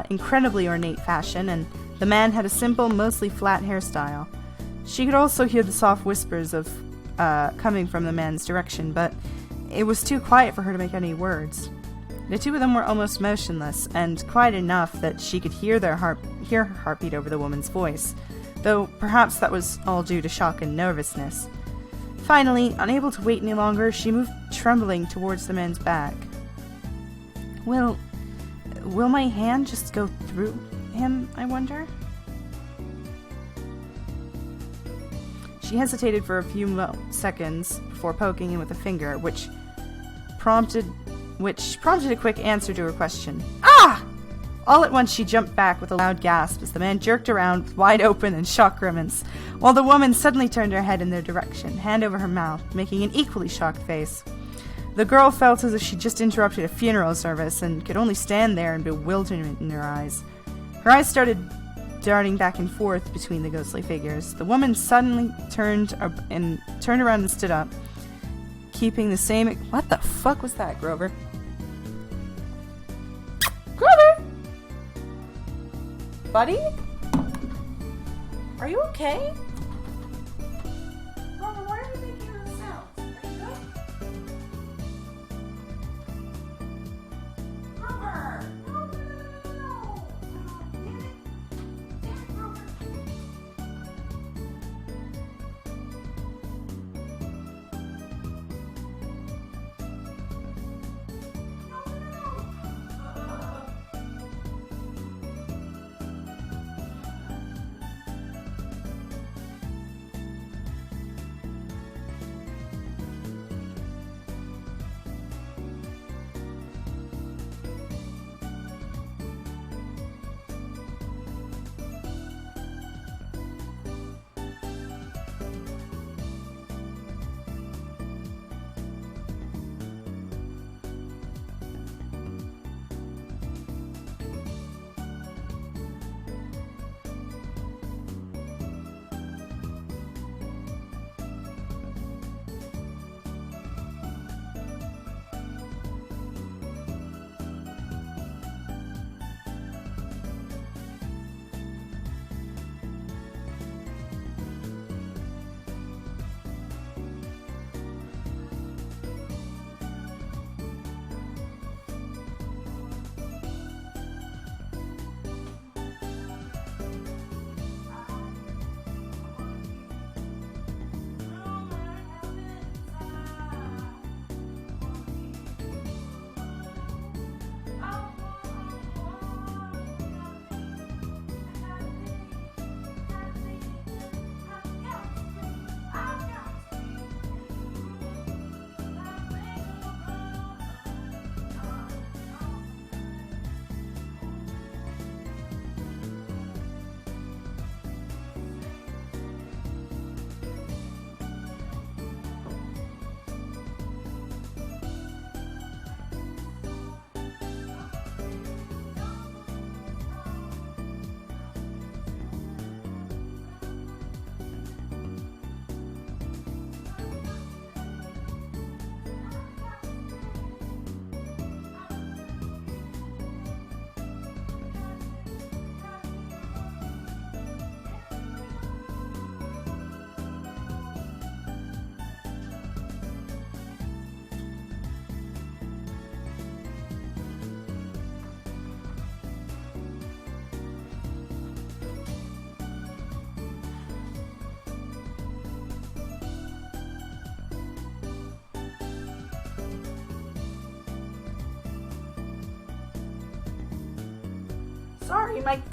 incredibly ornate fashion, and the man had a simple, mostly flat hairstyle. She could also hear the soft whispers of coming from the man's direction, but it was too quiet for her to make any words. The two of them were almost motionless, and quiet enough that she could hear her heartbeat over the woman's voice, though perhaps that was all due to shock and nervousness. Finally, unable to wait any longer, she moved trembling towards the man's back. Will my hand just go through him, I wonder? She hesitated for a few seconds before poking him with a finger, which prompted a quick answer to her question. Ah! All at once she jumped back with a loud gasp as the man jerked around with wide open and shocked grimace, while the woman suddenly turned her head in their direction, hand over her mouth, making an equally shocked face. The girl felt as if she'd just interrupted a funeral service and could only stand there in bewilderment in her eyes. Her eyes started darting back and forth between the ghostly figures. The woman suddenly turned around and stood up, keeping the same... What the fuck was that, Grover? Grover! Buddy? Are you okay? Grover, why are you making those sounds? Are you good? Grover! No! Damn it! Grover!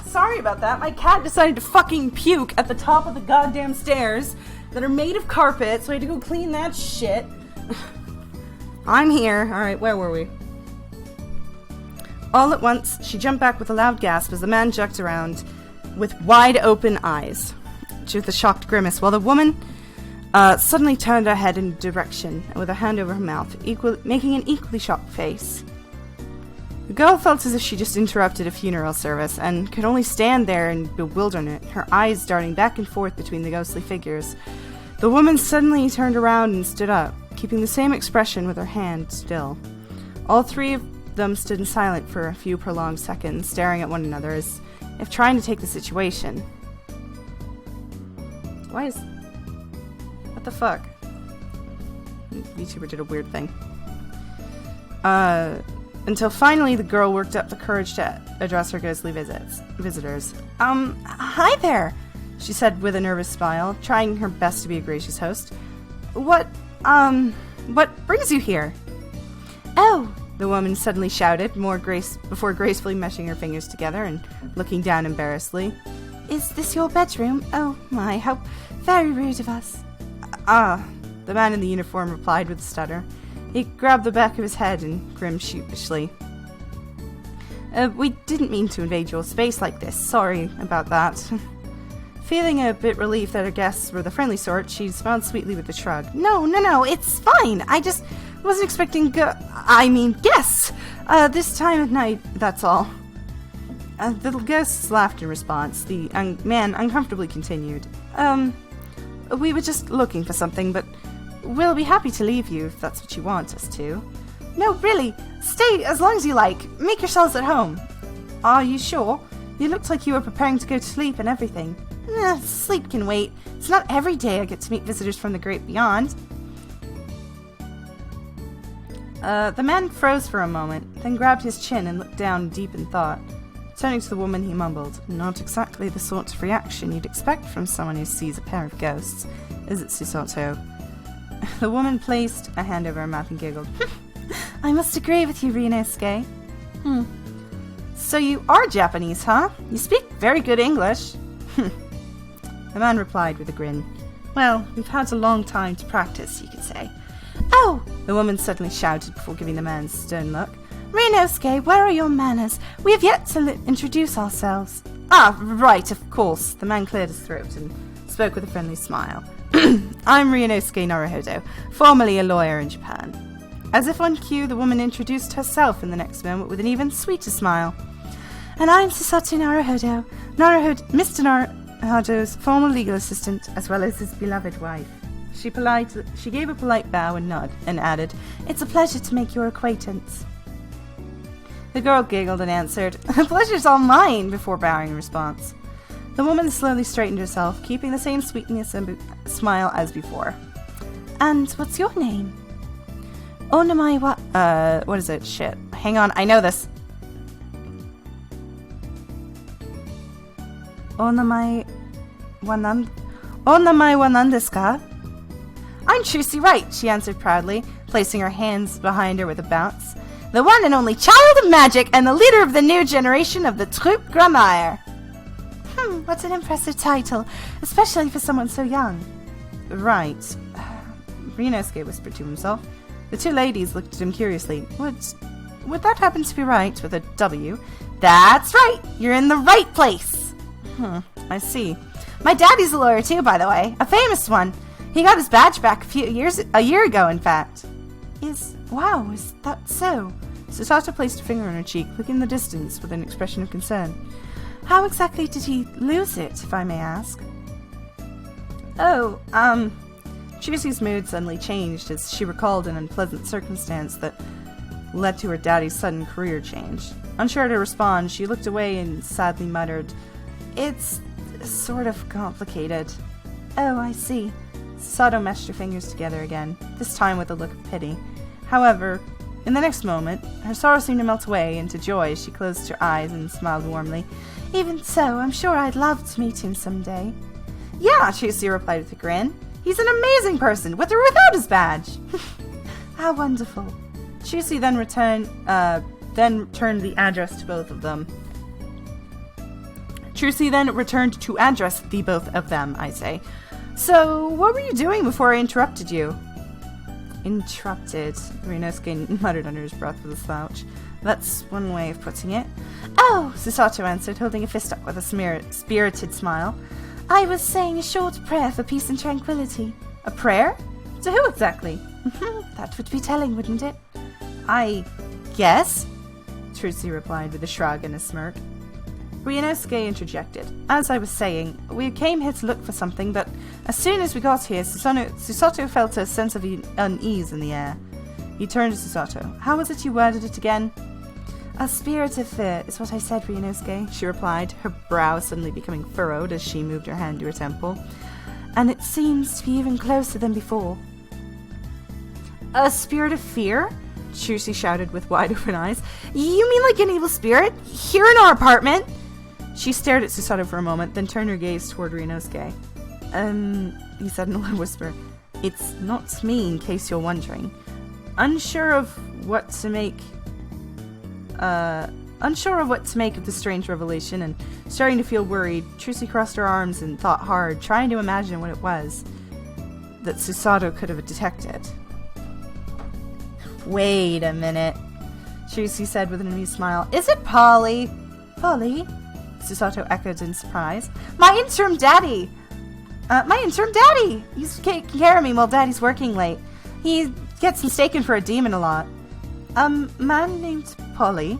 Sorry about that. My cat decided to fucking puke at the top of the goddamn stairs that are made of carpet, so I had to go clean that shit. I'm here. Alright, where were we? All at once, she jumped back with a loud gasp as the man jerked around with wide open eyes, with a shocked grimace, while the woman suddenly turned her head in a direction with her hand over her mouth, making an equally shocked face. The girl felt as if she just interrupted a funeral service and could only stand there in bewilderment, her eyes darting back and forth between the ghostly figures. The woman suddenly turned around and stood up, keeping the same expression with her hand still. All three of them stood in silence for a few prolonged seconds, staring at one another as if trying to take the situation. What the fuck? VTuber did a weird thing. Until finally the girl worked up the courage to address her ghostly visitors. Hi there, she said with a nervous smile, trying her best to be a gracious host. What brings you here? Oh, the woman suddenly shouted, before gracefully meshing her fingers together and looking down embarrassedly. Is this your bedroom? Oh my, how very rude of us. The man in the uniform replied with a stutter. He grabbed the back of his head and grinned sheepishly. We didn't mean to invade your space like this. Sorry about that. Feeling a bit relieved that her guests were the friendly sort, she smiled sweetly with a shrug. No, it's fine. I just wasn't expecting guests. This time of night, that's all. The ghosts laughed in response. The man uncomfortably continued. We were just looking for something, but we'll be happy to leave you if that's what you want us to. No, really, stay as long as you like. Make yourselves at home. Are you sure? You looked like you were preparing to go to sleep and everything. Sleep can wait. It's not every day I get to meet visitors from the great beyond. The man froze for a moment, then grabbed his chin and looked down deep in thought. Turning to the woman, he mumbled, "Not exactly the sort of reaction you'd expect from someone who sees a pair of ghosts, is it, Susato?" The woman placed a hand over her mouth and giggled. I must agree with you, Ryunosuke. So you are Japanese, huh? You speak very good English. The man replied with a grin. Well, we've had a long time to practice, you could say. Oh! The woman suddenly shouted before giving the man a stern look. Ryunosuke, where are your manners? We have yet to introduce ourselves. Ah, right, of course. The man cleared his throat and spoke with a friendly smile. I'm Ryunosuke Naruhodo, formerly a lawyer in Japan. As if on cue, the woman introduced herself in the next moment with an even sweeter smile. And I'm Susato Naruhodo, Mr. Naruhodo's former legal assistant, as well as his beloved wife. She gave a polite bow and nod, and added, It's a pleasure to make your acquaintance. The girl giggled and answered, The pleasure's all mine, before bowing in response. The woman slowly straightened herself, keeping the same sweetness and smile as before. And what's your name? Onamai what is it? Shit. Hang on, I know this. Onamai wa nan desu ka? I'm Trucy Wright, she answered proudly, placing her hands behind her with a bounce. The one and only child of magic and the leader of the new generation of the Troupe Grammire. What an impressive title, especially for someone so young. Right. Ryunosuke whispered to himself. The two ladies looked at him curiously. Would that happen to be right with a W? That's right! You're in the right place! I see. My daddy's a lawyer too, by the way. A famous one. He got his badge back a year ago, in fact. Is that so? Susato placed a finger on her cheek, looking in the distance with an expression of concern. How exactly did he lose it, if I may ask? Trucy's mood suddenly changed as she recalled an unpleasant circumstance that led to her daddy's sudden career change. Unsure to respond, she looked away and sadly muttered, It's sort of complicated. Oh, I see. Susato meshed her fingers together again, this time with a look of pity. However, in the next moment, her sorrow seemed to melt away into joy as she closed her eyes and smiled warmly. Even so, I'm sure I'd love to meet him someday. Yeah, Trucy replied with a grin. He's an amazing person, with or without his badge. How wonderful. Trucy then turned the address to both of them. Trucy then returned to address the both of them, I say. So, what were you doing before I interrupted you? Interrupted, Ryunosuke muttered under his breath with a slouch. That's one way of putting it. Oh, Susato answered, holding a fist up with a spirited smile. I was saying a short prayer for peace and tranquility. A prayer? To who exactly? That would be telling, wouldn't it? I guess, Trucy replied with a shrug and a smirk. Ryunosuke interjected. As I was saying, we came here to look for something, but as soon as we got here, Susato felt a sense of unease in the air. He turned to Susato. How was it you worded it again? A spirit of fear is what I said, Ryunosuke, she replied, her brow suddenly becoming furrowed as she moved her hand to her temple. And it seems to be even closer than before. A spirit of fear? Trucy shouted with wide-open eyes. You mean like an evil spirit? Here in our apartment? She stared at Susato for a moment, then turned her gaze toward Ryunosuke. He said in a low whisper. It's not me, in case you're wondering. Unsure of what to make of the strange revelation and starting to feel worried, Trucy crossed her arms and thought hard, trying to imagine what it was that Susato could have detected. Wait a minute, Trucy said with an amused smile. Is it Polly? Polly? Susato echoed in surprise. My interim daddy! He's taking care of me while Daddy's working late. He gets mistaken for a demon a lot. Man named Polly?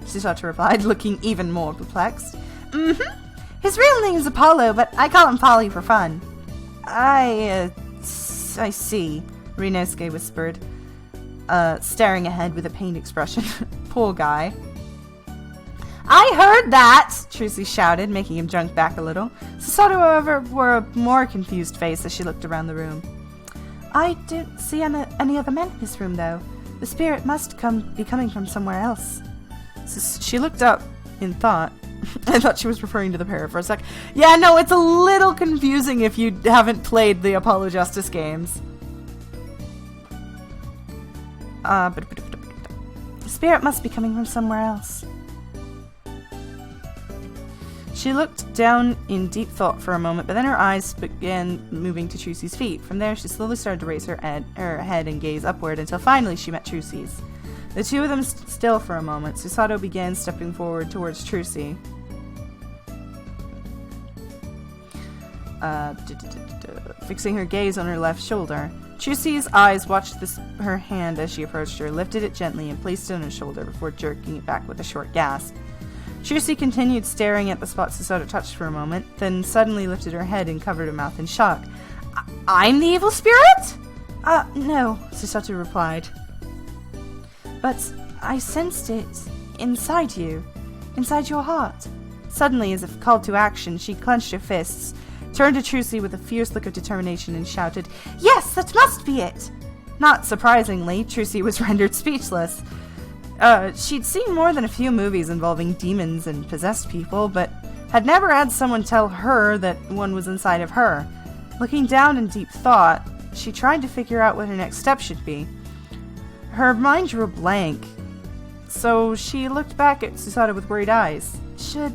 Susato replied, looking even more perplexed. His real name is Apollo, but I call him Polly for fun. I see, Ryunosuke whispered, staring ahead with a pained expression. Poor guy. I heard that! Trucy shouted, making him jump back a little. Susato, however, wore a more confused face as she looked around the room. I don't see any other men in this room, though. The spirit must be coming from somewhere else. She looked up in thought. I thought she was referring to the pair for a sec. Yeah, no, it's a little confusing if you haven't played the Apollo Justice games. The spirit must be coming from somewhere else. She looked down in deep thought for a moment, but then her eyes began moving to Trucy's feet. From there, she slowly started to raise her head and gaze upward until finally she met Trucy's. The two of them stood still for a moment. Susato began stepping forward towards Trucy. Fixing her gaze on her left shoulder. Trucy's eyes watched her hand as she approached her, lifted it gently, and placed it on her shoulder before jerking it back with a short gasp. Trucy continued staring at the spot Susato touched for a moment, then suddenly lifted her head and covered her mouth in shock. I'm the evil spirit? No, Susato replied. But I sensed it inside you, inside your heart. Suddenly, as if called to action, she clenched her fists, turned to Trucy with a fierce look of determination, and shouted, Yes, that must be it! Not surprisingly, Trucy was rendered speechless. She'd seen more than a few movies involving demons and possessed people, but had never had someone tell her that one was inside of her. Looking down in deep thought, she tried to figure out what her next step should be. Her mind drew a blank, so she looked back at Susato with worried eyes. Should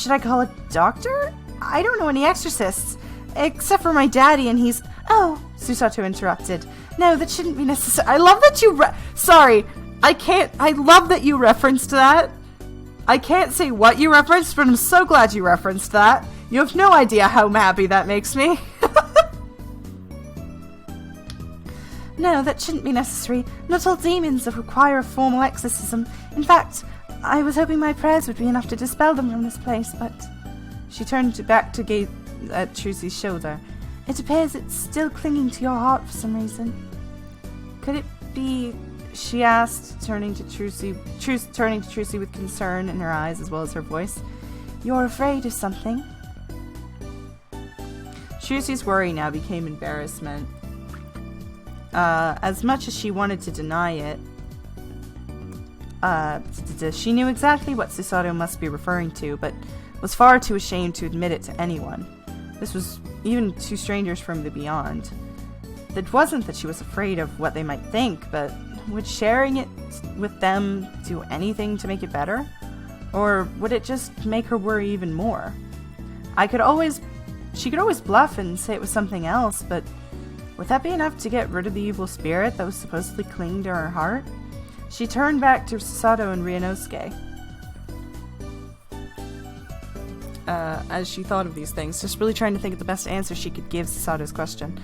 I call a doctor? I don't know any exorcists, except for my daddy, and he's... Oh, Susato interrupted. No, that shouldn't be necessary. I love that you Sorry, I love that you referenced that. I can't say what you referenced, but I'm so glad you referenced that. You have no idea how happy that makes me. No, that shouldn't be necessary. Not all demons require a formal exorcism. In fact, I was hoping my prayers would be enough to dispel them from this place, but... She turned back to gaze at Trucy's shoulder. It appears it's still clinging to your heart for some reason. Could it be... She asked, turning to Trucy with concern in her eyes as well as her voice. You're afraid of something? Trucy's worry now became embarrassment. As much as she wanted to deny it, she knew exactly what Susato must be referring to, but was far too ashamed to admit it to anyone. This was even to strangers from the beyond. It wasn't that she was afraid of what they might think, but would sharing it with them do anything to make it better? Or would it just make her worry even more? She could always bluff and say it was something else, but would that be enough to get rid of the evil spirit that was supposedly clinging to her heart? She turned back to Susato and Ryunosuke. As she thought of these things, just really trying to think of the best answer she could give Susato's question.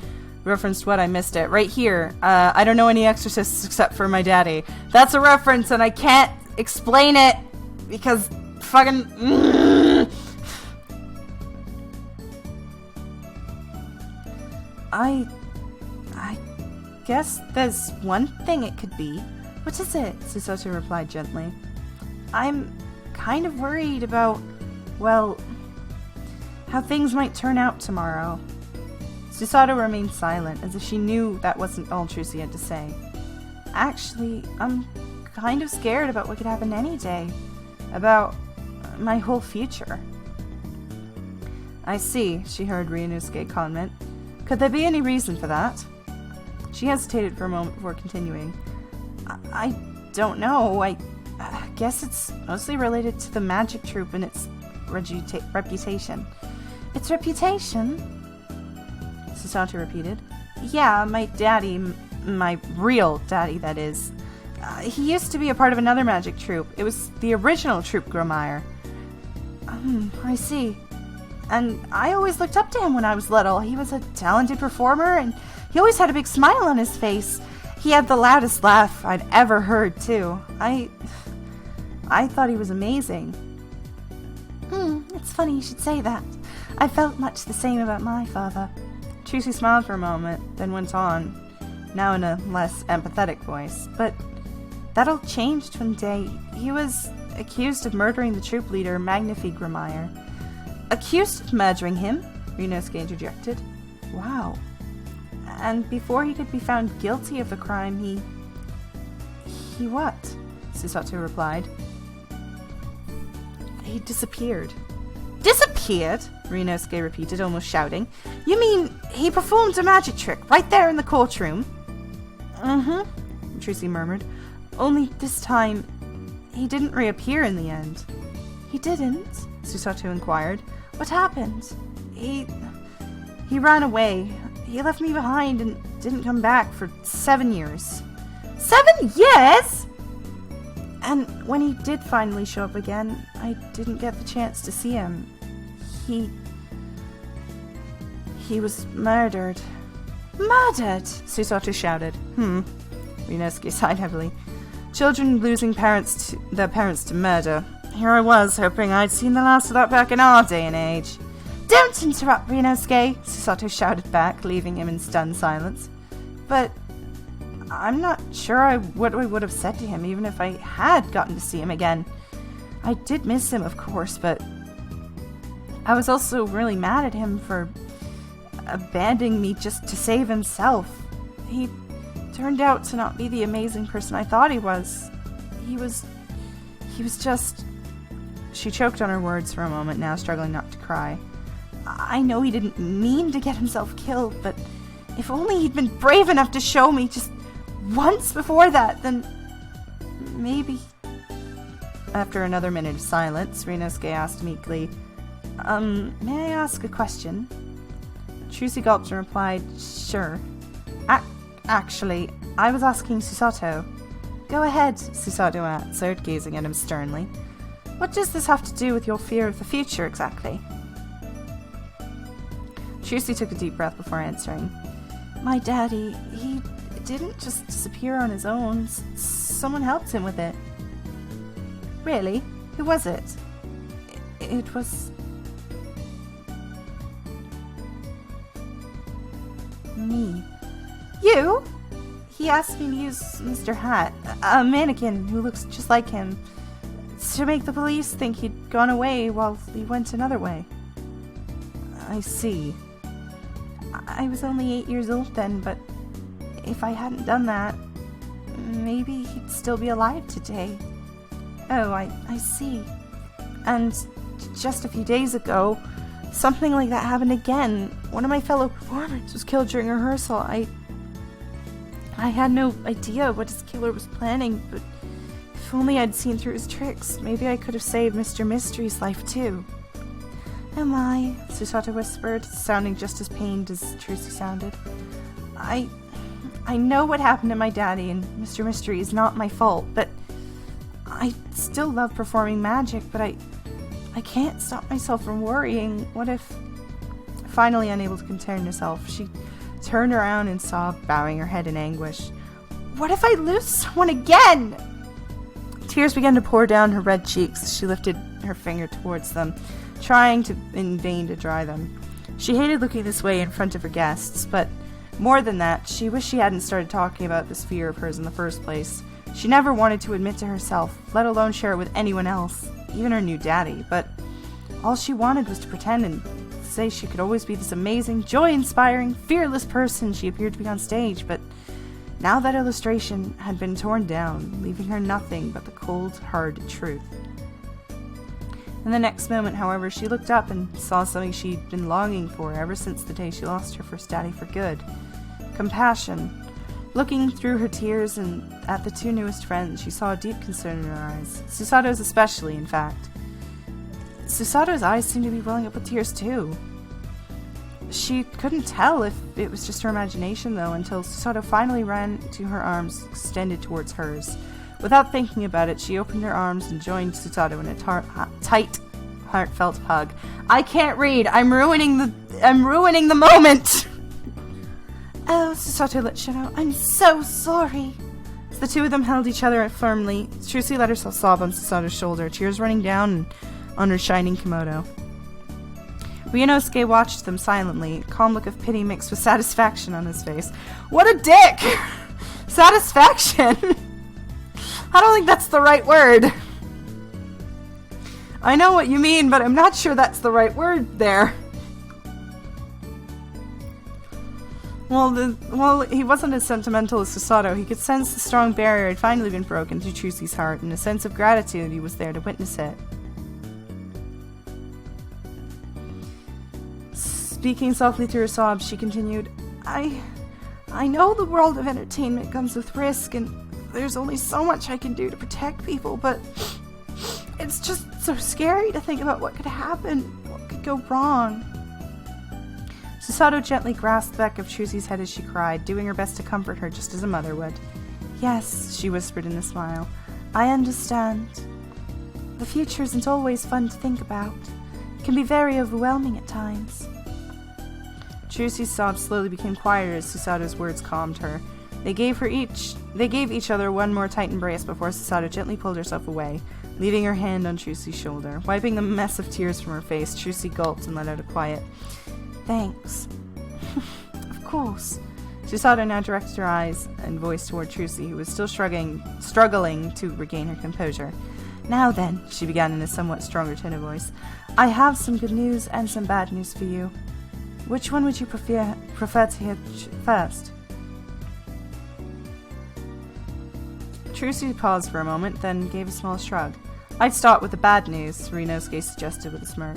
Referenced what? I missed it. Right here. I don't know any exorcists except for my daddy. That's a reference and I can't explain it because fucking... I guess there's one thing it could be. What is it? Susato replied gently. I'm kind of worried about, well, how things might turn out tomorrow. Susato remained silent, as if she knew that wasn't all Trucy had to say. Actually, I'm kind of scared about what could happen any day. About my whole future. I see, she heard Ryunosuke comment. Could there be any reason for that? She hesitated for a moment before continuing. I don't know. I guess it's mostly related to the magic troupe and its reputation. Its reputation? Susato repeated. Yeah, my daddy, my real daddy, that is. He used to be a part of another magic troupe. It was the original troupe Gromire. I see. And I always looked up to him when I was little. He was a talented performer, and he always had a big smile on his face. He had the loudest laugh I'd ever heard, too. I thought he was amazing. It's funny you should say that. I felt much the same about my father. Trucy smiled for a moment, then went on, now in a less empathetic voice. But that all changed one day. He was accused of murdering the troop leader, Magnifique Gromire. Accused of murdering him? Ryunosuke interjected. Wow. And before he could be found guilty of the crime, he what? Susato replied. He disappeared. Disappeared? Ryunosuke repeated, almost shouting. You mean he performed a magic trick right there in the courtroom? Trucy murmured. Only this time, he didn't reappear in the end. He didn't? Susato inquired. What happened? He ran away. He left me behind and didn't come back for 7 years. 7 years?! And when he did finally show up again, I didn't get the chance to see him. He was murdered. Murdered? Susato shouted. Ryunosuke sighed heavily. Children losing their parents to murder. Here I was, hoping I'd seen the last of that back in our day and age. Don't interrupt, Ryunosuke, Susato shouted back, leaving him in stunned silence. But I'm not sure what I would have said to him, even if I had gotten to see him again. I did miss him, of course, but I was also really mad at him for abandoning me just to save himself. He turned out to not be the amazing person I thought he was. He was just... She choked on her words for a moment, now struggling not to cry. I know he didn't mean to get himself killed, but if only he'd been brave enough to show me just once before that, then maybe... After another minute of silence, Ryunosuke asked meekly, may I ask a question? Trucy gulped and replied, sure. Actually, I was asking Susato. Go ahead, Susato answered, gazing at him sternly. What does this have to do with your fear of the future, exactly? Trucy took a deep breath before answering. My daddy, he didn't just disappear on his own. Someone helped him with it. Really? Who was it? It was... me. You? He asked me to use Mr. Hat, a mannequin who looks just like him, to make the police think he'd gone away while he went another way. I see. I was only 8 years old then, but if I hadn't done that, maybe he'd still be alive today. Oh, I see. And just a few days ago, something like that happened again. One of my fellow performers was killed during rehearsal. I had no idea what his killer was planning, but If only I'd seen through his tricks, maybe I could have saved Mr. Mystery's life too. Oh my, Susato whispered, sounding just as pained as Trucy sounded. I know what happened to my daddy, and Mr. Mystery is not my fault, but I still love performing magic, but I can't stop myself from worrying. What if... Finally unable to contain herself, she turned around and sobbed, bowing her head in anguish. What if I lose someone again? Tears began to pour down her red cheeks as she lifted her finger towards them, trying in vain to dry them. She hated looking this way in front of her guests, but more than that, she wished she hadn't started talking about this fear of hers in the first place. She never wanted to admit to herself, let alone share it with anyone else, even her new daddy, but all she wanted was to pretend and say she could always be this amazing, joy-inspiring, fearless person she appeared to be on stage, but now that illustration had been torn down, leaving her nothing but the cold, hard truth. In the next moment, however, she looked up and saw something she'd been longing for ever since the day she lost her first daddy for good. Compassion. Looking through her tears and at the two newest friends, she saw a deep concern in her eyes. Susato's especially, in fact. Susato's eyes seemed to be welling up with tears, too. She couldn't tell if it was just her imagination, though, until Susato finally ran to her arms, extended towards hers. Without thinking about it, she opened her arms and joined Susato in a tight, heartfelt hug. I can't read! I'm ruining the moment! Oh, Susato let shit out. I'm so sorry. As the two of them held each other firmly, Trucy let herself sob on Susato's shoulder, tears running down on her shining kimono. Ryunosuke watched them silently, a calm look of pity mixed with satisfaction on his face. What a dick! Satisfaction! I don't think that's the right word. I know what you mean, but I'm not sure that's the right word there. Well, he wasn't as sentimental as Susato. He could sense the strong barrier had finally been broken through Trucy's heart, and a sense of gratitude he was there to witness it. Speaking softly through her sobs, she continued, I know the world of entertainment comes with risk, and there's only so much I can do to protect people, but it's just so scary to think about what could happen, what could go wrong. Susato gently grasped the back of Trucy's head as she cried, doing her best to comfort her just as a mother would. Yes, she whispered in a smile. I understand. The future isn't always fun to think about. It can be very overwhelming at times. Trucy's sobs slowly became quieter as Susato's words calmed her. They gave each other one more tight embrace before Susato gently pulled herself away, leaving her hand on Trucy's shoulder. Wiping the mess of tears from her face, Trucy gulped and let out a quiet, "Thanks." Of course. Susato now directed her eyes and voice toward Trucy, who was still struggling to regain her composure. Now then, she began in a somewhat stronger tone of voice, I have some good news and some bad news for you. Which one would you prefer to hear first? Trucy paused for a moment, then gave a small shrug. I'd start with the bad news, Ryunosuke suggested with a smirk.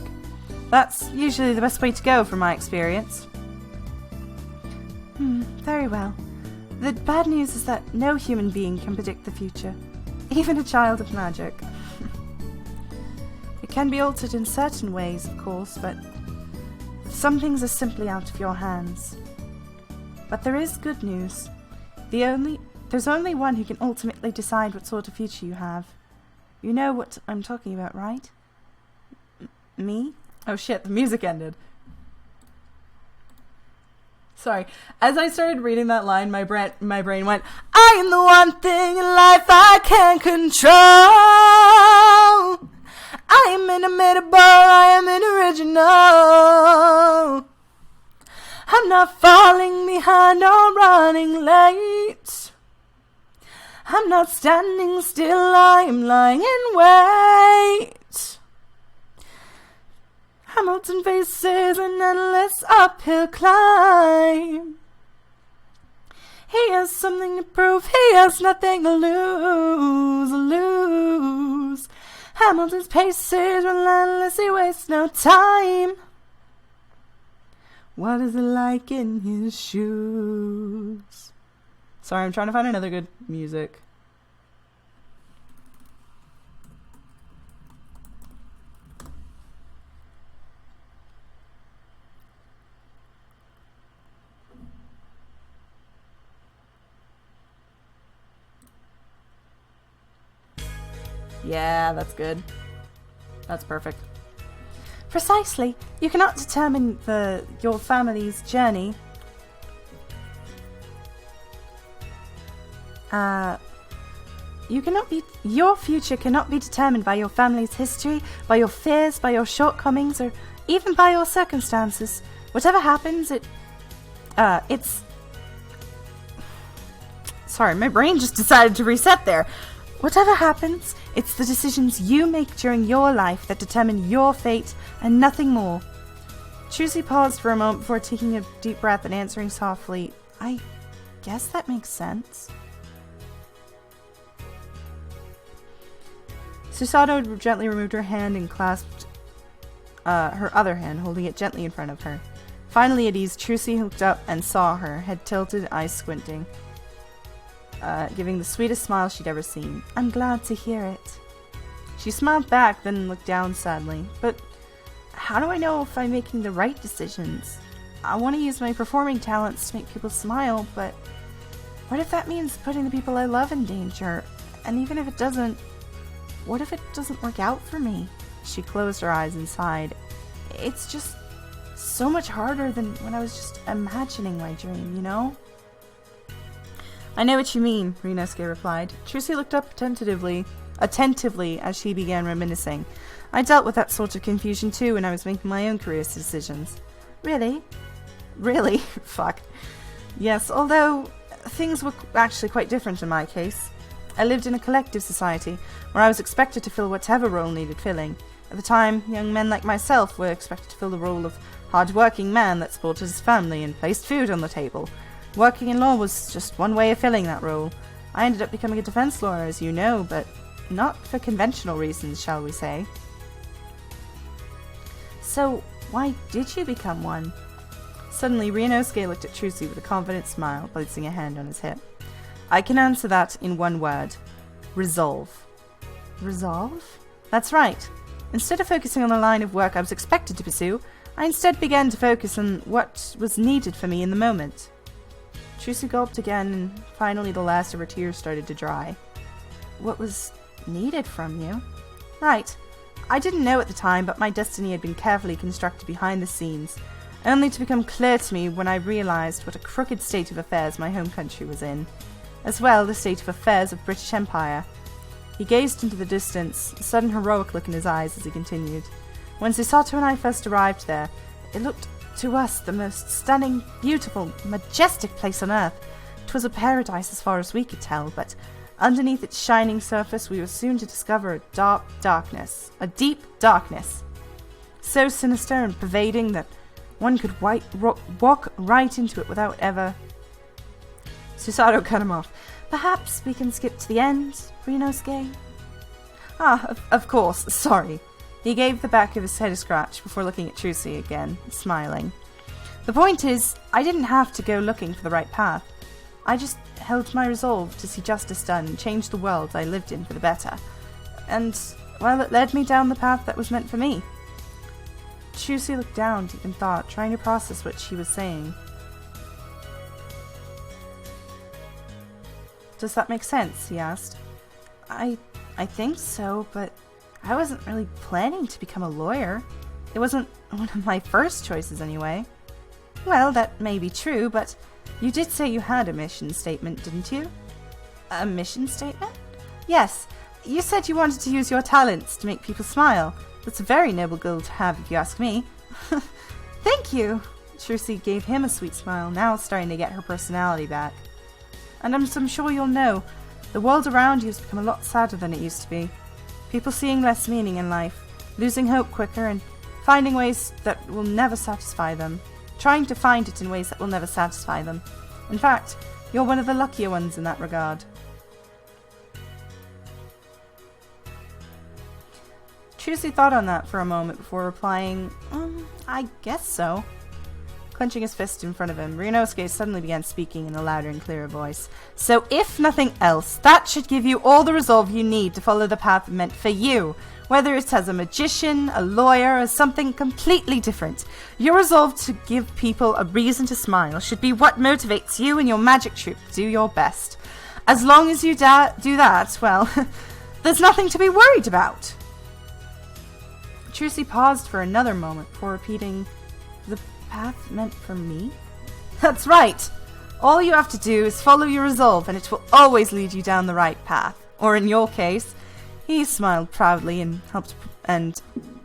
That's usually the best way to go, from my experience. Very well. The bad news is that no human being can predict the future, even a child of magic. It can be altered in certain ways, of course, but some things are simply out of your hands. But there is good news. There's only one who can ultimately decide what sort of future you have. You know what I'm talking about, right? Me? Oh shit, the music ended. Sorry. As I started reading that line, my brain went, I am the one thing in life I can't control. I am inimitable, I am original. I'm not falling behind or running late. I'm not standing still, I am lying in wait. Hamilton faces an endless uphill climb. He has something to prove, he has nothing to lose. Hamilton's pace is relentless, he wastes no time. What is it like in his shoes? Sorry, I'm trying to find another good music. Yeah, that's good. That's perfect. Precisely. You cannot determine your family's journey. Your future cannot be determined by your family's history, by your fears, by your shortcomings, or even by your circumstances. Whatever happens, it's... Sorry, my brain just decided to reset there. Whatever happens, it's the decisions you make during your life that determine your fate and nothing more. Trucy paused for a moment before taking a deep breath and answering softly, I guess that makes sense. Susato gently removed her hand and clasped her other hand, holding it gently in front of her. Finally at ease, Trucy looked up and saw her, head tilted, eyes squinting, giving the sweetest smile she'd ever seen. I'm glad to hear it. She smiled back, then looked down sadly. But how do I know if I'm making the right decisions? I want to use my performing talents to make people smile, but what if that means putting the people I love in danger? And even if it doesn't, what if it doesn't work out for me? She closed her eyes and sighed. It's just so much harder than when I was just imagining my dream, you know? I know what you mean, Ryunosuke replied. Trucy looked up attentively as she began reminiscing. I dealt with that sort of confusion too when I was making my own career decisions. Really? Really? Fuck. Yes, although things were actually quite different in my case. I lived in a collective society where I was expected to fill whatever role needed filling. At the time, young men like myself were expected to fill the role of hard-working man that supported his family and placed food on the table. Working in law was just one way of filling that role. I ended up becoming a defense lawyer, as you know, but not for conventional reasons, shall we say. So, why did you become one? Suddenly, Ryunosuke looked at Trucy with a confident smile, placing a hand on his hip. I can answer that in one word. Resolve. Resolve? That's right. Instead of focusing on the line of work I was expected to pursue, I instead began to focus on what was needed for me in the moment. Trucy gulped again, and finally the last of her tears started to dry. What was needed from you? Right. I didn't know at the time, but my destiny had been carefully constructed behind the scenes, only to become clear to me when I realized what a crooked state of affairs my home country was in. As well, the state of affairs of British Empire. He gazed into the distance, a sudden heroic look in his eyes as he continued. When Susato and I first arrived there, it looked to us the most stunning, beautiful, majestic place on earth. 'Twas a paradise as far as we could tell, but underneath its shining surface we were soon to discover a deep darkness, so sinister and pervading that one could walk right into it without ever... Susato cut him off. Perhaps we can skip to the end, Ryunosuke? Of course, sorry. He gave the back of his head a scratch before looking at Trucy again, smiling. The point is, I didn't have to go looking for the right path. I just held my resolve to see justice done and change the world I lived in for the better. And, well, it led me down the path that was meant for me. Trucy looked down, deep in thought, trying to process what she was saying. Does that make sense? He asked. I think so, but I wasn't really planning to become a lawyer. It wasn't one of my first choices anyway. Well, that may be true, but you did say you had a mission statement, didn't you? A mission statement? Yes. You said you wanted to use your talents to make people smile. That's a very noble goal to have, if you ask me. Thank you! Trucy gave him a sweet smile, now starting to get her personality back. And I'm sure you'll know, the world around you has become a lot sadder than it used to be. People seeing less meaning in life, losing hope quicker, and finding ways that will never satisfy them. Trying to find it in ways that will never satisfy them. In fact, you're one of the luckier ones in that regard. Trucy thought on that for a moment before replying, I guess so. Clenching his fist in front of him, Ryunosuke suddenly began speaking in a louder and clearer voice. So if nothing else, that should give you all the resolve you need to follow the path meant for you. Whether it's as a magician, a lawyer, or something completely different. Your resolve to give people a reason to smile should be what motivates you and your magic troupe to do your best. As long as you do that, well, There's nothing to be worried about. Trucy paused for another moment before repeating, the path meant for me? That's right. All you have to do is follow your resolve and it will always lead you down the right path. Or in your case, he smiled proudly and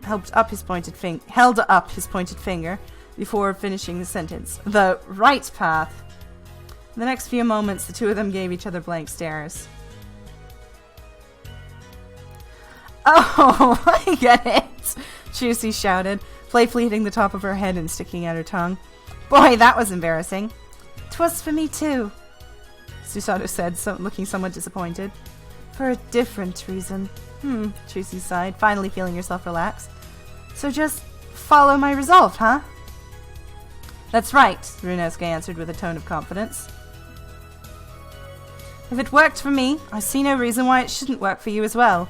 held up his pointed finger before finishing the sentence. The right path. In the next few moments, the two of them gave each other blank stares. Oh, I get it, Trucy shouted, playfully hitting the top of her head and sticking out her tongue. Boy, that was embarrassing. 'Twas for me too, Susato said, looking somewhat disappointed. For a different reason. Trucy sighed, finally feeling herself relax. So just follow my resolve, huh? That's right, Ryunosuke answered with a tone of confidence. If it worked for me, I see no reason why it shouldn't work for you as well.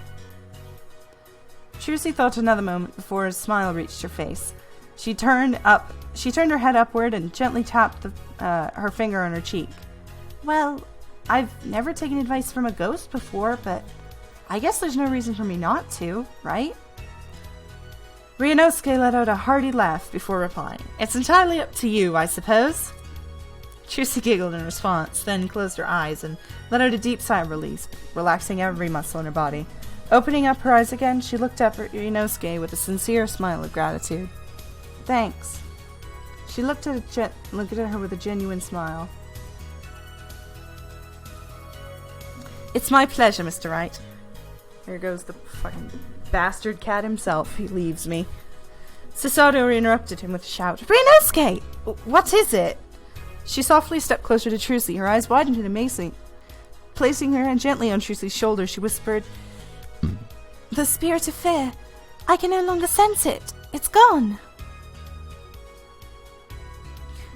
Trucy thought another moment before a smile reached her face. She turned her head upward and gently tapped her finger on her cheek. Well, I've never taken advice from a ghost before, but I guess there's no reason for me not to, right? Ryunosuke let out a hearty laugh before replying. It's entirely up to you, I suppose. Trucy giggled in response, then closed her eyes and let out a deep sigh of relief, relaxing every muscle in her body. Opening up her eyes again, she looked up at Ryunosuke with a sincere smile of gratitude. Thanks. She looked at her with a genuine smile. It's my pleasure, Mr. Wright. Here goes the fucking bastard cat himself. He leaves me. Susato interrupted him with a shout. Ryunosuke! What is it? She softly stepped closer to Trucy, her eyes widened in amazement. Placing her hand gently on Trucy's shoulder, she whispered, The spirit of fear. I can no longer sense it. It's gone.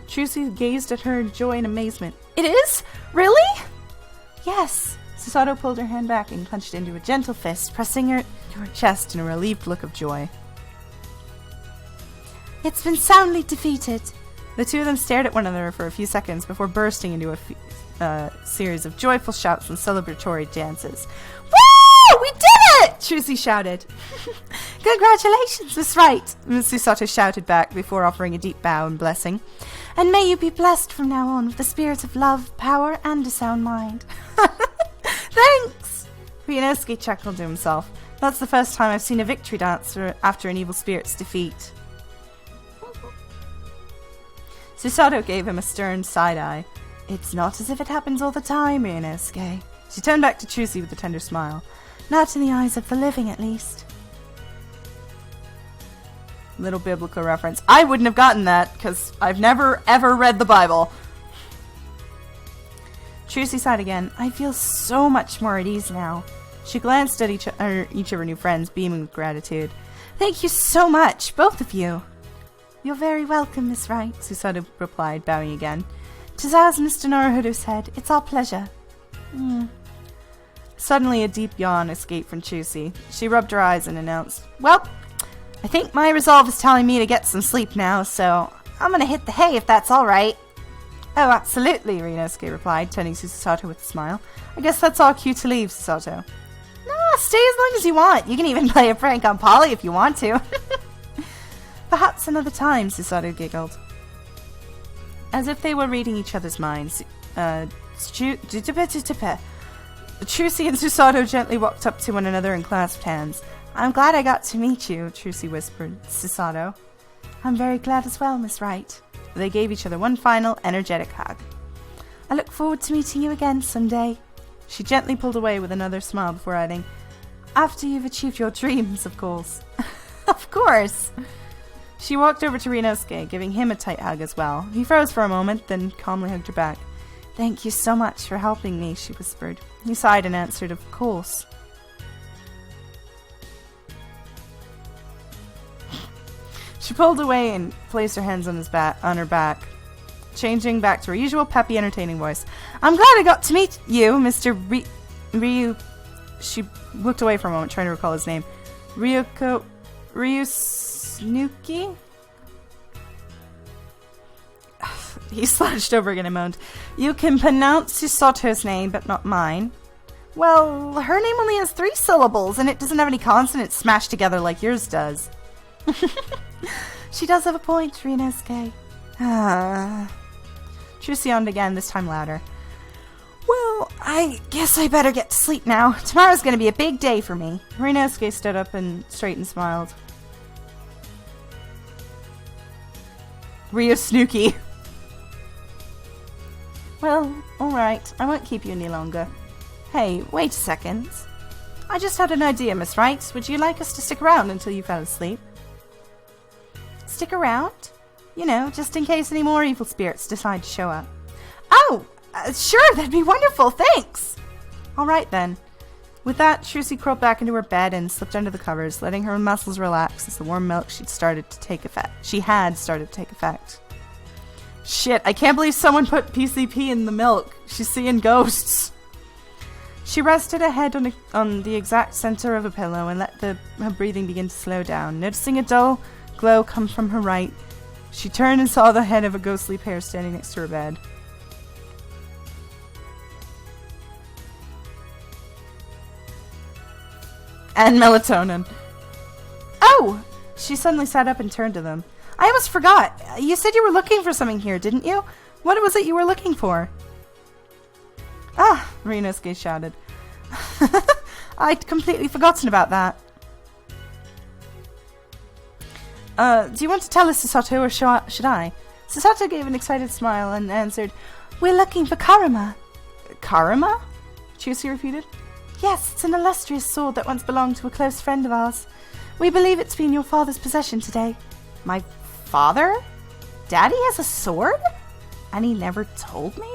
Trucy gazed at her in joy and amazement. It is? Really? Yes. Susato pulled her hand back and clenched it into a gentle fist, pressing her to her chest in a relieved look of joy. It's been soundly defeated. The two of them stared at one another for a few seconds before bursting into a series of joyful shouts and celebratory dances. Woo! We did it! Trucy shouted. Congratulations, Miss Wright, Miss Susato shouted back before offering a deep bow and blessing. And may you be blessed from now on with the spirit of love, power, and a sound mind. Thanks! Ryunosuke chuckled to himself. That's the first time I've seen a victory dance after an evil spirit's defeat. Susato gave him a stern side-eye. It's not as if it happens all the time, Ryunosuke. She turned back to Trucy with a tender smile. Not in the eyes of the living, at least. Little biblical reference. I wouldn't have gotten that, because I've never, ever read the Bible. Trucy sighed again. I feel so much more at ease now. She glanced at each of her new friends, beaming with gratitude. Thank you so much, both of you. You're very welcome, Miss Wright, Susato replied, bowing again. 'Tis as Mr. Naruhodo said, it's our pleasure. Suddenly a deep yawn escaped from Trucy. She rubbed her eyes and announced, Well, I think my resolve is telling me to get some sleep now, so I'm gonna hit the hay if that's alright. Oh, absolutely, Ryunosuke replied, turning to Susato with a smile. I guess that's our cue to leave, Susato. Nah, stay as long as you want. You can even play a prank on Polly if you want to. Perhaps another time, Susato giggled. As if they were reading each other's minds, Trucy and Susato gently walked up to one another and clasped hands. I'm glad I got to meet you, Trucy whispered. Susato. I'm very glad as well, Miss Wright. They gave each other one final, energetic hug. I look forward to meeting you again someday. She gently pulled away with another smile before adding, After you've achieved your dreams, of course. Of course. She walked over to Ryunosuke, giving him a tight hug as well. He froze for a moment, then calmly hugged her back. Thank you so much for helping me, she whispered. He sighed and answered, Of course. She pulled away and placed her hands on her back, changing back to her usual peppy, entertaining voice. I'm glad I got to meet you, Mr. Ryu... She looked away for a moment, trying to recall his name. Ryusnuki? He slouched over again and moaned. You can pronounce Susato's name, but not mine. Well, her name only has 3 syllables, and it doesn't have any consonants smashed together like yours does. She does have a point, Ryunosuke. Truce yawned again, this time louder. Well, I guess I better get to sleep now. Tomorrow's gonna be a big day for me. Ryunosuke stood up and straight and smiled. Ryo Snooky. Well, alright. I won't keep you any longer. Hey, wait a second. I just had an idea, Miss Wright. Would you like us to stick around until you fell asleep? Stick around? You know, just in case any more evil spirits decide to show up. Oh! Sure, that'd be wonderful, thanks! Alright then. With that, Trucy crawled back into her bed and slipped under the covers, letting her muscles relax as the warm milk had started to take effect. Shit, I can't believe someone put PCP in the milk. She's seeing ghosts. She rested her head on the exact center of a pillow and let her breathing begin to slow down. Noticing a dull glow come from her right, she turned and saw the head of a ghostly pair standing next to her bed. And melatonin. Oh! She suddenly sat up and turned to them. I almost forgot. You said you were looking for something here, didn't you? What was it you were looking for? Ah! Ryunosuke shouted. I'd completely forgotten about that. Do you want to tell us, Sasato, or should I? Sasato gave an excited smile and answered, We're looking for Karama. Karama? Chusi repeated. Yes, it's an illustrious sword that once belonged to a close friend of ours. We believe it's been your father's possession today. My father? Daddy has a sword? And he never told me?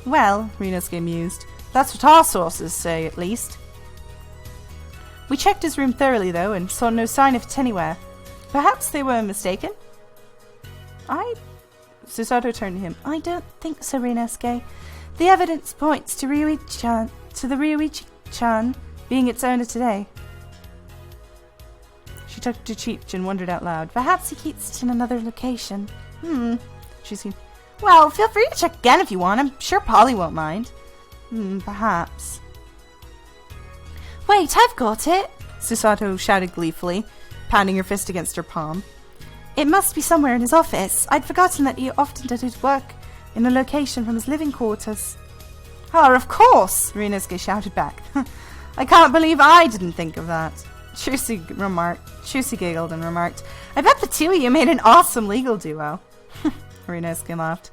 Well, Ryunosuke mused. That's what our sources say, at least. We checked his room thoroughly, though, and saw no sign of it anywhere. Perhaps they were mistaken? Susato turned to him. I don't think so, Ryunosuke. The evidence points to the Ryuichi-chan being its owner today. She took to cheek and wondered out loud. Perhaps he keeps it in another location. She seemed... Well, feel free to check again if you want. I'm sure Polly won't mind. Perhaps. Wait, I've got it! Susato shouted gleefully, pounding her fist against her palm. It must be somewhere in his office. I'd forgotten that he often did his work in a location from his living quarters. Oh, of course! Ryunosuke shouted back. I can't believe I didn't think of that. Trucy giggled and remarked, I bet the two of you made an awesome legal duo. Ryunosuke laughed.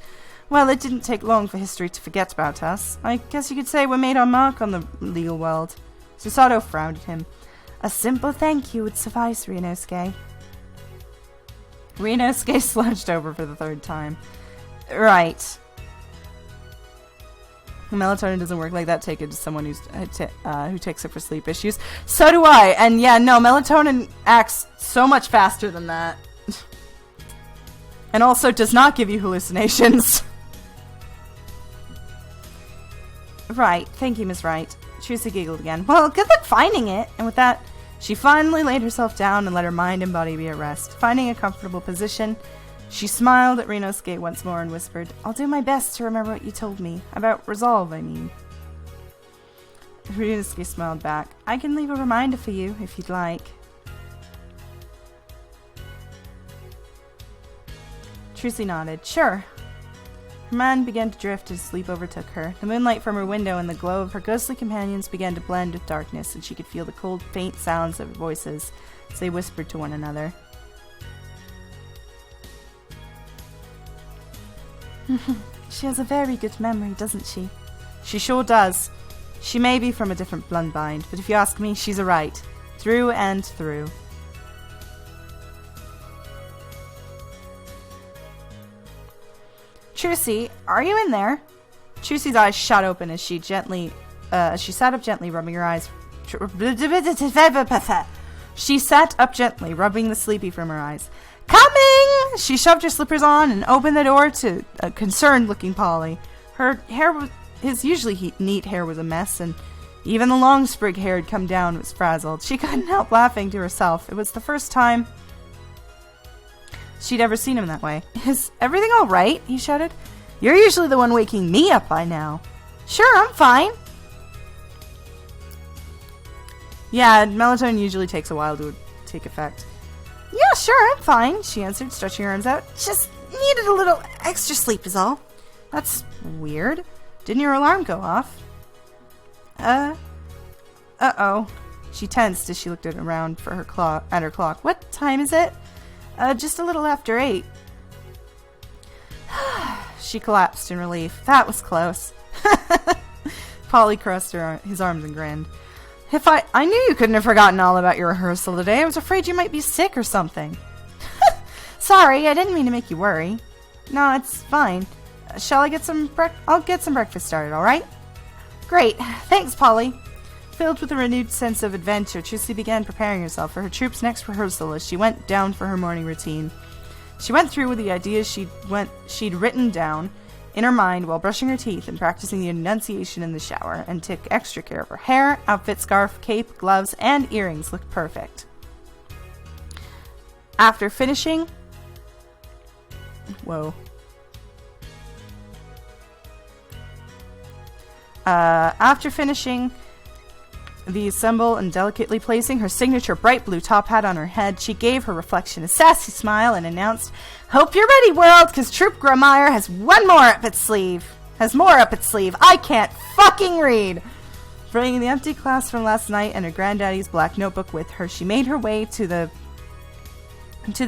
Well, it didn't take long for history to forget about us. I guess you could say we made our mark on the legal world. Susato frowned at him. A simple thank you would suffice, Ryunosuke. Ryunosuke slouched over for the 3rd time. Right. Melatonin doesn't work like that. Take it to someone who takes it for sleep issues. So do I. And yeah, no, melatonin acts so much faster than that. And also does not give you hallucinations. Right. Thank you, Miss Wright. Trucy giggled again. Well, good luck finding it. And with that, she finally laid herself down and let her mind and body be at rest. Finding a comfortable position, she smiled at Ryunosuke once more and whispered, I'll do my best to remember what you told me. About resolve, I mean. Ryunosuke smiled back. I can leave a reminder for you, if you'd like. Trucy nodded. Sure. Her mind began to drift as sleep overtook her. The moonlight from her window and the glow of her ghostly companions began to blend with darkness, and she could feel the cold, faint sounds of their voices as they whispered to one another. She has a very good memory, doesn't she? She sure does. She may be from a different bloodline, but if you ask me, she's a right. Through and through. Trucy, are you in there? Trucy's eyes shot open as she sat up gently, rubbing her eyes. She sat up gently, rubbing the sleepy from her eyes. Coming! She shoved her slippers on and opened the door to a concerned-looking Polly. His usually neat hair was a mess, and even the long sprig hair had come down and was frazzled. She couldn't help laughing to herself. It was the first time she'd ever seen him that way. Is everything all right? He shouted. You're usually the one waking me up by now. Sure, I'm fine. Yeah, melatonin usually takes a while to take effect. Yeah, sure, I'm fine, she answered, stretching her arms out. Just needed a little extra sleep is all. That's weird. Didn't your alarm go off? Uh-oh. She tensed as she looked at her clock. What time is it? Just a little after 8. She collapsed in relief. That was close. Polly crossed his arms and grinned. I knew you couldn't have forgotten all about your rehearsal today. I was afraid you might be sick or something. Sorry, I didn't mean to make you worry. No, it's fine. Shall I get some I'll get some breakfast started, alright? Great. Thanks, Polly. Filled with a renewed sense of adventure, Tracy began preparing herself for her troup's next rehearsal as she went down for her morning routine. She went through with the ideas she'd written down in her mind while brushing her teeth and practicing the enunciation in the shower, and took extra care of her hair, outfit, scarf, cape, gloves, and earrings looked perfect. After finishing the ensemble and delicately placing her signature bright blue top hat on her head, she gave her reflection a sassy smile and announced, "Hope you're ready, world, because Troupe Grammire has more up its sleeve. I can't fucking read." Bringing the empty class from last night and her granddaddy's black notebook with her, she made her way to the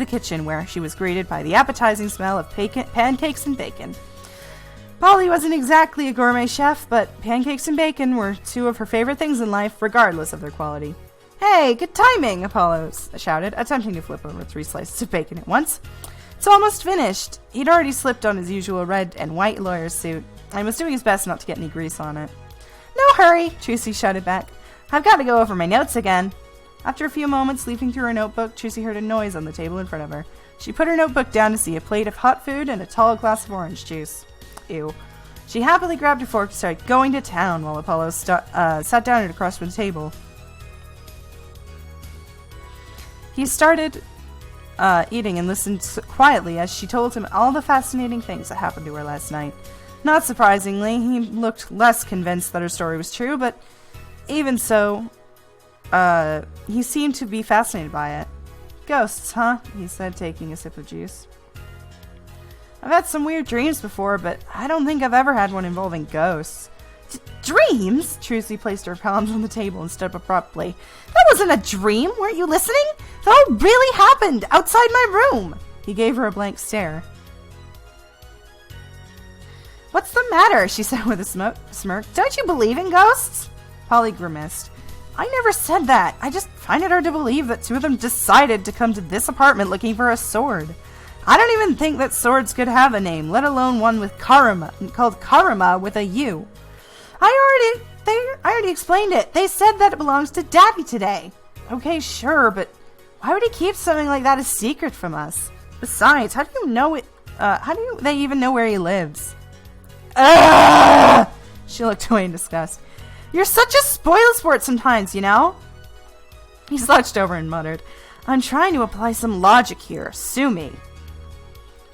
kitchen, where she was greeted by the appetizing smell of pancakes and bacon. Polly wasn't exactly a gourmet chef, but pancakes and bacon were two of her favorite things in life, regardless of their quality. "Hey, good timing!" Apollo shouted, attempting to flip over 3 slices of bacon at once. "It's almost finished." He'd already slipped on his usual red and white lawyer suit, and was doing his best not to get any grease on it. "No hurry," Tracy shouted back. "I've got to go over my notes again." After a few moments leafing through her notebook, Tracy heard a noise on the table in front of her. She put her notebook down to see a plate of hot food and a tall glass of orange juice. Ew. She happily grabbed her fork and started going to town while Apollo sat down at across from the table. He started eating and listened quietly as she told him all the fascinating things that happened to her last night. Not surprisingly, he looked less convinced that her story was true, but even so, he seemed to be fascinated by it. "Ghosts, huh?" he said, taking a sip of juice. "I've had some weird dreams before, but I don't think I've ever had one involving ghosts." "Dreams?" Tracy placed her palms on the table and stood up abruptly. "That wasn't a dream! Weren't you listening? That all really happened outside my room!" He gave her a blank stare. "What's the matter?" she said with a smirk. "Don't you believe in ghosts?" Polly grimaced. "I never said that. I just find it hard to believe that 2 of them decided to come to this apartment looking for a sword. I don't even think that swords could have a name, let alone one with called Karma with a U. I already explained it. They said that it belongs to Daddy today." "Okay, sure, but why would he keep something like that a secret from us? Besides, how do you know it? How do they even know where he lives?" Ugh! She looked away in disgust. "You're such a spoilsport sometimes, you know." He slouched over and muttered, "I'm trying to apply some logic here. Sue me."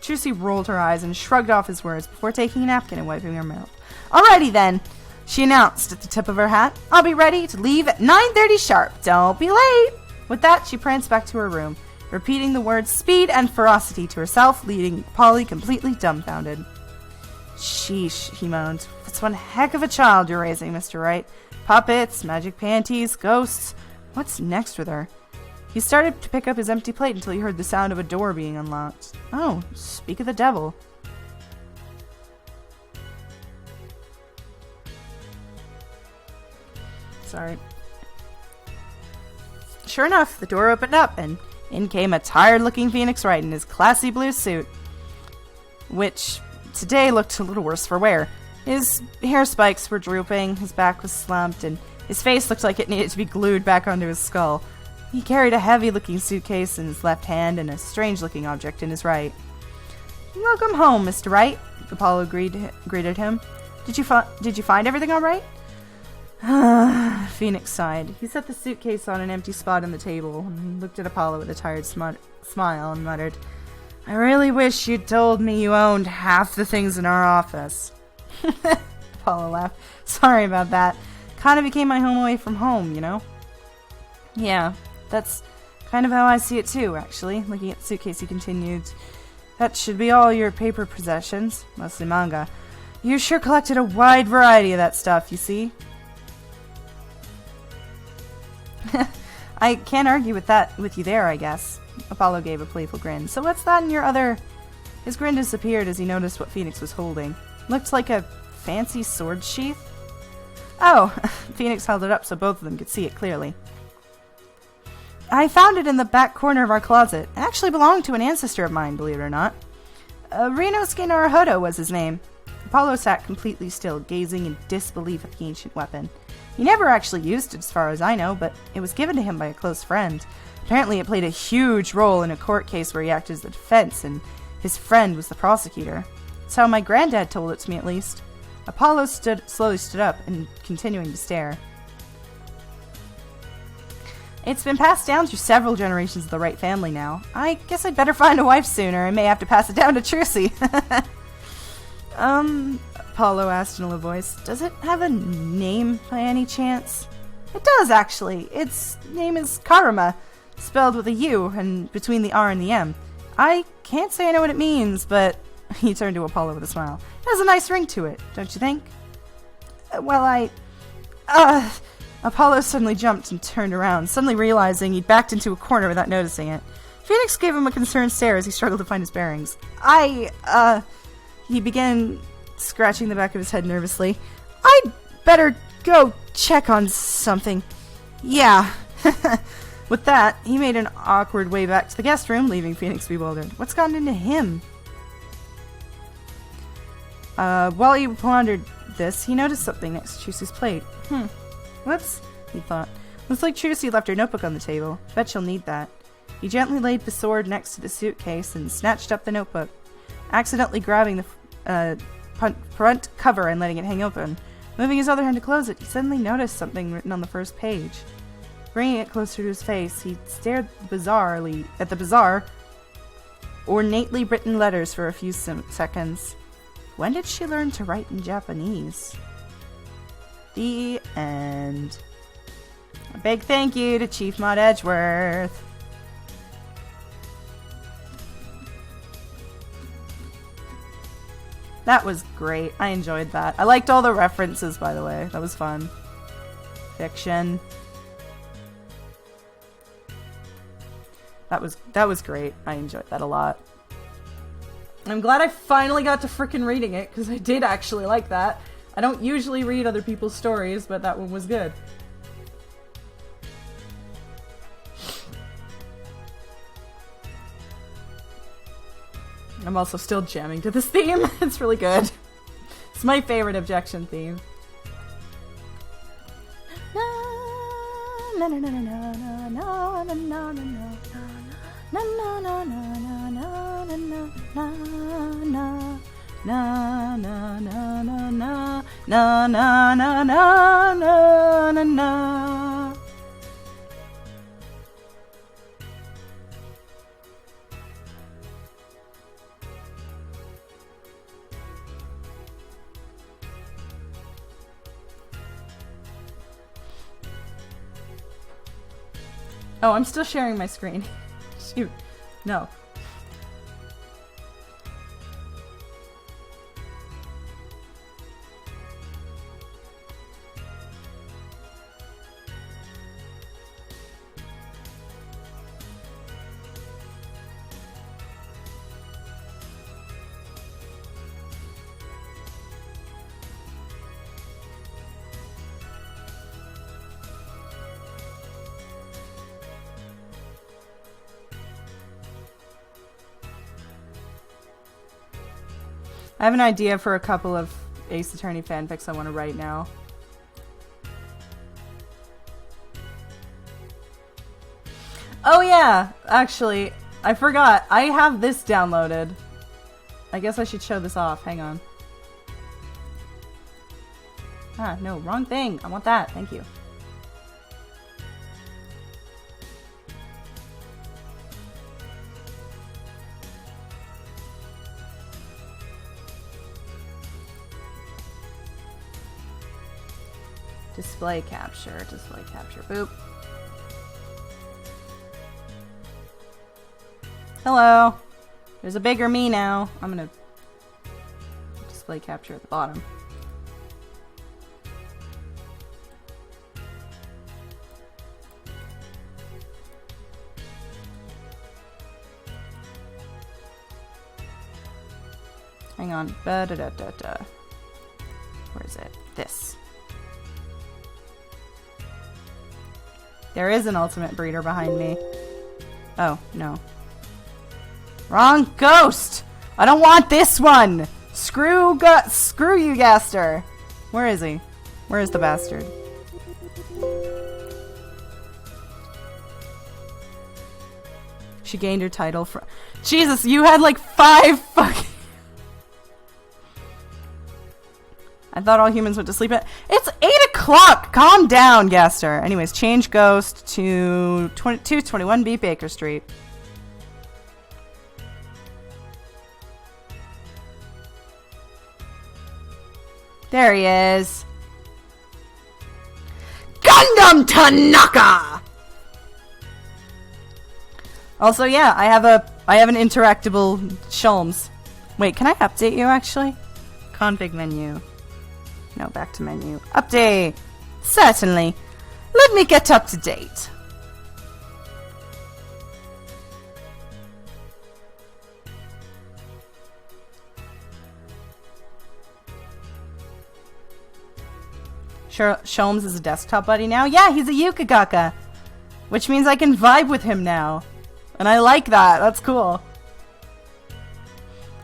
Tracy rolled her eyes and shrugged off his words before taking a napkin and wiping her mouth. "Alrighty then," she announced at the tip of her hat. "I'll be ready to leave at 9:30 sharp. Don't be late." With that, she pranced back to her room, repeating the words speed and ferocity to herself, leaving Polly completely dumbfounded. "Sheesh," he moaned. "That's one heck of a child you're raising, Mr. Wright. Puppets, magic panties, ghosts. What's next with her?" He started to pick up his empty plate until he heard the sound of a door being unlocked. Oh, speak of the devil. Sorry. Sure enough, the door opened up, and in came a tired-looking Phoenix Wright in his classy blue suit, which today looked a little worse for wear. His hair spikes were drooping, his back was slumped, and his face looked like it needed to be glued back onto his skull. He carried a heavy-looking suitcase in his left hand and a strange-looking object in his right. "Welcome home, Mr. Wright," Apollo greeted him. Did you find everything all right?" Phoenix sighed. He set the suitcase on an empty spot on the table and looked at Apollo with a tired smile and muttered, "I really wish you'd told me you owned half the things in our office." Apollo laughed. "Sorry about that. Kinda became my home away from home, you know." Yeah, that's kind of how I see it too, actually. Looking at the suitcase, he continued. That should be all your paper possessions, mostly manga. You sure collected a wide variety of that stuff, you see? I can't argue with you there, I guess. Apollo gave a playful grin. So what's that in your other... His grin disappeared as he noticed what Phoenix was holding. Looked like a fancy sword sheath. Oh, Phoenix held it up so both of them could see it clearly. I found it in the back corner of our closet. It actually belonged to an ancestor of mine, believe it or not. Rinosuke Naruhodo was his name. Apollo sat completely still, gazing in disbelief at the ancient weapon. He never actually used it as far as I know, but it was given to him by a close friend. Apparently it played a huge role in a court case where he acted as the defense, and his friend was the prosecutor. That's how my granddad told it to me, at least. Apollo slowly stood up and continuing to stare. It's been passed down through several generations of the Wright family now. I guess I'd better find a wife sooner. I may have to pass it down to Trucy. Apollo asked in a low voice, does it have a name by any chance? It does, actually. Its name is Karuma, spelled with a U and between the R and the M. I can't say I know what it means, but... He turned to Apollo with a smile. It has a nice ring to it, don't you think? Apollo suddenly jumped and turned around, suddenly realizing he'd backed into a corner without noticing it. Phoenix gave him a concerned stare as he struggled to find his bearings. He began scratching the back of his head nervously. I'd better go check on something. Yeah. With that, he made an awkward way back to the guest room, leaving Phoenix bewildered. What's gotten into him? While he pondered this, he noticed something next to Trucy's plate. Whoops, he thought. Looks like Trucy left her notebook on the table. Bet she'll need that. He gently laid the sword next to the suitcase and snatched up the notebook, accidentally grabbing the front cover and letting it hang open. Moving his other hand to close it, he suddenly noticed something written on the first page. Bringing it closer to his face, he stared bizarrely at the bizarre, ornately written letters for a few seconds. When did she learn to write in Japanese? The end. A big thank you to Chief Maud Edgeworth. That was great. I enjoyed that. I liked all the references, by the way. That was fun. Fiction. That was great. I enjoyed that a lot. I'm glad I finally got to frickin' reading it, because I did actually like that. I don't usually read other people's stories, but that one was good. I'm also still jamming to this theme. It's really good. It's my favorite objection theme. Na na na na na na na na na na na. Na na na na na na na na na na na na na na na na na na na. Oh, I'm still sharing my screen. Shoot. No. I have an idea for a couple of Ace Attorney fanfics I want to write now. Oh yeah, actually, I forgot. I have this downloaded. I guess I should show this off. Hang on. Ah, no, wrong thing. I want that. Thank you. Display capture, boop. Hello. There's a bigger me now. I'm gonna display capture at the bottom. Hang on. Ba-da-da-da-da. Where is it? This. There is an ultimate breeder behind me. Oh, no. Wrong ghost! I don't want this one! Screw you, Gaster! Where is he? Where is the bastard? She gained her title from... Jesus, you had like 5 fucking... I thought all humans went to sleep at... It's 8 o'clock! Calm down, Gaster. Anyways, change ghost to 221B Baker Street. There he is. Gundam Tanaka! Also, yeah, I have an interactable Sholmes. Wait, can I update you actually? Config menu. No, back to menu. Update! Certainly. Let me get up to date. Sure, Sholmes is a desktop buddy now? Yeah, he's a Yukigaka! Which means I can vibe with him now. And I like that. That's cool.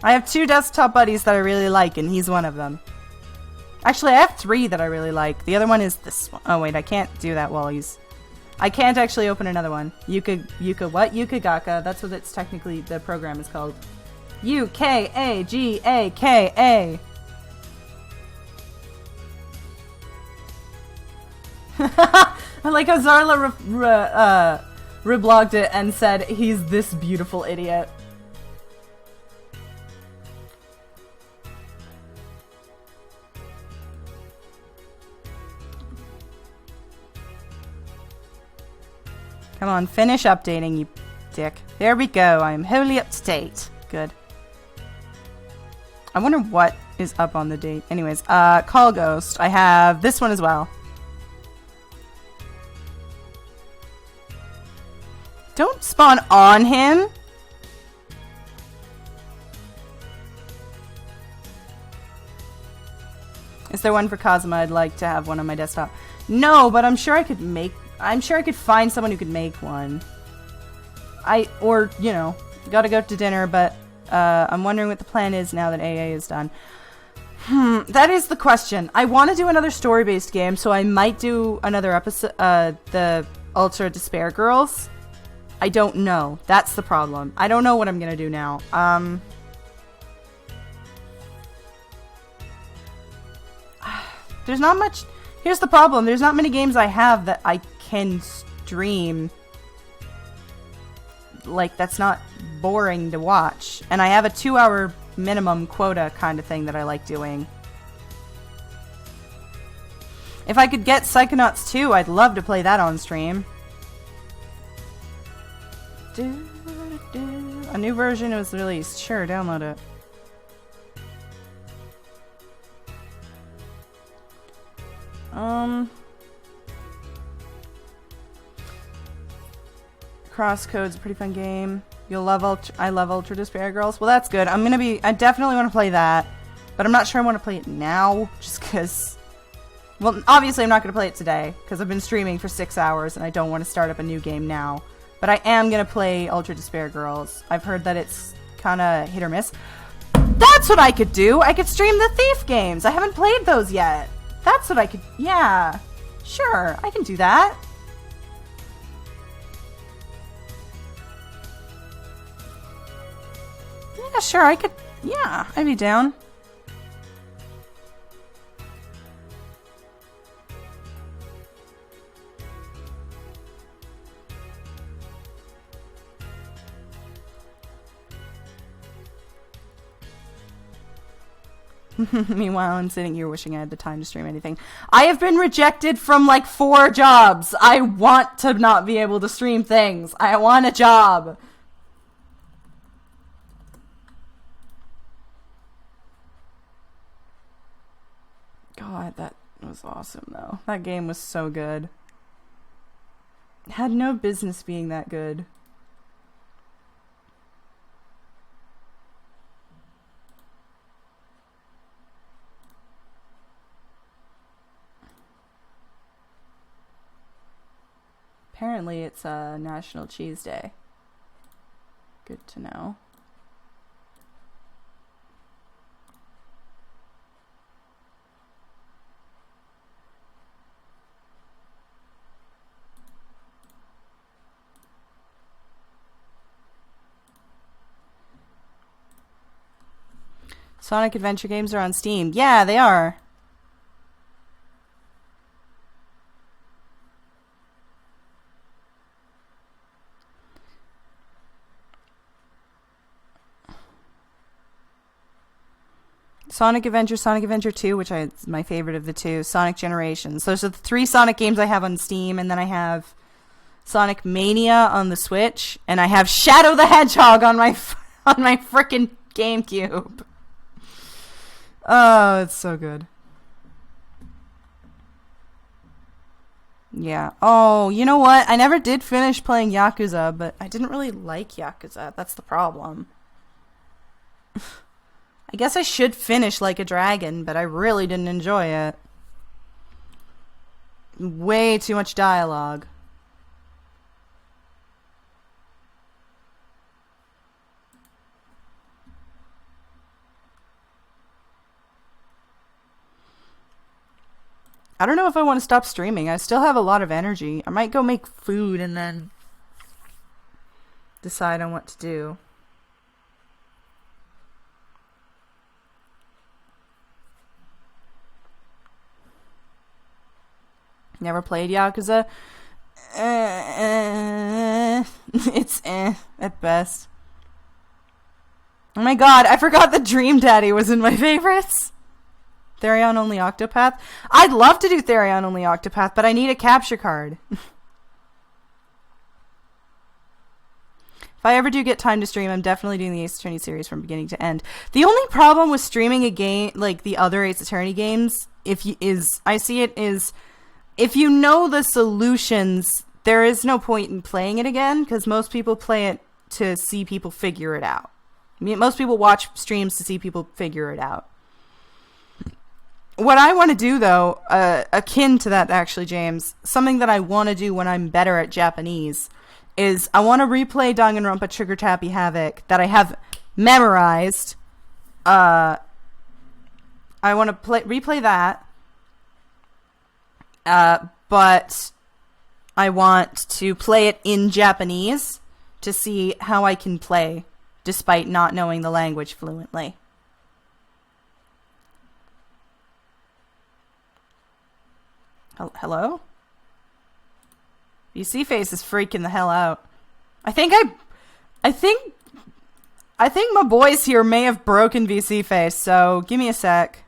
I have 2 desktop buddies that I really like, and he's one of them. Actually, I have 3 that I really like. The other one is this one. Oh, wait, I can't do that while he's... I can't actually open another one. Yukigaka. That's what it's technically... The program is called. Ukagaka. I like how Zarla reblogged it and said, he's this beautiful idiot. Come on, finish updating, you dick. There we go. I am wholly up to date. Good. I wonder what is up on the date. Anyways, Call Ghost. I have this one as well. Don't spawn on him. Is there one for Kazuma? I'd like to have one on my desktop. No, but I'm sure I could find someone who could make one. Or, you know, gotta go to dinner, but I'm wondering what the plan is now that AA is done. That is the question. I want to do another story-based game, so I might do another episode, the Ultra Despair Girls. I don't know. That's the problem. I don't know what I'm gonna do now. There's not much... Here's the problem. There's not many games I have that I can stream. Like, that's not boring to watch. And I have a 2-hour minimum quota kind of thing that I like doing. If I could get Psychonauts 2, I'd love to play that on stream. A new version was released. Sure, download it. Crosscode's a pretty fun game. You'll love I love Ultra Despair Girls. Well, that's good. I definitely want to play that. But I'm not sure I want to play it now. Just because... Well, obviously I'm not going to play it today. Because I've been streaming for 6 hours and I don't want to start up a new game now. But I am going to play Ultra Despair Girls. I've heard that it's kind of hit or miss. That's what I could do! I could stream the Thief games! I haven't played those yet! That's what I could... Yeah. Sure, I can do that. Yeah, sure, I could... Yeah, I'd be down. Meanwhile, I'm sitting here wishing I had the time to stream anything. I have been rejected from like 4 jobs. I want to not be able to stream things. I want a job. God, that was awesome, though. That game was so good. It had no business being that good. Apparently it's National Cheese Day. Good to know. Sonic Adventure games are on Steam. Yeah, they are. Sonic Adventure 2, which is my favorite of the two, Sonic Generations. Those are the 3 Sonic games I have on Steam, and then I have Sonic Mania on the Switch, and I have Shadow the Hedgehog on my frickin' GameCube. Oh, it's so good. Yeah. Oh, you know what? I never did finish playing Yakuza, but I didn't really like Yakuza. That's the problem. I guess I should finish Like a Dragon, but I really didn't enjoy it. Way too much dialogue. I don't know if I want to stop streaming. I still have a lot of energy. I might go make food and then decide on what to do. Never played Yakuza? It's at best. Oh my god, I forgot that Dream Daddy was in my favorites. Therion Only Octopath? I'd love to do Therion Only Octopath, but I need a capture card. If I ever do get time to stream, I'm definitely doing the Ace Attorney series from beginning to end. The only problem with streaming a game, like the other Ace Attorney games, if you know the solutions, there is no point in playing it again, because most people play it to see people figure it out. I mean, most people watch streams to see people figure it out. What I want to do, though, akin to that, actually, James, something that I want to do when I'm better at Japanese, is I want to replay Danganronpa Trigger Tappy Havoc that I have memorized. I want to replay that. But I want to play it in Japanese to see how I can play, despite not knowing the language fluently. Hello? VC Face is freaking the hell out. I think my boys here may have broken VC Face, so give me a sec.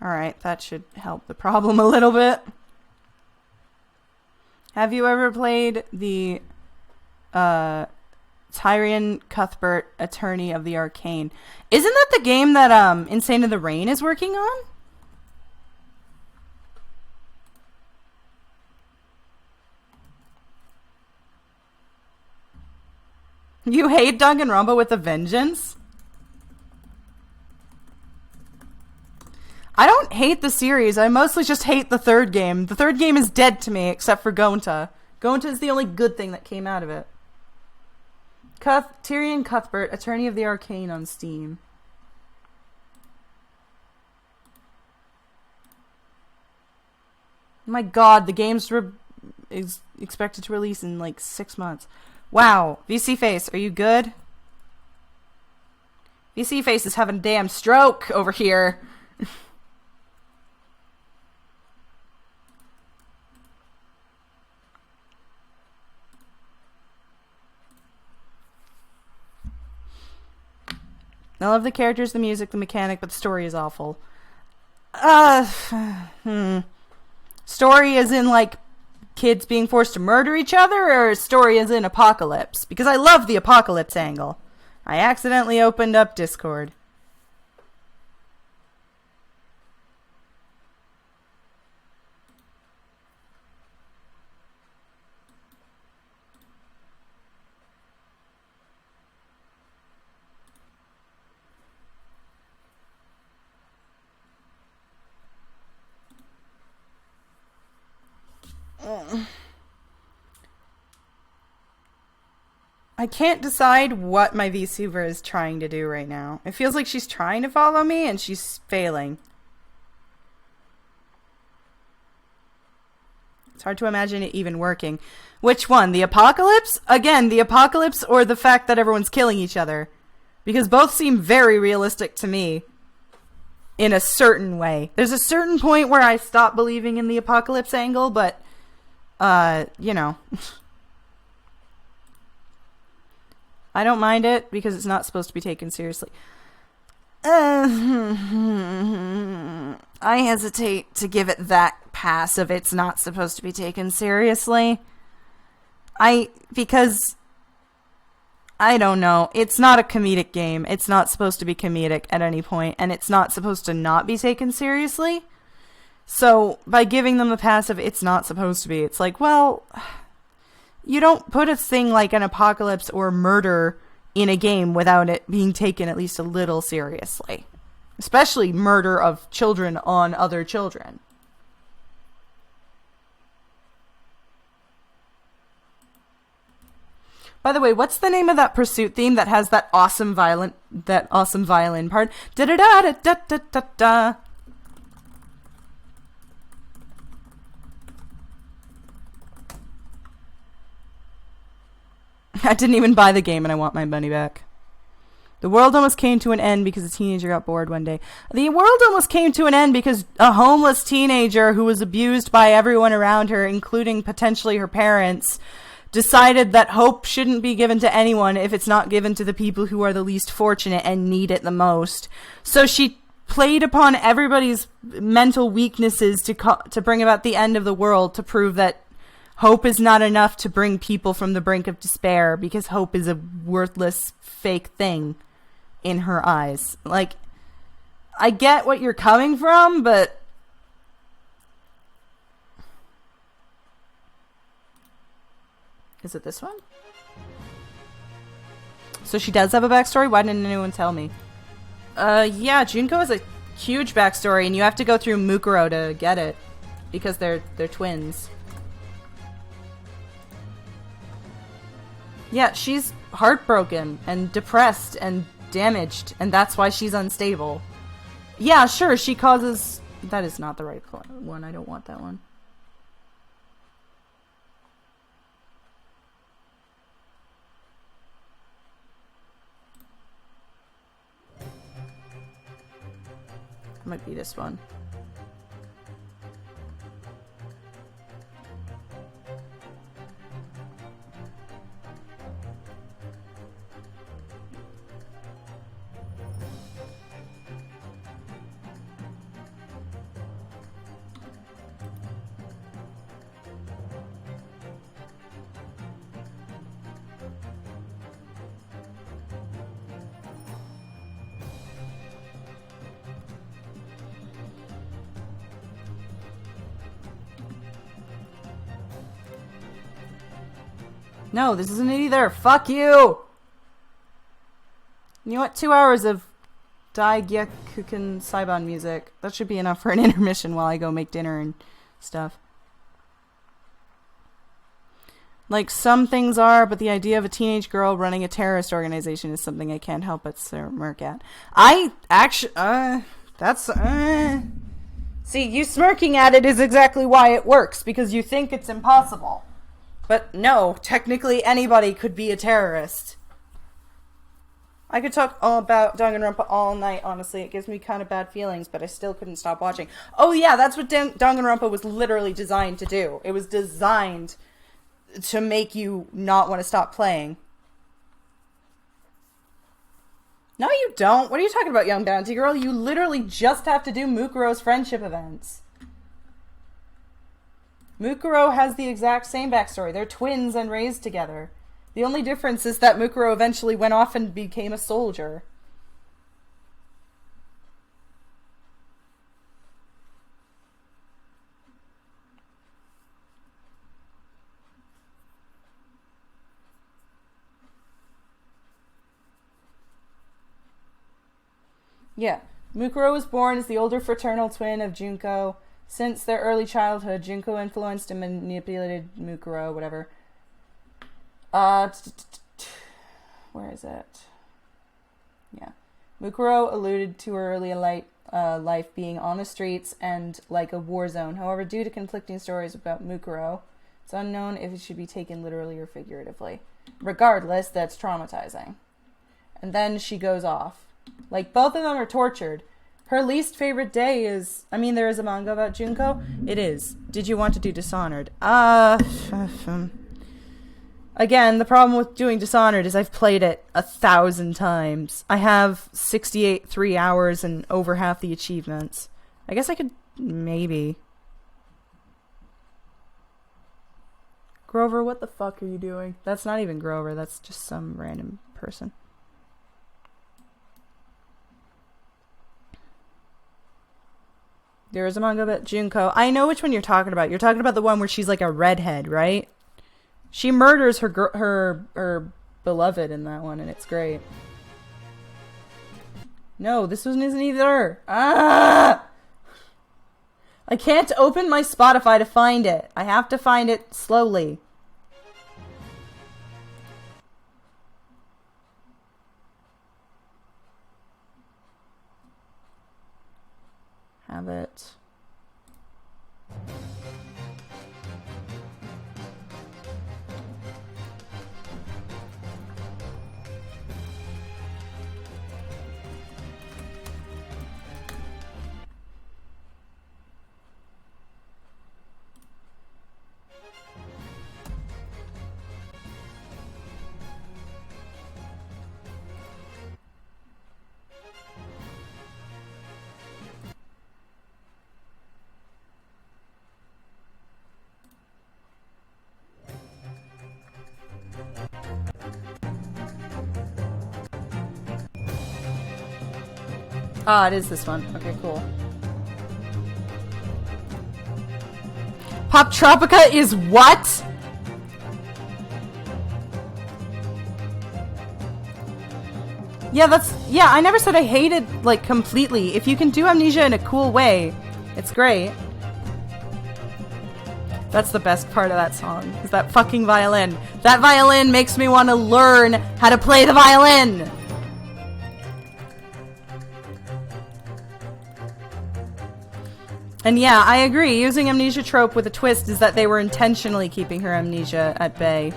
Alright, that should help the problem a little bit. Have you ever played the Tyrion Cuthbert, Attorney of the Arcane? Isn't that the game that Insane in the Rain is working on? You hate Danganronpa with a vengeance? I don't hate the series. I mostly just hate the third game. The third game is dead to me, except for Gonta. Gonta is the only good thing that came out of it. Tyrion Cuthbert, Attorney of the Arcane on Steam. Oh my god, the game's is expected to release in like 6 months. Wow. VC Face, are you good? VC Face is having a damn stroke over here. I love the characters, the music, the mechanic, but the story is awful. Story is in, like, kids being forced to murder each other, or story is in apocalypse? Because I love the apocalypse angle. I accidentally opened up Discord. I can't decide what my VTuber is trying to do right now. It feels like she's trying to follow me and she's failing. It's hard to imagine it even working. Which one? The apocalypse? Again, the apocalypse or the fact that everyone's killing each other? Because both seem very realistic to me. In a certain way. There's a certain point where I stop believing in the apocalypse angle, but you know. I don't mind it because it's not supposed to be taken seriously. I hesitate to give it that pass of it's not supposed to be taken seriously. Because I don't know. It's not a comedic game. It's not supposed to be comedic at any point, and it's not supposed to not be taken seriously. So, by giving them the pass of it's not supposed to be, it's like, well, you don't put a thing like an apocalypse or murder in a game without it being taken at least a little seriously. Especially murder of children on other children. By the way, what's the name of that Pursuit theme that has that awesome violin part? Da da da da da da da da. I didn't even buy the game and I want my money back. The world almost came to an end because a teenager got bored one day. The world almost came to an end because a homeless teenager who was abused by everyone around her, including potentially her parents, decided that hope shouldn't be given to anyone if it's not given to the people who are the least fortunate and need it the most. So she played upon everybody's mental weaknesses to bring about the end of the world, to prove that hope is not enough to bring people from the brink of despair, because hope is a worthless, fake thing in her eyes. Like, I get what you're coming from, but is it this one? So she does have a backstory? Why didn't anyone tell me? Yeah, Junko has a huge backstory, and you have to go through Mukuro to get it, because they're twins. Yeah, she's heartbroken and depressed and damaged, and that's why she's unstable. Yeah, sure, she causes... That is not the right one. I don't want that one. Might be this one. No, this isn't it either. Fuck you! You know what? 2 hours of Daigyakuken Saiban music. That should be enough for an intermission while I go make dinner and stuff. Like, some things are, but the idea of a teenage girl running a terrorist organization is something I can't help but smirk at. I actually, See, you smirking at it is exactly why it works, because you think it's impossible. But no, technically anybody could be a terrorist. I could talk all about Danganronpa all night, honestly. It gives me kind of bad feelings, but I still couldn't stop watching. Oh yeah, that's what Danganronpa was literally designed to do. It was designed to make you not want to stop playing. No, you don't. What are you talking about, young bounty girl? You literally just have to do Mukuro's friendship events. Mukuro has the exact same backstory. They're twins and raised together. The only difference is that Mukuro eventually went off and became a soldier. Yeah, Mukuro was born as the older fraternal twin of Junko. Since their early childhood, Junko influenced and manipulated Mukuro, whatever. Where is it? Yeah. Mukuro alluded to her early life being on the streets and like a war zone. However, due to conflicting stories about Mukuro, it's unknown if it should be taken literally or figuratively. Regardless, that's traumatizing. And then she goes off. Like, both of them are tortured. Her least favorite day is... I mean, there is a manga about Junko. It is. Did you want to do Dishonored? Again, the problem with doing Dishonored is I've played it 1,000 times. I have 3 hours and over half the achievements. I guess I could... maybe. Grover, what the fuck are you doing? That's not even Grover. That's just some random person. There is a manga about Junko. I know which one you're talking about. You're talking about the one where she's like a redhead, right? She murders her beloved in that one, and it's great. No, this one isn't either. Ah! I can't open my Spotify to find it. I have to find it slowly. Have it. Ah, it is this one. Okay, cool. Pop Tropica is what? Yeah, I never said I hated, like, completely. If you can do Amnesia in a cool way, it's great. That's the best part of that song, is that fucking violin. That violin makes me want to learn how to play the violin! And yeah, I agree. Using amnesia trope with a twist is that they were intentionally keeping her amnesia at bay.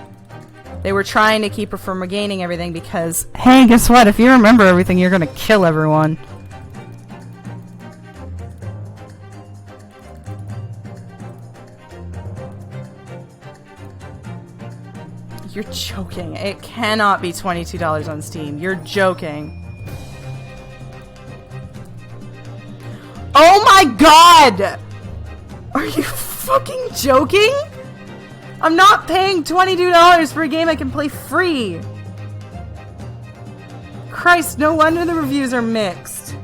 They were trying to keep her from regaining everything because, hey, guess what? If you remember everything, you're gonna kill everyone. You're joking. It cannot be $22 on Steam. You're joking. Oh my god! Are you fucking joking? I'm not paying $22 for a game I can play free. Christ, no wonder the reviews are mixed.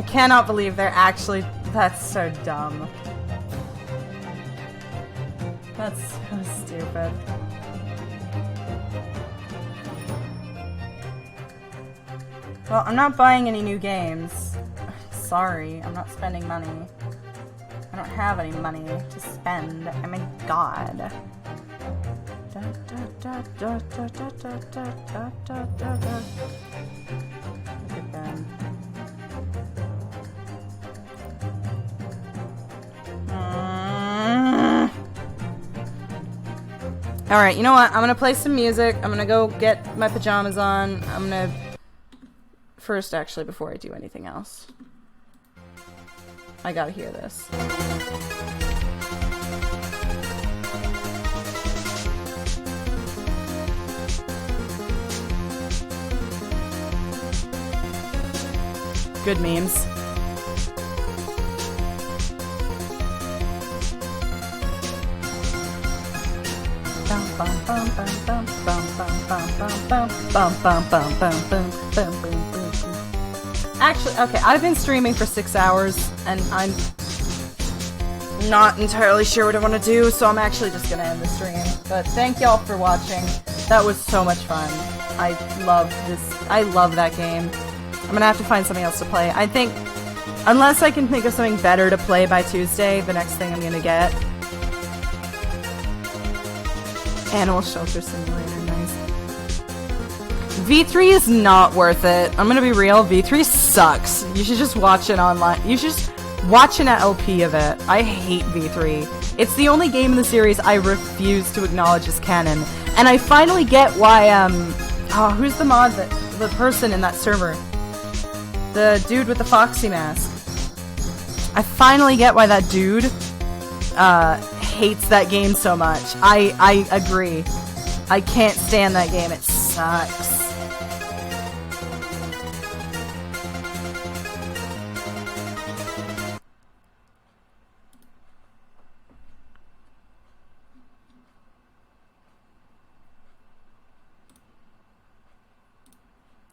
I cannot believe they're actually... That's so dumb. That's so stupid. Well, I'm not buying any new games. Sorry, I'm not spending money. I don't have any money to spend. Oh my god. Look at them. Alright, you know what? I'm gonna play some music. I'm gonna go get my pajamas on. I'm gonna... First, actually, before I do anything else. I gotta hear this. Good memes. Actually, okay, I've been streaming for 6 hours, and I'm not entirely sure what I want to do, so I'm actually just gonna end the stream. But thank y'all for watching. That was so much fun. I love this. I love that game. I'm gonna have to find something else to play. I think, unless I can think of something better to play by Tuesday, the next thing I'm gonna get. Animal Shelter Simulator, nice. V3 is not worth it. I'm gonna be real, V3 sucks. You should just watch it online. You should just watch an LP of it. I hate V3. It's the only game in the series I refuse to acknowledge as canon. And I finally get why, oh, who's the mod that, the person in that server? The dude with the Foxy mask. I finally get why that dude, hates that game so much. I agree. I can't stand that game. It sucks.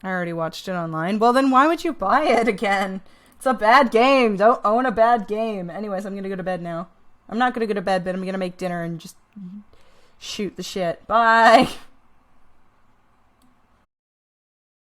I already watched it online. Well, then why would you buy it again? It's a bad game. Don't own a bad game. Anyways, I'm gonna go to bed now. I'm not gonna go to bed, but I'm gonna make dinner and just shoot the shit. Bye!